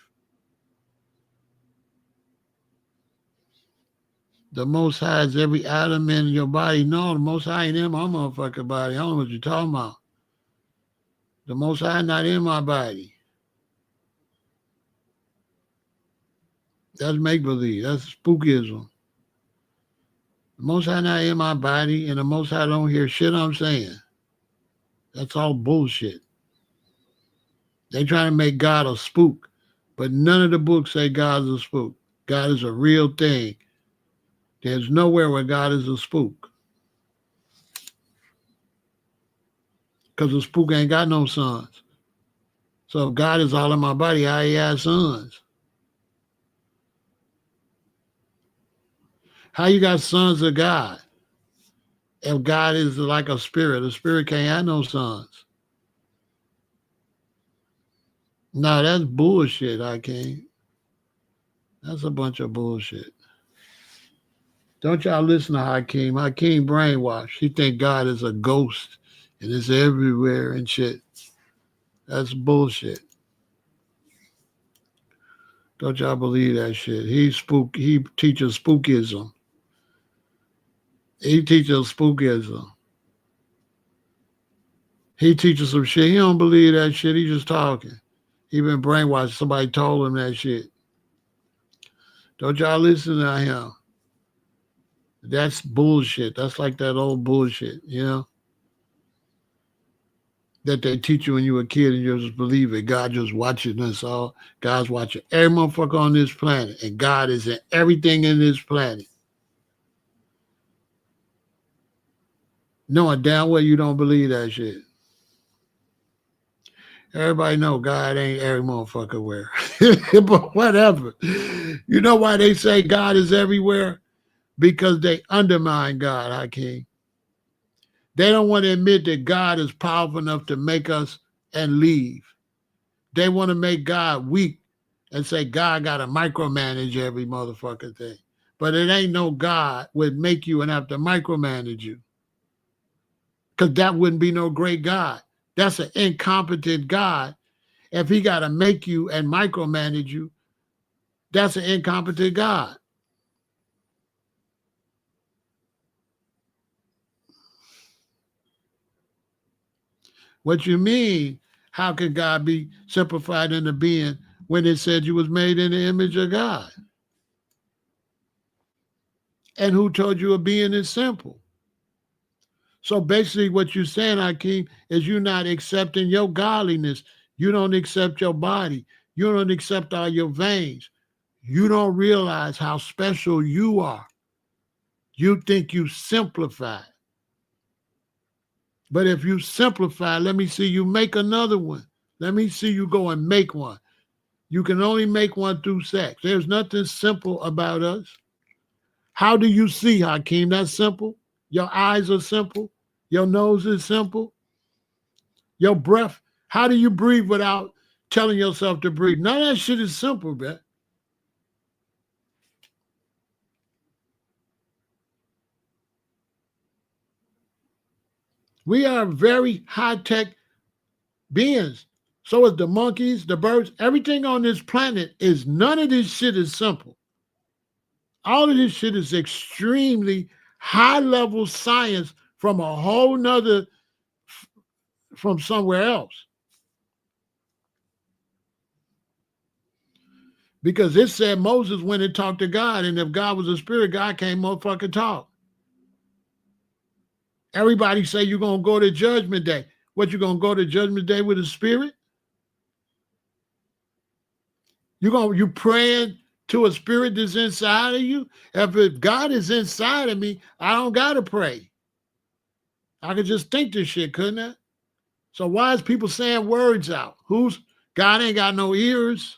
The Most High is every atom in your body. No, the Most High ain't in my motherfucking body. I don't know what you're talking about. The Most High not in my body. That's make-believe. That's spookism. The Most High not in my body, and the Most High don't hear shit I'm saying. That's all bullshit. They trying to make God a spook, but none of the books say God's a spook. God is a real thing. There's nowhere where God is a spook. Because the spook ain't got no sons. So if God is all in my body, how he has sons? How you got sons of God? If God is like a spirit can't have no sons. No, that's bullshit, Hakeem. That's a bunch of bullshit. Don't y'all listen to Hakeem. Hakeem brainwashed. He think God is a ghost and it's everywhere and shit. That's bullshit. Don't y'all believe that shit? He teaches spookism. He teaches spookism. He teaches some shit. He don't believe that shit. He just talking. He been brainwashed. Somebody told him that shit. Don't y'all listen to him. That's bullshit. That's like that old bullshit, you know? That they teach you when you were a kid and you just believe it. God just watching us all. God's watching every motherfucker on this planet. And God is in everything in this planet. Knowing damn well you don't believe that shit. Everybody know God ain't every motherfucker where. But whatever. You know why they say God is everywhere? Because they undermine God, Hakeem. They don't want to admit that God is powerful enough to make us and leave. They want to make God weak and say God got to micromanage every motherfucking thing. But it ain't no God would make you and have to micromanage you. Because that wouldn't be no great God. That's an incompetent God. If he got to make you and micromanage you, that's an incompetent God. What you mean, how could God be simplified into being when it said you was made in the image of God? And who told you a being is simple? So basically what you're saying, Hakeem, is you're not accepting your godliness. You don't accept your body. You don't accept all your veins. You don't realize how special you are. You think you simplify. But if you simplify, let me see you make another one. Let me see you go and make one. You can only make one through sex. There's nothing simple about us. How do you see, Hakeem? That's simple. Your eyes are simple. Your nose is simple. Your breath. How do you breathe without telling yourself to breathe? None of that shit is simple, man. We are very high-tech beings. So is the monkeys, the birds, everything on this planet is, none of this shit is simple. All of this shit is extremely high-level science from a whole nother, from somewhere else. Because it said Moses went and talked to God, and if God was a spirit, God can't motherfucking talk. Everybody say you're going to go to Judgment Day. What, you going to go to Judgment Day with a spirit? You praying to a spirit that's inside of you? If God is inside of me, I don't got to pray. I could just think this shit, couldn't I? So why is people saying words out? God ain't got no ears.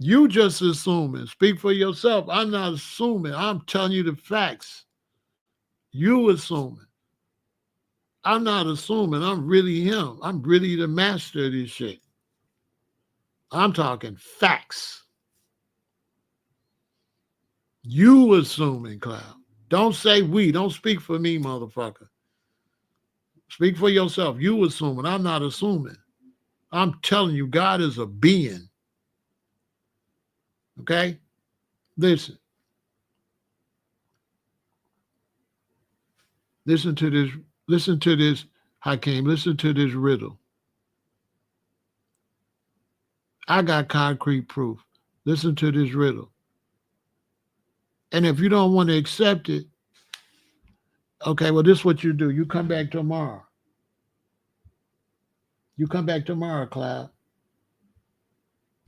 You just assuming. Speak for yourself. I'm not assuming. I'm telling you the facts. You assuming. I'm not assuming. I'm really him. I'm really the master of this shit. I'm talking facts. You assuming, Cloud. Don't say we. Don't speak for me, motherfucker. Speak for yourself. You assuming. I'm not assuming. I'm telling you, God is a being. Okay? Listen. Listen to this. Listen to this, Hakeem. Listen to this riddle. I got concrete proof. Listen to this riddle. And if you don't want to accept it, okay, well, this is what you do. You come back tomorrow. You come back tomorrow, Cloud.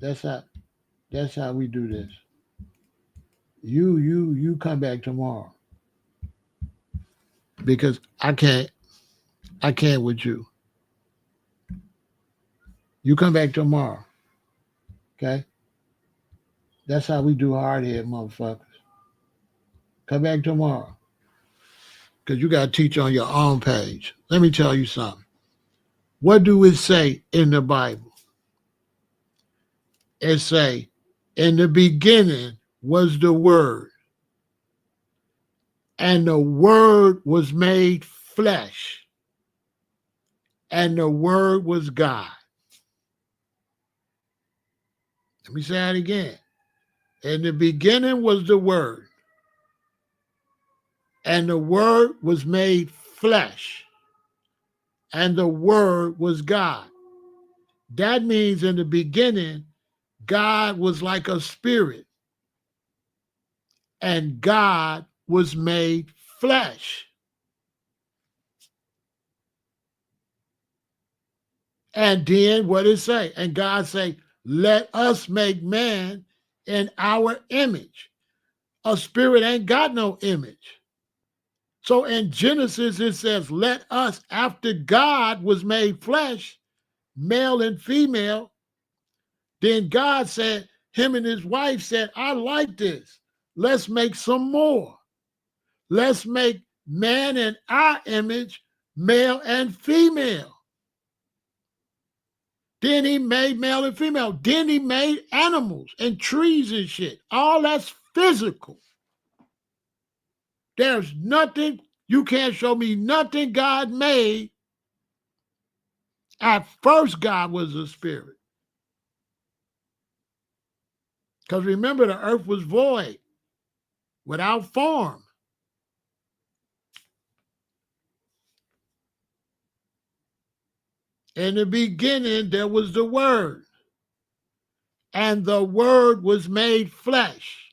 That's how we do this. You come back tomorrow. Because I can't with you. You come back tomorrow. Okay? That's how we do hard-head motherfuckers. Come back tomorrow. Because you got to teach on your own page. Let me tell you something. What do it say in the Bible? It say, in the beginning was the Word, and the Word was made flesh, and the Word was God. Let me say that again. In the beginning was the Word, and the Word was made flesh, and the Word was God. That means in the beginning, God was like a spirit, and God was made flesh. And then what it say? And God say, let us make man in our image. A spirit ain't got no image. So in Genesis, it says, let us, after God was made flesh, male and female, then God said, him and his wife said, I like this. Let's make some more. Let's make man in our image, male and female. Then he made male and female. Then he made animals and trees and shit. All that's physical. There's nothing, you can't show me nothing God made. At first, God was a spirit. Because remember, the earth was void, without form. In the beginning, there was the Word, and the Word was made flesh,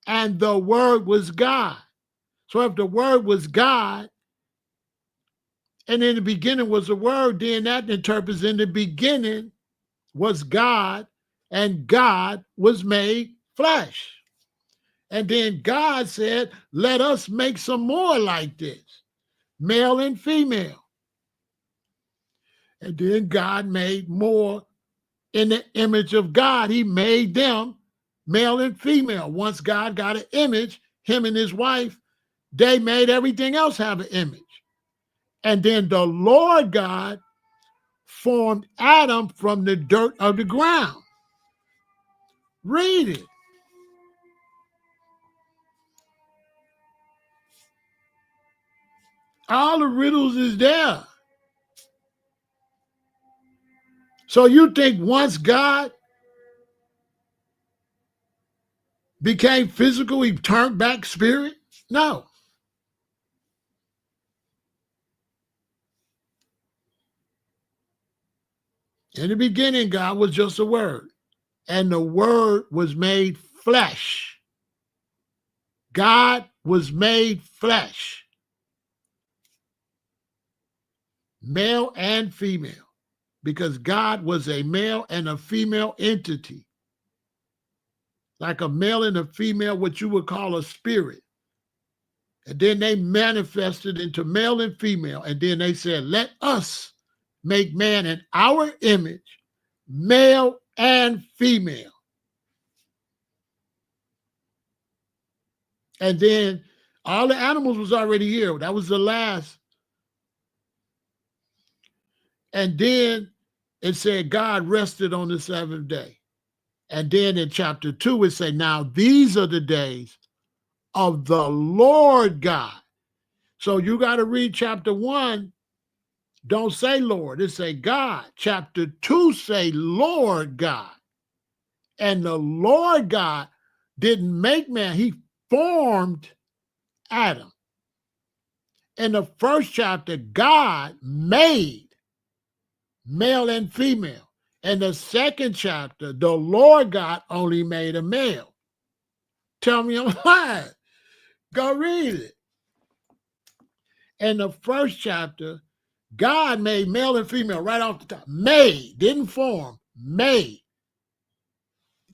and the Word was God. So if the Word was God, and in the beginning was the Word, then that interprets in the beginning was God, and God was made flesh. And then God said, let us make some more like this, male and female. And then God made more in the image of God. He made them male and female. Once God got an image, him and his wife, they made everything else have an image. And then the Lord God formed Adam from the dirt of the ground. Read it. All the riddles is there. So you think once God became physical, he turned back spirit? No. In the beginning, God was just a word, and the word was made flesh. God was made flesh. male and female, because God was a male and a female entity, like a male and a female, what you would call a spirit. And then they manifested into male and female. And then they said, let us make man in our image, male and female. And then all the animals was already here. That was the last. And then it said God rested on the seventh day. And then in chapter 2, it said, now these are the days of the Lord God. So you got to read chapter 1. Don't say Lord. It say God. Chapter 2 say Lord God. And the Lord God didn't make man. He formed Adam. In the first chapter, God made male and female. In the second chapter, the Lord God only made a male. Tell me I'm lying. Go read it. In the first chapter, God made male and female right off the top. Made, didn't form, made.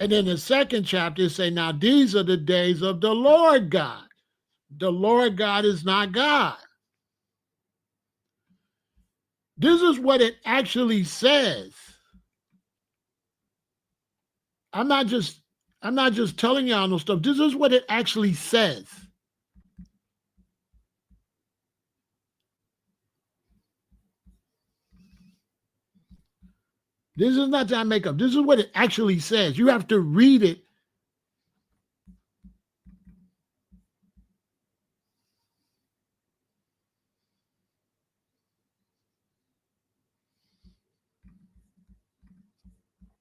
And in the second chapter, it say, now these are the days of the Lord God. The Lord God is not God. This is what it actually says. I'm not just telling y'all no stuff. This is what it actually says. This is not that I make up. This is what it actually says. You have to read it.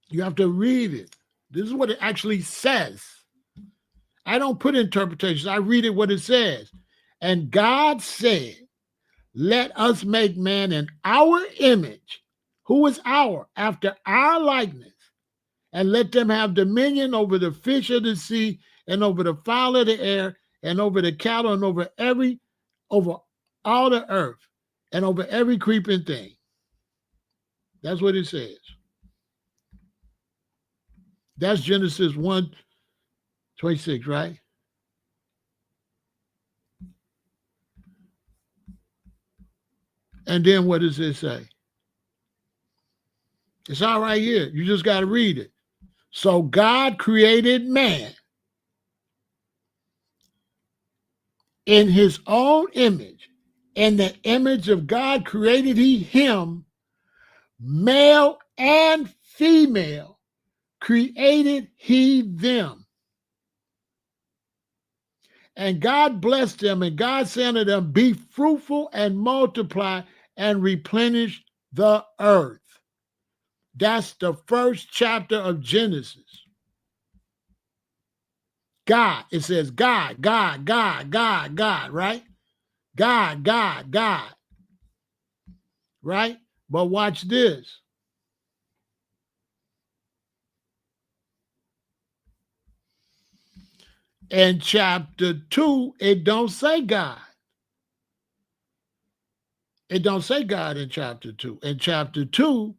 You have to read it. This is what it actually says. I don't put interpretations. I read it what it says. And God said, let us make man in our image. Who is our? After our likeness. And let them have dominion over the fish of the sea and over the fowl of the air and over the cattle and over all the earth and over every creeping thing. That's what it says. That's Genesis 1:26, right? And then what does it say? It's all right here. You just got to read it. So God created man in his own image. In the image of God created he him, male and female created he them. And God blessed them, and God said unto them, be fruitful and multiply and replenish the earth. That's the first chapter of Genesis. God, it says God, God, God, God, God, right? God, God, God, right? But watch this. In chapter 2, it don't say God. It don't say God in chapter 2. In chapter 2,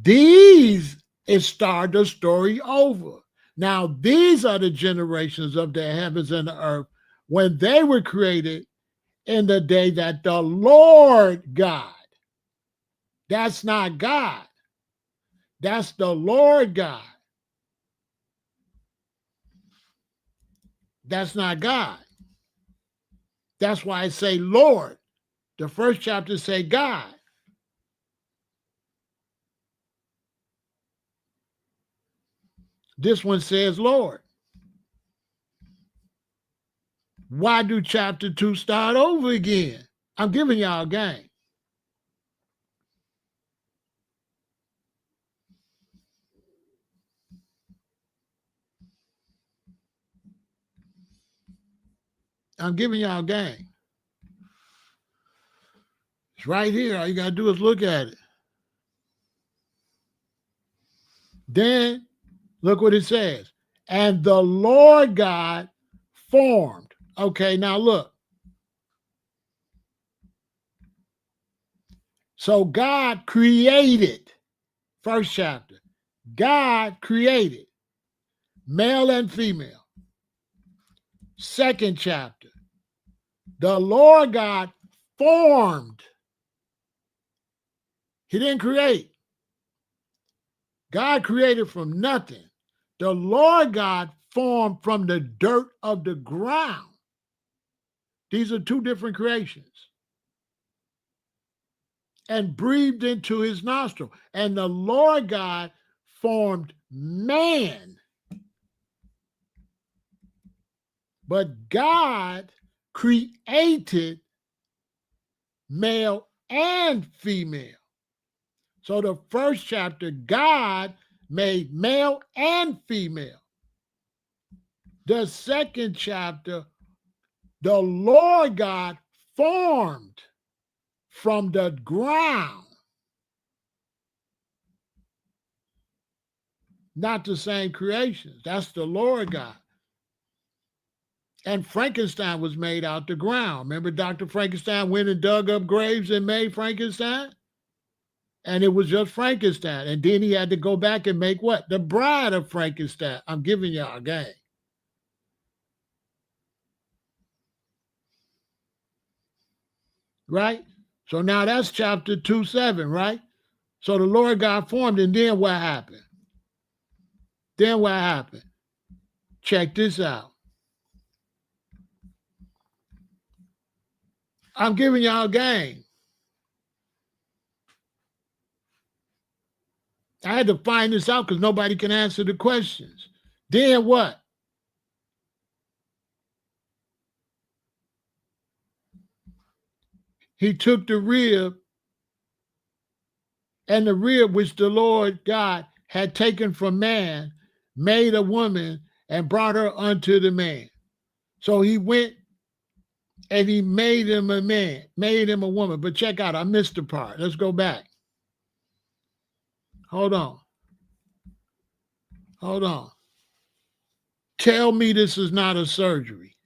these is start the story over. Now, these are the generations of the heavens and the earth when they were created in the day that the Lord God, that's not God, that's the Lord God. That's not God. That's why I say Lord. The first chapter say God. This one says Lord. Why do chapter 2 start over again? I'm giving y'all a game. I'm giving y'all a game. It's right here. All you got to do is look at it. Then look what it says. And the Lord God formed. Okay, now look. So God created, first chapter, God created male and female. Second chapter, the Lord God formed. He didn't create. God created from nothing. The Lord God formed from the dirt of the ground. These are two different creations. And breathed into his nostril. And the Lord God formed man. But God created male and female. So the first chapter, God made male and female. The second chapter, the Lord God formed from the ground. Not the same creations. That's the Lord God. And Frankenstein was made out the ground. Remember Dr. Frankenstein went and dug up graves and made Frankenstein? And it was just Frankenstein. And then he had to go back and make what? The bride of Frankenstein. I'm giving y'all a game. Right? So now that's chapter 2:7, right? So the Lord God formed, and then what happened? Then what happened? Check this out. I'm giving y'all a game. I had to find this out because nobody can answer the questions. Then what? He took the rib, and the rib which the Lord God had taken from man, made a woman, and brought her unto the man. So he went and he made him a man, made him a woman. But check out, I missed the part. Let's go back. Hold on. Hold on. Tell me this is not a surgery.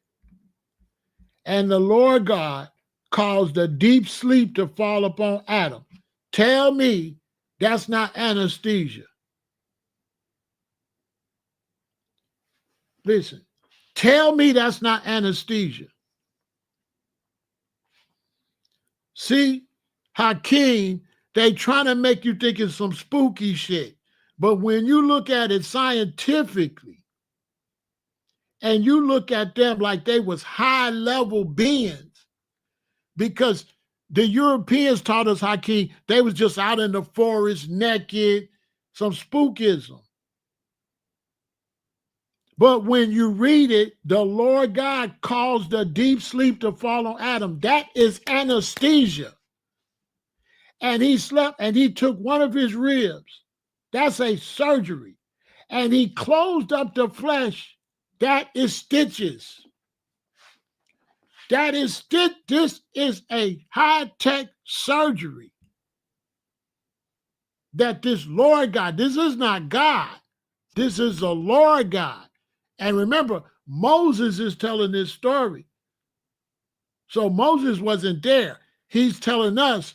And the Lord God caused a deep sleep to fall upon Adam. Tell me that's not anesthesia. Listen, tell me that's not anesthesia. See, Hakeem, they trying to make you think it's some spooky shit. But when you look at it scientifically, and you look at them like they was high-level beings, because the Europeans taught us, Hakeem, they was just out in the forest naked, some spookism. But when you read it, the Lord God caused a deep sleep to fall on Adam. That is anesthesia. And he slept and he took one of his ribs. That's a surgery. And he closed up the flesh. That is stitches. That is this is a high-tech surgery that this Lord God, this is not God. This is the Lord God. And remember, Moses is telling this story. So Moses wasn't there. He's telling us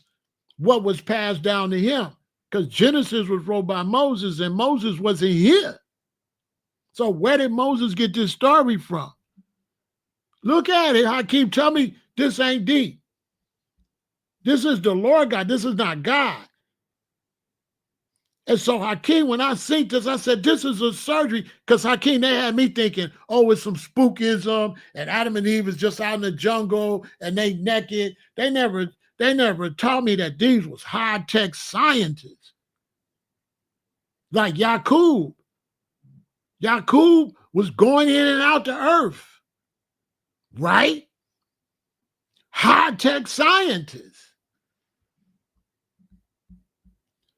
what was passed down to him, because Genesis was wrote by Moses and Moses wasn't here. So where did Moses get this story from? Look at it, Hakeem. Tell me this ain't deep. This is the Lord God. This is not God. And so Hakeem, when I seen this, I said, this is a surgery, because Hakeem, they had me thinking, oh, it's some spookism, and Adam and Eve is just out in the jungle, and they naked. They never taught me that these was high-tech scientists. Like Yakub. Yakub was going in and out the earth, right? High-tech scientists.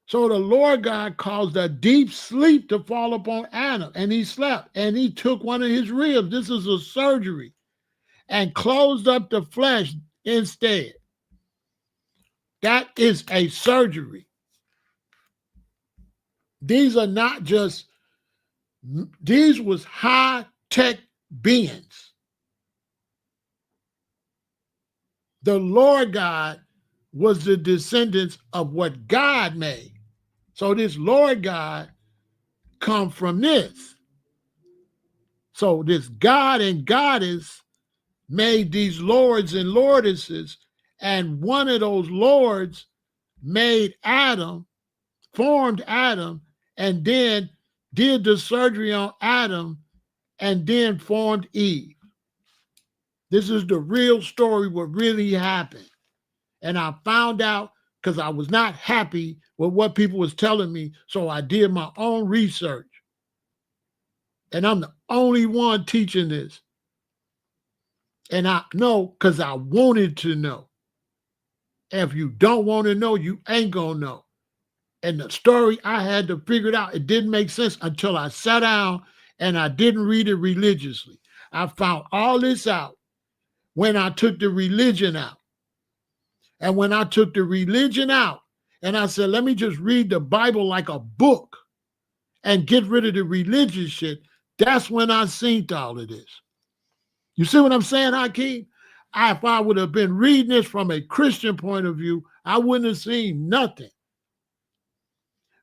So the Lord God caused a deep sleep to fall upon Adam, and he slept, and he took one of his ribs. This is a surgery, and closed up the flesh instead. That is a surgery. These are not just, these was high-tech beings. The Lord God was the descendants of what God made. So this Lord God come from this. So this God and goddess made these lords and lordesses, and one of those lords made Adam, formed Adam, and then did the surgery on Adam, and then formed Eve. This is the real story, what really happened. And I found out because I was not happy with what people was telling me, so I did my own research. And I'm the only one teaching this. And I know because I wanted to know. If you don't want to know, you ain't gonna know. And the story, I had to figure it out. It didn't make sense until I sat down and I didn't read it religiously. I found all this out when I took the religion out. And when I took the religion out, and I said, let me just read the Bible like a book and get rid of the religious shit, that's when I seen all of this. You see what I'm saying, Hakeem? If I would have been reading this from a Christian point of view, I wouldn't have seen nothing.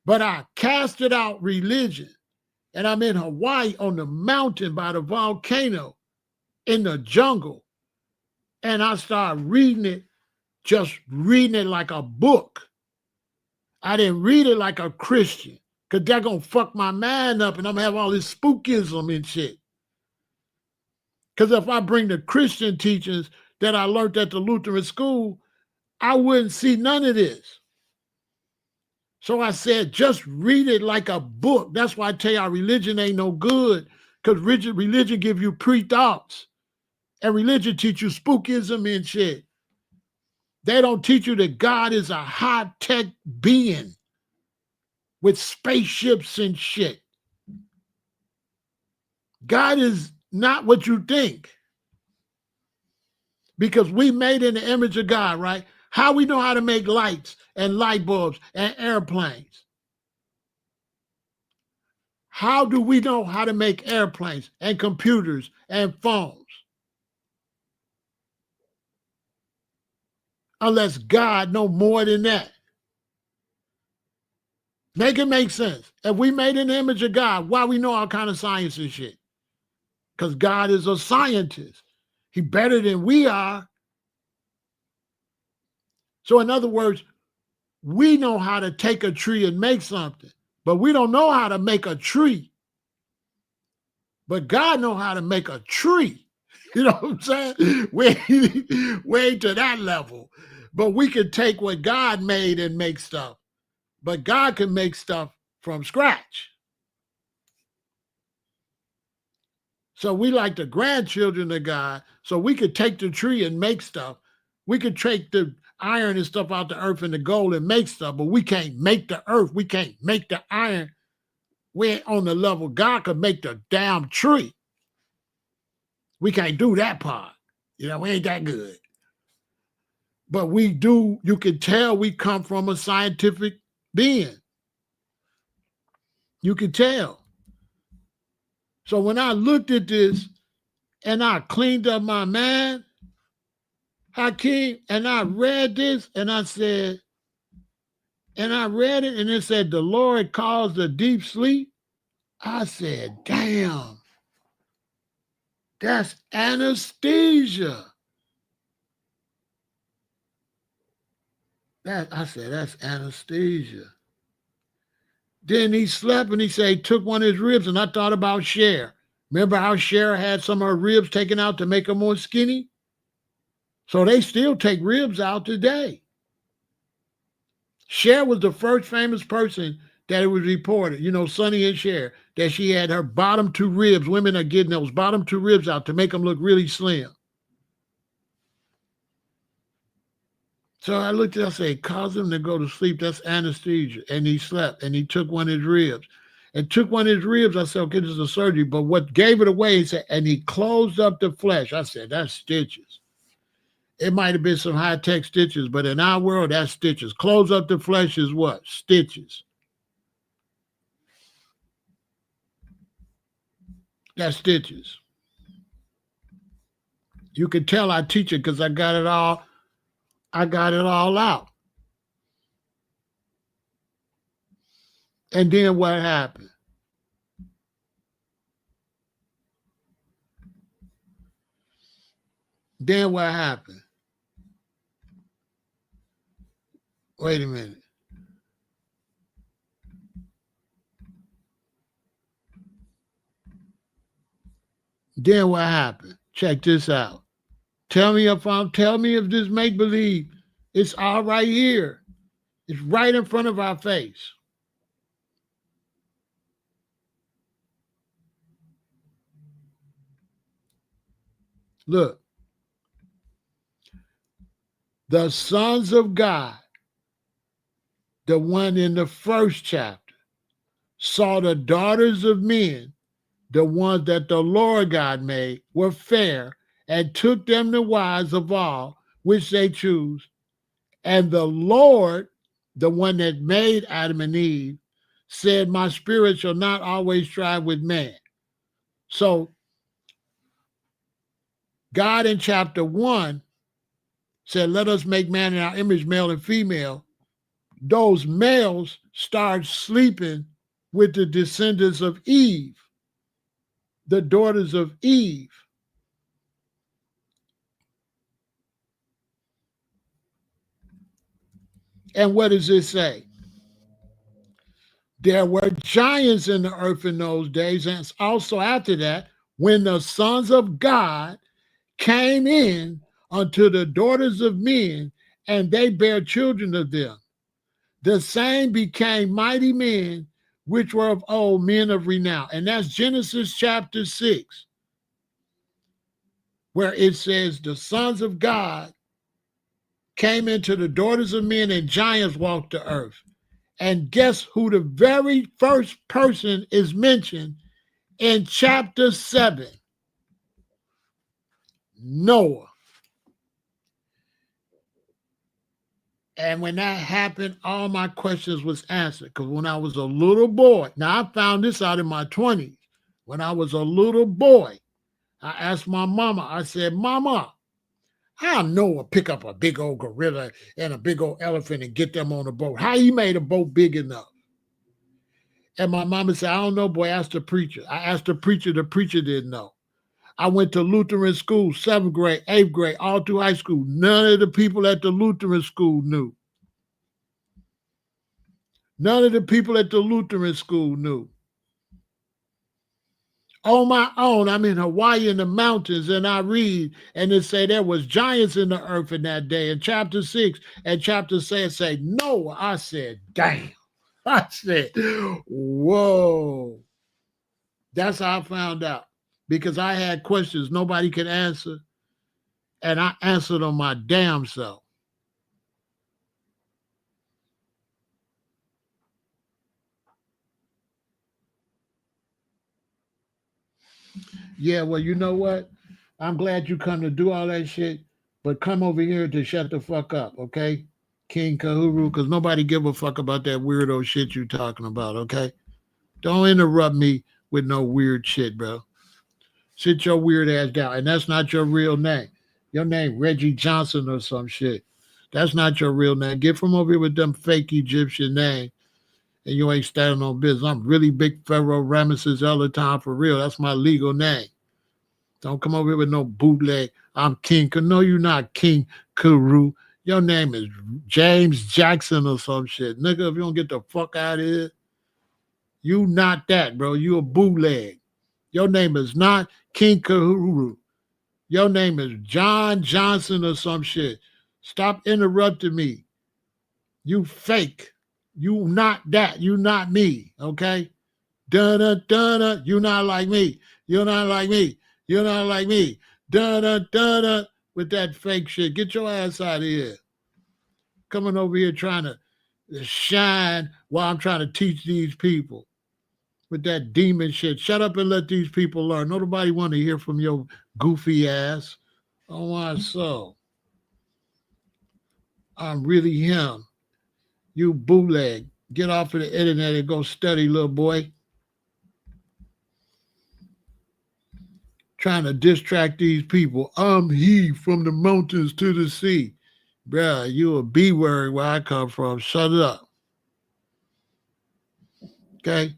But I casted out religion, and I'm in Hawaii on the mountain by the volcano in the jungle, and I started reading it, just reading it like a book. I didn't read it like a Christian, because they're going to fuck my mind up, and I'm going to have all this spookism and shit. Because if I bring the Christian teachings that I learned at the Lutheran school, I wouldn't see none of this. So I said, just read it like a book. That's why I tell y'all religion ain't no good, because religion give you pre-thoughts. And religion teach you spookism and shit. They don't teach you that God is a high-tech being with spaceships and shit. God is not what you think. Because we made in the image of God, right? How we know how to make lights and light bulbs and airplanes? How do we know how to make airplanes and computers and phones? Unless God know more than that. Make it make sense. If we made in the image of God, why we know all kind of science and shit? Because God is a scientist. He better than we are. So in other words, we know how to take a tree and make something, but we don't know how to make a tree. But God know how to make a tree. You know what I'm saying? We ain't to that level. But we can take what God made and make stuff. But God can make stuff from scratch. So we like the grandchildren of God. So we could take the tree and make stuff. We could take the iron and stuff out the earth and the gold and make stuff, but we can't make the earth. We can't make the iron. We ain't on the level God could make the damn tree. We can't do that part. You know, we ain't that good. But we do, you can tell we come from a scientific being. You can tell. So when I looked at this and I cleaned up my mind, Hakeem, and I read this and I said, and I read it and it said, the Lord caused a deep sleep. I said, damn, that's anesthesia. I said, that's anesthesia. Then he slept and he said he took one of his ribs, and I thought about Cher. Remember how Cher had some of her ribs taken out to make her more skinny? So they still take ribs out today. Cher was the first famous person that it was reported, you know, Sonny and Cher, that she had her bottom two ribs. Women are getting those bottom two ribs out to make them look really slim. So I looked at it, I said, cause him to go to sleep, that's anesthesia. And he slept and he took one of his ribs. And took one of his ribs, I said, okay, this is a surgery. But what gave it away, he said, and he closed up the flesh. I said, that's stitches. It might have been some high-tech stitches, but in our world, that's stitches. Close up the flesh is what? Stitches. That's stitches. You can tell I teach it because I got it all I got it all out. And then what happened? Then what happened? Wait a minute. Then what happened? Check this out. Tell me if this make believe. It's all right here. It's right in front of our face. Look. The sons of God, the one in the first chapter, saw the daughters of men, the ones that the Lord God made, were fair, and took them the wives of all which they choose. And the Lord, the one that made Adam and Eve, said, my spirit shall not always strive with man. So God in chapter 1 said, let us make man in our image, male and female. Those males start sleeping with the descendants of Eve, the daughters of Eve. And what does it say? There were giants in the earth in those days, and also after that, when the sons of God came in unto the daughters of men, and they bare children of them. The same became mighty men, which were of old, men of renown. And that's Genesis chapter 6, where it says the sons of God came into the daughters of men, and giants walked the earth. And guess who the very first person is mentioned in chapter 7? Noah. And when that happened, all my questions was answered. Because when I was a little boy, now I found this out in my 20s. When I was a little boy, I asked my mama, I said, Mama, how Noah pick up a big old gorilla and a big old elephant and get them on a boat? How he made a boat big enough? And my mama said, I don't know, boy, ask the preacher. I asked the preacher didn't know. I went to Lutheran school, 7th grade, 8th grade, all through high school. None of the people at the Lutheran school knew. None of the people at the Lutheran school knew. On my own, I'm in Hawaii in the mountains, and I read, and it say there was giants in the earth in that day. In chapter 6 and chapter 7 say, Noah. I said, damn. I said, whoa. That's how I found out. Because I had questions nobody could answer, and I answered them my damn self. Yeah, well, you know what? I'm glad you come to do all that shit, but come over here to shut the fuck up, okay? King Kahuru, because nobody give a fuck about that weirdo shit you talking about, okay? Don't interrupt me with no weird shit, bro. Sit your weird ass down. And that's not your real name. Your name Reggie Johnson or some shit. That's not your real name. Get from over here with them fake Egyptian names, and you ain't standing on business. I'm really big Pharaoh El-Aton for real. That's my legal name. Don't come over here with no bootleg. I'm King. No, you're not King Kuru. Your name is James Jackson or some shit. Nigga, if you don't get the fuck out of here, you not that, bro. You a bootleg. Your name is not King Kuru. Your name is John Johnson or some shit. Stop interrupting me. You fake. You not that. You not me, okay? Da-da-da-da. You not like me. You're not like me. You're not like me. Da-da-da-da. With that fake shit. Get your ass out of here. Coming over here trying to shine while I'm trying to teach these people. With that demon shit. Shut up and let these people learn. Nobody want to hear from your goofy ass. Oh, my soul. I'm really him. You bootleg. Get off of the internet and go study, little boy. Trying to distract these people. I'm he from the mountains to the sea. Bruh, you a B word where I come from. Shut it up. Okay?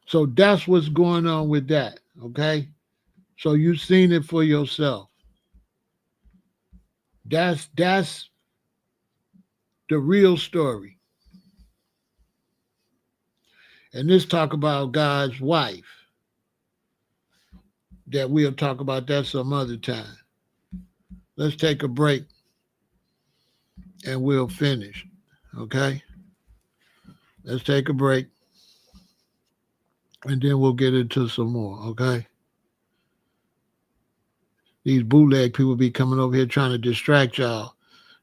So that's what's going on with that. Okay? So you've seen it for yourself. That's the real story. And this talk about God's wife. That we'll talk about that some other time. Let's take a break and we'll finish. Okay? Let's take a break and then we'll get into some more. Okay? These bootleg people be coming over here trying to distract y'all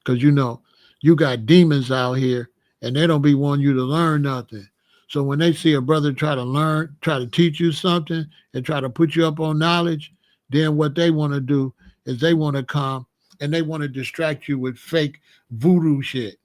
because you got demons out here and they don't be wanting you to learn nothing. So when they see a brother try to teach you something and try to put you up on knowledge, then what they want to do is they want to come and they want to distract you with fake voodoo shit.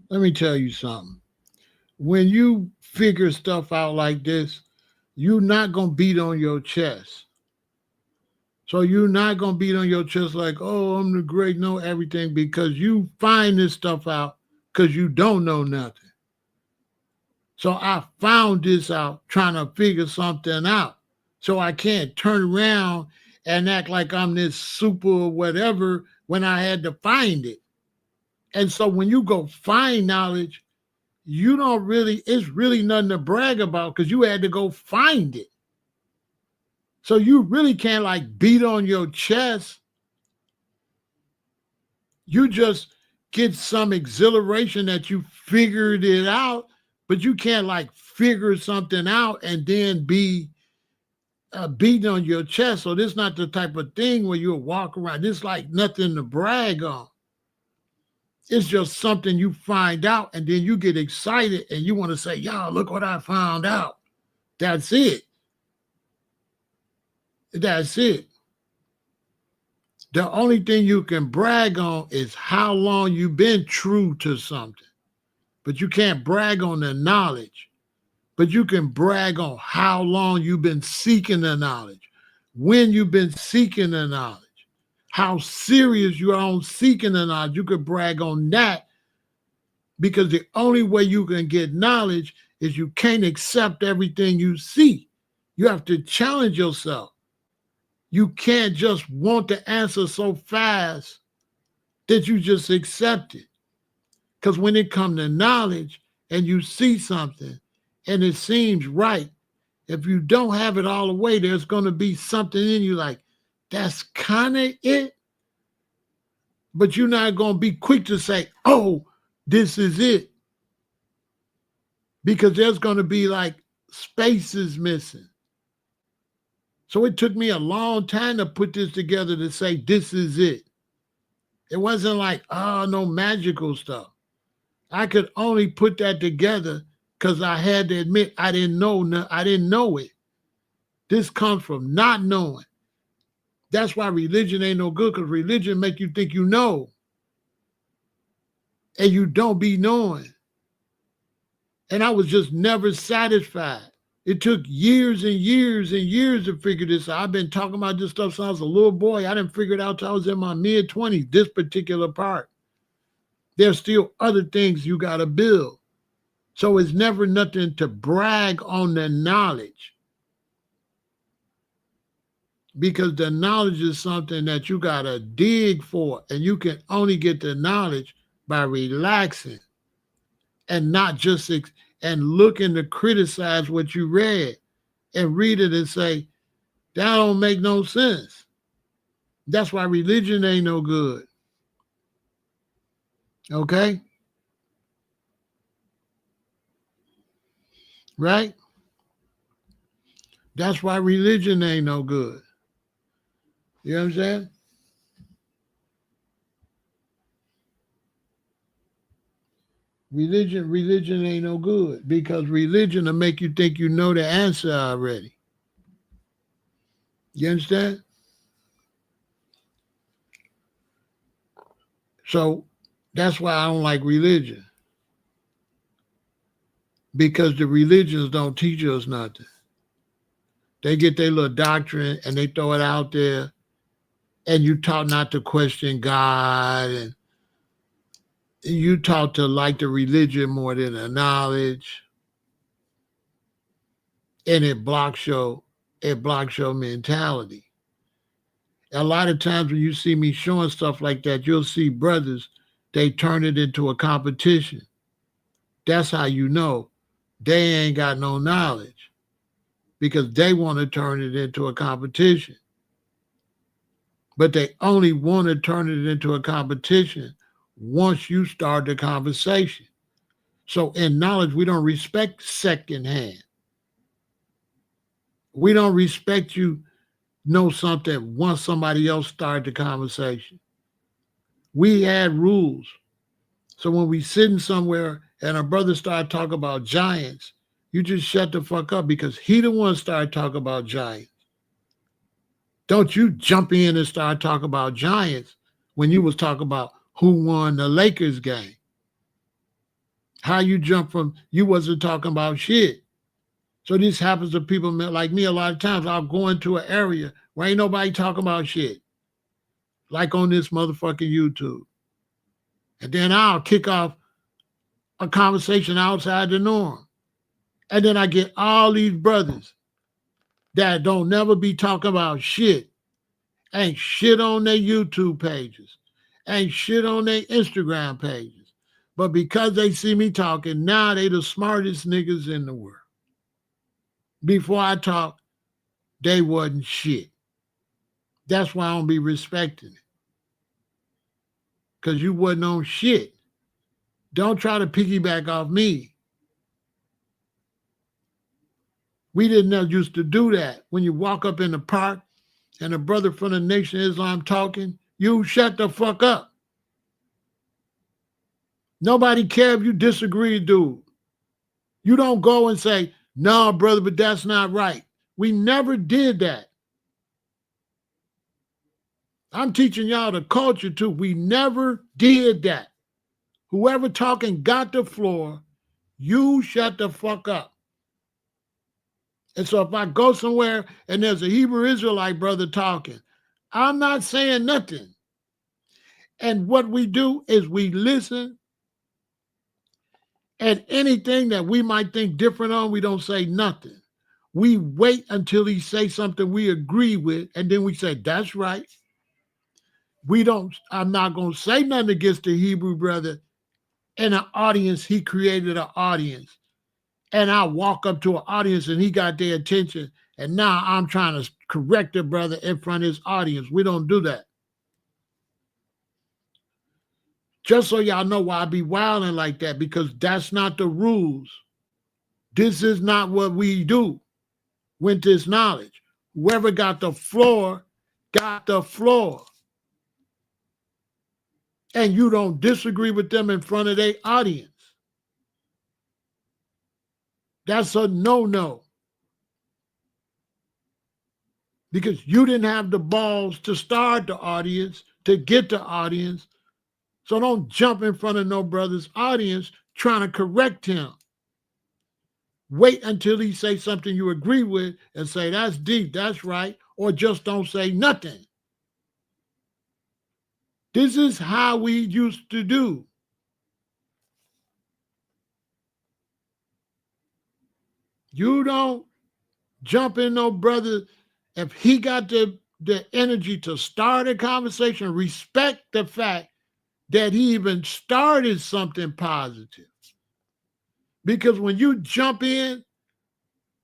Let me tell you something. When you figure stuff out like this, you're not going to beat on your chest. So you're not going to beat on your chest like, oh, I'm the great, know everything, because you find this stuff out because you don't know nothing. So I found this out trying to figure something out. So I can't turn around and act like I'm this super whatever when I had to find it. And so when you go find knowledge, it's really nothing to brag about because you had to go find it. So you really can't like beat on your chest. You just get some exhilaration that you figured it out, but you can't like figure something out and then be beating on your chest. So this is not the type of thing where you'll walk around. This is like nothing to brag on. It's just something you find out and then you get excited and you want to say, y'all, look what I found out. That's it. That's it. The only thing you can brag on is how long you've been true to something. But you can't brag on the knowledge. But you can brag on how long you've been seeking the knowledge, when you've been seeking the knowledge, how serious you are on seeking the knowledge. You could brag on that, because the only way you can get knowledge is you can't accept everything you see. You have to challenge yourself. You can't just want the answer so fast that you just accept it. Because when it comes to knowledge and you see something and it seems right, if you don't have it all the way, there's going to be something in you like, that's kind of it. But you're not going to be quick to say, oh, this is it. Because there's going to be like spaces missing. So it took me a long time to put this together to say, this is it. It wasn't like, oh, no magical stuff. I could only put that together because I had to admit I didn't know it. This comes from not knowing. That's why religion ain't no good, because religion make you think you know. And you don't be knowing. And I was just never satisfied. It took years and years and years to figure this out. I've been talking about this stuff since I was a little boy. I didn't figure it out till I was in my mid-20s, this particular part. There's still other things you got to build. So it's never nothing to brag on the knowledge. Because the knowledge is something that you got to dig for. And you can only get the knowledge by relaxing and not just and looking to criticize what you read and read it and say, that don't make no sense. That's why religion ain't no good. Okay? Right? That's why religion ain't no good. You know what I'm saying? Religion ain't no good, because religion will make you think you know the answer already. You understand? So that's why I don't like religion. Because the religions don't teach us nothing. They get their little doctrine and they throw it out there, and you taught not to question God, and you taught to like the religion more than the knowledge, and it blocks your mentality. A lot of times when you see me showing stuff like that, you'll see brothers, they turn it into a competition. That's how you know they ain't got no knowledge, because they want to turn it into a competition. But they only want to turn it into a competition once you start the conversation. So in knowledge, we don't respect secondhand. We don't respect you know something once somebody else started the conversation. We had rules. So when we sitting somewhere and a brother started talking about giants, you just shut the fuck up, because he the one started talking about giants. Don't you jump in and start talking about giants when you was talking about who won the Lakers game. How you jump from, you wasn't talking about shit. So this happens to people like me a lot of times. I'll go into an area where ain't nobody talking about shit. Like on this motherfucking YouTube. And then I'll kick off a conversation outside the norm. And then I get all these brothers that don't never be talking about shit. Ain't shit on their YouTube pages. Ain't shit on their Instagram pages. But because they see me talking, now they the smartest niggas in the world. Before I talk, they wasn't shit. That's why I don't be respecting it. Because you wasn't on shit. Don't try to piggyback off me. We didn't used to do that. When you walk up in the park and a brother from the Nation of Islam talking, you shut the fuck up. Nobody cares if you disagree, dude. You don't go and say, no, brother, but that's not right. We never did that. I'm teaching y'all the culture too. We never did that. Whoever talking got the floor, you shut the fuck up. And so if I go somewhere and there's a Hebrew Israelite brother talking, I'm not saying nothing. And what we do is we listen, and anything that we might think different on, we don't say nothing. We wait until he say something we agree with, and then we say, that's right. I'm not going to say nothing against the Hebrew brother. In an audience, he created an audience. And I walk up to an audience and he got their attention. And now I'm trying to correct the brother in front of his audience. We don't do that. Just so y'all know why I be wilding like that, because that's not the rules. This is not what we do with this knowledge. Whoever got the floor, got the floor. And you don't disagree with them in front of their audience. That's a no-no. Because you didn't have the balls to start the audience, to get the audience. So don't jump in front of no brother's audience trying to correct him. Wait until he say something you agree with and say, that's deep, that's right, or just don't say nothing. This is how we used to do. You don't jump in no brother. If he got the energy to start a conversation, respect the fact that he even started something positive. Because when you jump in,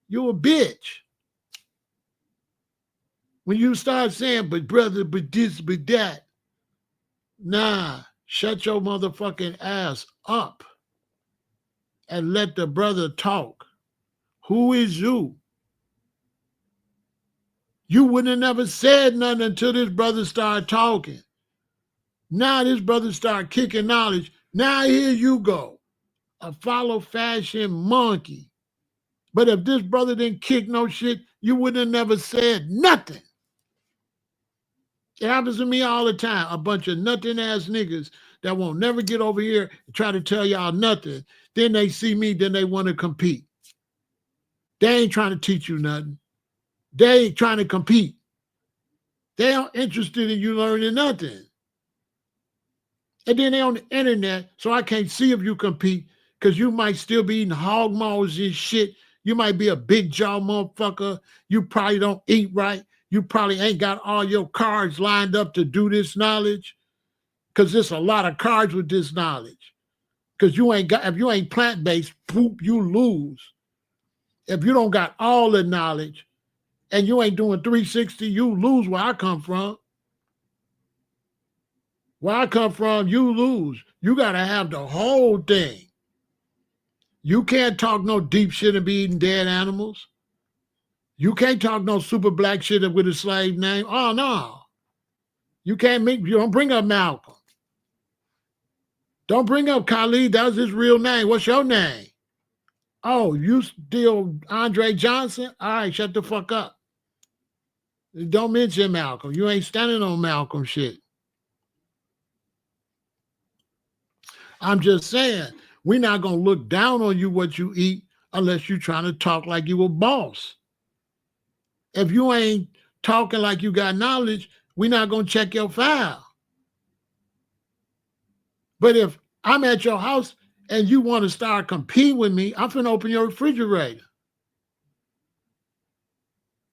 you're a bitch. When you start saying, but brother, but this, but that, nah, shut your motherfucking ass up and let the brother talk. Who is you? You wouldn't have never said nothing until this brother started talking. Now this brother started kicking knowledge. Now here you go, a follow fashion monkey. But if this brother didn't kick no shit, you wouldn't have never said nothing. It happens to me all the time. A bunch of nothing ass niggas that won't never get over here and try to tell y'all nothing. Then they see me, then they want to compete. They ain't trying to teach you nothing. They ain't trying to compete. They aren't interested in you learning nothing. And then they on the internet, so I can't see if you compete, because you might still be eating hog maws and shit. You might be a big jaw motherfucker. You probably don't eat right. You probably ain't got all your cards lined up to do this knowledge, because there's a lot of cards with this knowledge. Because if you ain't plant-based, poop, you lose. If you don't got all the knowledge and you ain't doing 360, you lose where I come from. Where I come from, you lose. You got to have the whole thing. You can't talk no deep shit and be eating dead animals. You can't talk no super black shit with a slave name. Oh, no. You don't bring up Malcolm. Don't bring up Khalid. That was his real name. What's your name? Oh, you still Andre Johnson? All right, shut the fuck up. Don't mention Malcolm. You ain't standing on Malcolm shit. I'm just saying, we're not going to look down on you what you eat unless you're trying to talk like you a boss. If you ain't talking like you got knowledge, we're not going to check your file. But if I'm at your house and you want to start competing with me, I'm finna open your refrigerator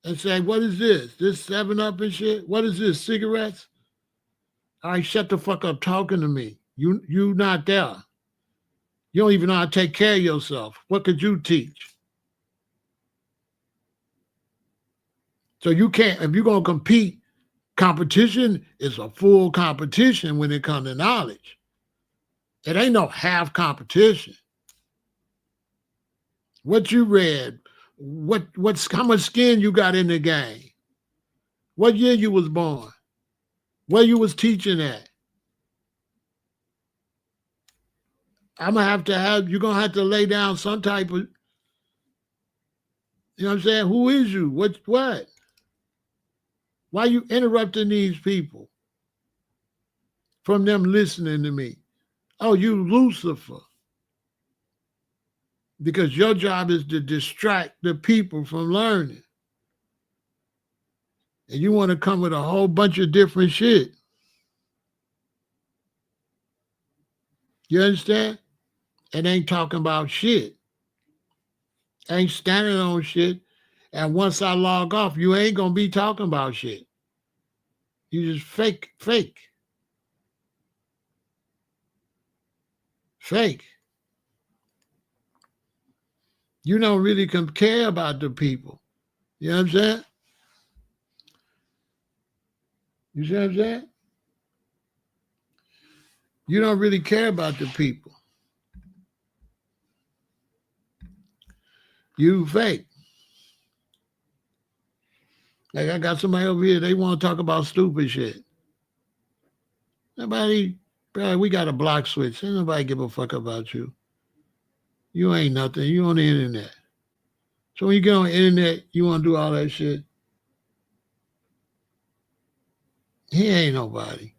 and say, what is this? This 7-Up and shit? What is this, cigarettes? All right, shut the fuck up talking to me. You not there. You don't even know how to take care of yourself. What could you teach? So you can't, if you're going to compete, competition is a full competition when it comes to knowledge. It ain't no half competition. What you read, how much skin you got in the game, what year you was born, where you was teaching at. I'm going to you're going to have to lay down some type of, you know what I'm saying? Who is you? What? Why are you interrupting these people from them listening to me? Oh, you Lucifer. Because your job is to distract the people from learning. And you want to come with a whole bunch of different shit. You understand? It ain't talking about shit. Ain't standing on shit. And once I log off, you ain't going to be talking about shit. You just fake. You don't really care about the people. You know what I'm saying? You see what I'm saying? You don't really care about the people. You fake. Like I got somebody over here, they want to talk about stupid shit. Nobody, bro, we got a block switch. Ain't nobody give a fuck about you. You ain't nothing. You on the internet. So when you get on the internet, you want to do all that shit. He ain't nobody.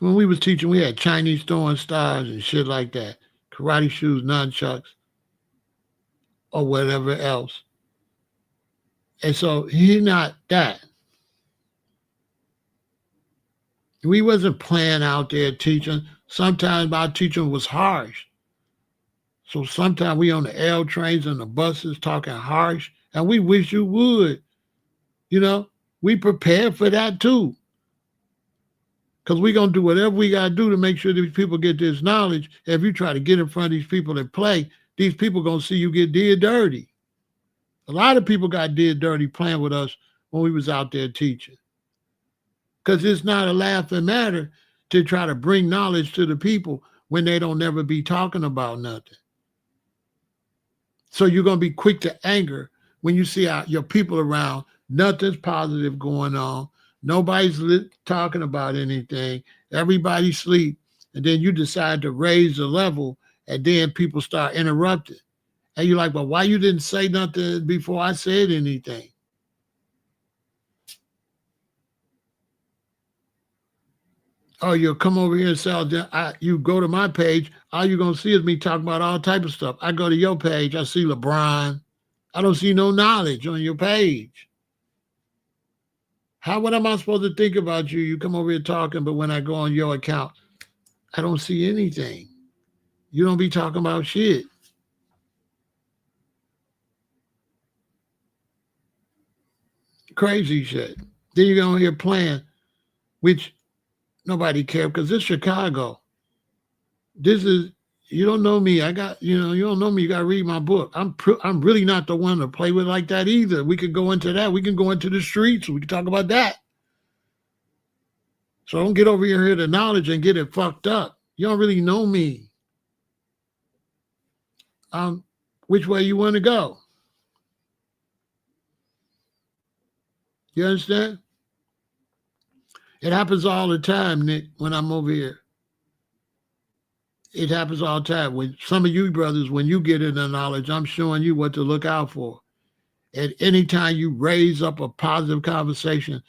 When we was teaching, we had Chinese throwing stars and shit like that. Karate shoes, nunchucks, or whatever else. And so he's not that. We wasn't playing out there teaching. Sometimes our teaching was harsh. So sometimes we on the L trains and the buses talking harsh, and we wish you would. You know, we prepared for that too. Because we're going to do whatever we got to do to make sure these people get this knowledge. If you try to get in front of these people and play, these people going to see you get did dirty. A lot of people got did dirty playing with us when we was out there teaching. Because it's not a laughing matter to try to bring knowledge to the people when they don't never be talking about nothing. So you're going to be quick to anger when you see your people around, nothing's positive going on. Nobody's talking about anything. Everybody sleep. And then you decide to raise the level, and then people start interrupting. And you're like, well, why you didn't say nothing before I said anything? Oh, you'll come over here and say, you go to my page, all you're going to see is me talking about all type of stuff. I go to your page, I see LeBron. I don't see no knowledge on your page. What am I supposed to think about you? You come over here talking, but when I go on your account, I don't see anything. You don't be talking about shit. Crazy shit. Then you go on here playing, which nobody cares because this is Chicago. This is, you don't know me. You don't know me. You got to read my book. I'm really not the one to play with like that either. We could go into that. We can go into the streets. We can talk about that. So don't get over here to knowledge and get it fucked up. You don't really know me. Which way you want to go? You understand? It happens all the time, Nick, when I'm over here. It happens all the time. With some of you brothers, when you get into knowledge, I'm showing you what to look out for. At any time you raise up a positive conversation,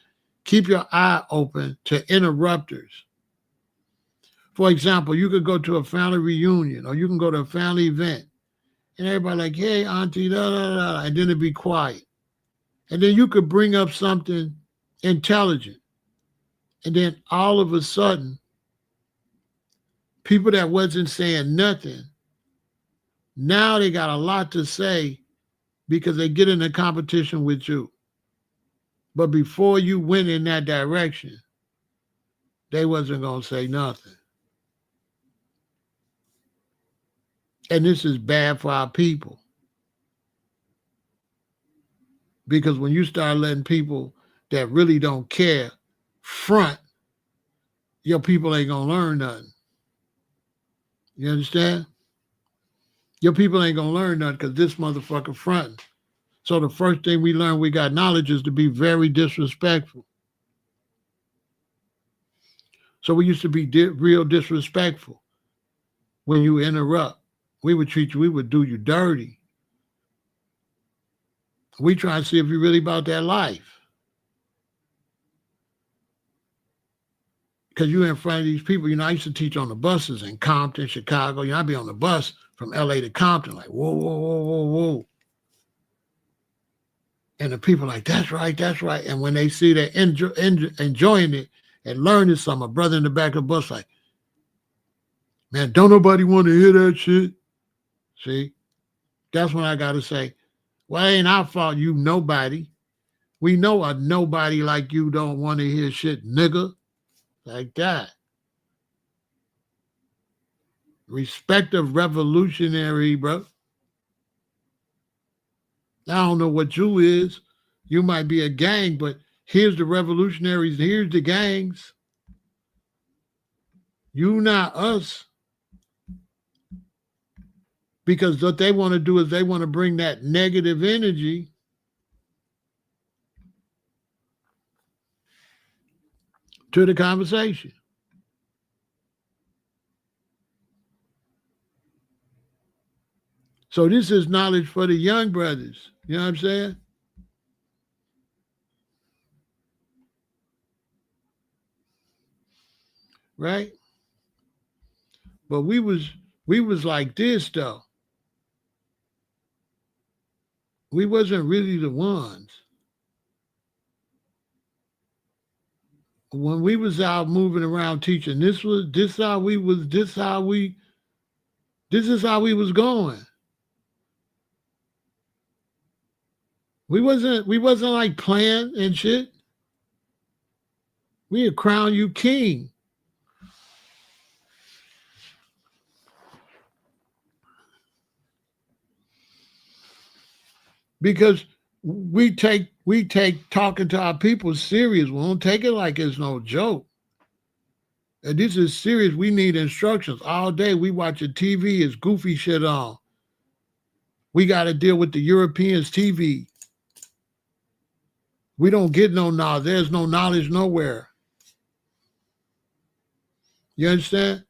keep your eye open to interrupters. For example, you could go to a family reunion or you can go to a family event and everybody like, hey, auntie, da, da, da, and then it'd be quiet. And then you could bring up something intelligent. And then all of a sudden, people that wasn't saying nothing, now they got a lot to say because they get in a competition with you. But before you went in that direction, they wasn't going to say nothing. And this is bad for our people. Because when you start letting people that really don't care front, your people ain't going to learn nothing. You understand? Your people ain't going to learn nothing because this motherfucker fronting. So the first thing we learn we got knowledge is to be very disrespectful. So we used to be real disrespectful when you interrupt. We would treat you, we would do you dirty. We try to see if you're really about that life. Because you're in front of these people. I used to teach on the buses in Compton, Chicago. I'd be on the bus from LA to Compton, like, whoa, whoa, whoa, whoa, whoa. And the people like, that's right, that's right. And when they see they're enjoying it and learning something, a brother in the back of the bus like, man, don't nobody want to hear that shit. See, that's when I got to say, well, it ain't our fault, you nobody. We know a nobody like you don't want to hear shit, nigga. Like that. Respect of revolutionary, bro. I don't know what you is. You might be a gang, but here's the revolutionaries, here's the gangs. You not us. Because what they want to do is they want to bring that negative energy to the conversation. So this is knowledge for the young brothers. You know what I'm saying? Right? But we was like this though. We wasn't really the ones. When we was out moving around teaching, this is how we was going. We wasn't like playing and shit. We had crowned you king. Because we take talking to our people serious. We don't take it like it's no joke. And this is serious. We need instructions. All day we watching TV, it's goofy shit on. We got to deal with the Europeans' TV. We don't get no knowledge. There's no knowledge nowhere. You understand?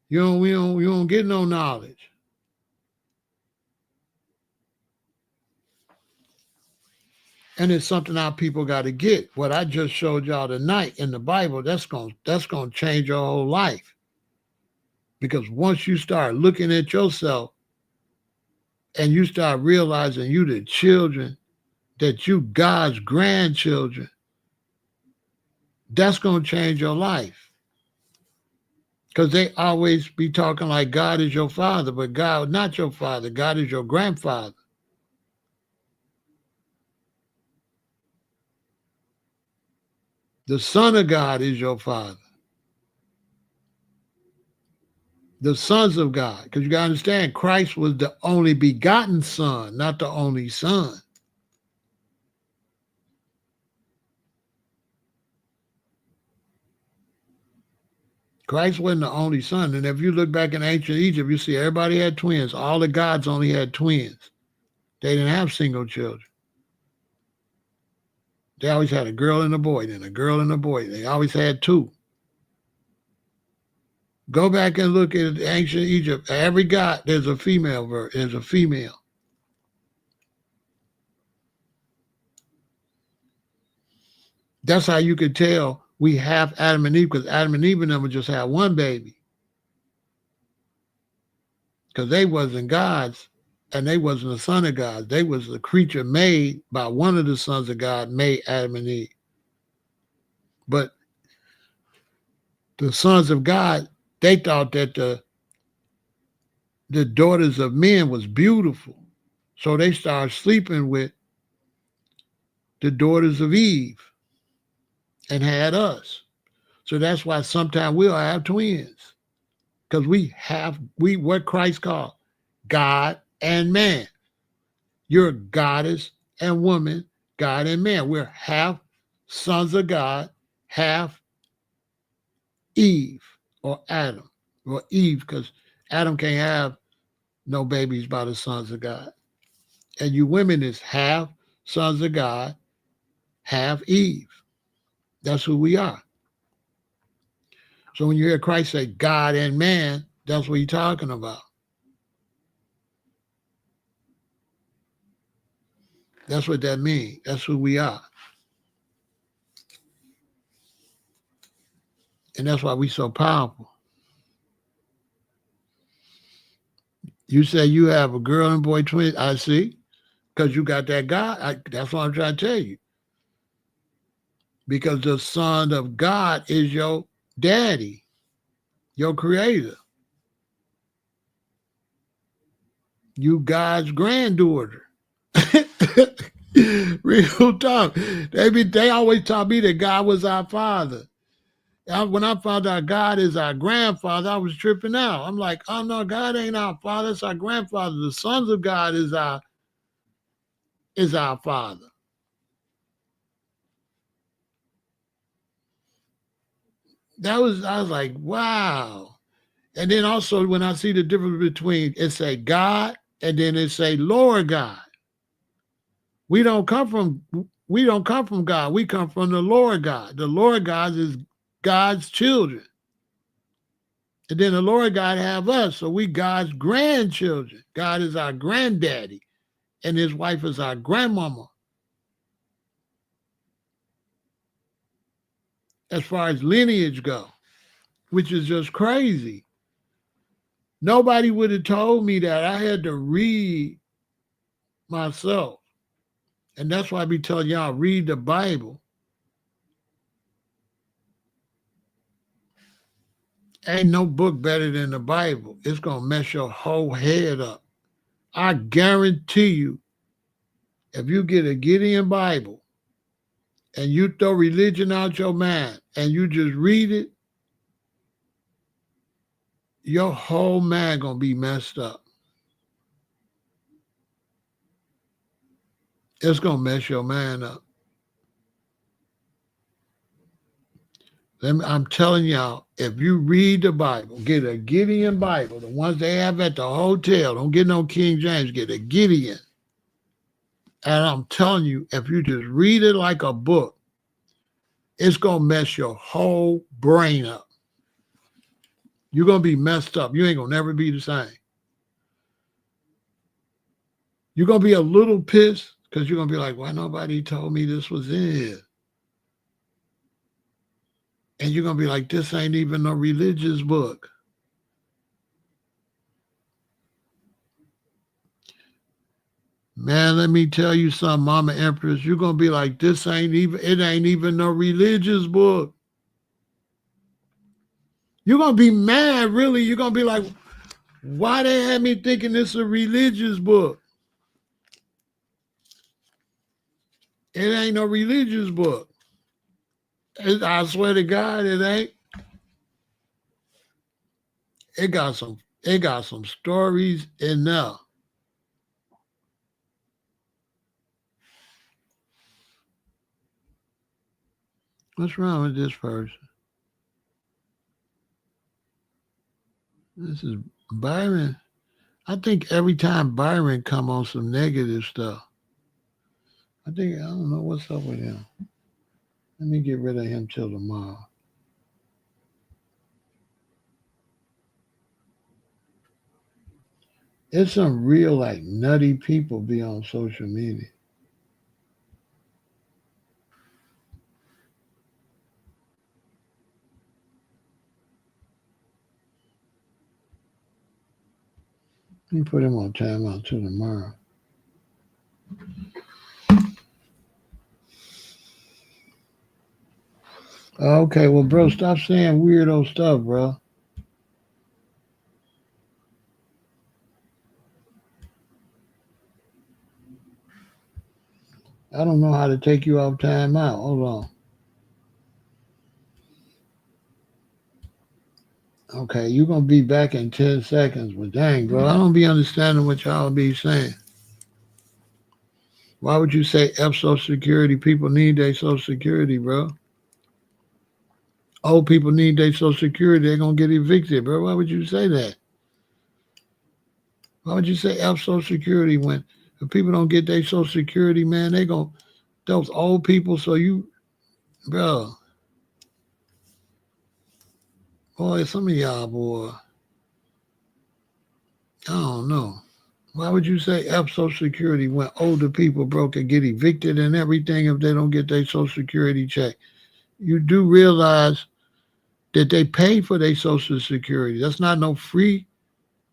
You don't get no knowledge. And it's something our people got to get. What I just showed y'all tonight in the Bible, that's gonna change your whole life. Because once you start looking at yourself and you start realizing you the children, that you God's grandchildren, that's gonna change your life. Because they always be talking like God is your father, but God not your father. God is your grandfather. The Son of God is your father. The sons of God. Because you got to understand, Christ was the only begotten son, not the only son. Christ wasn't the only son. And if you look back in ancient Egypt, you see everybody had twins. All the gods only had twins. They didn't have single children. They always had a girl and a boy, then a girl and a boy. They always had two. Go back and look at ancient Egypt. Every god, there's a female. There's a female. That's how you could tell we have Adam and Eve, because Adam and Eve and them would just have one baby. Because they wasn't gods, and they wasn't the son of God. They was the creature made by one of the sons of God, made Adam and Eve. But the sons of God, they thought that the daughters of men was beautiful. So they started sleeping with the daughters of Eve and had us. So that's why sometimes we'll have twins. Because we what Christ called God and man. You're goddess and woman, God and man. We're half sons of God, half Eve or Adam or Eve, because Adam can't have no babies by the sons of God. And you women is half sons of God, half Eve. That's who we are. So when you hear Christ say God and man, that's what he's talking about. That's what that means. That's who we are. And that's why we so powerful. You say you have a girl and boy twin. I see. Because you got that God. That's what I'm trying to tell you. Because the Son of God is your daddy, your creator. You God's granddaughter. Real talk. They always taught me that God was our father. When I found out God is our grandfather, I was tripping out. I'm like, oh no, God ain't our father, it's our grandfather. The sons of God is our father. I was like, wow. And then also when I see the difference between it say God and then it say Lord God. We don't come from God. We come from the Lord God. The Lord God is God's children. And then the Lord God have us. So we God's grandchildren. God is our granddaddy. And his wife is our grandmama. As far as lineage go, which is just crazy. Nobody would have told me that. I had to read myself. And that's why I be telling y'all, read the Bible. Ain't no book better than the Bible. It's going to mess your whole head up. I guarantee you, if you get a Gideon Bible and you throw religion out your mind and you just read it, your whole mind going to be messed up. It's going to mess your mind up. I'm telling y'all, if you read the Bible, get a Gideon Bible, the ones they have at the hotel, don't get no King James, get a Gideon. And I'm telling you, if you just read it like a book, it's going to mess your whole brain up. You're going to be messed up. You ain't going to never be the same. You're going to be a little pissed because you're going to be like, why nobody told me this was in here? And you're going to be like, this ain't even a religious book. Man, let me tell you something, Mama Empress. You're going to be like, it ain't even a religious book. You're going to be mad, really. You're going to be like, why they had me thinking this is a religious book? It ain't no religious book. I swear to God, it ain't. It got some stories in there. What's wrong with this person? This is Byron. I think every time Byron come on some negative stuff, I don't know what's up with him. Let me get rid of him till tomorrow. It's some real like nutty people be on social media. Let me put him on timeout till tomorrow. Okay, well, bro, stop saying weirdo stuff, bro. I don't know how to take you off timeout. Hold on. Okay, you're going to be back in 10 seconds. But dang, bro, I don't be understanding what y'all be saying. Why would you say F Social Security? People need their Social Security, bro. Old people need their Social Security. They're going to get evicted, bro. Why would you say that? Why would you say F Social Security when if people don't get their Social Security, man, they going to, those old people, so you, bro. Boy, some of y'all, boy, I don't know. Why would you say F Social Security when older people broke and get evicted and everything if they don't get their Social Security check? You do realize that they pay for their Social Security. That's not no free.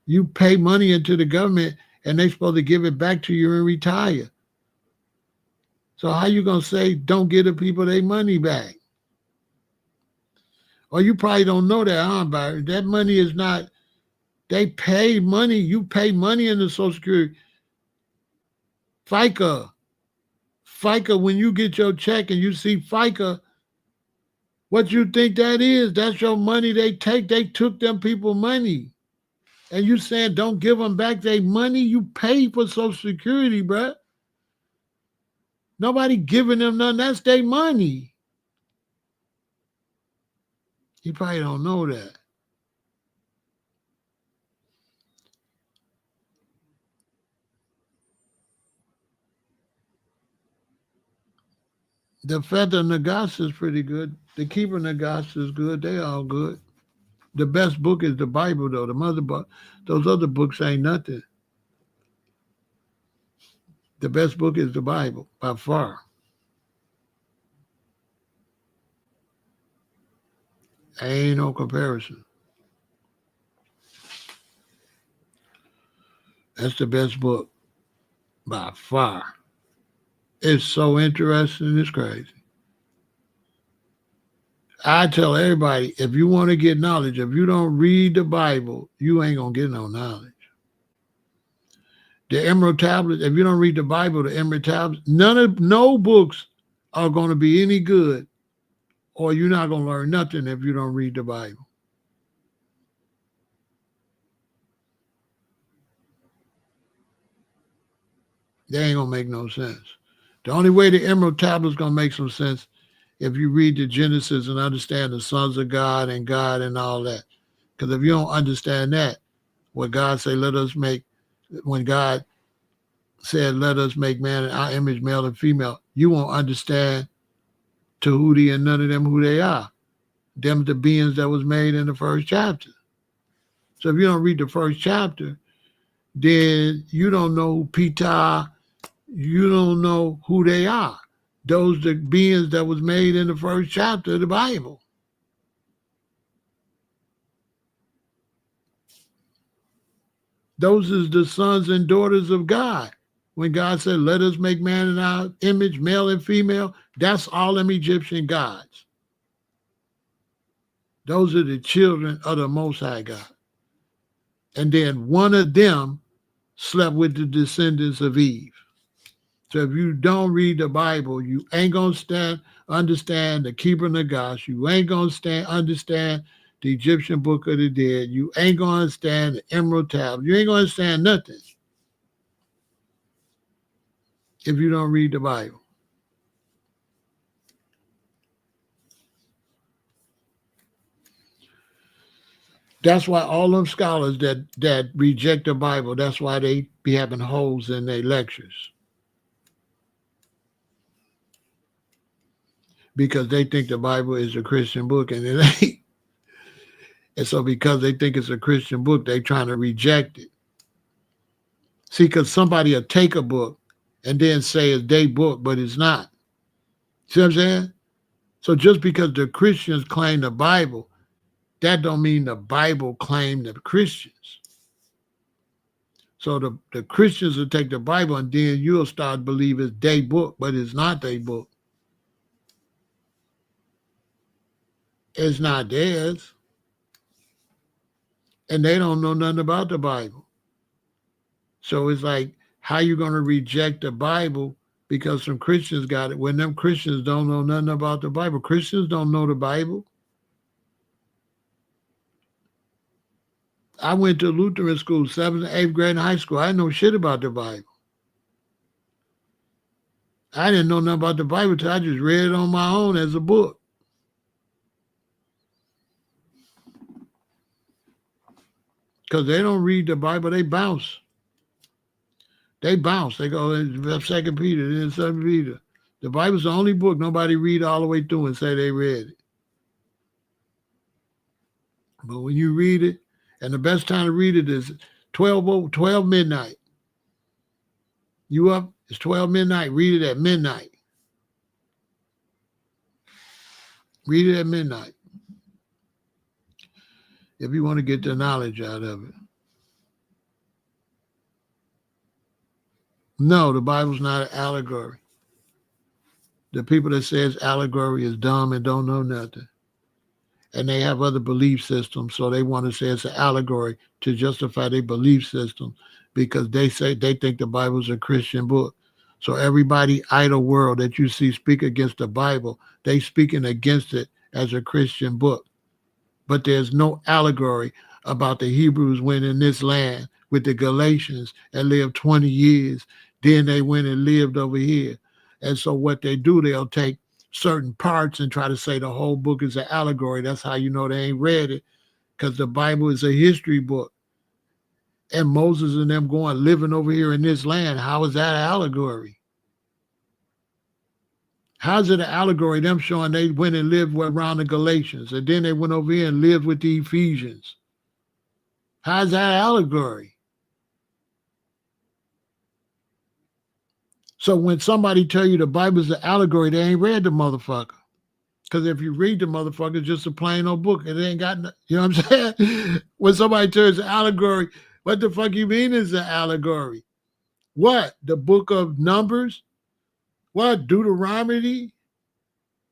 You pay money into the government and they supposed to give it back to you and retire. So how you gonna say don't give the people their money back? Or you probably don't know that, huh, Byron? That money is not, they pay money. You pay money in the Social Security. FICA, when you get your check and you see FICA, what you think that is? That's your money they take. They took them people money. And you saying don't give them back their money? You pay for Social Security, bruh. Nobody giving them nothing. That's their money. You probably don't know that. The Feather Nagas is pretty good. The Keeper Nagas is good. They all good. The best book is the Bible, though. The mother book, those other books ain't nothing. The best book is the Bible, by far. Ain't no comparison. That's the best book, by far. It's so interesting, it's crazy. I tell everybody, if you want to get knowledge, if you don't read the Bible, you ain't going to get no knowledge. The Emerald Tablets, if you don't read the Bible, the Emerald Tablets, no books are going to be any good, or you're not going to learn nothing if you don't read the Bible. They ain't going to make no sense. The only way the Emerald Tablets going to make some sense if you read the Genesis and understand the sons of God and all that. Because if you don't understand that, what God say, when God said, let us make man in our image, male and female, you won't understand Tahuti and none of them who they are. Them the beings that was made in the first chapter. So if you don't read the first chapter, then you don't know Pita, you don't know who they are. Those the beings that was made in the first chapter of the Bible. Those is the sons and daughters of God. When God said, let us make man in our image, male and female, that's all them Egyptian gods. Those are the children of the Most High God. And then one of them slept with the descendants of Eve. So if you don't read the Bible, you ain't going to understand the Keeper Nagash. You ain't going to understand the Egyptian Book of the Dead. You ain't going to understand the Emerald Tablet. You ain't going to understand nothing if you don't read the Bible. That's why all them scholars that reject the Bible, that's why they be having holes in their lectures. Because they think the Bible is a Christian book and it ain't. And so because they think it's a Christian book, they trying to reject it. See, because somebody will take a book and then say it's their book, but it's not. See what I'm saying? So just because the Christians claim the Bible, that don't mean the Bible claim the Christians. So the Christians will take the Bible and then you'll start to believe it's their book, but it's not their book. It's not theirs. And they don't know nothing about the Bible. So it's like, how you going to reject the Bible because some Christians got it when them Christians don't know nothing about the Bible? Christians don't know the Bible. I went to Lutheran school, 7th and 8th grade in high school. I didn't know shit about the Bible. I didn't know nothing about the Bible until I just read it on my own as a book. Because they don't read the Bible, they bounce. They bounce. They go in 2 Peter, then 7 Peter. The Bible's the only book nobody read all the way through and say they read it. But when you read it, and the best time to read it is 12 midnight. You up? It's 12 midnight. Read it at midnight. Read it at midnight if you want to get the knowledge out of it. No, the Bible's not an allegory. The people that says allegory is dumb and don't know nothing. And they have other belief systems, so they want to say it's an allegory to justify their belief system because they think the Bible's a Christian book. So everybody idle world that you see speak against the Bible, they speaking against it as a Christian book. But there's no allegory about the Hebrews went in this land with the Galatians and lived 20 years. Then they went and lived over here. And so what they do, they'll take certain parts and try to say the whole book is an allegory. That's how you know they ain't read it, because the Bible is a history book. And Moses and them going living over here in this land, how is that an allegory? How's it an allegory? Them showing they went and lived around the Galatians, and then they went over here and lived with the Ephesians. How's that an allegory? So when somebody tell you the Bible's an allegory, they ain't read the motherfucker. Because if you read the motherfucker, it's just a plain old book. It ain't got, you know what I'm saying? When somebody tells an allegory, what the fuck you mean is an allegory? What? The book of Numbers? What? Deuteronomy?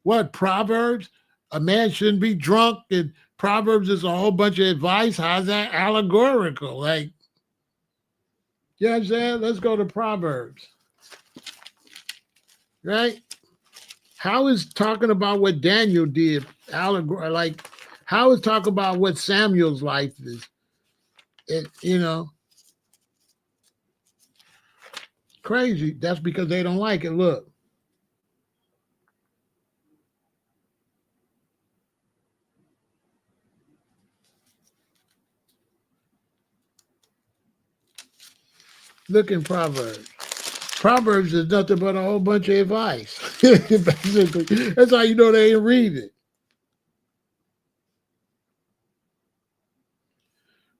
What? Proverbs? A man shouldn't be drunk, and Proverbs is a whole bunch of advice. How's that allegorical? Like, you know what I'm saying? Let's go to Proverbs. Right? How is talking about what Daniel did allegory? Like, how is talking about what Samuel's life is? It, you know, crazy. That's because they don't like it. Look. Look in Proverbs. Proverbs is nothing but a whole bunch of advice. Basically, that's how you know they ain't read it.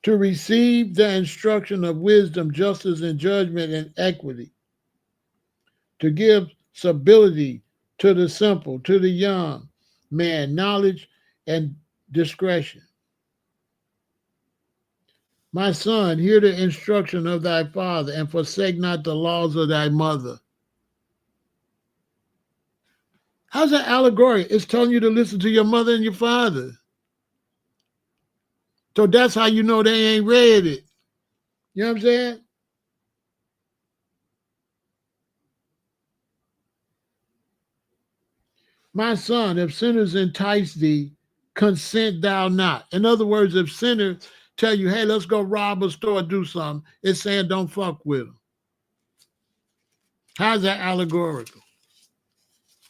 To receive the instruction of wisdom, justice, and judgment and equity. To give stability to the simple, to the young man, knowledge and discretion. My son, hear the instruction of thy father, and forsake not the laws of thy mother. How's that allegory? It's telling you to listen to your mother and your father. So that's how you know they ain't read it. You know what I'm saying? My son, if sinners entice thee, consent thou not. In other words, if sinners tell you, hey, let's go rob a store, do something, it's saying don't fuck with them. How's that allegorical?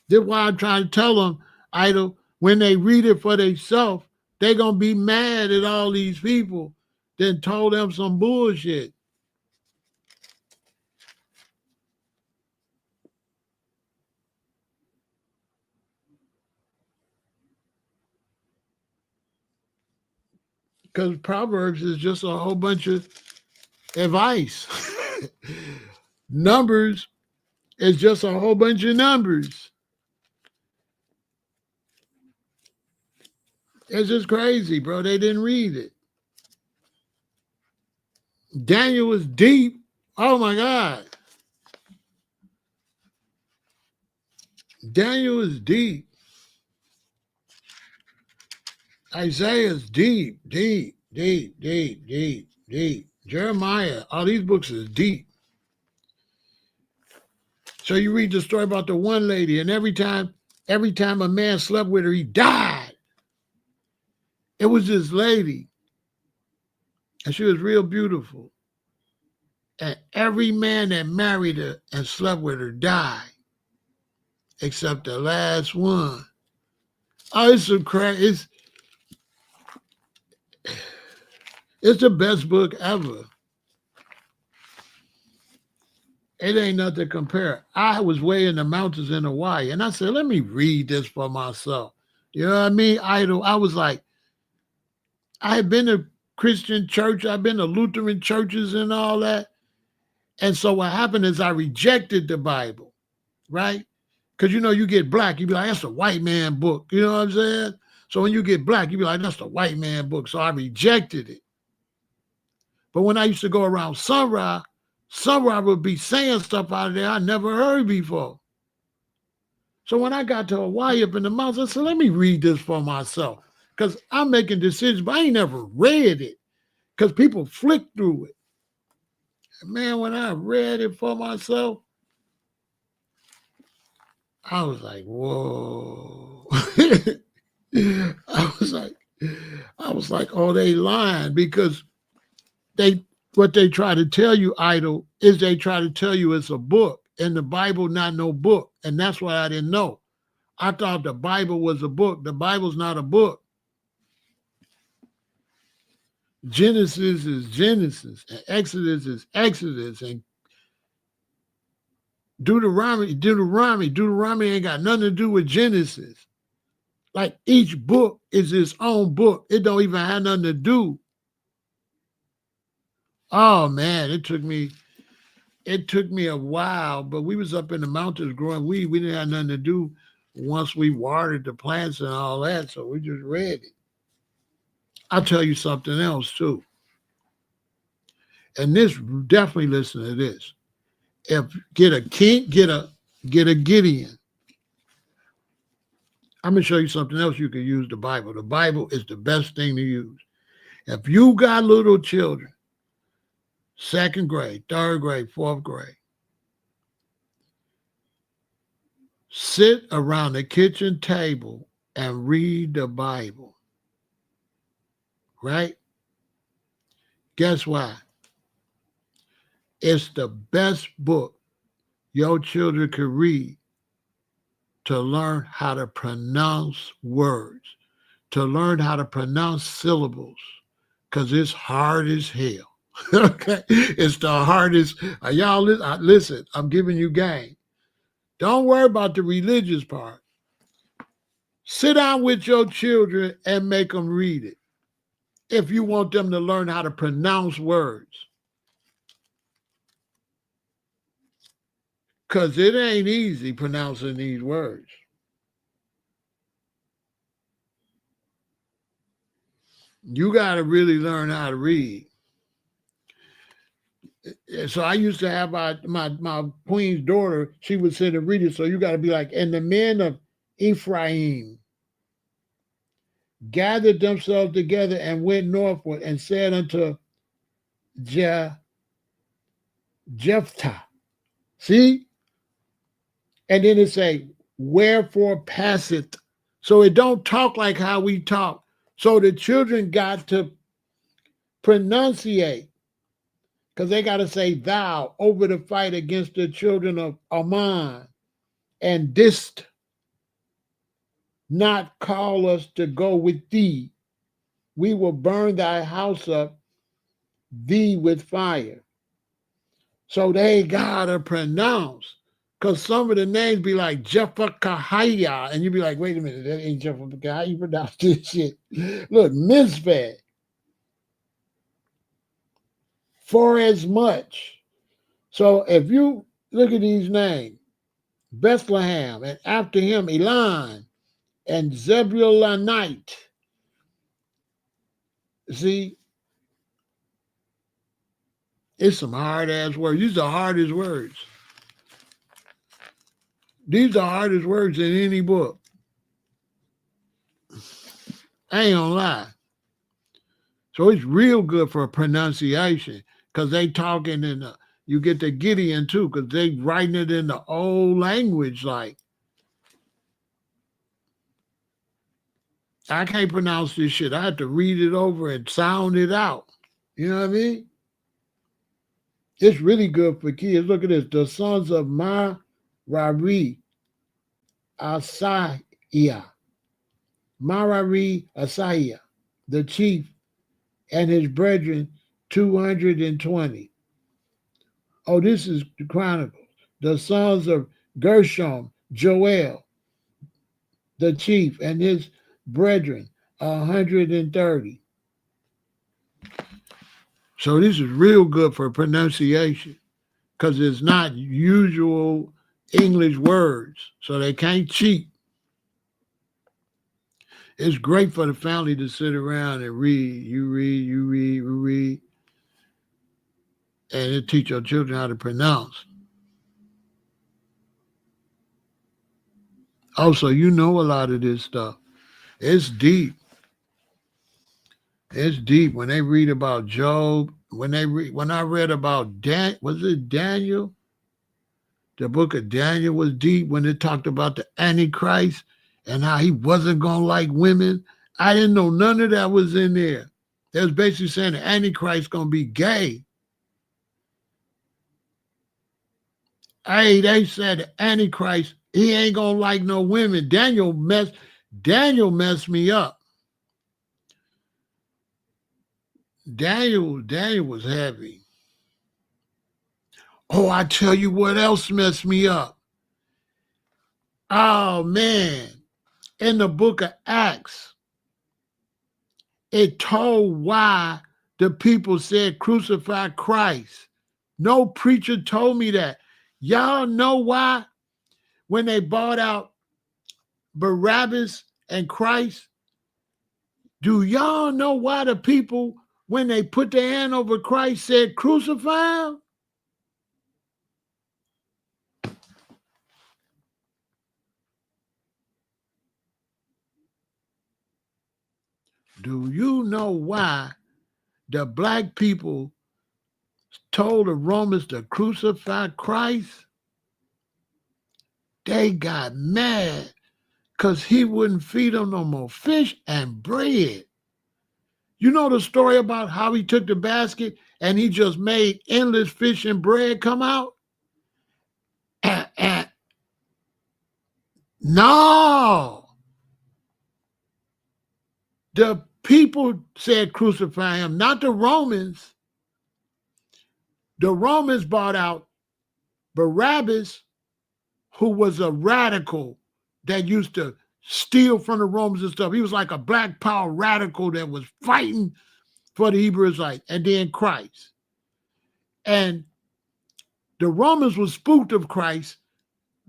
That's why I'm trying to tell them, idle, when they read it for themselves, they're going to be mad at all these people that told them some bullshit. Because Proverbs is just a whole bunch of advice. Numbers is just a whole bunch of numbers. It's just crazy, bro. They didn't read it. Daniel was deep. Oh my God. Daniel is deep. Isaiah is deep, deep, deep, deep, deep, deep. Jeremiah, all these books is deep. So you read the story about the one lady, and every time a man slept with her, he died. It was this lady, and she was real beautiful. And every man that married her and slept with her died, except the last one. Oh, it's so crazy. It's the best book ever. It ain't nothing to compare. I was way in the mountains in Hawaii, and I said, let me read this for myself. You know what I mean? I was like, I had been to Christian church. I've been to Lutheran churches and all that. And so what happened is I rejected the Bible, right? Because, you get black, you be like, that's a white man book. You know what I'm saying? So when you get black, you be like, that's the white man book. So I rejected it. But when I used to go around Sunrise would be saying stuff out of there I never heard before. So when I got to Hawaii up in the mountains, I said, let me read this for myself. Because I'm making decisions, but I ain't never read it. Because people flick through it. And man, when I read it for myself, I was like, whoa. I was like, oh, they lying, because what they try to tell you, Idol, is they try to tell you it's a book, and the Bible not no book. And that's what I didn't know. I thought the Bible was a book. The Bible's not a book. Genesis is Genesis, and Exodus is Exodus, and Deuteronomy ain't got nothing to do with Genesis. Like each book is its own book. It don't even have nothing to do. Oh man, it took me a while, but we was up in the mountains growing weed. We didn't have nothing to do once we watered the plants and all that, so we just read it. I'll tell you something else too. And this, definitely listen to this. If get a Gideon. I'm gonna show you something else you can use the Bible. The Bible is the best thing to use. If you got little children, 2nd grade, 3rd grade, 4th grade, sit around the kitchen table and read the Bible. Right? Guess why? It's the best book your children could read to learn how to pronounce words, to learn how to pronounce syllables, because it's hard as hell. Okay? It's the hardest. Y'all listen, I'm giving you game. Don't worry about the religious part. Sit down with your children and make them read it if you want them to learn how to pronounce words. Because it ain't easy pronouncing these words. You got to really learn how to read. So I used to have my queen's daughter, she would sit and read it. So you got to be like, and the men of Ephraim gathered themselves together and went northward and said unto Jephthah. See? And then it say, wherefore passeth. So it don't talk like how we talk. So the children got to pronunciate, because they got to say thou over the fight against the children of Ammon, and didst not call us to go with thee. We will burn thy house up, thee with fire. So they got to pronounce. Because some of the names be like Jephthah, and you be like, wait a minute, that ain't Jephthah. How you pronounce this shit? Look, Mizpeh. For as much. So if you look at these names, Bethlehem, and after him, Elon, and Zebulonite. See, it's some hard-ass words. These are the hardest words. These are the hardest words in any book. I ain't gonna lie. So it's real good for pronunciation, because they talking in you get the Gideon too, because they writing it in the old language. Like, I can't pronounce this shit. I had to read it over and sound it out. You know what I mean? It's really good for kids. Look at this. The sons of Merari Asaiah. Merari Asaiah, the chief, and his brethren, 220. Oh, this is the Chronicles. The sons of Gershom, Joel, the chief, and his brethren, 130. So this is real good for pronunciation because it's not usual English words, so they can't cheat. It's great for the family to sit around and read. You read, you read, you read, and it teach your children how to pronounce. Also, you know a lot of this stuff. It's deep. It's deep. When they read about Job, when I read about was it Daniel? The book of Daniel was deep when it talked about the Antichrist and how he wasn't gonna like women. I didn't know none of that was in there. They was basically saying the Antichrist gonna be gay. Hey, they said the Antichrist, he ain't gonna like no women. Daniel messed me up. Daniel was heavy. Oh, I tell you what else messed me up. Oh man, in the book of Acts, it told why the people said crucify Christ. No preacher told me that. Y'all know why? When they bought out Barabbas and Christ, do y'all know why the people, when they put their hand over Christ, said crucify him? Do you know why the black people told the Romans to crucify Christ? They got mad because he wouldn't feed them no more fish and bread. You know the story about how he took the basket and he just made endless fish and bread come out? No. The people said crucify him, not the Romans. The Romans bought out Barabbas, who was a radical that used to steal from the Romans and stuff. He was like a black power radical that was fighting for the Hebrew Israelites, and then Christ. And the Romans were spooked of Christ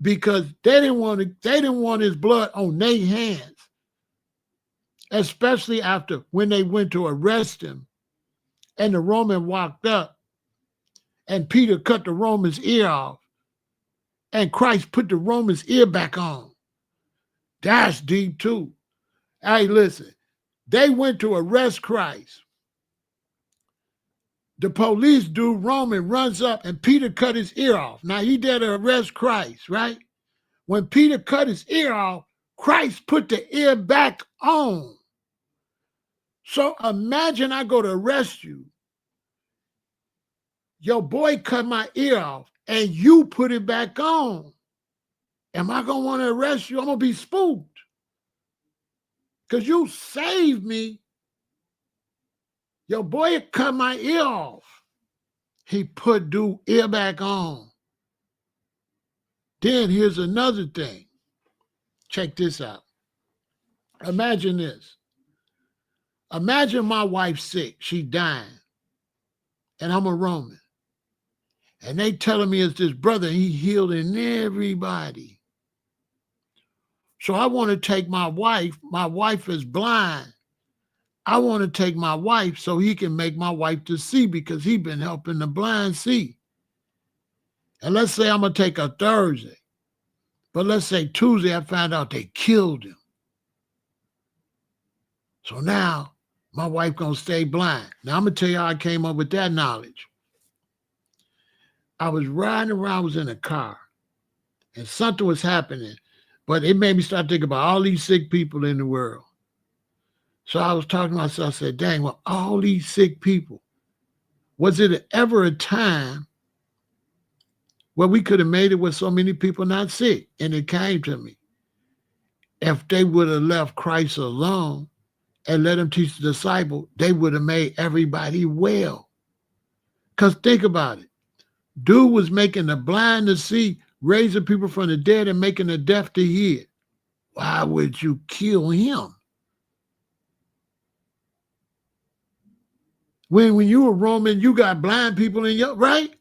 because they didn't want his blood on their hands, especially after when they went to arrest him and the Roman walked up and Peter cut the Roman's ear off and Christ put the Roman's ear back on. That's deep too. Hey, listen, they went to arrest Christ. The police dude, Roman, runs up and Peter cut his ear off. Now he there to arrest Christ, right? When Peter cut his ear off, Christ put the ear back on. So imagine I go to arrest you. Your boy cut my ear off and you put it back on. Am I going to want to arrest you? I'm going to be spooked. Because you saved me. Your boy cut my ear off. He put dude ear back on. Then here's another thing. Check this out. Imagine this. Imagine my wife's sick. She dying. And I'm a Roman. And they telling me it's this brother. He healing everybody. So I want to take my wife. My wife is blind. I want to take my wife so he can make my wife to see because he been helping the blind see. And let's say I'm going to take her Thursday. But let's say Tuesday I found out they killed him. So now my wife going to stay blind. Now I'm going to tell you how I came up with that knowledge. I was riding around, I was in a car, and something was happening. But it made me start thinking about all these sick people in the world. So I was talking to myself, I said, dang, well, all these sick people, was it ever a time where we could have made it with so many people not sick? And it came to me. If they would have left Christ alone and let him teach the disciple, they would have made everybody well. Because think about it. Dude was making the blind to see, raising people from the dead and making the deaf to hear. Why would you kill him? When you were Roman, you got blind people in your, right?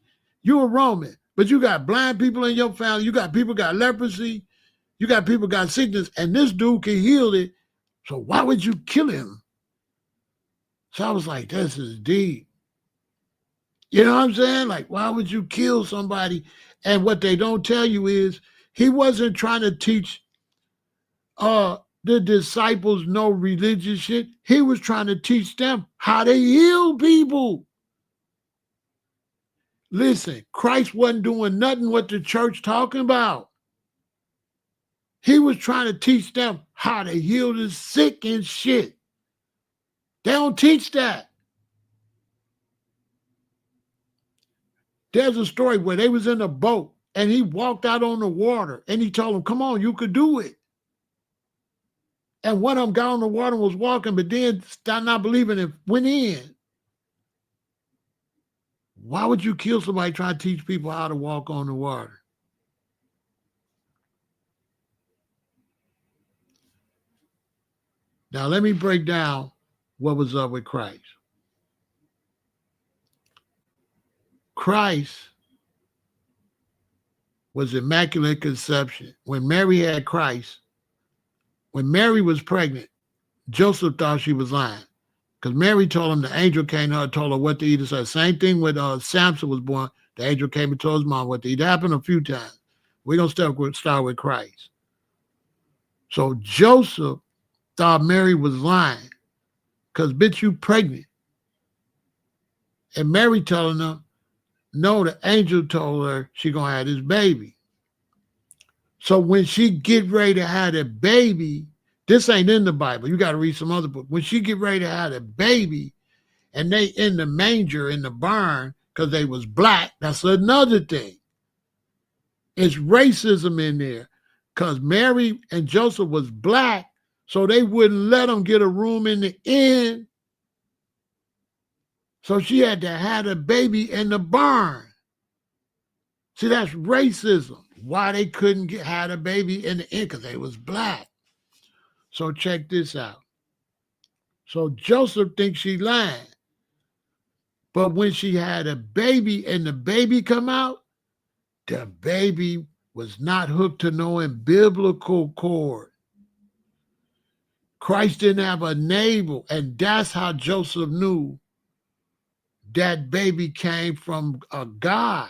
You were Roman, but you got blind people in your family. You got people got leprosy. You got people got sickness, and this dude can heal it. So why would you kill him? So I was like, this is deep. You know what I'm saying? Like, why would you kill somebody? And what they don't tell you is he wasn't trying to teach the disciples no religious shit. He was trying to teach them how to heal people. Listen, Christ wasn't doing nothing what the church talking about. He was trying to teach them how to heal the sick and shit. They don't teach that. There's a story where they was in a boat and he walked out on the water and he told them, come on, you could do it. And one of them got on the water and was walking, but then started not believing and went in. Why would you kill somebody trying to teach people how to walk on the water? Now, let me break down what was up with Christ. Christ was immaculate conception. When Mary had Christ, when Mary was pregnant, Joseph thought she was lying because Mary told him the angel came to her and told her what to eat. It's the same thing when Samson was born. The angel came and told his mom what to eat. It happened a few times. We're going to start with Christ. So Joseph thought Mary was lying because, bitch, you pregnant. And Mary telling him, no, the angel told her she going to have this baby. So when she get ready to have a baby, this ain't in the Bible. You got to read some other book. When she get ready to have a baby and they in the manger in the barn because they was black, that's another thing. It's racism in there because Mary and Joseph was black, so they wouldn't let them get a room in the inn. So she had to have a baby in the barn. See, that's racism. Why they couldn't have a baby in the inn? Because they was black. So check this out. So Joseph thinks she lying. But when she had a baby and the baby come out, the baby was not hooked to no umbilical cord. Christ didn't have a navel, and that's how Joseph knew that baby came from a God.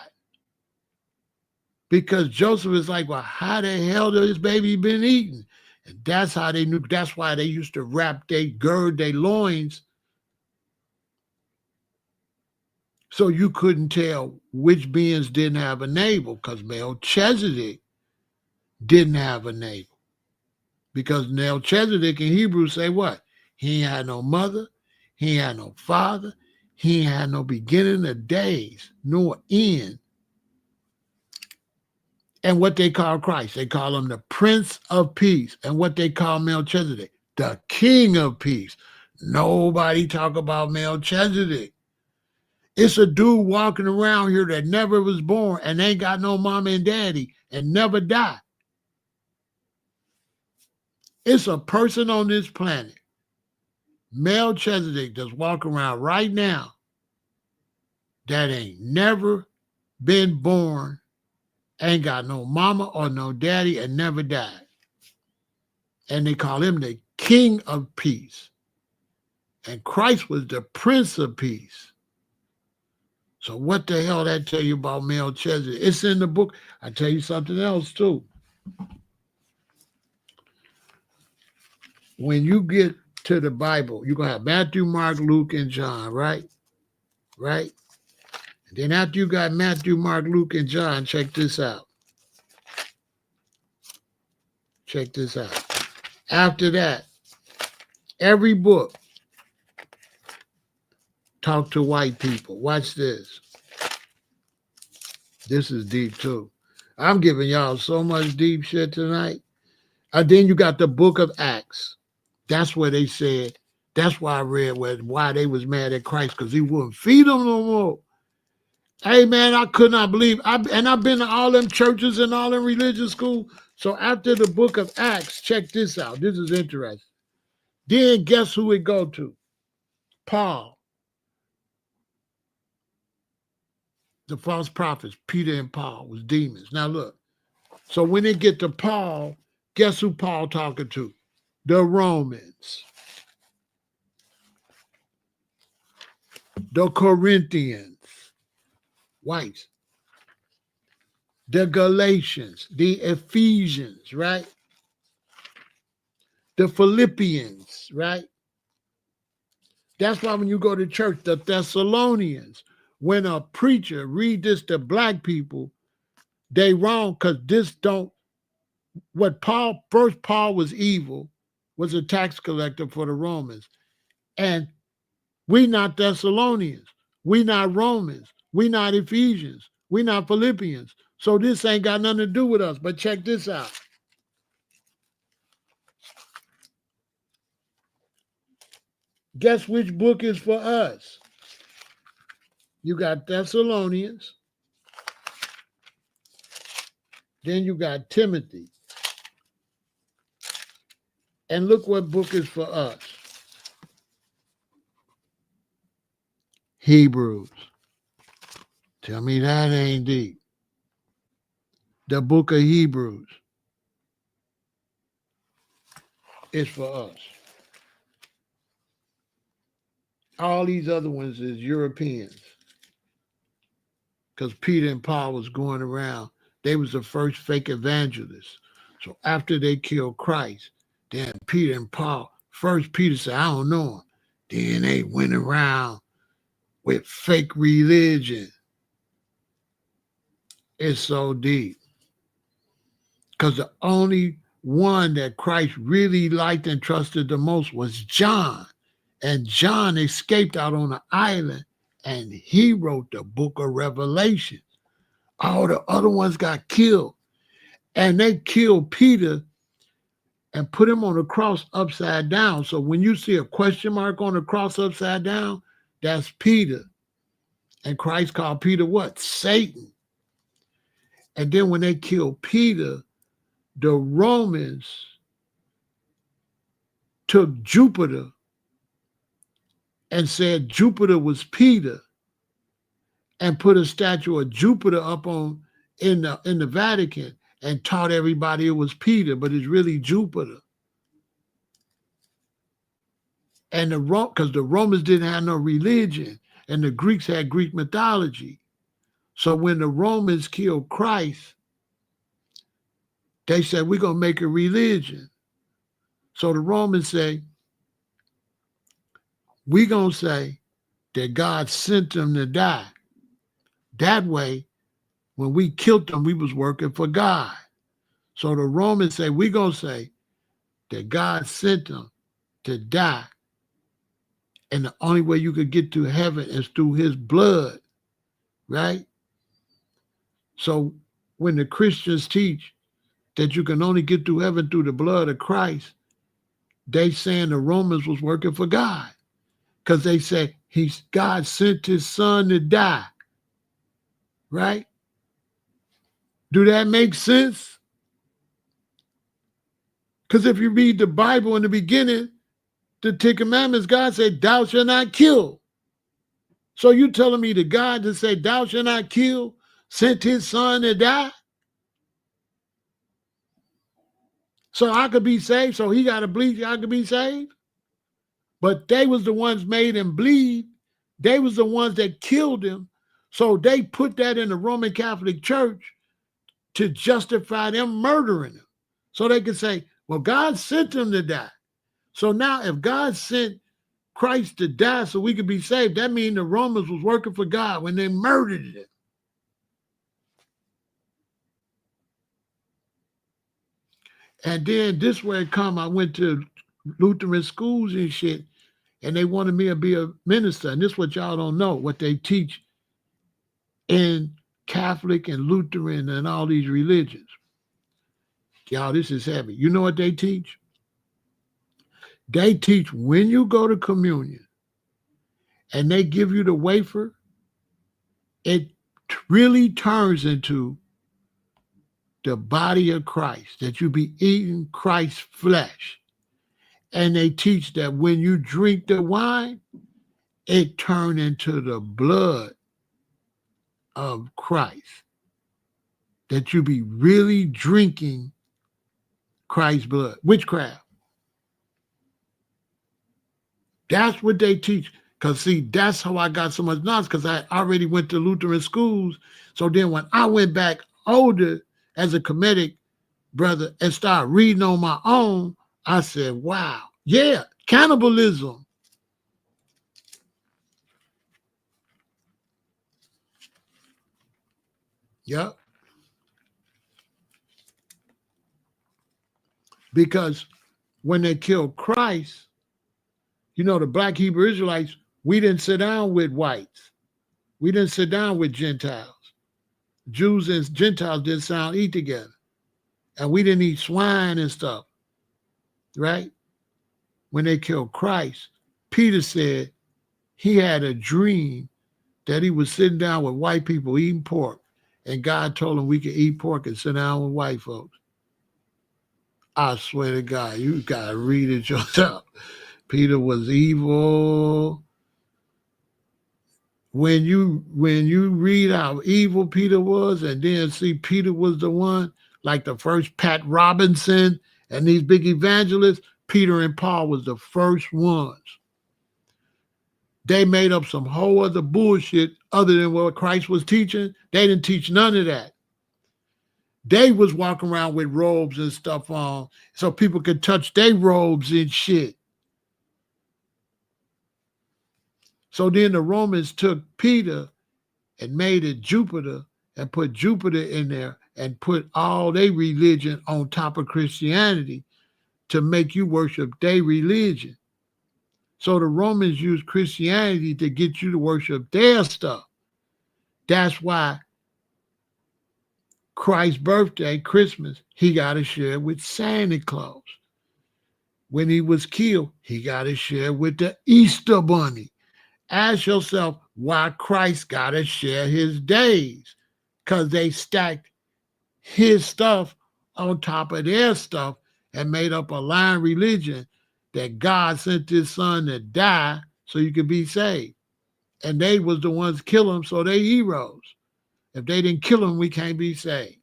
Because Joseph is like, well, how the hell does this baby been eaten? And that's how they knew. That's why they used to gird their loins so you couldn't tell which beings didn't have a navel, because Melchizedek didn't have a navel. Because Melchizedek in Hebrew say what? He ain't had no mother, he ain't had no father, he ain't had no beginning of days, nor end. And what they call Christ, they call him the Prince of Peace. And what they call Melchizedek, the King of Peace. Nobody talk about Melchizedek. It's a dude walking around here that never was born and ain't got no mama and daddy and never died. It's a person on this planet, Melchizedek, that's walking around right now that ain't never been born, ain't got no mama or no daddy, and never died. And they call him the King of Peace. And Christ was the Prince of Peace. So what the hell that tell you about Melchizedek? It's in the book. I tell you something else too. When you get to the Bible, you're going to have Matthew, Mark, Luke, and John, right? Right? And then after you got Matthew, Mark, Luke, and John, check this out. Check this out. After that, every book talk to white people. Watch this. This is deep too. I'm giving y'all so much deep shit tonight. And then you got the book of Acts. That's where they said, that's why I read why they was mad at Christ, because he wouldn't feed them no more. Hey, man, I could not believe. I've been to all them churches and all them religious schools. So after the book of Acts, check this out. This is interesting. Then guess who it go to? Paul. The false prophets, Peter and Paul, was demons. Now look, so when they get to Paul, guess who Paul talking to? The Romans, the Corinthians, whites, the Galatians, the Ephesians, right? The Philippians, right? That's why when you go to church, the Thessalonians, when a preacher read this to black people, they wrong because this don't, what Paul, first Paul was evil, was a tax collector for the Romans. And we not Thessalonians, we not Romans, we not Ephesians, we not Philippians. So this ain't got nothing to do with us. But check this out. Guess which book is for us? You got Thessalonians, then you got Timothy. And look what book is for us. Hebrews. Tell me that ain't deep. The book of Hebrews is for us. All these other ones is Europeans. Because Peter and Paul was going around. They was the first fake evangelists. So after they killed Christ, then Peter and Paul, first Peter said, I don't know him. Then they went around with fake religion. It's so deep. Because the only one that Christ really liked and trusted the most was John. And John escaped out on an island and he wrote the book of Revelation. All the other ones got killed. And they killed Peter and put him on the cross upside down. So when you see a question mark on the cross upside down, that's Peter. And Christ called Peter what? Satan. And then when they killed Peter, the Romans took Jupiter and said Jupiter was Peter and put a statue of Jupiter up on in the Vatican and taught everybody it was Peter, but it's really Jupiter. And because the Romans didn't have no religion and the Greeks had Greek mythology. So when the Romans killed Christ, they said, we're going to make a religion. So the Romans say, we're going to say that God sent them to die. That way, when we killed them, we was working for God. So the Romans say, we're going to say that God sent them to die. And the only way you could get to heaven is through his blood, right? So when the Christians teach that you can only get to heaven through the blood of Christ, they saying the Romans was working for God. Because they say God sent his son to die, right? Do that make sense? Because if you read the Bible in the beginning, the Ten Commandments, God said, thou shalt not kill. So you telling me the God that said, thou shalt not kill, sent his son to die? So I could be saved, so he got to bleed, I could be saved? But they was the ones made him bleed. They was the ones that killed him. So they put that in the Roman Catholic Church to justify them murdering him. So they could say, well, God sent him to die. So now if God sent Christ to die so we could be saved, that means the Romans was working for God when they murdered him. And then this way it come, I went to Lutheran schools and shit, and they wanted me to be a minister. And this is what y'all don't know, what they teach in Catholic and Lutheran and all these religions. Y'all, this is heavy. You know what they teach? They teach when you go to communion and they give you the wafer, it really turns into the body of Christ, that you be eating Christ's flesh. And they teach that when you drink the wine, it turns into the blood of Christ, that you be really drinking Christ's blood. Witchcraft. That's what they teach. Because, see, that's how I got so much knowledge, because I already went to Lutheran schools. So then when I went back older as a Kemetic brother and started reading on my own, I said, wow, yeah, cannibalism. Yep. Because when they killed Christ, you know, the black Hebrew Israelites, we didn't sit down with whites. We didn't sit down with Gentiles. Jews and Gentiles didn't sit down and eat together. And we didn't eat swine and stuff, right? When they killed Christ, Peter said he had a dream that he was sitting down with white people eating pork. And God told him we could eat pork and sit down with white folks. I swear to God, you got to read it yourself. Peter was evil. When you read how evil Peter was, and then see Peter was the one, like the first Pat Robinson and these big evangelists, Peter and Paul was the first ones. They made up some whole other bullshit other than what Christ was teaching. They didn't teach none of that. They was walking around with robes and stuff on so people could touch their robes and shit. So then the Romans took Peter and made it Jupiter and put Jupiter in there and put all their religion on top of Christianity to make you worship their religion. So the Romans used Christianity to get you to worship their stuff. That's why Christ's birthday, Christmas, he got to share with Santa Claus. When he was killed, he got to share with the Easter Bunny. Ask yourself why Christ got to share his days, because they stacked his stuff on top of their stuff and made up a lying religion that God sent his son to die so you could be saved. And they was the ones kill him, so they heroes. If they didn't kill him, we can't be saved.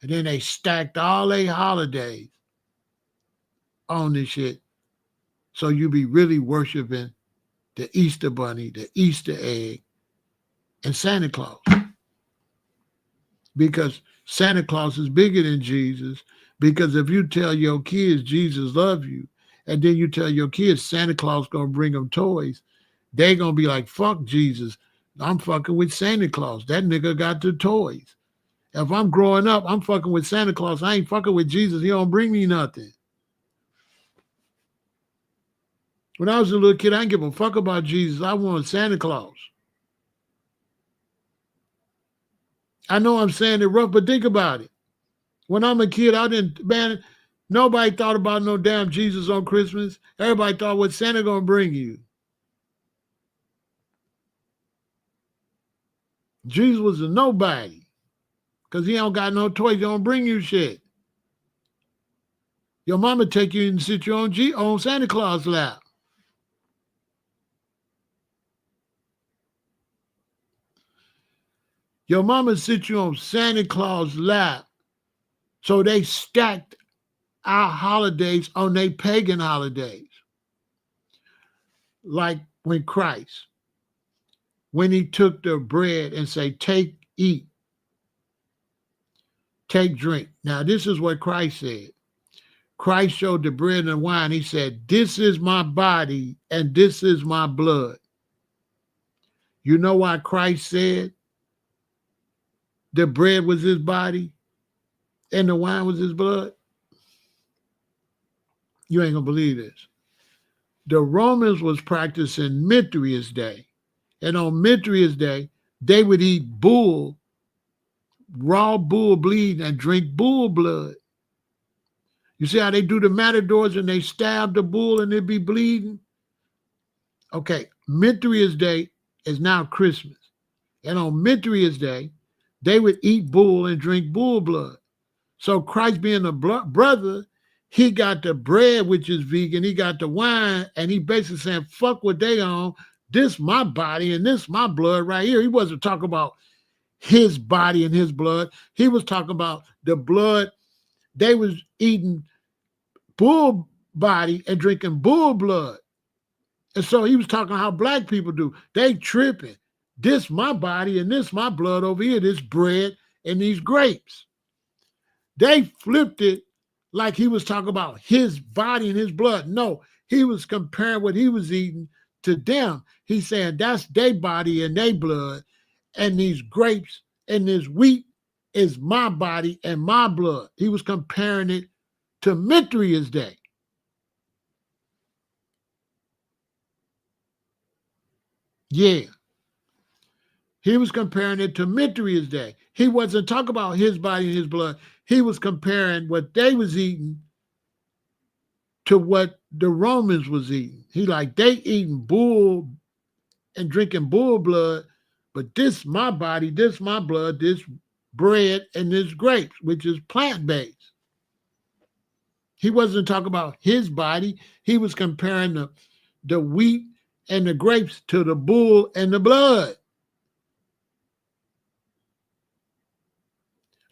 And then they stacked all their holidays on this shit so you be really worshiping the Easter Bunny, the Easter egg, and Santa Claus. Because Santa Claus is bigger than Jesus. Because if you tell your kids Jesus loves you, and then you tell your kids Santa Claus gonna bring them toys, they gonna be like, fuck Jesus. I'm fucking with Santa Claus. That nigga got the toys. If I'm growing up, I'm fucking with Santa Claus. I ain't fucking with Jesus. He don't bring me nothing. When I was a little kid, I didn't give a fuck about Jesus. I wanted Santa Claus. I know I'm saying it rough, but think about it. When I'm a kid, nobody thought about no damn Jesus on Christmas. Everybody thought what Santa gonna bring you. Jesus was a nobody because he don't got no toys. He don't bring you shit. Your mama take you and sit you on Santa Claus lap. Your mama sit you on Santa Claus lap. So they stacked our holidays on their pagan holidays. Like when Christ, when he took the bread and say, take, eat, take, drink. Now, this is what Christ said. Christ showed the bread and wine. He said, this is my body and this is my blood. You know why Christ said the bread was his body and the wine was his blood? You ain't gonna believe this. The Romans was practicing Mithridates Day. And on Mithridates Day, they would eat bull, raw bull bleed, and drink bull blood. You see how they do the matadors and they stab the bull and it be bleeding? Okay, Mithridates Day is now Christmas. And on Mithridates Day, they would eat bull and drink bull blood. So Christ being a brother, he got the bread, which is vegan. He got the wine, and he basically saying, fuck what they on. This my body and this my blood right here. He wasn't talking about his body and his blood. He was talking about the blood. They was eating bull body and drinking bull blood. And so he was talking how black people do. They tripping. This my body and this my blood over here, this bread and these grapes. They flipped it like he was talking about his body and his blood. No, he was comparing what he was eating to them. He's saying that's their body and their blood, and these grapes and this wheat is my body and my blood. He was comparing it to Mithrida's day. Yeah. He was comparing it to Mithrida's day. He wasn't talking about his body and his blood. He was comparing what they was eating to what the Romans was eating. He like, they eating bull and drinking bull blood, but this my body, this my blood, this bread, and this grapes, which is plant-based. He wasn't talking about his body. He was comparing the wheat and the grapes to the bull and the blood.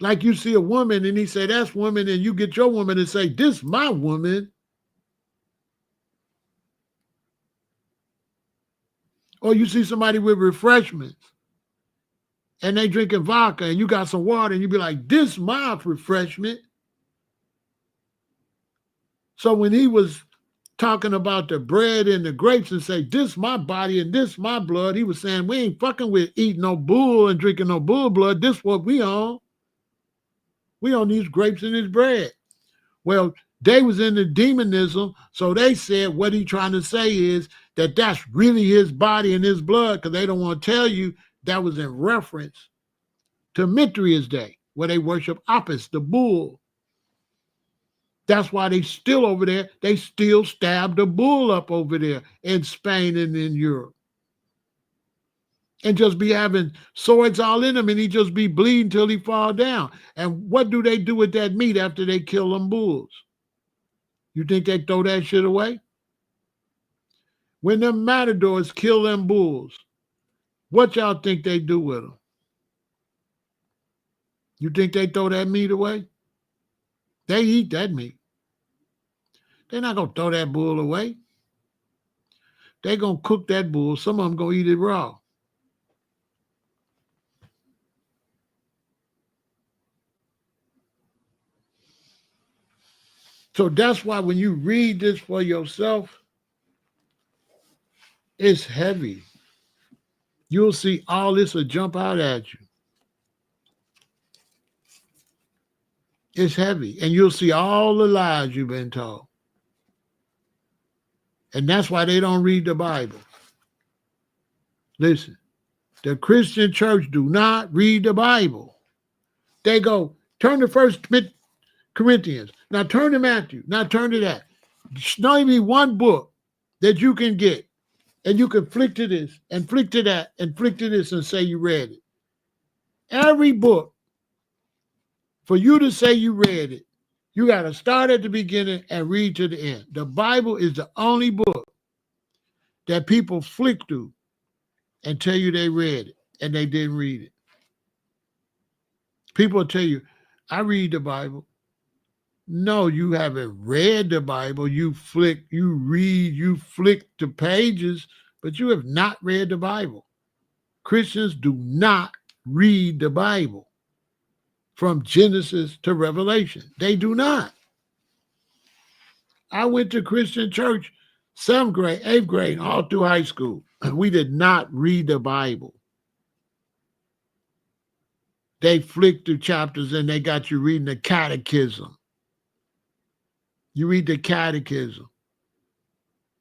Like you see a woman and he say, that's woman, and you get your woman and say, this my woman. Or you see somebody with refreshments and they drinking vodka and you got some water and you be like, this my refreshment. So when he was talking about the bread and the grapes and say, this my body and this my blood, he was saying, we ain't fucking with eating no bull and drinking no bull blood. This what we on. We on these grapes and this bread. Well, they was in the demonism, so they said what he trying to say is that that's really his body and his blood, because they don't want to tell you that was in reference to Mithrida's day, where they worship Apis, the bull. That's why they still over there. They still stab the bull up over there in Spain and in Europe. And just be having swords all in him, and he just be bleeding till he fall down. And what do they do with that meat after they kill them bulls? You think they throw that shit away? When them matadors kill them bulls, what y'all think they do with them? You think they throw that meat away? They eat that meat. They're not going to throw that bull away. They're going to cook that bull. Some of them going to eat it raw. So that's why when you read this for yourself, it's heavy. You'll see all this will jump out at you. It's heavy. And you'll see all the lies you've been told. And that's why they don't read the Bible. Listen, the Christian church do not read the Bible. They go, turn to 1 Corinthians. Now turn to Matthew. Now turn to that. Not even one book that you can get. And you can flick to this and flick to that and flick to this and say you read it. Every book, for you to say you read it, you got to start at the beginning and read to the end. The Bible is the only book that people flick through and tell you they read it and they didn't read it. People will tell you, I read the Bible. No, you haven't read the Bible. You flick the pages, but you have not read the Bible. Christians do not read the Bible from Genesis to Revelation. They do not. I went to Christian church 7th grade, 8th grade, all through high school. We did not read the Bible. They flicked through chapters and they got you reading the catechism. You read the catechism.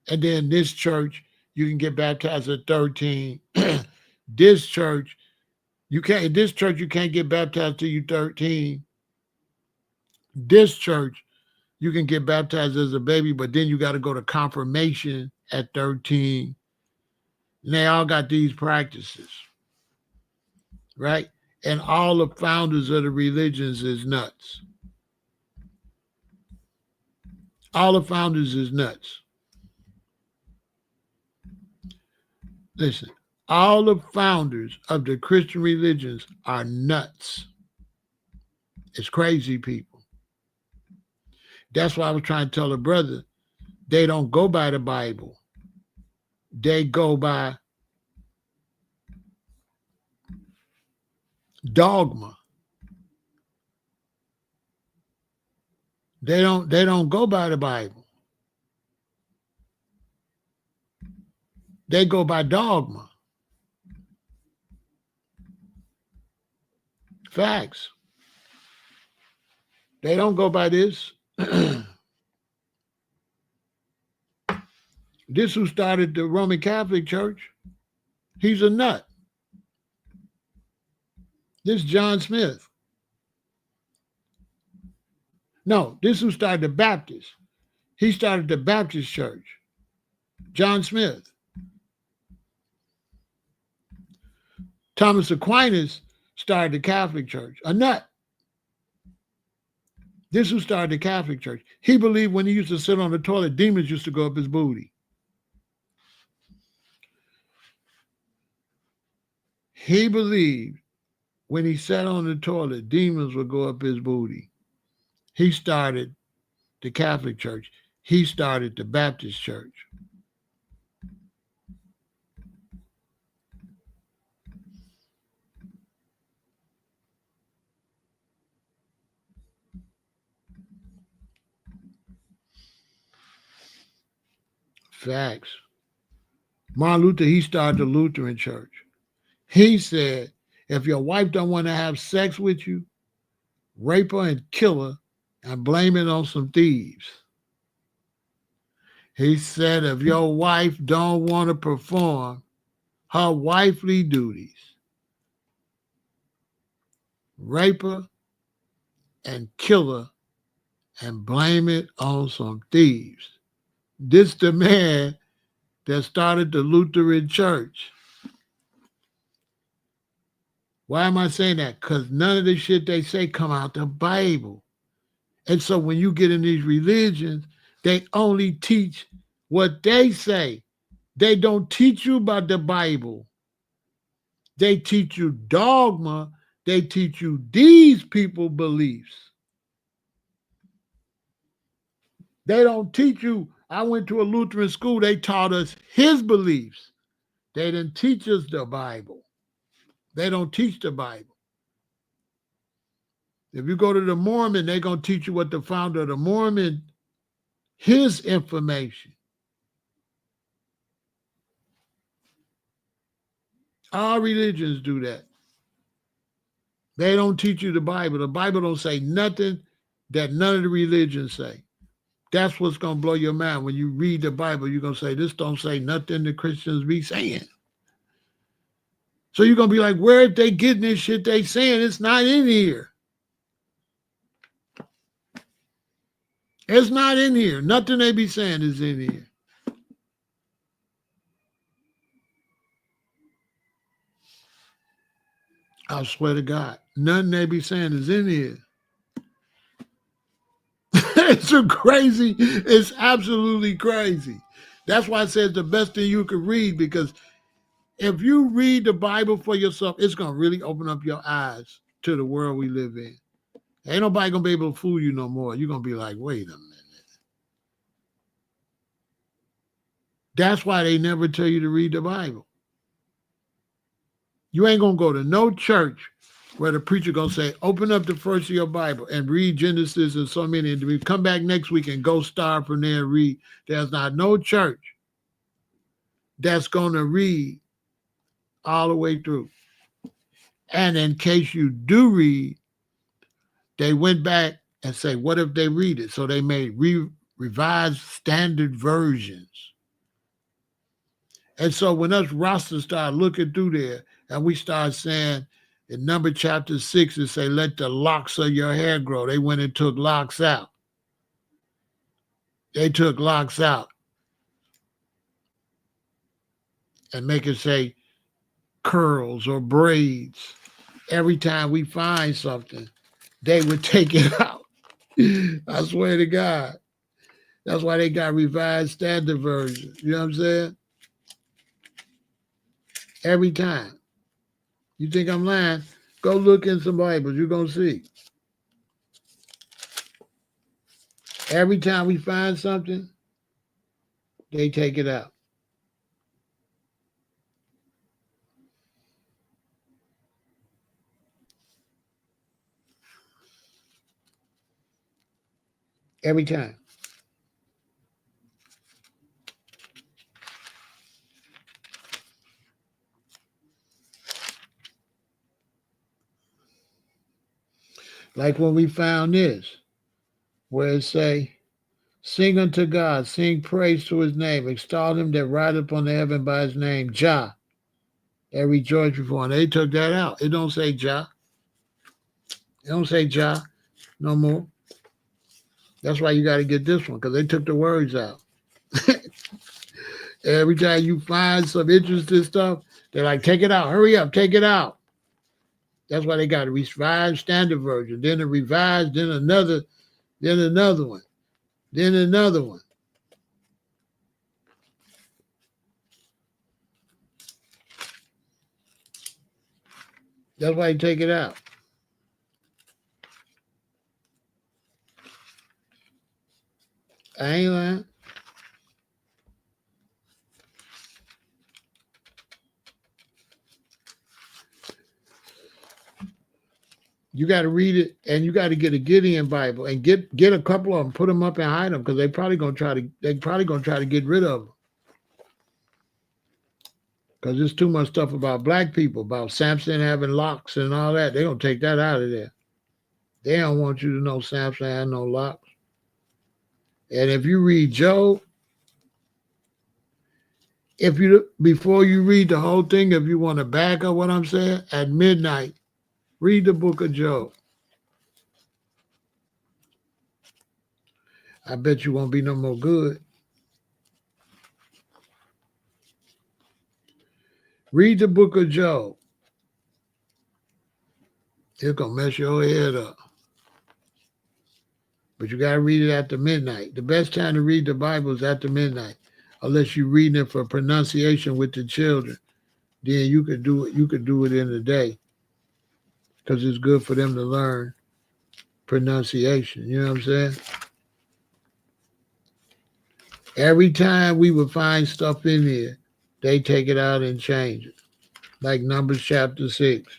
And then this church, you can get baptized at 13. This church, you can't get baptized till you're 13. This church, you can get baptized as a baby, but then you got to go to confirmation at 13. And they all got these practices, right? And all the founders of the religions is nuts. All the founders is nuts. Listen, all the founders of the Christian religions are nuts. It's crazy people. That's why I was trying to tell a brother, they don't go by the Bible. They go by dogma. They don't go by the Bible. They go by dogma. Facts. They don't go by this. This who started the Roman Catholic Church, he's a nut. This John Smith. No, this who started the Baptist. He started the Baptist Church. John Smith. Thomas Aquinas started the Catholic Church. A nut. This who started the Catholic Church. He believed when he used to sit on the toilet, demons used to go up his booty. He believed when he sat on the toilet, demons would go up his booty. He started the Catholic Church. He started the Baptist Church. Facts. Martin Luther, he started the Lutheran Church. He said, if your wife don't want to have sex with you, rape her and kill her and blame it on some thieves. He said, if your wife don't want to perform her wifely duties, rape her and kill her and blame it on some thieves. This the man that started the Lutheran Church. Why am I saying that? Because none of the shit they say come out the Bible. And so when you get in these religions, they only teach what they say. They don't teach you about the Bible. They teach you dogma. They teach you these people beliefs. They don't teach you. I went to a Lutheran school. They taught us his beliefs. They didn't teach us the Bible. They don't teach the Bible. If you go to the Mormon, they're going to teach you what the founder of the Mormon, his information. All religions do that. They don't teach you the Bible. The Bible don't say nothing that none of the religions say. That's what's going to blow your mind. When you read the Bible, you're going to say, this don't say nothing the Christians be saying. So you're going to be like, where if they getting this shit they saying? It's not in here. It's not in here. Nothing they be saying is in here. I swear to God, nothing they be saying is in here. It's crazy. It's absolutely crazy. That's why I said the best thing you could read, because if you read the Bible for yourself, it's going to really open up your eyes to the world we live in. Ain't nobody going to be able to fool you no more. You're going to be like, wait a minute. That's why they never tell you to read the Bible. You ain't going to go to no church where the preacher going to say, open up the first of your Bible and read Genesis and so many, and we come back next week and go start from there and read. There's not no church that's going to read all the way through. And in case you do read, they went back and say, what if they read it? So they made revised standard versions. And so when us Rasta start looking through there and we start saying in Number chapter 6, it say, let the locks of your hair grow. They went and took locks out. They took locks out and make it say curls or braids. Every time we find something, they would take it out. I swear to God. That's why they got revised standard version. You know what I'm saying? Every time. You think I'm lying? Go look in some Bibles. You're going to see. Every time we find something, they take it out. Every time. Like when we found this, where it say, sing unto God, sing praise to his name, extol him that rideth upon the heaven by his name, Jah, that rejoice before him. They took that out. It don't say Jah. It don't say Jah no more. That's why you got to get this one, because they took the words out. Every time you find some interesting stuff, they're like, take it out. Hurry up, take it out. That's why they got a revised standard version, then a revised, then another one, then another one. That's why you take it out. I ain't lying. You got to read it, and you got to get a Gideon Bible and get a couple of them, put them up and hide them, because they probably gonna try to get rid of them, because there's too much stuff about black people, about Samson having locks and all that. They gonna take that out of there. They don't want you to know Samson had no locks. And if you read Job, before you read the whole thing, if you want to back up what I'm saying, at midnight, read the book of Job. I bet you won't be no more good. Read the book of Job. It's going to mess your head up. But you got to read it after midnight. The best time to read the Bible is after midnight, unless you're reading it for pronunciation with the children. Then you could do it. You could do it in the day, because it's good for them to learn pronunciation. You know what I'm saying? Every time we would find stuff in here, they take it out and change it. Like Numbers chapter 6.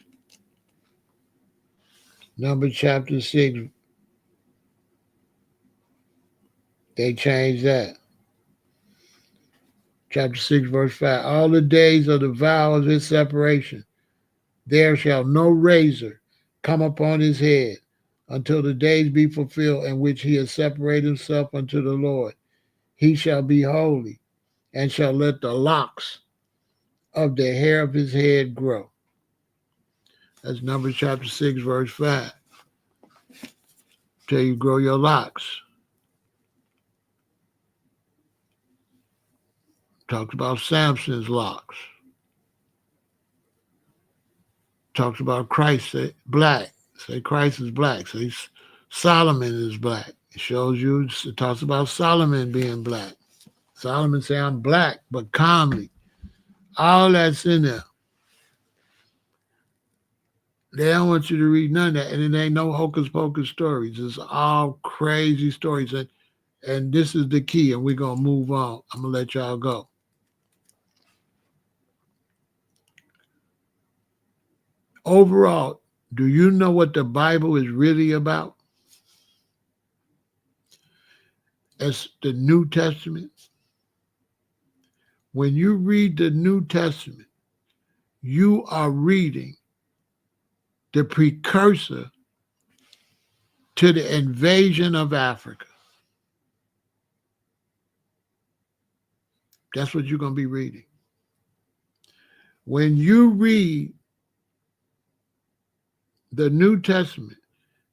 Numbers chapter 6, they changed that. Chapter 6, verse 5. All the days of the vow of his separation, there shall no razor come upon his head until the days be fulfilled in which he has separated himself unto the Lord. He shall be holy, and shall let the locks of the hair of his head grow. That's Numbers chapter 6, verse 5. Till you grow your locks. Talks about Samson's locks. Talks about Christ, black. Say Christ is black. Say Solomon is black. It shows you, it talks about Solomon being black. Solomon say, I'm black, but calmly. All that's in there. They don't want you to read none of that. And it ain't no hocus pocus stories. It's all crazy stories. And this is the key, and we're going to move on. I'm going to let y'all go. Overall, do you know what the Bible is really about? It's the New Testament. When you read the New Testament, you are reading the precursor to the invasion of Africa. That's what you're going to be reading. When you read the New Testament,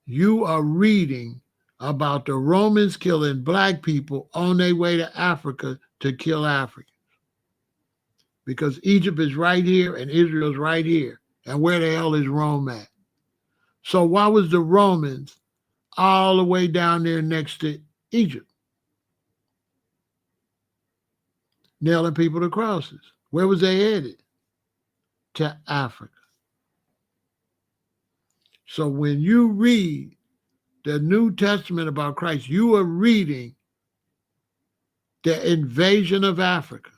you are reading about the Romans killing black people on their way to Africa to kill Africans. Because Egypt is right here and Israel's right here. And where the hell is Rome at? So why was the Romans all the way down there next to Egypt, nailing people to crosses? Where was they headed? to Africa. So when you read the New Testament about Christ, you are reading the invasion of Africa.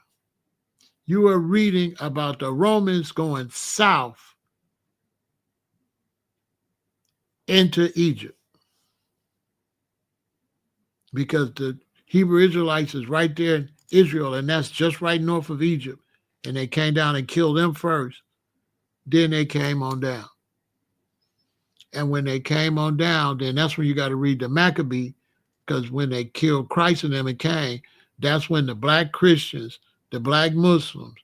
You are reading about the Romans going south into Egypt because the Hebrew Israelites is right there in Israel, and that's just right north of Egypt. And they came down and killed them first. Then they came on down. And when they came on down, then that's when you got to read the Maccabee, because when they killed Christ and them and came, that's when the black Christians, the black Muslims,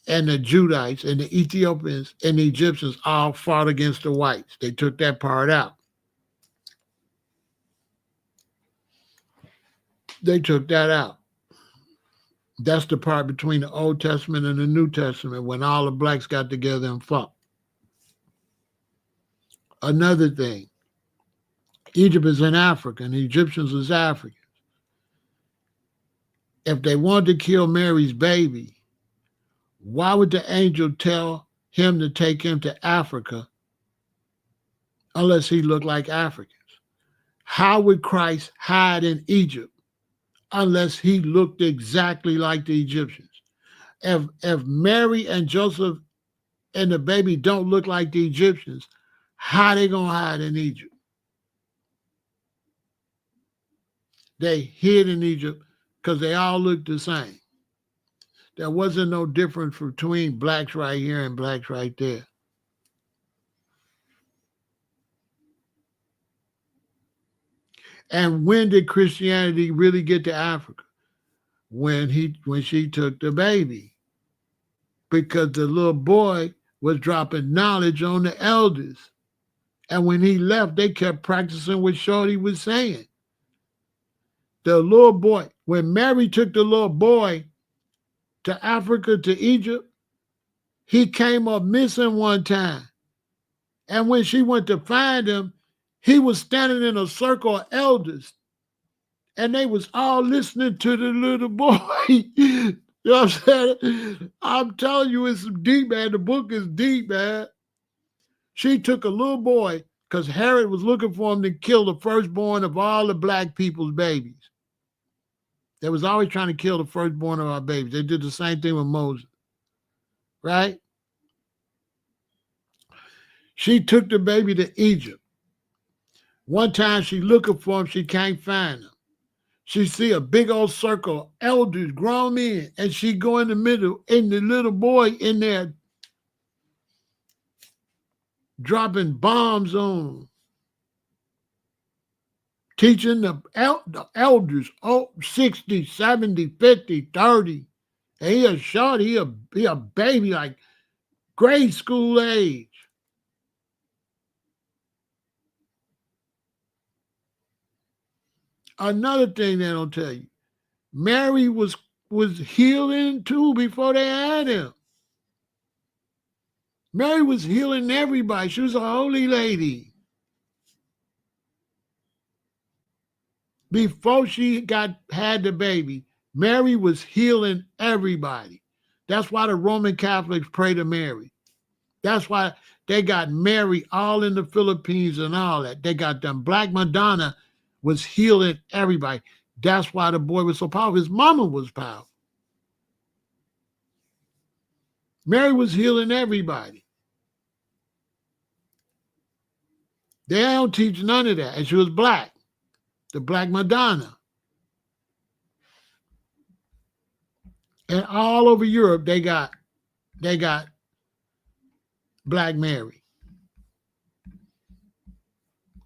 and the Judites and the Ethiopians and the Egyptians all fought against the whites. They took that part out. They took that out. That's the part between the Old Testament and the New Testament when all the blacks got together and fought. Another thing, Egypt is in Africa and the Egyptians is African. If they wanted to kill Mary's baby, why would the angel tell him to take him to Africa unless he looked like Africans? How would Christ hide in Egypt unless he looked exactly like the Egyptians? If Mary and Joseph and the baby don't look like the Egyptians, how they gonna hide in Egypt? They hid in Egypt because they all looked the same. There wasn't no difference between blacks right here and blacks right there. And when did Christianity really get to Africa? When she took the baby. Because the little boy was dropping knowledge on the elders. And when he left, they kept practicing what Shorty was saying. The little boy, when Mary took the little boy to Africa, to Egypt, he came up missing one time. And when she went to find him, he was standing in a circle of elders. And they was all listening to the little boy. You know what I'm saying? I'm telling you, it's deep, man. The book is deep, man. She took a little boy because Herod was looking for him to kill the firstborn of all the black people's babies. They was always trying to kill the firstborn of our babies. They did the same thing with Moses, right? She took the baby to Egypt. One time she looking for him, she can't find him. She see a big old circle of elders, grown men, and she go in the middle, and the little boy in there dropping bombs on them, teaching the elders, 60, 70, 50, 30. And he a short, he a baby, like grade school age. Another thing they don't tell you, Mary was healing too before they had him. Mary was healing everybody. She was a holy lady. Before she had the baby, Mary was healing everybody. That's why the Roman Catholics pray to Mary. That's why they got Mary all in the Philippines and all that. They got them. Black Madonna was healing everybody. That's why the boy was so powerful. His mama was powerful. Mary was healing everybody. They don't teach none of that. And she was black. The Black Madonna. And all over Europe, they got Black Mary.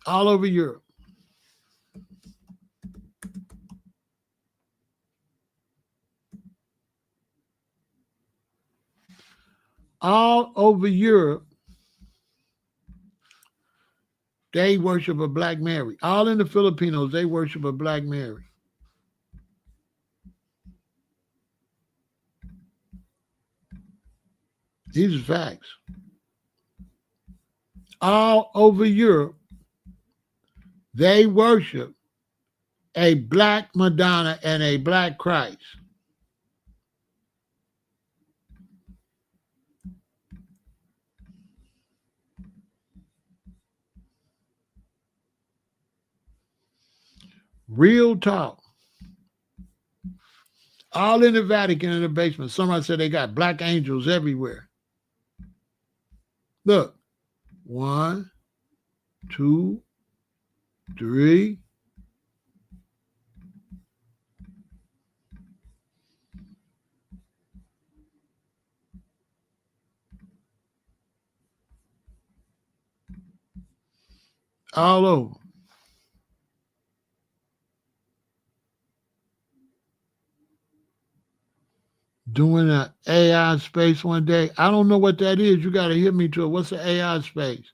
All over Europe. All over Europe, they worship a Black Mary. All in the Filipinos, they worship a Black Mary. These are facts. All over Europe, they worship a Black Madonna and a Black Christ. Real talk. All in the Vatican in the basement. Somebody said they got black angels everywhere. Look. 1, 2, 3. All over. Doing an AI space one day. I don't know what that is. You got to hit me to it. What's the AI space?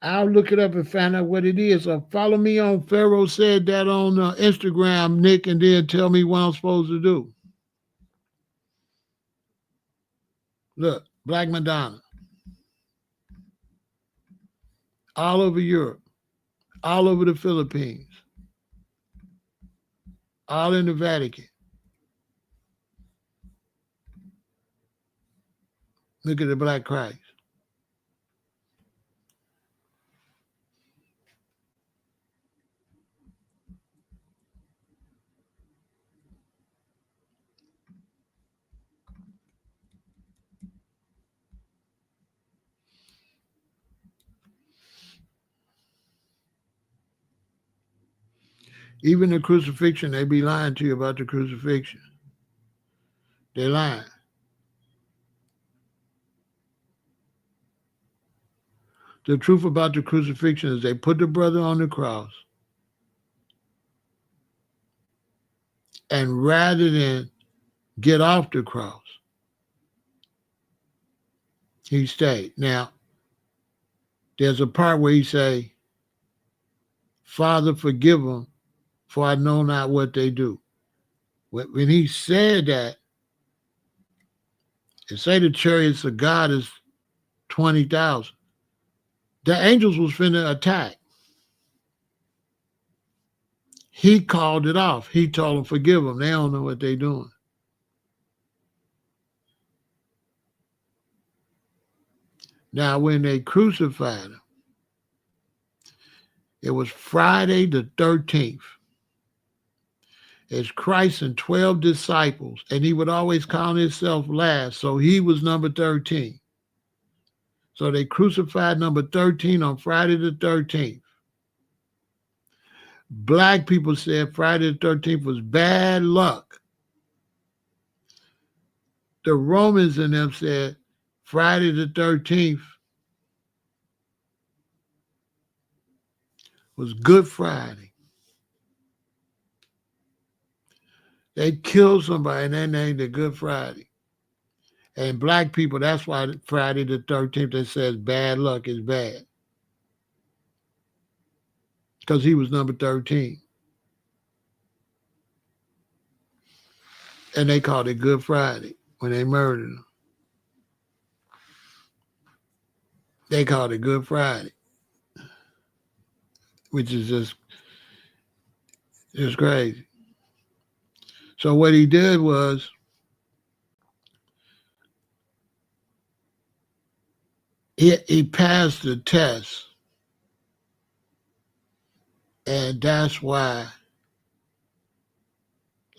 I'll look it up and find out what it is. Or follow me on Pharaoh Said That on Instagram, Nick, and then tell me what I'm supposed to do. Look, Black Madonna. All over Europe. All over the Philippines. All in the Vatican. Look at the Black Christ. Even the crucifixion, they be lying to you about the crucifixion. They're lying. The truth about the crucifixion is they put the brother on the cross, and rather than get off the cross, he stayed. Now, there's a part where he say, Father, forgive them, for I know not what they do. When he said that, and say the chariots of God is 20,000, the angels was finna attack. He called it off. He told them, forgive them. They don't know what they're doing. Now, when they crucified him, it was Friday the 13th. It's Christ and 12 disciples, and he would always count himself last, so he was number 13. So they crucified number 13 on Friday the 13th. Black people said Friday the 13th was bad luck. The Romans and them said Friday the 13th was Good Friday. They killed somebody and they named it Good Friday. And black people, that's why Friday the 13th, it says bad luck is bad. Because he was number 13. And they called it Good Friday when they murdered him. They called it Good Friday, which is just crazy. So what he did was he passed the test. And that's why,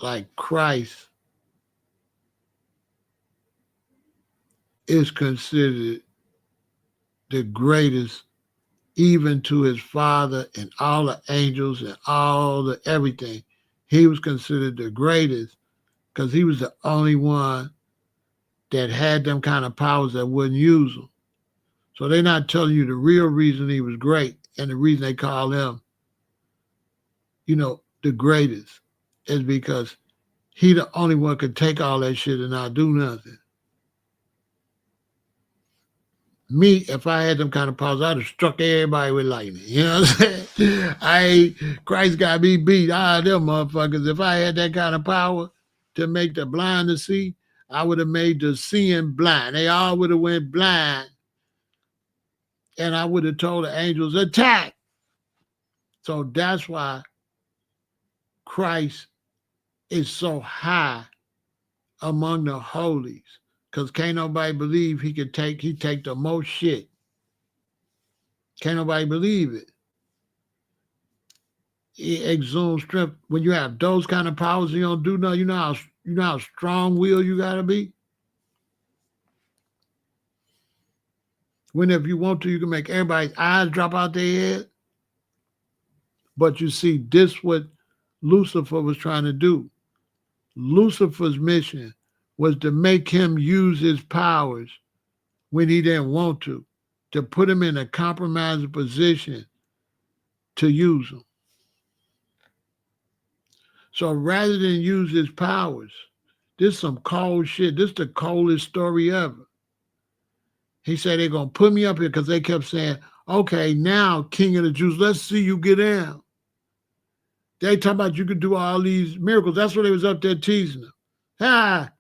like, Christ is considered the greatest, even to his Father and all the angels and all the everything. He was considered the greatest because he was the only one that had them kind of powers that wouldn't use them. So they're not telling you the real reason he was great and the reason they call him, the greatest is because he the only one could take all that shit and not do nothing. Me, if I had them kind of powers, I'd have struck everybody with lightning. You know what I'm saying? Christ got me beat. Them motherfuckers. If I had that kind of power to make the blind to see, I would have made the seeing blind. They all would have went blind. And I would have told the angels, attack. So that's why Christ is so high among the holies. Because can't nobody believe he take the most shit. Can't nobody believe it. It exudes strength. When you have those kind of powers, you don't do nothing. You know how strong will you gotta be. When if you want to, you can make everybody's eyes drop out their head. But you see, this what Lucifer was trying to do. Lucifer's mission was to make him use his powers when he didn't want to put him in a compromising position to use them. So rather than use his powers, this is some cold shit. This is the coldest story ever. He said they're going to put me up here because they kept saying, okay, now, King of the Jews, let's see you get down. They talking about you could do all these miracles. That's what they was up there teasing them.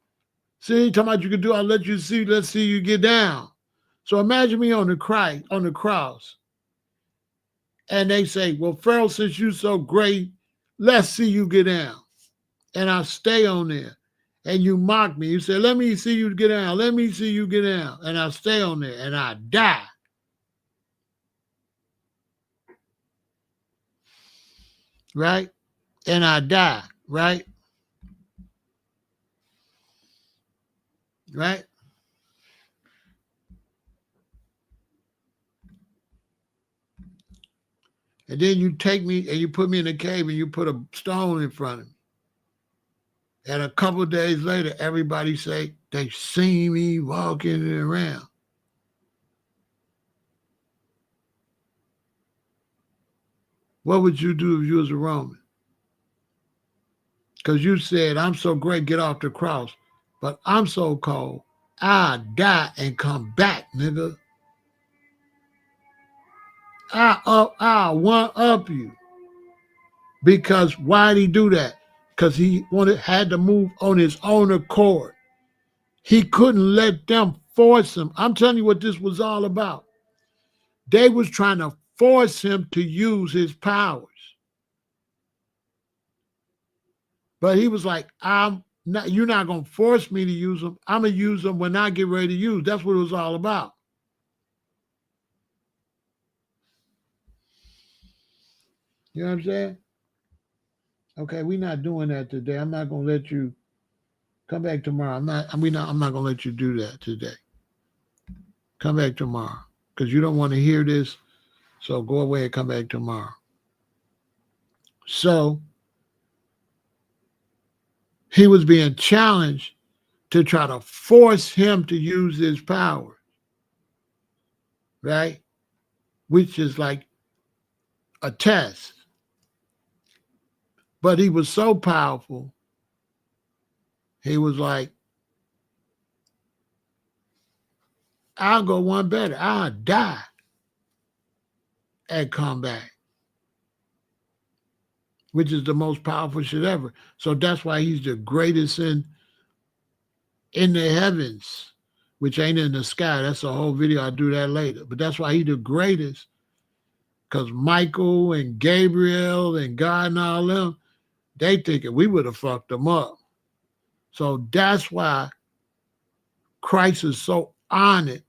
See, talking about you could do, let's see you get down. So imagine me on the cross. And they say, well, Pharaoh, since you're so great, let's see you get down. And I stay on there. And you mock me. You say, let me see you get down. Let me see you get down. And I stay on there and I die. Right? And I die. Right? Right? And then you take me and you put me in a cave and you put a stone in front of me. And a couple of days later, everybody say they see me walking around. What would you do if you was a Roman? Because you said, I'm so great, get off the cross. But I'm so cold, I'll die and come back, nigga. I'll one up you. Because why'd he do that? Because he had to move on his own accord. He couldn't let them force him. I'm telling you what this was all about. They was trying to force him to use his powers. But he was like, you're not going to force me to use them. I'm going to use them when I get ready to use. That's what it was all about. You know what I'm saying? Okay, we're not doing that today. I'm not going to let you come back tomorrow. I'm not going to let you do that today. Come back tomorrow because you don't want to hear this. So go away and come back tomorrow. So he was being challenged to try to force him to use his power, right? Which is like a test. But he was so powerful, he was like, I'll go one better. I'll die and come back, which is the most powerful shit ever. So that's why he's the greatest in the heavens, which ain't in the sky. That's a whole video. I'll do that later. But that's why he's the greatest, because Michael and Gabriel and God and all them, they thinking we would have fucked them up. So that's why Christ is so honored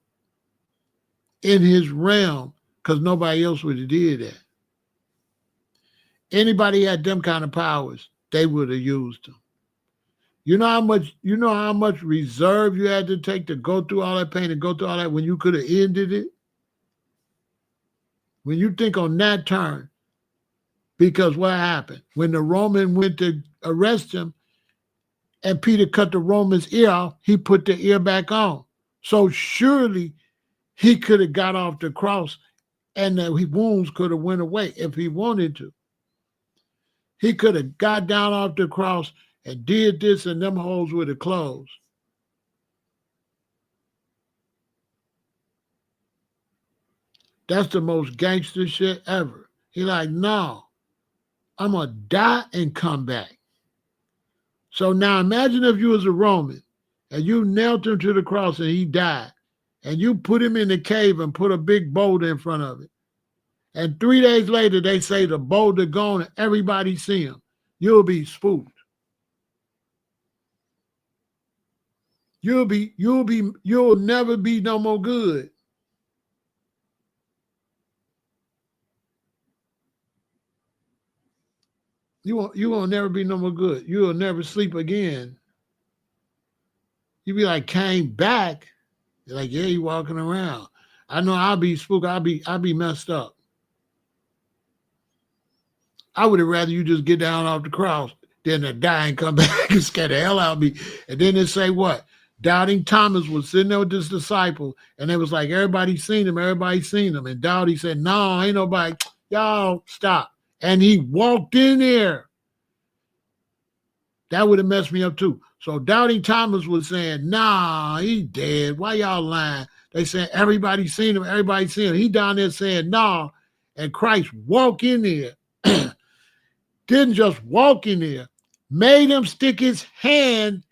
in his realm, because nobody else would have did that. Anybody had them kind of powers, they would have used them. You know how much reserve you had to take to go through all that pain and go through all that when you could have ended it? When you think on that turn, because what happened? When the Roman went to arrest him and Peter cut the Roman's ear off, he put the ear back on. So surely he could have got off the cross and the wounds could have went away if he wanted to. He could have got down off the cross and did this and them holes would have closed. That's the most gangster shit ever. He like, no, I'm going to die and come back. So now imagine if you was a Roman and you nailed him to the cross and he died and you put him in the cave and put a big boulder in front of it. And 3 days later, they say the boulder gone and everybody see him. You'll be spooked. You'll never be no more good. You won't never be no more good. You will never sleep again. You be like, came back. You're like, yeah, you walking around. I know I'll be spooked. I'll be messed up. I would have rather you just get down off the cross than to die and come back and scare the hell out of me. And then they say what? Doubting Thomas was sitting there with his disciple, and it was like, everybody seen him, everybody seen him. And Doubty said, no, ain't nobody. Y'all, stop. And he walked in there. That would have messed me up too. So Doubting Thomas was saying, nah, he dead. Why y'all lying? They said, everybody seen him, everybody seen him. He down there saying, nah. And Christ walk in there. Didn't just walk in there, made him stick his hand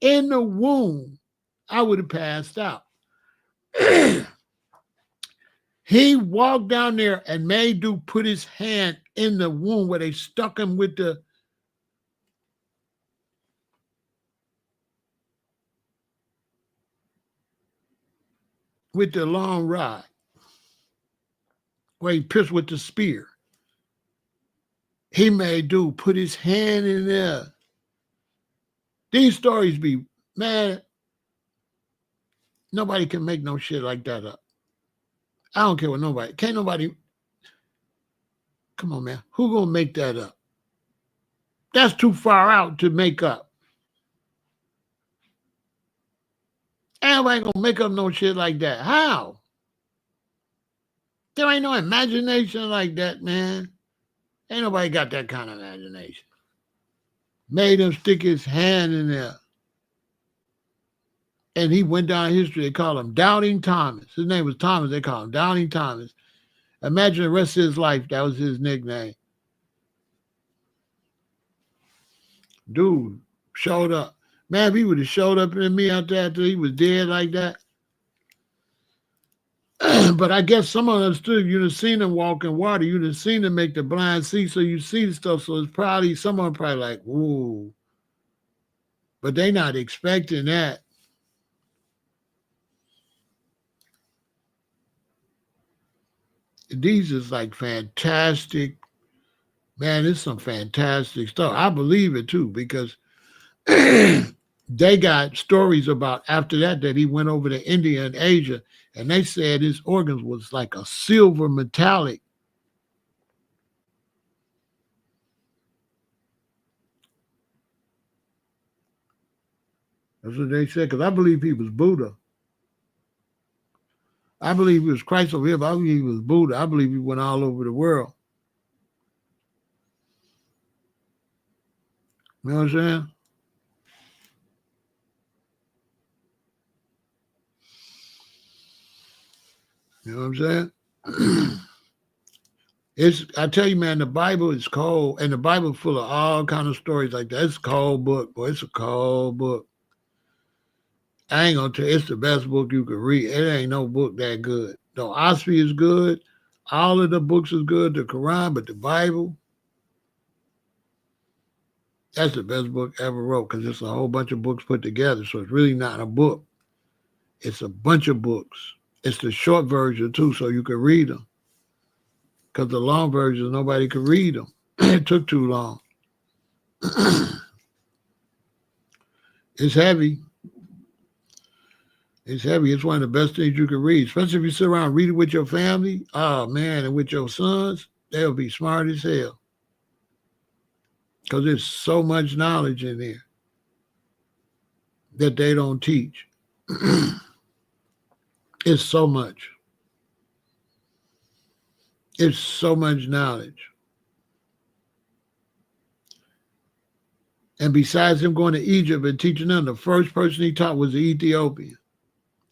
in the womb. I would have passed out. He walked down there and made dude put his hand in the womb where they stuck him with the long rod, where he pierced with the spear. He made dude put his hand in there. These stories be, man, nobody can make no shit like that up. I don't care what nobody, can't nobody, come on, man, who gonna make that up? That's too far out to make up. Ain't gonna make up no shit like that. How? There ain't no imagination like that, man. Ain't nobody got that kind of imagination. Made him stick his hand in there. And he went down history. They called him Doubting Thomas. His name was Thomas. They called him Doubting Thomas. Imagine the rest of his life, that was his nickname. Dude showed up. Man, if he would have showed up in me out there after he was dead like that. But I guess some of us too, you'd have seen him walk in water. You'd have seen him make the blind see, so you see the stuff. So it's probably, someone probably like, whoa. But they not expecting that. These is like fantastic. Man, it's some fantastic stuff. I believe it too, because they got stories about after that he went over to India and Asia, and they said his organs was like a silver metallic. That's what they said, because I believe he was Buddha. I believe he was Christ over here, but I believe he was Buddha. I believe he went all over the world. You know what I'm saying? You know what I'm saying? I tell you, man, the Bible is cold, and the Bible full of all kind of stories like that. It's a cold book, boy. It's a cold book. I ain't gonna tell you, it's the best book you could read. It ain't no book that good. The Osprey is good. All of the books is good, the Quran, but the Bible, that's the best book ever wrote, because it's a whole bunch of books put together. So it's really not a book. It's a bunch of books. It's the short version too, so you can read them. Because the long versions, nobody could read them. It took too long. It's heavy. It's heavy. It's one of the best things you can read, especially if you sit around and read it with your family. Oh, man, and with your sons, they'll be smart as hell. Because there's so much knowledge in there that they don't teach. It's so much. It's so much knowledge. And besides him going to Egypt and teaching them, the first person he taught was the Ethiopian.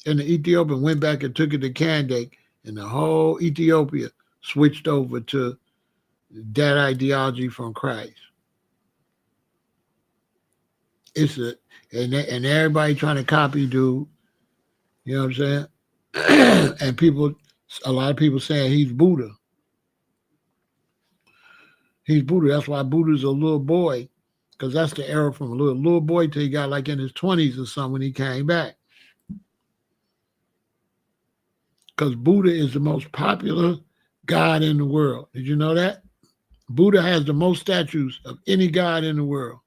And the Ethiopian went back and took it to Kandake, and the whole Ethiopia switched over to that ideology from Christ. And everybody trying to copy dude. You know what I'm saying? And a lot of people saying he's Buddha. He's Buddha. That's why Buddha's a little boy, because that's the era from a little boy till he got like in his 20s or something when he came back. Because Buddha is the most popular God in the world. Did you know that? Buddha has the most statues of any god in the world.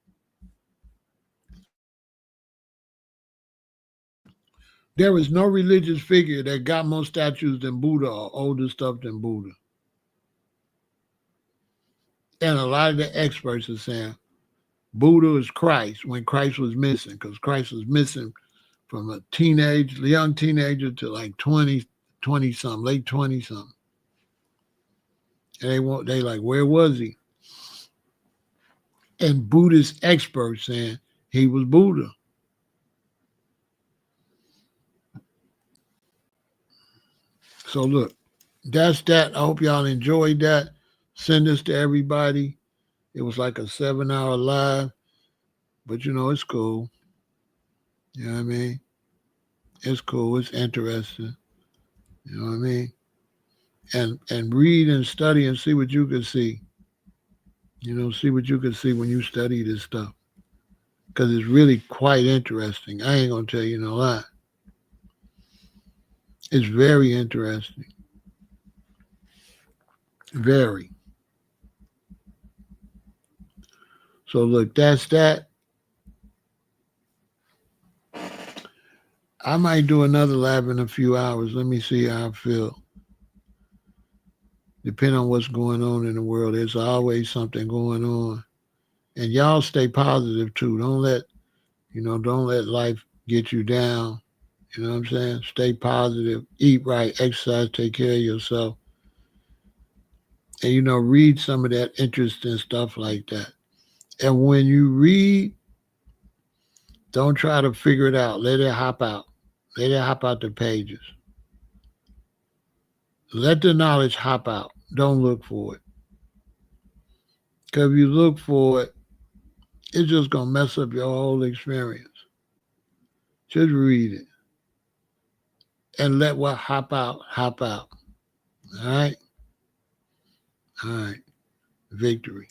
There is no religious figure that got more statues than Buddha or older stuff than Buddha. And a lot of the experts are saying Buddha is Christ when Christ was missing, because Christ was missing from a young teenager to like 20 something, late 20 something. And they like, where was he? And Buddhist experts saying he was Buddha. So look, that's that. I hope y'all enjoyed that. Send this to everybody. It was like a 7-hour live, but it's cool. You know what I mean? It's cool. It's interesting. You know what I mean? And read and study and see what you can see. See what you can see when you study this stuff. Because it's really quite interesting. I ain't going to tell you no lie. It's very interesting. Very. So look, that's that. I might do another lab in a few hours. Let me see how I feel. Depending on what's going on in the world, there's always something going on. And y'all stay positive too. Don't let life get you down. You know what I'm saying? Stay positive, eat right, exercise, take care of yourself. And, read some of that interesting stuff like that. And when you read, don't try to figure it out. Let it hop out. Let it hop out the pages. Let the knowledge hop out. Don't look for it. Because if you look for it, it's just going to mess up your whole experience. Just read it. And let what hop out, hop out. All right? All right. Victory.